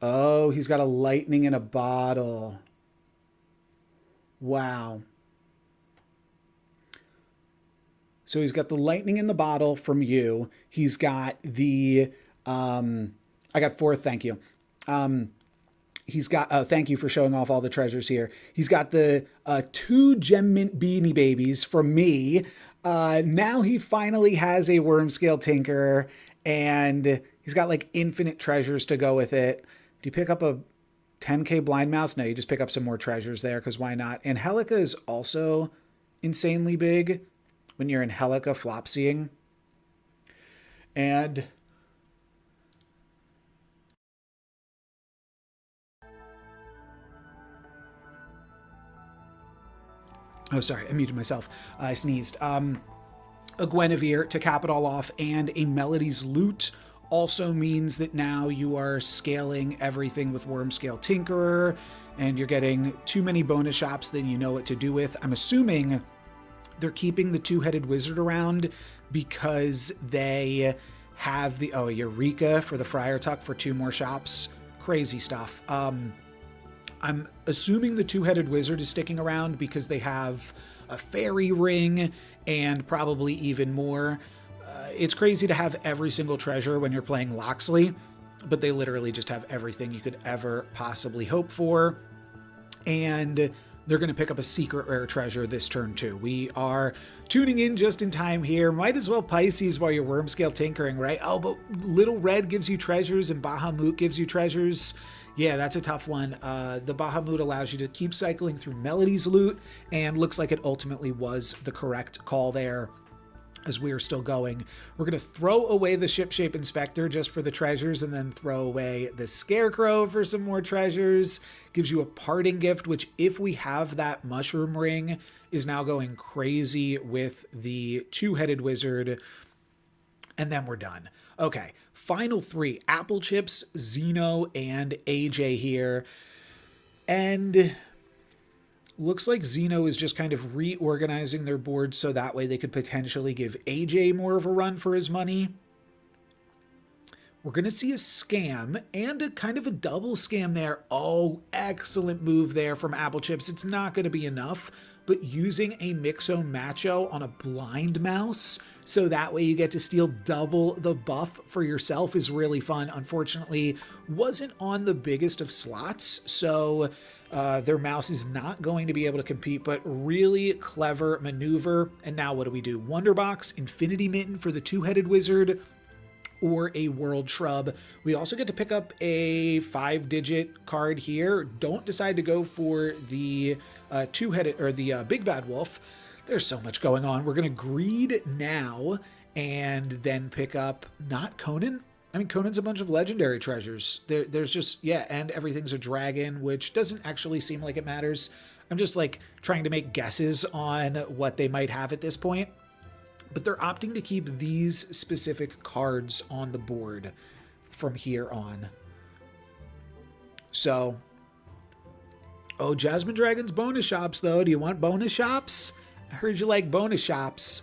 Oh, he's got a lightning in a bottle. Wow. So he's got the lightning in the bottle from you. He's got the, I got 4, thank you. He's got, thank you for showing off all the treasures here. He's got the 2 gem mint beanie babies from me. Now he finally has a worm scale tinker, and he's got like infinite treasures to go with it. Do you pick up a 10k blind mouse? No, you just pick up some more treasures there, because why not? And Helica is also insanely big when you're in Helica flopsying. And oh, sorry, I muted myself. I sneezed. A Guinevere to cap it all off, and a Melody's Loot also means that now you are scaling everything with Worm Scale Tinkerer, and you're getting too many bonus shops than you know what to do with. I'm assuming they're keeping the 2-headed wizard around because they have the, oh, Eureka for the Friar Tuck for 2 more shops. Crazy stuff. I'm assuming the 2-headed wizard is sticking around because they have a fairy ring and probably even more. It's crazy to have every single treasure when you're playing Loxley, but they literally just have everything you could ever possibly hope for. And they're going to pick up a secret rare treasure this turn too. We are tuning in just in time here. Might as well Pisces while you're worm scale tinkering, right? Oh, but Little Red gives you treasures and Bahamut gives you treasures. Yeah, that's a tough one. The Bahamut allows you to keep cycling through Melody's loot, and looks like it ultimately was the correct call there. As we are still going, we're going to throw away the Shipshape Inspector just for the treasures, and then throw away the Scarecrow for some more treasures. Gives you a parting gift, which if we have that Mushroom Ring, is now going crazy with the Two-Headed Wizard. And then we're done. Okay, final three. Applechips, Xeno, and AJ here. And looks like Xeno is just kind of reorganizing their board so that way they could potentially give AJ more of a run for his money. We're going to see a scam and a kind of a double scam there. Oh, excellent move there from Applechips. It's not going to be enough, but using a Mixo Macho on a blind mouse so that way you get to steal double the buff for yourself is really fun. Unfortunately, wasn't on the biggest of slots, so their mouse is not going to be able to compete, but really clever maneuver. And now what do? Wonderbox, Infinity Mitten for the Two-Headed Wizard, or a World Shrub. We also get to pick up a 5-digit card here. Don't decide to go for the two-headed or the Big Bad Wolf. There's so much going on. We're going to greed now and then pick up not Conan. I mean, Conan's a bunch of legendary treasures. There's just, yeah, and everything's a dragon, which doesn't actually seem like it matters. I'm just like trying to make guesses on what they might have at this point. But they're opting to keep these specific cards on the board from here on. So, oh, Jasmine Dragon's bonus shops, though. Do you want bonus shops? I heard you like bonus shops.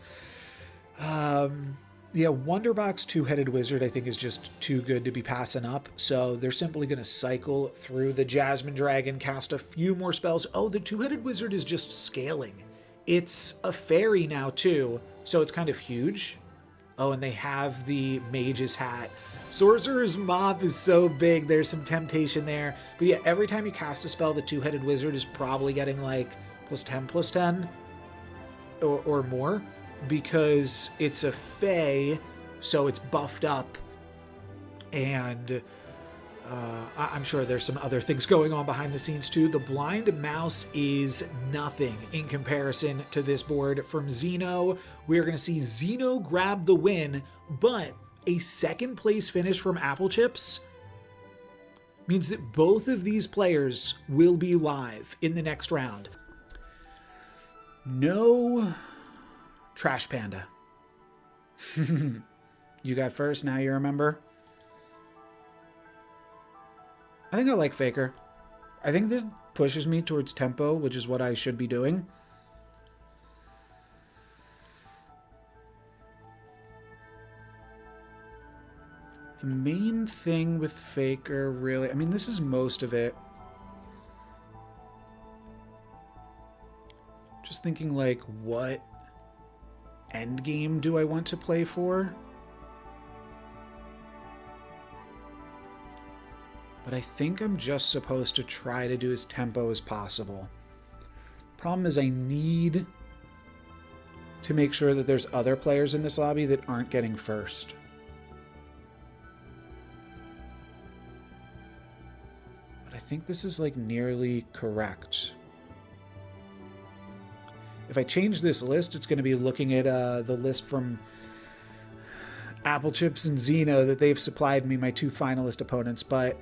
Yeah, Wonderbox Two-Headed Wizard, I think, is just too good to be passing up. So they're simply going to cycle through the Jasmine Dragon, cast a few more spells. Oh, the Two-Headed Wizard is just scaling. It's a fairy now, too. So it's kind of huge. Oh, and they have the Mage's Hat. Sorcerer's Mop is so big. There's some temptation there. But yeah, every time you cast a spell, the Two-Headed Wizard is probably getting like +10/+10 or more, because it's a Fae, so it's buffed up. And I'm sure there's some other things going on behind the scenes too. The blind mouse is nothing in comparison to this board from Xeno. We're going to see Xeno grab the win, but a second place finish from Applechips means that both of these players will be live in the next round. No Trash Panda. You got first, now you remember? I think I like Faker. I think this pushes me towards tempo, which is what I should be doing. The main thing with Faker, really, I mean, this is most of it. Just thinking, like, what endgame do I want to play for? But I think I'm just supposed to try to do as tempo as possible. Problem is I need to make sure that there's other players in this lobby that aren't getting first. But I think this is like nearly correct. If I change this list, it's going to be looking at the list from Applechips and Xeno that they've supplied me, my two finalist opponents, but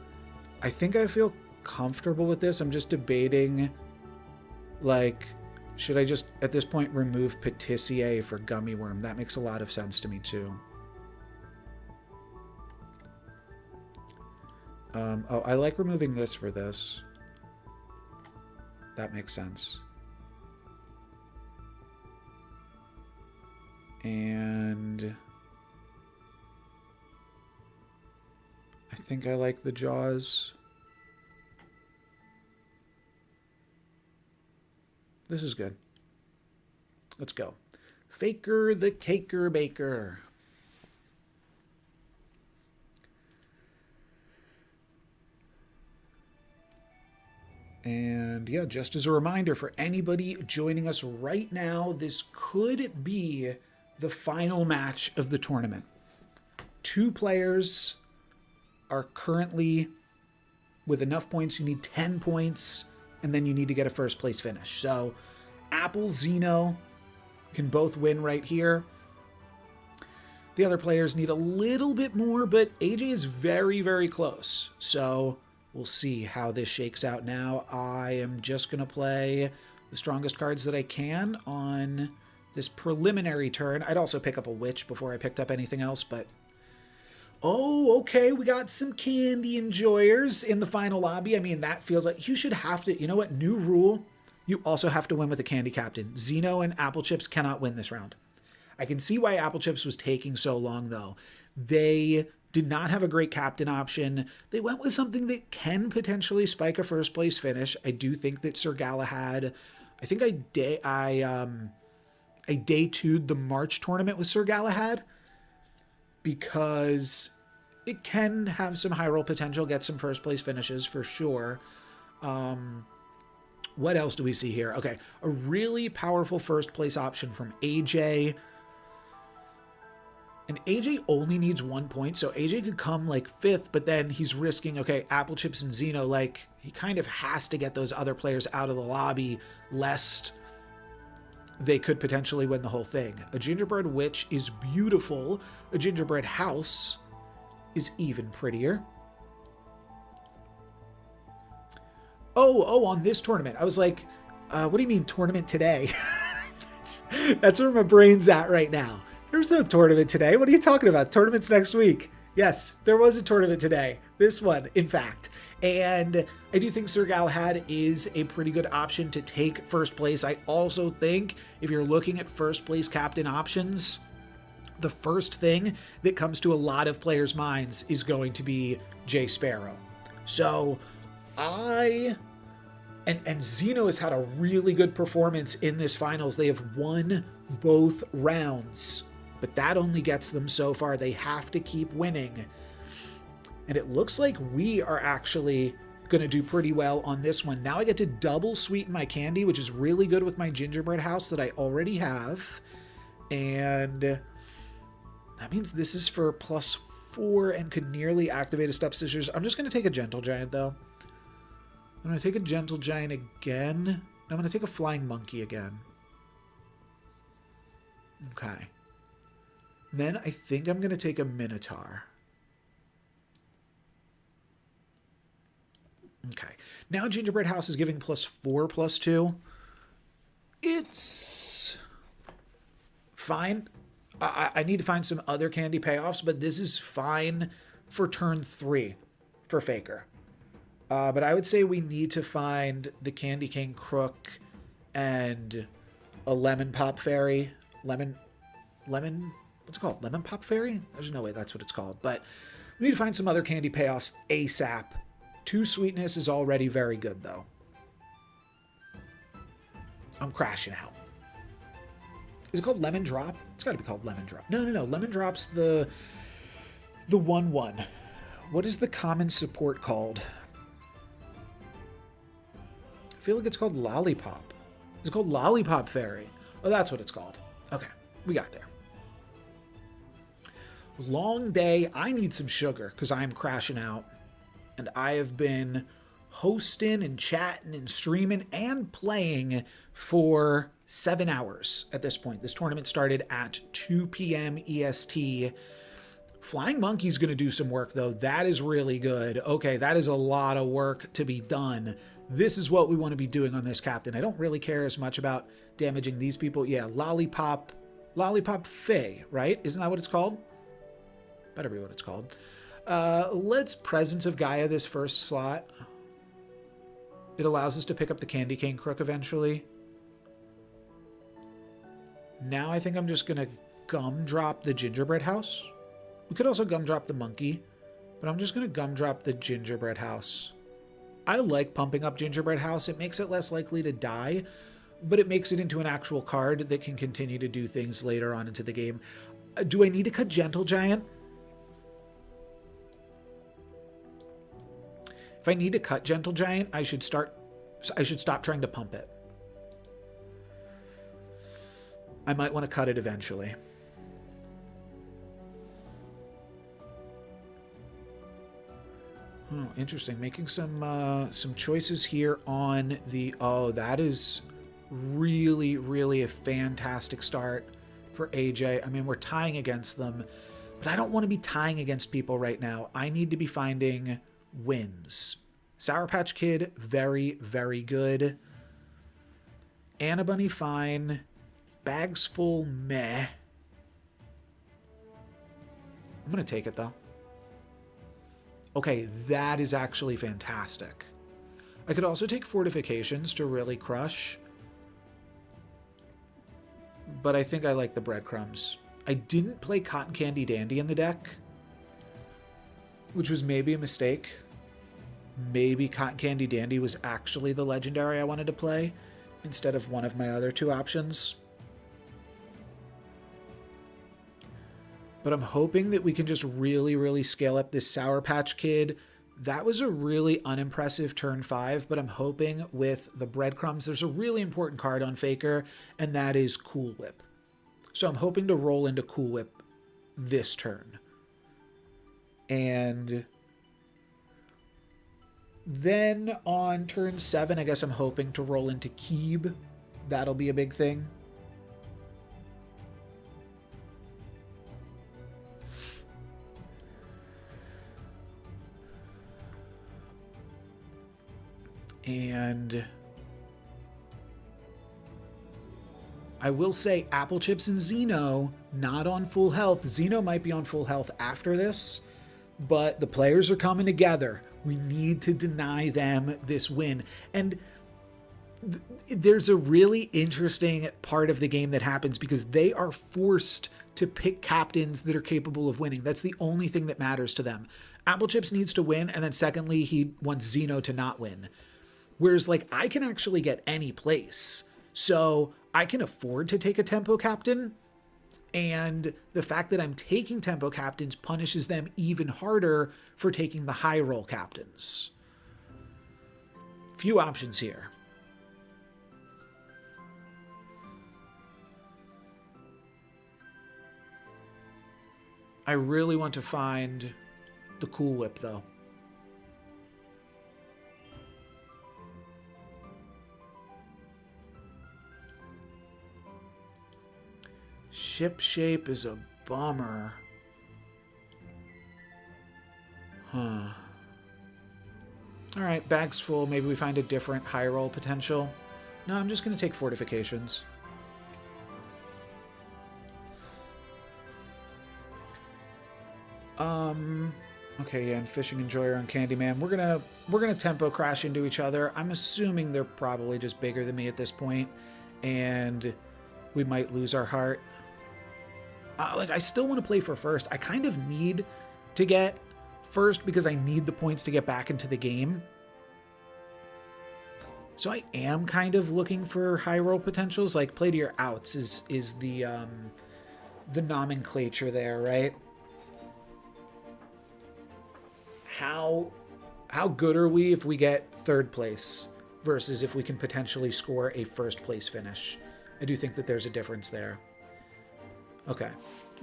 I think I feel comfortable with this. I'm just debating, like, should I just, at this point, remove Patissier for Gummy Worm? That makes a lot of sense to me, too. Oh, I like removing this for this. That makes sense. And I think I like the Jaws. This is good. Let's go. Faker the Caker Baker. And yeah, just as a reminder for anybody joining us right now, this could be the final match of the tournament. 2 players are currently with enough points. You need 10 points, and then you need to get a first place finish. So Apple, Xeno can both win right here. The other players need a little bit more, but AJ is very, very close. So we'll see how this shakes out now. I am just going to play the strongest cards that I can on this preliminary turn. I'd also pick up a witch before I picked up anything else, but... Oh, okay, we got some candy enjoyers in the final lobby. I mean, that feels like you should have to... You know what? New rule. You also have to win with a candy captain. Xeno and Applechips cannot win this round. I can see why Applechips was taking so long, though. They did not have a great captain option. They went with something that can potentially spike a first place finish. I do think that Sir Galahad... I think I day 2'd the March tournament with Sir Galahad because it can have some high roll potential, get some first place finishes for sure. What else do we see here? Okay, a really powerful first place option from AJ. And AJ only needs 1 point, so AJ could come like 5th, but then he's risking, okay, Applechips and Xeno, like, he kind of has to get those other players out of the lobby, lest they could potentially win the whole thing. A gingerbread witch is beautiful. A gingerbread house is even prettier. Oh, on this tournament. I was like, what do you mean tournament today? That's where my brain's at right now. There's no tournament today. What are you talking about? Tournament's next week. Yes, there was a tournament today. This one, in fact. And I do think Sir Galahad is a pretty good option to take first place. I also think if you're looking at first place captain options, the first thing that comes to a lot of players' minds is going to be Jay Sparrow. So and Xeno has had a really good performance in this finals. They have won both rounds, but that only gets them so far. They have to keep winning. And it looks like we are actually going to do pretty well on this one. Now I get to double sweeten my candy, which is really good with my gingerbread house that I already have. And that means this is for +4 and could nearly activate a Stepsisters. I'm just going to take a Gentle Giant, though. I'm going to take a Gentle Giant again. I'm going to take a Flying Monkey again. Okay. Then I think I'm going to take a Minotaur. Okay. Now Gingerbread House is giving +4/+2. It's fine. I need to find some other candy payoffs, but this is fine for turn 3 for Faker. But I would say we need to find the Candy King Crook and a Lemon Pop Fairy. Lemon, what's it called? Lemon Pop Fairy? There's no way that's what it's called. But we need to find some other candy payoffs ASAP. 2 sweetness is already very good, though. I'm crashing out. Is it called Lemon Drop? It's got to be called Lemon Drop. No. Lemon Drop's the 1/1. What is the common support called? I feel like it's called Lollipop. Is it called Lollipop Fairy? Oh, that's what it's called. Okay, we got there. Long day. I need some sugar because I'm crashing out. And I have been hosting and chatting and streaming and playing for 7 hours at this point. This tournament started at 2 p.m. EST. Flying Monkey's going to do some work, though. That is really good. Okay, that is a lot of work to be done. This is what we want to be doing on this captain. I don't really care as much about damaging these people. Yeah, Lollipop Fae, right? Isn't that what it's called? Better be what it's called. Let's Presence of Gaia this first slot. It allows us to pick up the Candy Cane Crook eventually. Now I think I'm just going to gumdrop the Gingerbread House. We could also gumdrop the Monkey, but I'm just going to gumdrop the Gingerbread House. I like pumping up Gingerbread House. It makes it less likely to die, but it makes it into an actual card that can continue to do things later on into the game. Do I need to cut Gentle Giant? If I need to cut Gentle Giant, I should start So I should stop trying to pump it. I might want to cut it eventually. Oh, interesting. Making some choices here on the... Oh, that is really, really a fantastic start for AJ. I mean, we're tying against them, but I don't want to be tying against people right now. I need to be finding wins. Sour Patch Kid, very, very good. Anna Bunny, fine. Bags Full, meh. I'm going to take it, though. Okay, that is actually fantastic. I could also take Fortifications to really crush. But I think I like the breadcrumbs. I didn't play Cotton Candy Dandy in the deck, which was maybe a mistake. Maybe Cotton Candy Dandy was actually the legendary I wanted to play instead of one of my other two options. But I'm hoping that we can just really, really scale up this Sour Patch Kid. That was a really unimpressive turn 5, but I'm hoping with the breadcrumbs, there's a really important card on Faker, and that is Cool Whip. So I'm hoping to roll into Cool Whip this turn. And then on turn 7, I guess I'm hoping to roll into Keeb. That'll be a big thing. And I will say Applechips and Xeno not on full health. Xeno might be on full health after this, but the players are coming together. We need to deny them this win. And there's a really interesting part of the game that happens because they are forced to pick captains that are capable of winning. That's the only thing that matters to them. Applechips needs to win, and then secondly, he wants Xeno to not win. Whereas, like, I can actually get any place. So I can afford to take a tempo captain. And the fact that I'm taking tempo captains punishes them even harder for taking the high roll captains. Few options here. I really want to find the Cool Whip, though. Ship shape is a bummer. Huh. Alright, bag's full. Maybe we find a different high roll potential. No, I'm just going to take Fortifications. Okay, yeah, and Fishing Enjoyer on Candyman. We're gonna tempo crash into each other. I'm assuming they're probably just bigger than me at this point, and we might lose our heart. Like, I still want to play for first. I kind of need to get first because I need the points to get back into the game. So I am kind of looking for high roll potentials. Like, play to your outs is the nomenclature there, right? How good are we if we get third place versus if we can potentially score a first place finish? I do think that there's a difference there. Okay,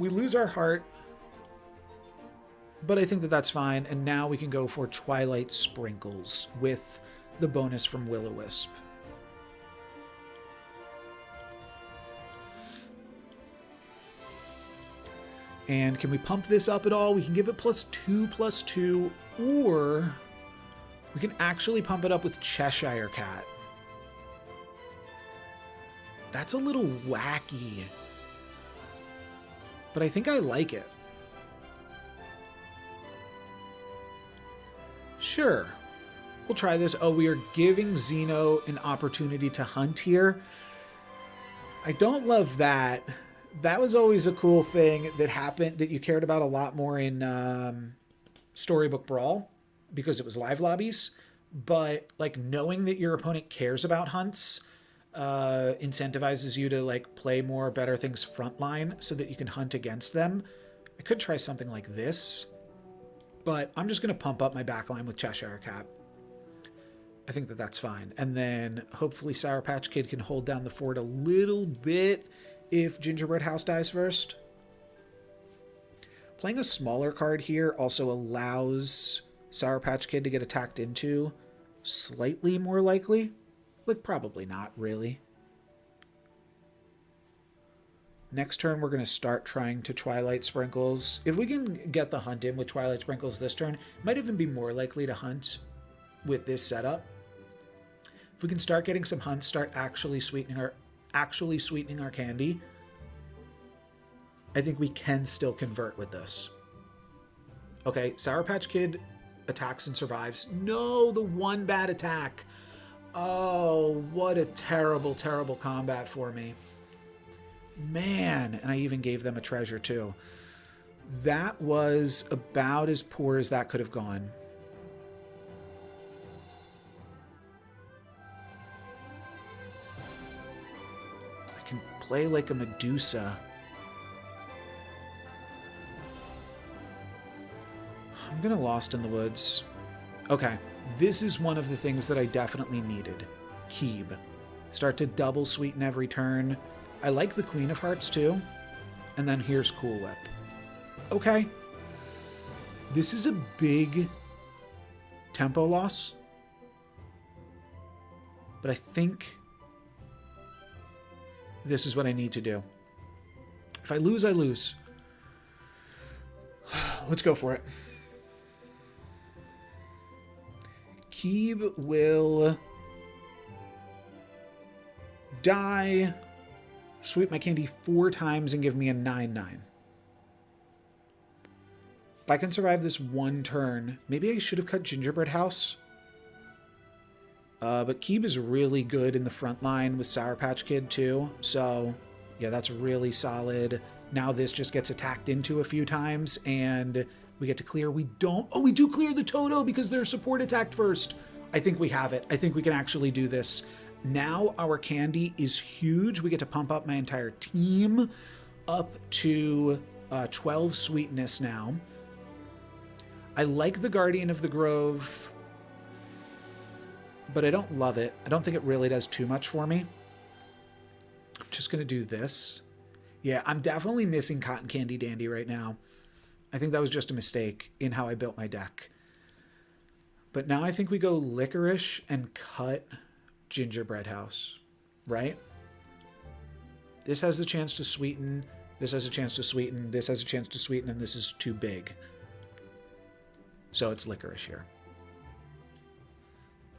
we lose our heart, but I think that that's fine. And now we can go for Twilight Sprinkles with the bonus from Will-O-Wisp. And can we pump this up at all? We can give it +2/+2, or we can actually pump it up with Cheshire Cat. That's a little wacky, but I think I like it. Sure, we'll try this. Oh, we are giving Xeno an opportunity to hunt here. I don't love that. That was always a cool thing that happened that you cared about a lot more in Storybook Brawl because it was live lobbies. But like knowing that your opponent cares about hunts incentivizes you to like play more better things frontline so that you can hunt against them. I could try something like this, but I'm just going to pump up my backline with Cheshire Cat. I think that that's fine. And then hopefully Sour Patch Kid can hold down the fort a little bit if Gingerbread House dies first. Playing a smaller card here also allows Sour Patch Kid to get attacked into slightly more likely. Like, probably not, really. Next turn, we're going to start trying to Twilight Sprinkles. If we can get the hunt in with Twilight Sprinkles this turn, it might even be more likely to hunt with this setup. If we can start getting some hunts, start actually sweetening our candy, I think we can still convert with this. Okay, Sour Patch Kid attacks and survives. No, the one bad attack. Oh, what a terrible, terrible combat for me. Man, and I even gave them a treasure too. That was about as poor as that could have gone. I can play like a Medusa. I'm gonna Lost in the Woods. Okay, this is one of the things that I definitely needed. Keeb. Start to double sweeten every turn. I like the Queen of Hearts too. And then here's Cool Whip. Okay. This is a big tempo loss. But I think this is what I need to do. If I lose, I lose. Let's go for it. Keeb will die, sweep my candy 4 times, and give me a 9/9. If I can survive this one turn, maybe I should have cut Gingerbread House. But Keeb is really good in the front line with Sour Patch Kid too. So yeah, that's really solid. Now this just gets attacked into a few times and we get to clear. We don't. Oh, we do clear the Toto because their support attacked first. I think we have it. I think we can actually do this. Now our candy is huge. We get to pump up my entire team up to 12 sweetness now. I like the Guardian of the Grove, but I don't love it. I don't think it really does too much for me. I'm just going to do this. Yeah, I'm definitely missing Cotton Candy Dandy right now. I think that was just a mistake in how I built my deck. But now I think we go Licorice and cut Gingerbread House, right? This has the chance to sweeten. This has a chance to sweeten. This has a chance to sweeten, and this is too big. So it's Licorice here.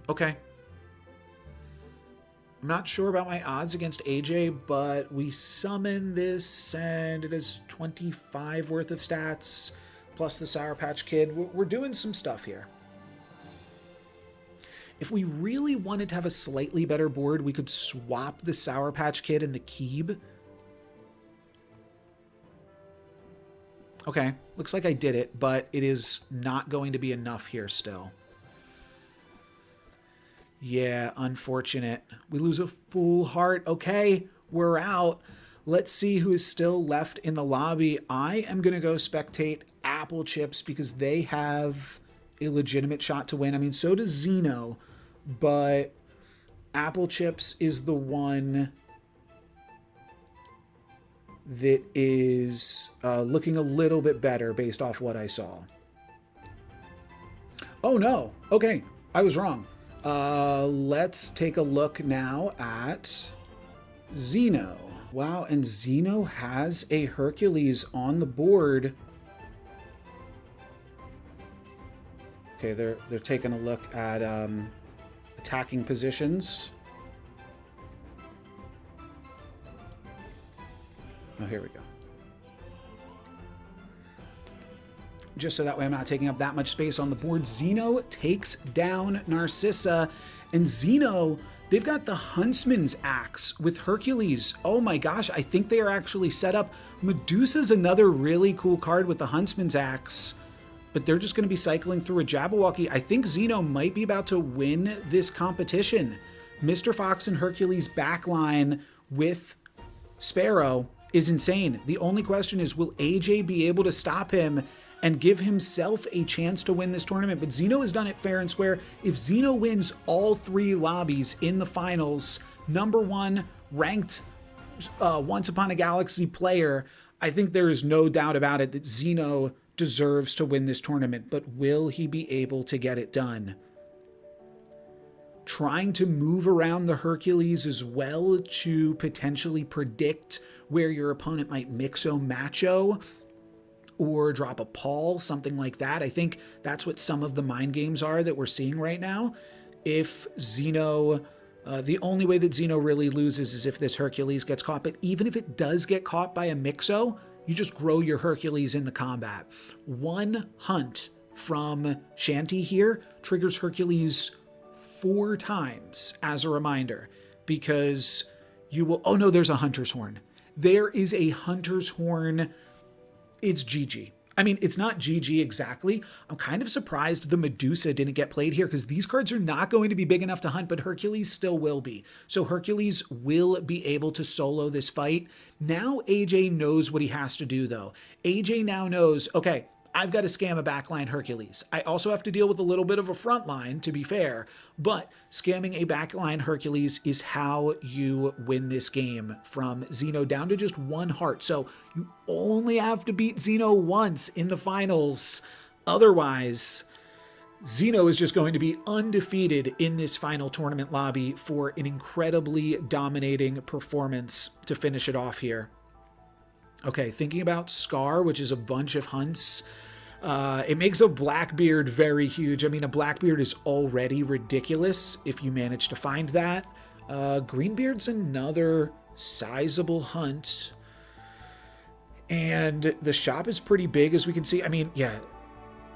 Okay. I'm not sure about my odds against AJ, but we summon this, and it is 25 worth of stats, plus the Sour Patch Kid. We're doing some stuff here. If we really wanted to have a slightly better board, we could swap the Sour Patch Kid and the Keeb. Okay, looks like I did it, but it is not going to be enough here still. Yeah, unfortunate. We lose a full heart. Okay, we're out. Let's see who is still left in the lobby. I am going to go spectate Applechips because they have a legitimate shot to win. I mean, so does Xeno, but Applechips is the one that is looking a little bit better based off what I saw. Oh, no. Okay, I was wrong. Let's take a look now at Xeno. Wow, and Xeno has a Hercules on the board. Okay, they're taking a look at attacking positions. Oh, here we go. Just so that way I'm not taking up that much space on the board. Xeno takes down Narcissa. And Xeno, they've got the Huntsman's Axe with Hercules. Oh my gosh, I think they are actually set up. Medusa's another really cool card with the Huntsman's Axe. But they're just going to be cycling through a Jabberwocky. I think Xeno might be about to win this competition. Mr. Fox and Hercules backline with Sparrow. is insane. The only question is, will AJ be able to stop him and give himself a chance to win this tournament? But Xeno has done it fair and square. If Xeno wins all 3 lobbies in the finals, #1 ranked Once Upon a Galaxy player, I think there is no doubt about it that Xeno deserves to win this tournament. But will he be able to get it done? Trying to move around the Hercules as well to potentially predict where your opponent might mix-o-match-o or drop a Paul, something like that. I think that's what some of the mind games are that we're seeing right now. If Xeno, the only way that Xeno really loses is if this Hercules gets caught, but even if it does get caught by a mix-o, you just grow your Hercules in the combat. 1 hunt from Shanty here triggers Hercules 4 times as a reminder, because you will, oh no, there's a Hunter's Horn. There is a Hunter's Horn. It's GG. I mean, it's not GG exactly. I'm kind of surprised the Medusa didn't get played here, because these cards are not going to be big enough to hunt, but Hercules still will be. So Hercules will be able to solo this fight. Now AJ knows what he has to do though. AJ now knows, okay, I've got to scam a backline Hercules. I also have to deal with a little bit of a front line, to be fair, but scamming a backline Hercules is how you win this game from Xeno down to just 1 heart. So you only have to beat Xeno once in the finals. Otherwise, Xeno is just going to be undefeated in this final tournament lobby for an incredibly dominating performance to finish it off here. Okay, thinking about Scar, which is a bunch of hunts, it makes a Blackbeard very huge. I mean, a Blackbeard is already ridiculous if you manage to find that. Greenbeard's another sizable hunt. And the shop is pretty big, as we can see. I mean, yeah,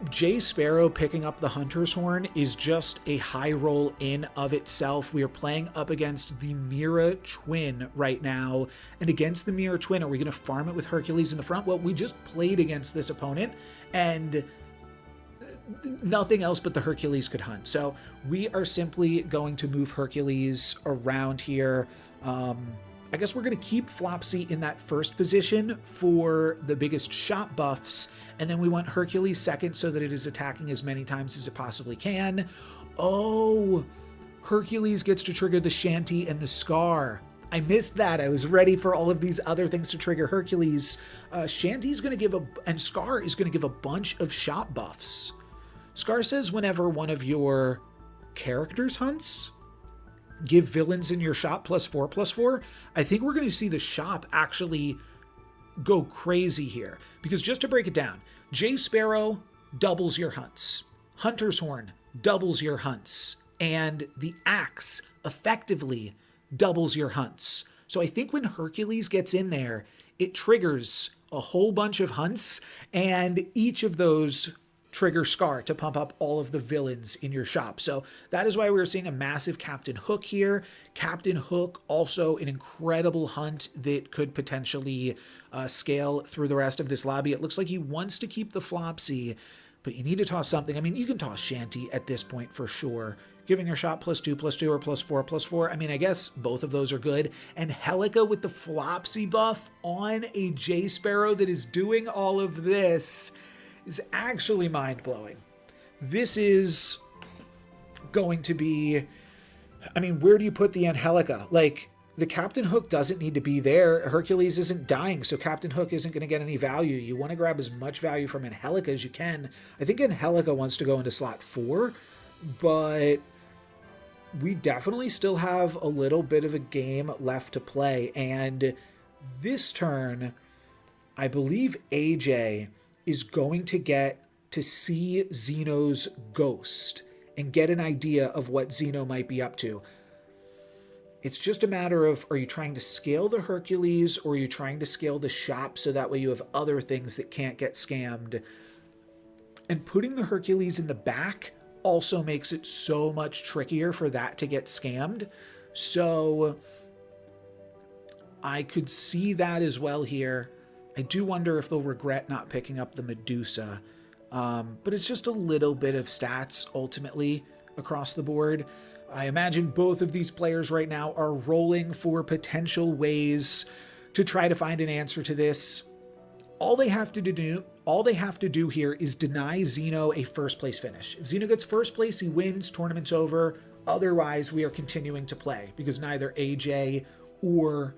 Jay Sparrow picking up the Hunter's Horn is just a high roll in of itself. We are playing up against the Mira Twin right now. And against the Mira Twin, are we going to farm it with Hercules in the front? Well, we just played against this opponent, and nothing else but the Hercules could hunt. So we are simply going to move Hercules around here. I guess we're going to keep Flopsy in that first position for the biggest shot buffs, and then we want Hercules second so that it is attacking as many times as it possibly can. Oh, Hercules gets to trigger the Shanty and the Scar. I missed that. I was ready for all of these other things to trigger Hercules. Shanty's going to give and Scar is going to give a bunch of shot buffs. Scar says whenever one of your characters hunts, give villains in your shop +4/+4. I think we're going to see the shop actually go crazy here, because just to break it down, Jay Sparrow doubles your hunts, Hunter's Horn doubles your hunts, and the Axe effectively doubles your hunts. So I think when Hercules gets in there, it triggers a whole bunch of hunts, and each of those trigger Scar to pump up all of the villains in your shop. So that is why we're seeing a massive Captain Hook here. Captain Hook, also an incredible hunt that could potentially scale through the rest of this lobby. It looks like he wants to keep the Flopsy, but you need to toss something. I mean, you can toss Shanty at this point for sure. Giving your shot +2/+2 or +4/+4. I mean, I guess both of those are good. And Helica with the Flopsy buff on a Jay Sparrow that is doing all of this is actually mind-blowing. This is going to be, I mean, where do you put the Angelica? Like, the Captain Hook doesn't need to be there. Hercules isn't dying, so Captain Hook isn't going to get any value. You want to grab as much value from Angelica as you can. I think Angelica wants to go into slot 4, but we definitely still have a little bit of a game left to play. And this turn, I believe AJ is going to get to see Xeno's ghost and get an idea of what Xeno might be up to. It's just a matter of, are you trying to scale the Hercules or are you trying to scale the shop so that way you have other things that can't get scammed? And putting the Hercules in the back also makes it so much trickier for that to get scammed. So I could see that as well here. I do wonder if they'll regret not picking up the Medusa, but it's just a little bit of stats ultimately across the board. I imagine both of these players right now are rolling for potential ways to try to find an answer to this. All they have to do here is deny Xeno a first place finish. If Xeno gets first place, he wins, tournament's over. Otherwise, we are continuing to play because neither AJ or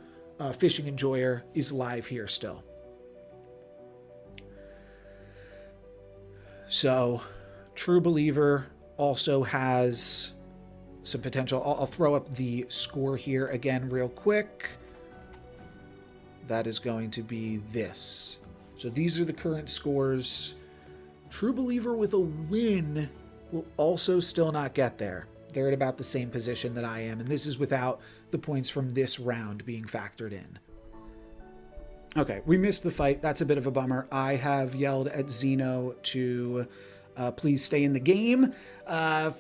Fishing Enjoyer is live here still. So, True Believer also has some potential. I'll throw up the score here again real quick. That is going to be this. So these are the current scores. True Believer with a win will also still not get there. They're at about the same position that I am, and this is without the points from this round being factored in. Okay, we missed the fight. That's a bit of a bummer. I have yelled at Xeno to please stay in the game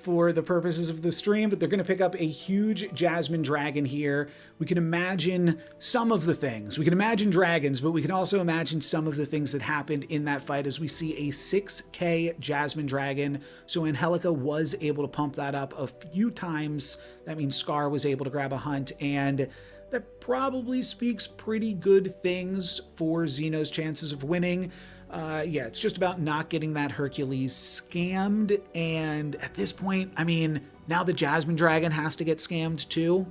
for the purposes of the stream, but they're going to pick up a huge Jasmine Dragon here. We can imagine some of the things. We can imagine dragons, but we can also imagine some of the things that happened in that fight as we see a 6k Jasmine Dragon. So Angelica was able to pump that up a few times. That means Scar was able to grab a hunt, and that probably speaks pretty good things for Xeno's chances of winning. Yeah, it's just about not getting that Hercules scammed. And at this point, I mean, now the Jasmine Dragon has to get scammed too.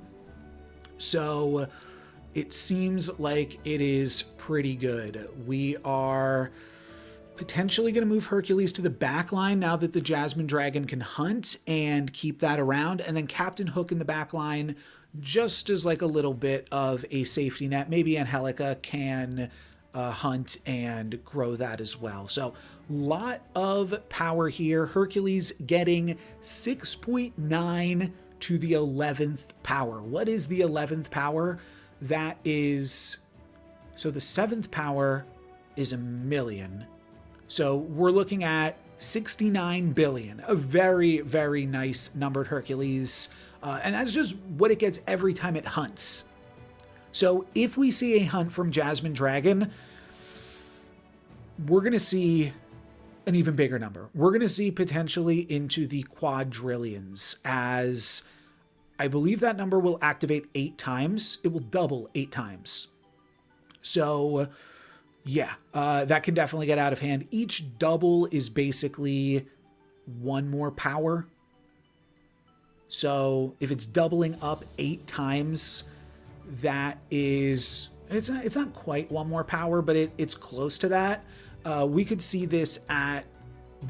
So it seems like it is pretty good. We are potentially going to move Hercules to the back line now that the Jasmine Dragon can hunt and keep that around. And then Captain Hook in the back line just as like a little bit of a safety net. Maybe Angelica can hunt and grow that as well. So lot of power here. Hercules getting 6.9 to the 11th power. What is the 11th power? That is, so the 7th power is 1 million. So we're looking at 69 billion, a very, very nice numbered Hercules. And that's just what it gets every time it hunts. So if we see a hunt from Jasmine Dragon, we're going to see an even bigger number. We're going to see potentially into the quadrillions, as I believe that number will activate 8 times. It will double 8 times. So yeah, that can definitely get out of hand. Each double is basically 1 more power. So if it's doubling up 8 times, that is, it's not quite 1 more power, but it's close to that. We could see this at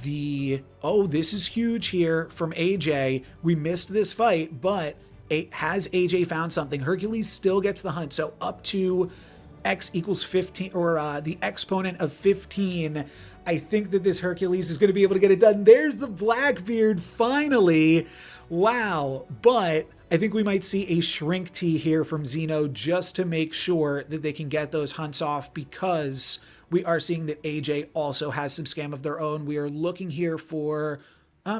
the, oh, this is huge here from AJ. We missed this fight, but has AJ found something? Hercules still gets the hunt. So up to X equals 15, or the exponent of 15. I think that this Hercules is going to be able to get it done. There's the Blackbeard finally. Wow. But I think we might see a shrink T here from Xeno just to make sure that they can get those hunts off, because we are seeing that AJ also has some scam of their own. We are looking here for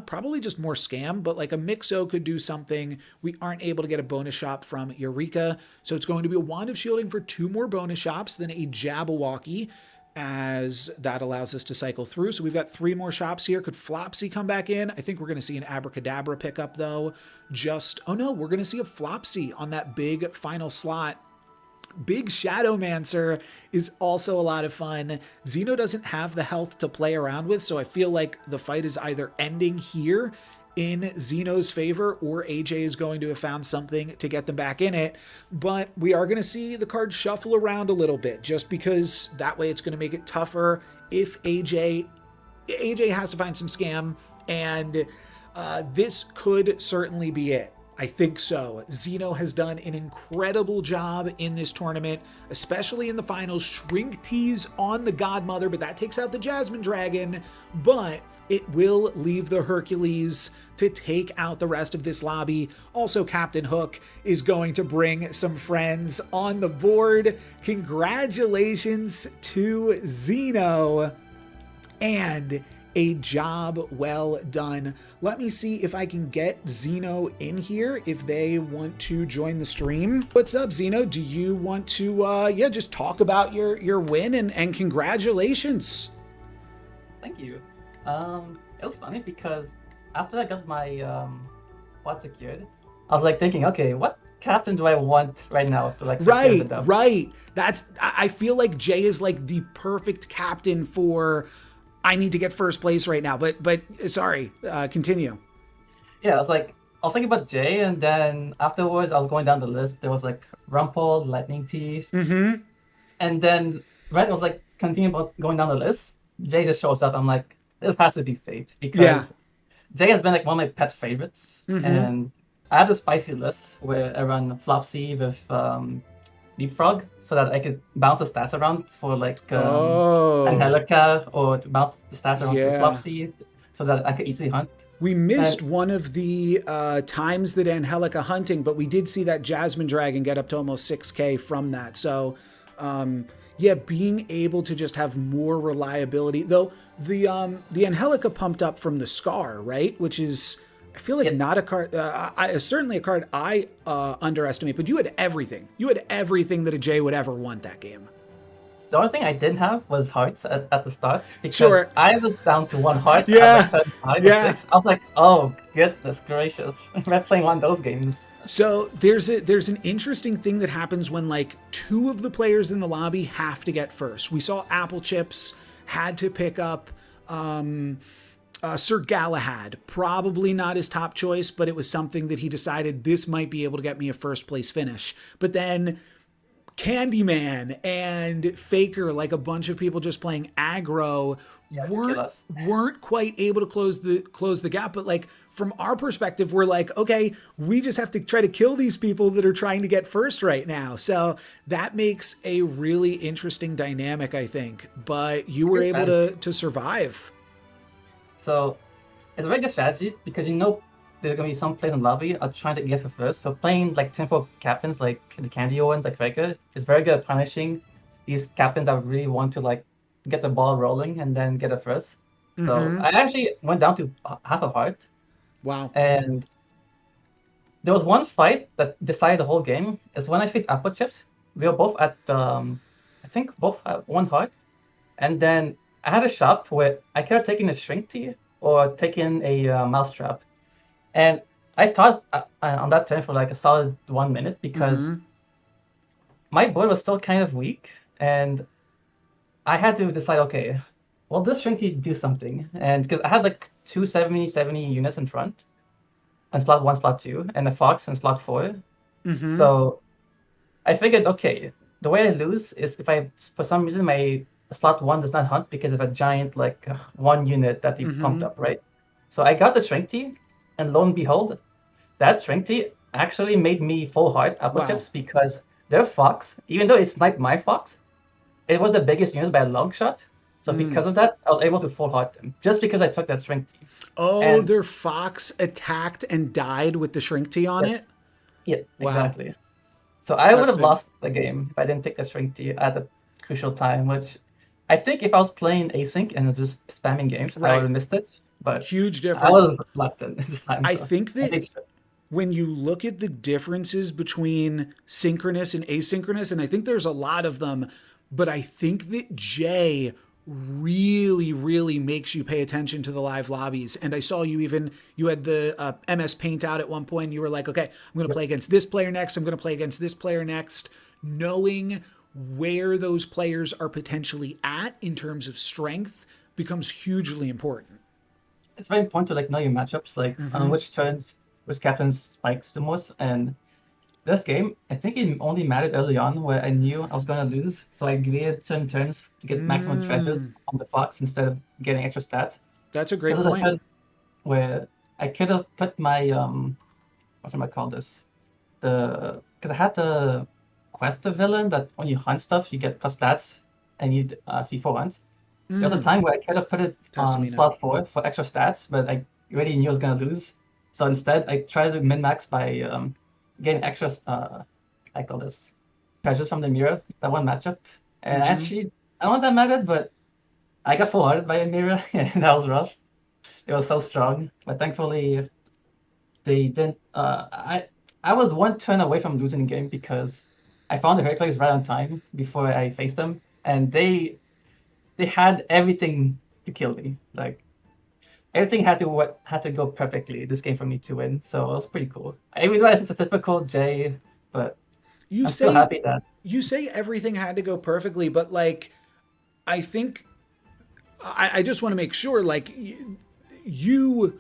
probably just more scam, but like a Mixo could do something. We aren't able to get a bonus shop from Eureka, so it's going to be a Wand of Shielding for 2 more bonus shops, then a Jabberwocky, as that allows us to cycle through. So we've got 3 more shops here. Could Flopsy come back in? I think we're going to see an Abracadabra pickup though. Oh no, we're going to see a Flopsy on that big final slot. Big Shadowmancer is also a lot of fun. Xeno doesn't have the health to play around with, so I feel like the fight is either ending here in Xeno's favor, or AJ is going to have found something to get them back in it. But we are going to see the cards shuffle around a little bit, just because that way it's going to make it tougher if AJ has to find some scam, and this could certainly be it. I think so. Xeno has done an incredible job in this tournament, especially in the finals. Shrink T's on the Godmother, but that takes out the Jasmine Dragon, but it will leave the Hercules to take out the rest of this lobby. Also, Captain Hook is going to bring some friends on the board. Congratulations to Xeno, and a job well done. Let me see if I can get Xeno in here if they want to join the stream. What's up, Xeno? Do you want to just talk about your win, and congratulations? Thank you. It was funny because after I got my quad secured, I was like thinking, okay, what captain do I want right now to like secure the Right, dub? right. I feel like Jay is like the perfect captain for I need to get first place right now. But sorry, continue. Yeah, I was thinking about Jay, and then afterwards I was going down the list. There was like Rumple, Lightning Teeth, Mm-hmm. and then right I was like continuing about going down the list. Jay just shows up. I'm like, this has to be fate Yeah. because Jay has been like one of my pet favorites, Mm-hmm. and I have a spicy list where I run Flopsy with Leapfrog so that I could bounce the stats around for like Oh. Angelica or to bounce the stats around for Yeah. Flopsy so that I could easily hunt. We missed And one of the times that Angelica hunting, but we did see that Jasmine Dragon get up to almost 6K from that. So, yeah, being able to just have more reliability, though the Angelica pumped up from the Scar, right? Which is, I feel like Yeah. not a card, certainly a card I underestimate, but you had everything. You had everything that a J would ever want that game. the only thing I didn't have was hearts at the start because Sure. I was down to one heart at Yeah. like turn 5 or Yeah. 6. I was like, oh goodness gracious, we're playing one of those games. So there's an interesting thing that happens when like two of the players in the lobby have to get first. We saw Applechips had to pick up Sir Galahad. Probably not his top choice, but it was something that he decided this might be able to get me a first place finish. But then Candyman and Faker, like a bunch of people just playing aggro, Yeah, to kill us. weren't quite able to close the gap. But like from our perspective, we're like, okay, we just have to try to kill these people that are trying to get first right now. So that makes a really interesting dynamic, I think. But you were Good able to survive. So it's a very good strategy because you know there's gonna be some players in lobby are trying to get for first. So playing like tempo captains like the Candy ones like Faker is very good at punishing these captains that really want to like get the ball rolling and then get a first. So I actually went down to half a heart, Wow. and there was one fight that decided the whole game. Is when I faced Applechips. We were both at I think both at one heart, and then I had a shop where I could have taken a shrink tea or taken a mousetrap, and I thought on that turn for like a solid 1 minute because my board was still kind of weak, and I had to decide, okay, well, this shrink tea do something, and because I had like two 70 units in front, and slot 1, slot 2, and a fox in slot 4. So I figured, okay, the way I lose is if I, for some reason, my slot 1 does not hunt because of a giant, like, 1 unit that he pumped up, right? So I got the shrink tea, and lo and behold, that shrink tea actually made me full heart Applechips because their fox, even though it sniped my fox, it was the biggest unit by a long shot. So because of that, I was able to full heart them just because I took that shrink tea. Oh, And- their fox attacked and died with the shrink tea on Yes. it? Yeah, Wow. exactly. So I would That's have big. lost the game if I didn't take the shrink tea at a crucial time, which I think if I was playing async and was just spamming games, I Right. would have missed it. But Huge I difference. was reluctant this time. I so think that think when you look at the differences between synchronous and asynchronous, and I think there's a lot of them, but I think that Jay really makes you pay attention to the live lobbies. And I saw you had the MS Paint out at one point. You were like, okay, I'm going to play against this player next. I'm going to play against this player next. Knowing where those players are potentially at in terms of strength becomes hugely important. it's very important to like know your matchups, like on which turns which captain spikes the most. And this game, I think it only mattered early on where I knew I was gonna lose, so I graded certain turns to get maximum treasures on the fox instead of getting extra stats. That's a great There was a point. turn where I could have put my what am I call this? Because I had the quest the villain that when you hunt stuff you get plus stats and you C4 hunts. There was a time where I could have put it on Tasmina. slot 4 for extra stats, but I already knew I was gonna lose. So instead I tried to min-max by getting extra I call this treasures from the mirror, that one matchup. And actually I don't know if that mattered, but I got full-hearted by a mirror and that was rough. It was so strong. But thankfully they didn't I was one turn away from losing the game because I found the Heracles right on time before I faced them, and they had everything to kill me. Like everything had to go perfectly this game for me to win. So it was pretty cool. Even though it's a typical J but You I'm still say happy that. you say everything had to go perfectly, but like, I think I just want to make sure, like, you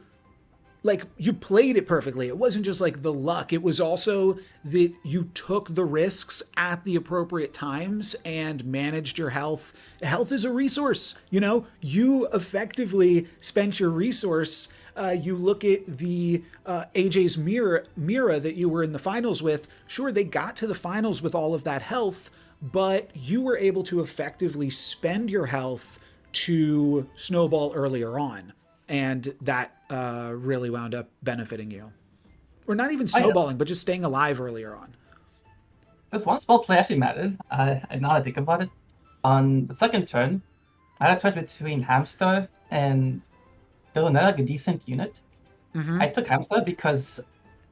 like you played it perfectly. It wasn't just like the luck. It was also that you took the risks at the appropriate times and managed your health. Health is a resource. You know, you effectively spent your resource. You look at the AJ's Mira that you were in the finals with. Sure, they got to the finals with all of that health, but you were able to effectively spend your health to snowball earlier on. And that really wound up benefiting you. Or not even snowballing, but just staying alive earlier on. This one small play actually mattered. Now that I think about it, on the second turn, I had a choice between Hamster and Villanelle, like a decent unit. I took Hamster because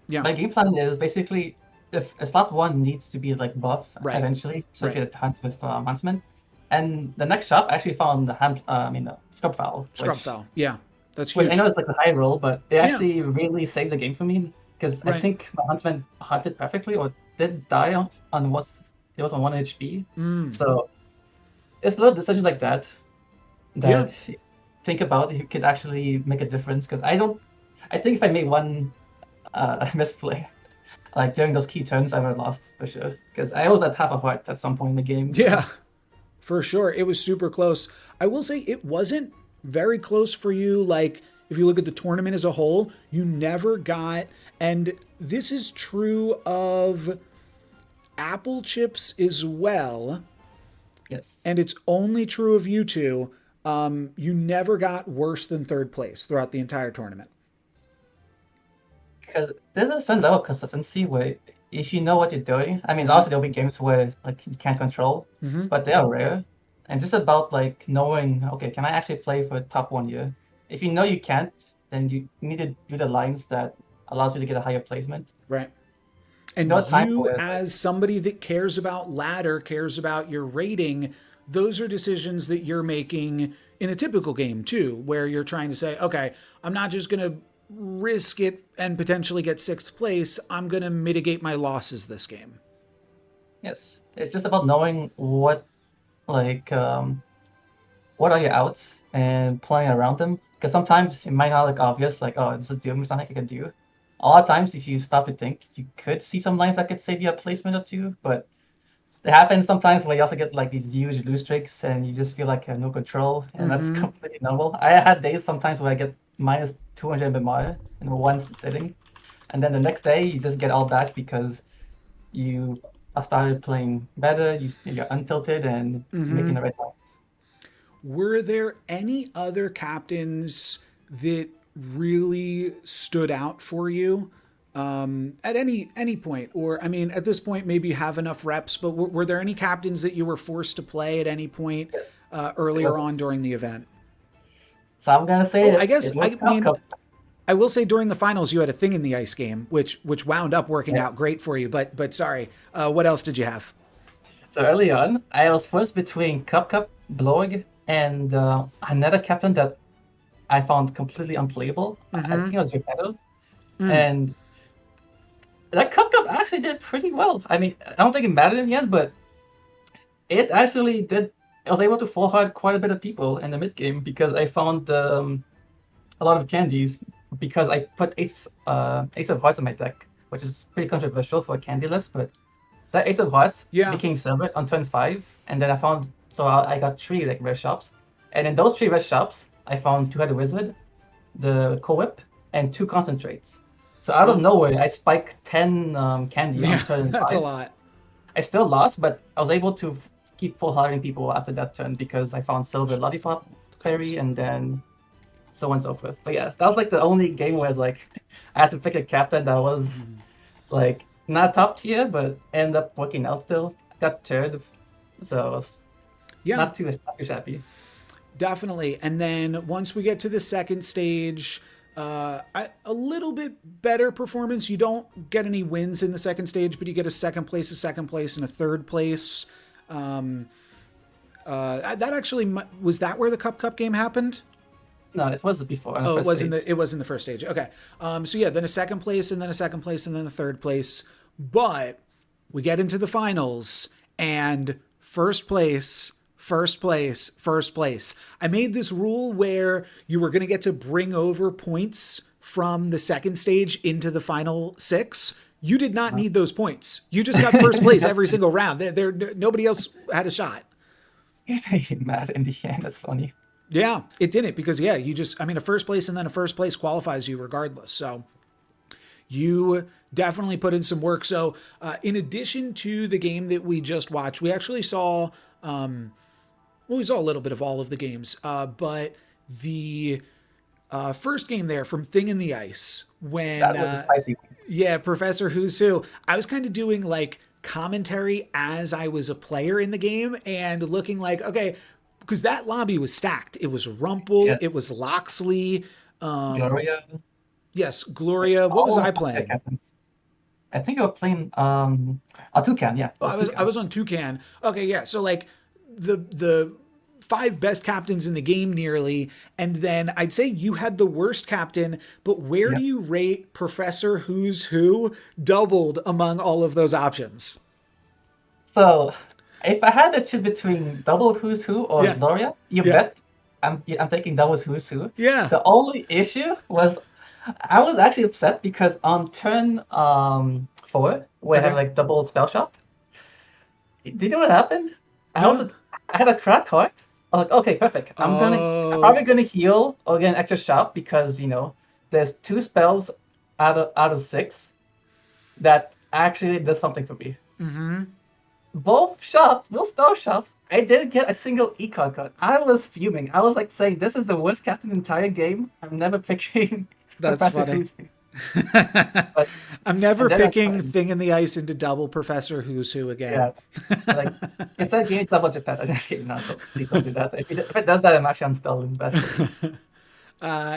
my game plan is basically if slot 1 needs to be like buff eventually, so I get a hunt with Huntsman. And the next shop I actually found the Scrub Fowl. Yeah. That's huge. Which I know it's like the high roll, but it actually really saved the game for me because I think my Huntsman hunted perfectly or did die on it was on 1 HP. So it's little decisions like that you think about you could actually make a difference. Because I think if I made one misplay, like during those key turns, I would have lost for sure. Because I was at half a heart at some point in the game. Yeah, for sure. It was super close. I will say it wasn't very close for you. Like, if you look at the tournament as a whole, you never got, and this is true of Applechips as well. Yes. And it's only true of you two. You never got worse than third place throughout the entire tournament. Because there's a certain level of consistency where if you know what you're doing, I mean, obviously there'll be games where like you can't control, but they are rare. And just about like knowing, okay, can I actually play for top 1 year? If you know you can't, then you need to do the lines that allows you to get a higher placement. Right. And you, as somebody that cares about ladder, cares about your rating, those are decisions that you're making in a typical game too, where you're trying to say, okay, I'm not just going to risk it and potentially get 6th place. I'm going to mitigate my losses this game. Yes. It's just about knowing what are your outs and playing around them, because sometimes it might not look obvious, like, oh, it's a doom, there's nothing I can do. A lot of times if you stop to think, you could see some lines that could save you a placement or two, but it happens sometimes where you also get like these huge lose streaks and you just feel like you have no control, and that's completely normal. I had days sometimes where I get minus 200 BMR in one sitting, and then the next day you just get all back because you started playing better, you're untilted and making the right points. Were there any other captains that really stood out for you at any point? Or, I mean, at this point, maybe you have enough reps, but were there any captains that you were forced to play at any point earlier on during the event? So I'm going to say I will say during the finals you had a thing in the ice game, which wound up working out great for you. But sorry, what else did you have? So early on, I was forced between Cup, Blog, and another captain that I found completely unplayable. I think it was Geppetto. And that Cup actually did pretty well. I mean, I don't think it mattered in the end, but it actually did. I was able to full hard quite a bit of people in the mid game because I found a lot of candies. Because I put Ace of Hearts in my deck, which is pretty controversial for a candy list, but that Ace of Hearts became silver on turn 5, and then I got 3 like rare shops, and in those 3 rare shops, I found 2-headed wizard, the co-whip, and 2 concentrates. So out of nowhere, I spiked 10 candy on turn 5. That's a lot. I still lost, but I was able to keep full harding people after that turn because I found silver lollipop fairy and then so on and so forth. But yeah, that was like the only game where I had to pick a captain that was like not top tier, but ended up working out still. Got third, so it was not too shabby. Definitely. And then once we get to the second stage, a little bit better performance. You don't get any wins in the second stage, but you get a second place, and a third place. That actually was that where the Cup game happened? No, it was before. It was in the first stage. Okay. So yeah, then a second place, and then a second place, and then a third place. But we get into the finals, and first place. I made this rule where you were going to get to bring over points from the second stage into the final 6. You did not need those points. You just got first place every single round. Nobody else had a shot. It made me mad in the end. That's funny. Yeah, it didn't because, a first place and then a first place qualifies you regardless. So you definitely put in some work. So in addition to the game that we just watched, we actually saw, we saw a little bit of all of the games, but the first game there from Thing in the Ice, when That was a spicy one. yeah, Professor Who's Who, I was kind of doing like commentary as I was a player in the game and looking like, okay, because that lobby was stacked. It was Rumple, Yes. it was Loxley, Gloria. yes, Gloria. What was I playing? I think you were playing Toucan, yeah. Oh, I was on Toucan. Okay, yeah. So like the 5 best captains in the game nearly, and then I'd say you had the worst captain, but where do you rate Professor Who's Who doubled among all of those options? So if I had to choose between double Who's Who or Gloria, you bet I'm taking double Who's Who. Yeah. The only issue was I was actually upset because on turn 4, where I had like double spell shop, do you know what happened? I had a cracked heart. I was like, okay, perfect. I'm probably gonna heal or get an extra shop because there's 2 spells out of 6 that actually does something for me. Mm-hmm. Both spell shops, I didn't get a single econ card. I was fuming. I was like saying, this is the worst captain in the entire game. I'm never picking. That's funny. I'm never picking Thing in the Ice into double Professor Who's Who again. Yeah. Like, instead of getting double Japan, I just kidding. No, please don't do that. If it does that, I'm actually uninstalling that.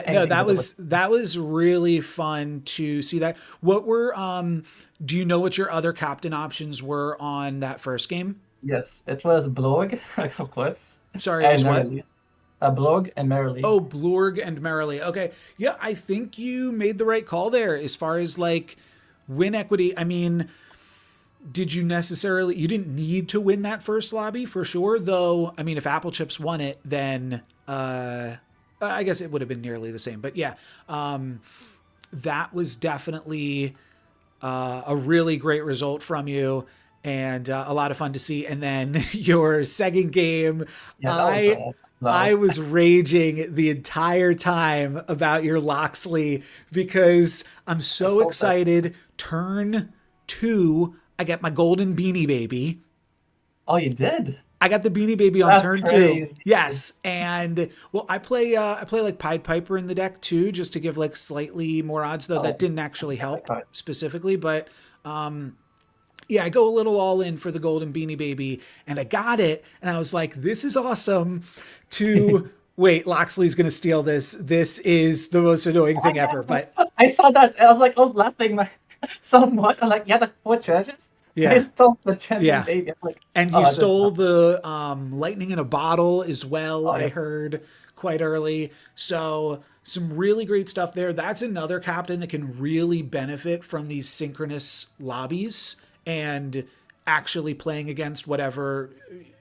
No, that was really fun to see that. What were do you know what your other captain options were on that first game? Yes, it was Blorg, of course. Sorry, it was what? Blorg and Merrily. Oh, Blorg and Merrily. Okay. Yeah, I think you made the right call there as far as like win equity. I mean, did you necessarily, you didn't need to win that first lobby for sure, though. I mean, if Applechips won it, then I guess it would have been nearly the same. But yeah, that was definitely a really great result from you. And a lot of fun to see. And then your second game, I was raging the entire time about your Loxley because I'm so excited. Turn 2, I get my golden Beanie Baby. Oh, you did? I got the Beanie Baby on turn 2. Yes, and well, I play like Pied Piper in the deck too, just to give like slightly more odds. Though that didn't actually help specifically, but yeah, I go a little all in for the golden Beanie Baby, and I got it, and I was like, this is awesome. Wait, Loxley's going to steal this. This is the most annoying thing ever. But I saw that. I was laughing so much. I'm like, yeah, the 4 treasures. Yeah. I stole the baby. Like, and you stole the lightning in a bottle as well. I heard quite early. So some really great stuff there. That's another captain that can really benefit from these synchronous lobbies and actually playing against whatever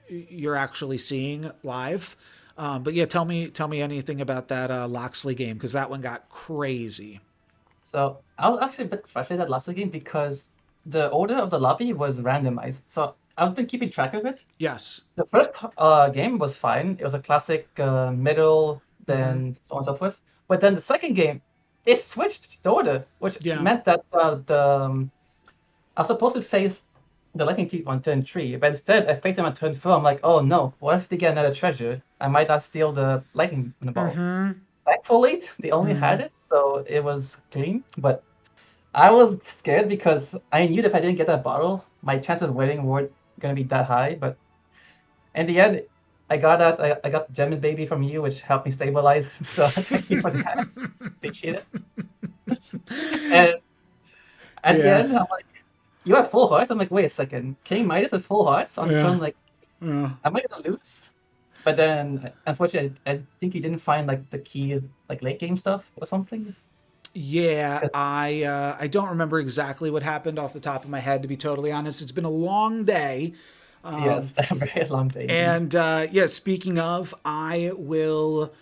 you're actually seeing live. But yeah, tell me anything about that Loxley game, because that one got crazy. So I was actually a bit frustrated at Loxley game because the order of the lobby was randomized. So I've been keeping track of it. Yes. The first game was fine. It was a classic middle, then so on and so forth. But then the second game, it switched the order, which meant that I was supposed to face the lightning thief on turn 3, but instead I faced him on turn 4. I'm like, oh no, what if they get another treasure? I might not steal the lightning in the ball. Thankfully, they only had it, so it was clean. But I was scared because I knew that if I didn't get that bottle, my chances of winning weren't going to be that high. But in the end, I got that. I got Gemin Baby from you, which helped me stabilize. So thank you for that. Appreciate it. And at the end, I'm like, you have full hearts? I'm like, wait a second. King Midas with full hearts? So I'm like, am I going to lose? But then, unfortunately, I think you didn't find like the key, like late game stuff or something. Yeah, 'Cause- I don't remember exactly what happened off the top of my head, to be totally honest. It's been a long day. yes, a very long day indeed. And yeah, speaking of, I will.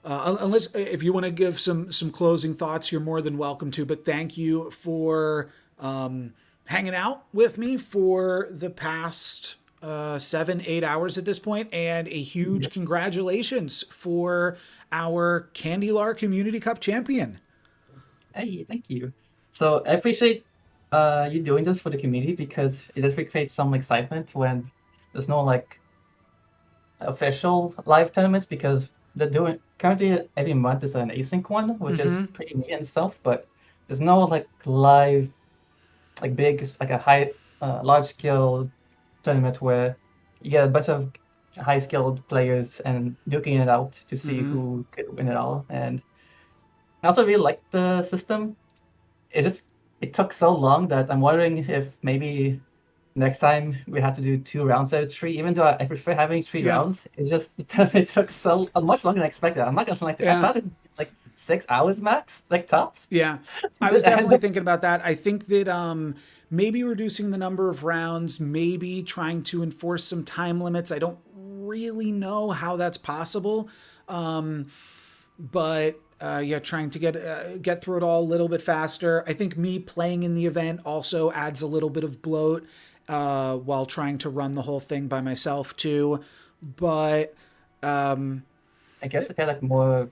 Unless if you want to give some closing thoughts, you're more than welcome to. But thank you for hanging out with me for the past 7, 8 hours at this point, and a huge congratulations for our Candylar Community Cup champion. Hey, thank you. So I appreciate you doing this for the community because it does create some excitement when there's no like official live tournaments because they're doing currently every month is an async one, which is pretty neat and stuff, but there's no like live like big like a high large scale tournament where you get a bunch of high skilled players and duking it out to see who could win it all. And I also really like the system. It took so long that I'm wondering if maybe next time we have to do 2 rounds out of 3. Even though I prefer having 3 rounds, it's just it took so much longer than expected. I'm not gonna lie. I thought it'd be like 6 hours max, like tops. Yeah, I was definitely thinking about that. I think that maybe reducing the number of rounds, maybe trying to enforce some time limits. I don't really know how that's possible, but yeah, trying to get through it all a little bit faster. I think me playing in the event also adds a little bit of bloat while trying to run the whole thing by myself too. But I guess if I had like more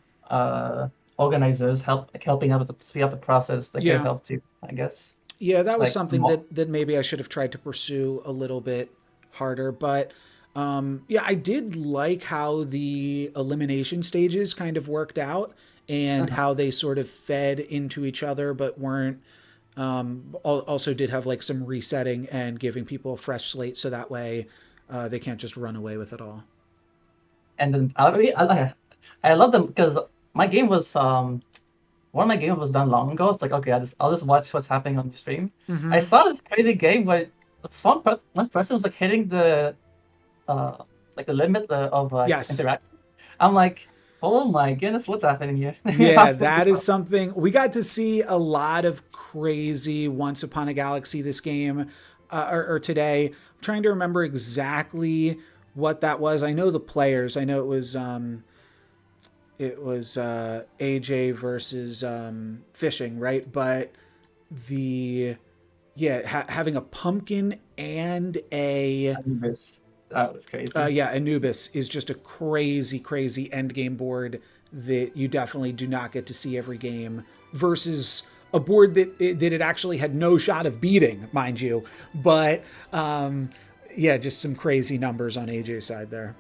organizers helping out with speed up the process, that could help too. I guess. Yeah, that was Like, something that maybe I should have tried to pursue a little bit harder. But yeah, I did like how the elimination stages kind of worked out and how they sort of fed into each other, but weren't. Also did have like some resetting and giving people a fresh slate, so that way they can't just run away with it all. And then I love them because my game was one of my games was done long ago. It's like okay, I'll just watch what's happening on the stream. I saw this crazy game where one person was like hitting the like the limit of interaction. I'm like, oh my goodness, what's happening here? Yeah, that is something. We got to see a lot of crazy Once Upon a Galaxy this game or today. I'm trying to remember exactly what that was. I know the players. I know it was AJ versus Fishing, right? But having a pumpkin and a Anubis. That was crazy. yeah, Anubis is just a crazy, crazy end game board that you definitely do not get to see every game versus a board that it actually had no shot of beating, mind you. But yeah, just some crazy numbers on AJ's side there.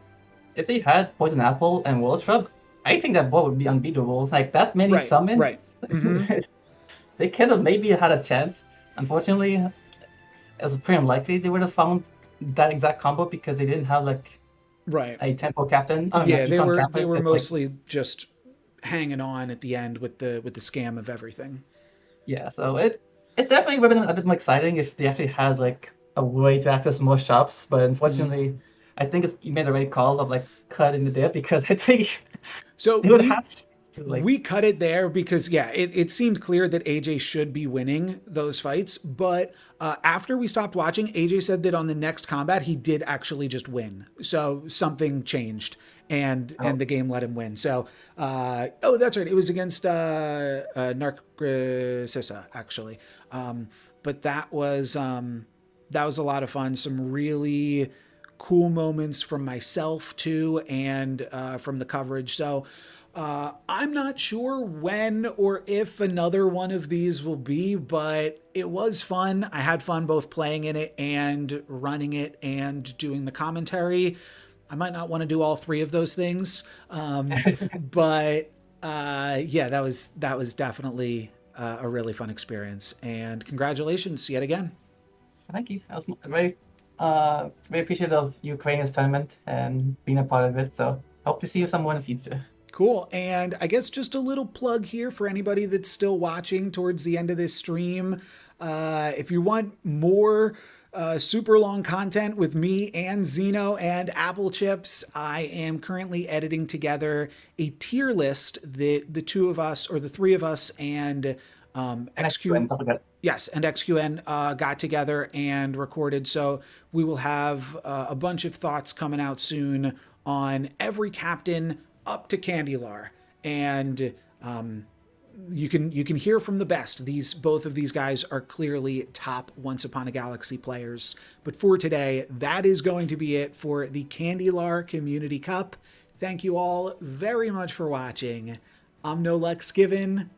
If they had Poison Apple and World Shrub, I think that board would be unbeatable. Like that many summons, right. They could have maybe had a chance. Unfortunately, it's pretty unlikely they would have found that exact combo because they didn't have like a tempo captain. Yeah, they were mostly just hanging on at the end with the scam of everything. Yeah, so it definitely would have been a bit more exciting if they actually had like a way to access more shops. But unfortunately, I think you made the right call of like cutting it there because I think they would have to. We cut it there because, yeah, it seemed clear that AJ should be winning those fights. But after we stopped watching, AJ said that on the next combat, he did actually just win. So something changed and the game let him win. So, that's right. It was against Narcissa, actually. But that was a lot of fun. Some really cool moments from myself, too, and from the coverage. So, I'm not sure when or if another one of these will be, but it was fun. I had fun both playing in it and running it and doing the commentary. I might not want to do all 3 of those things, but yeah, that was definitely a really fun experience. And congratulations yet again. Thank you. I was very appreciative of you creating this tournament and being a part of it. So hope to see you somewhere in the future. Cool. And I guess just a little plug here for anybody that's still watching towards the end of this stream. If you want more super long content with me and Xeno and Applechips. I am currently editing together a tier list that the two of us, or the three of us, and XQN, don't forget. Yes, and XQN got together and recorded. So we will have a bunch of thoughts coming out soon on every captain up to Candylar. And you can hear from the best. Both of these guys are clearly top Once Upon a Galaxy players. But for today, that is going to be it for the Candylar Community Cup. Thank you all very much for watching. I'm NoLucksGiven.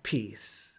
Peace.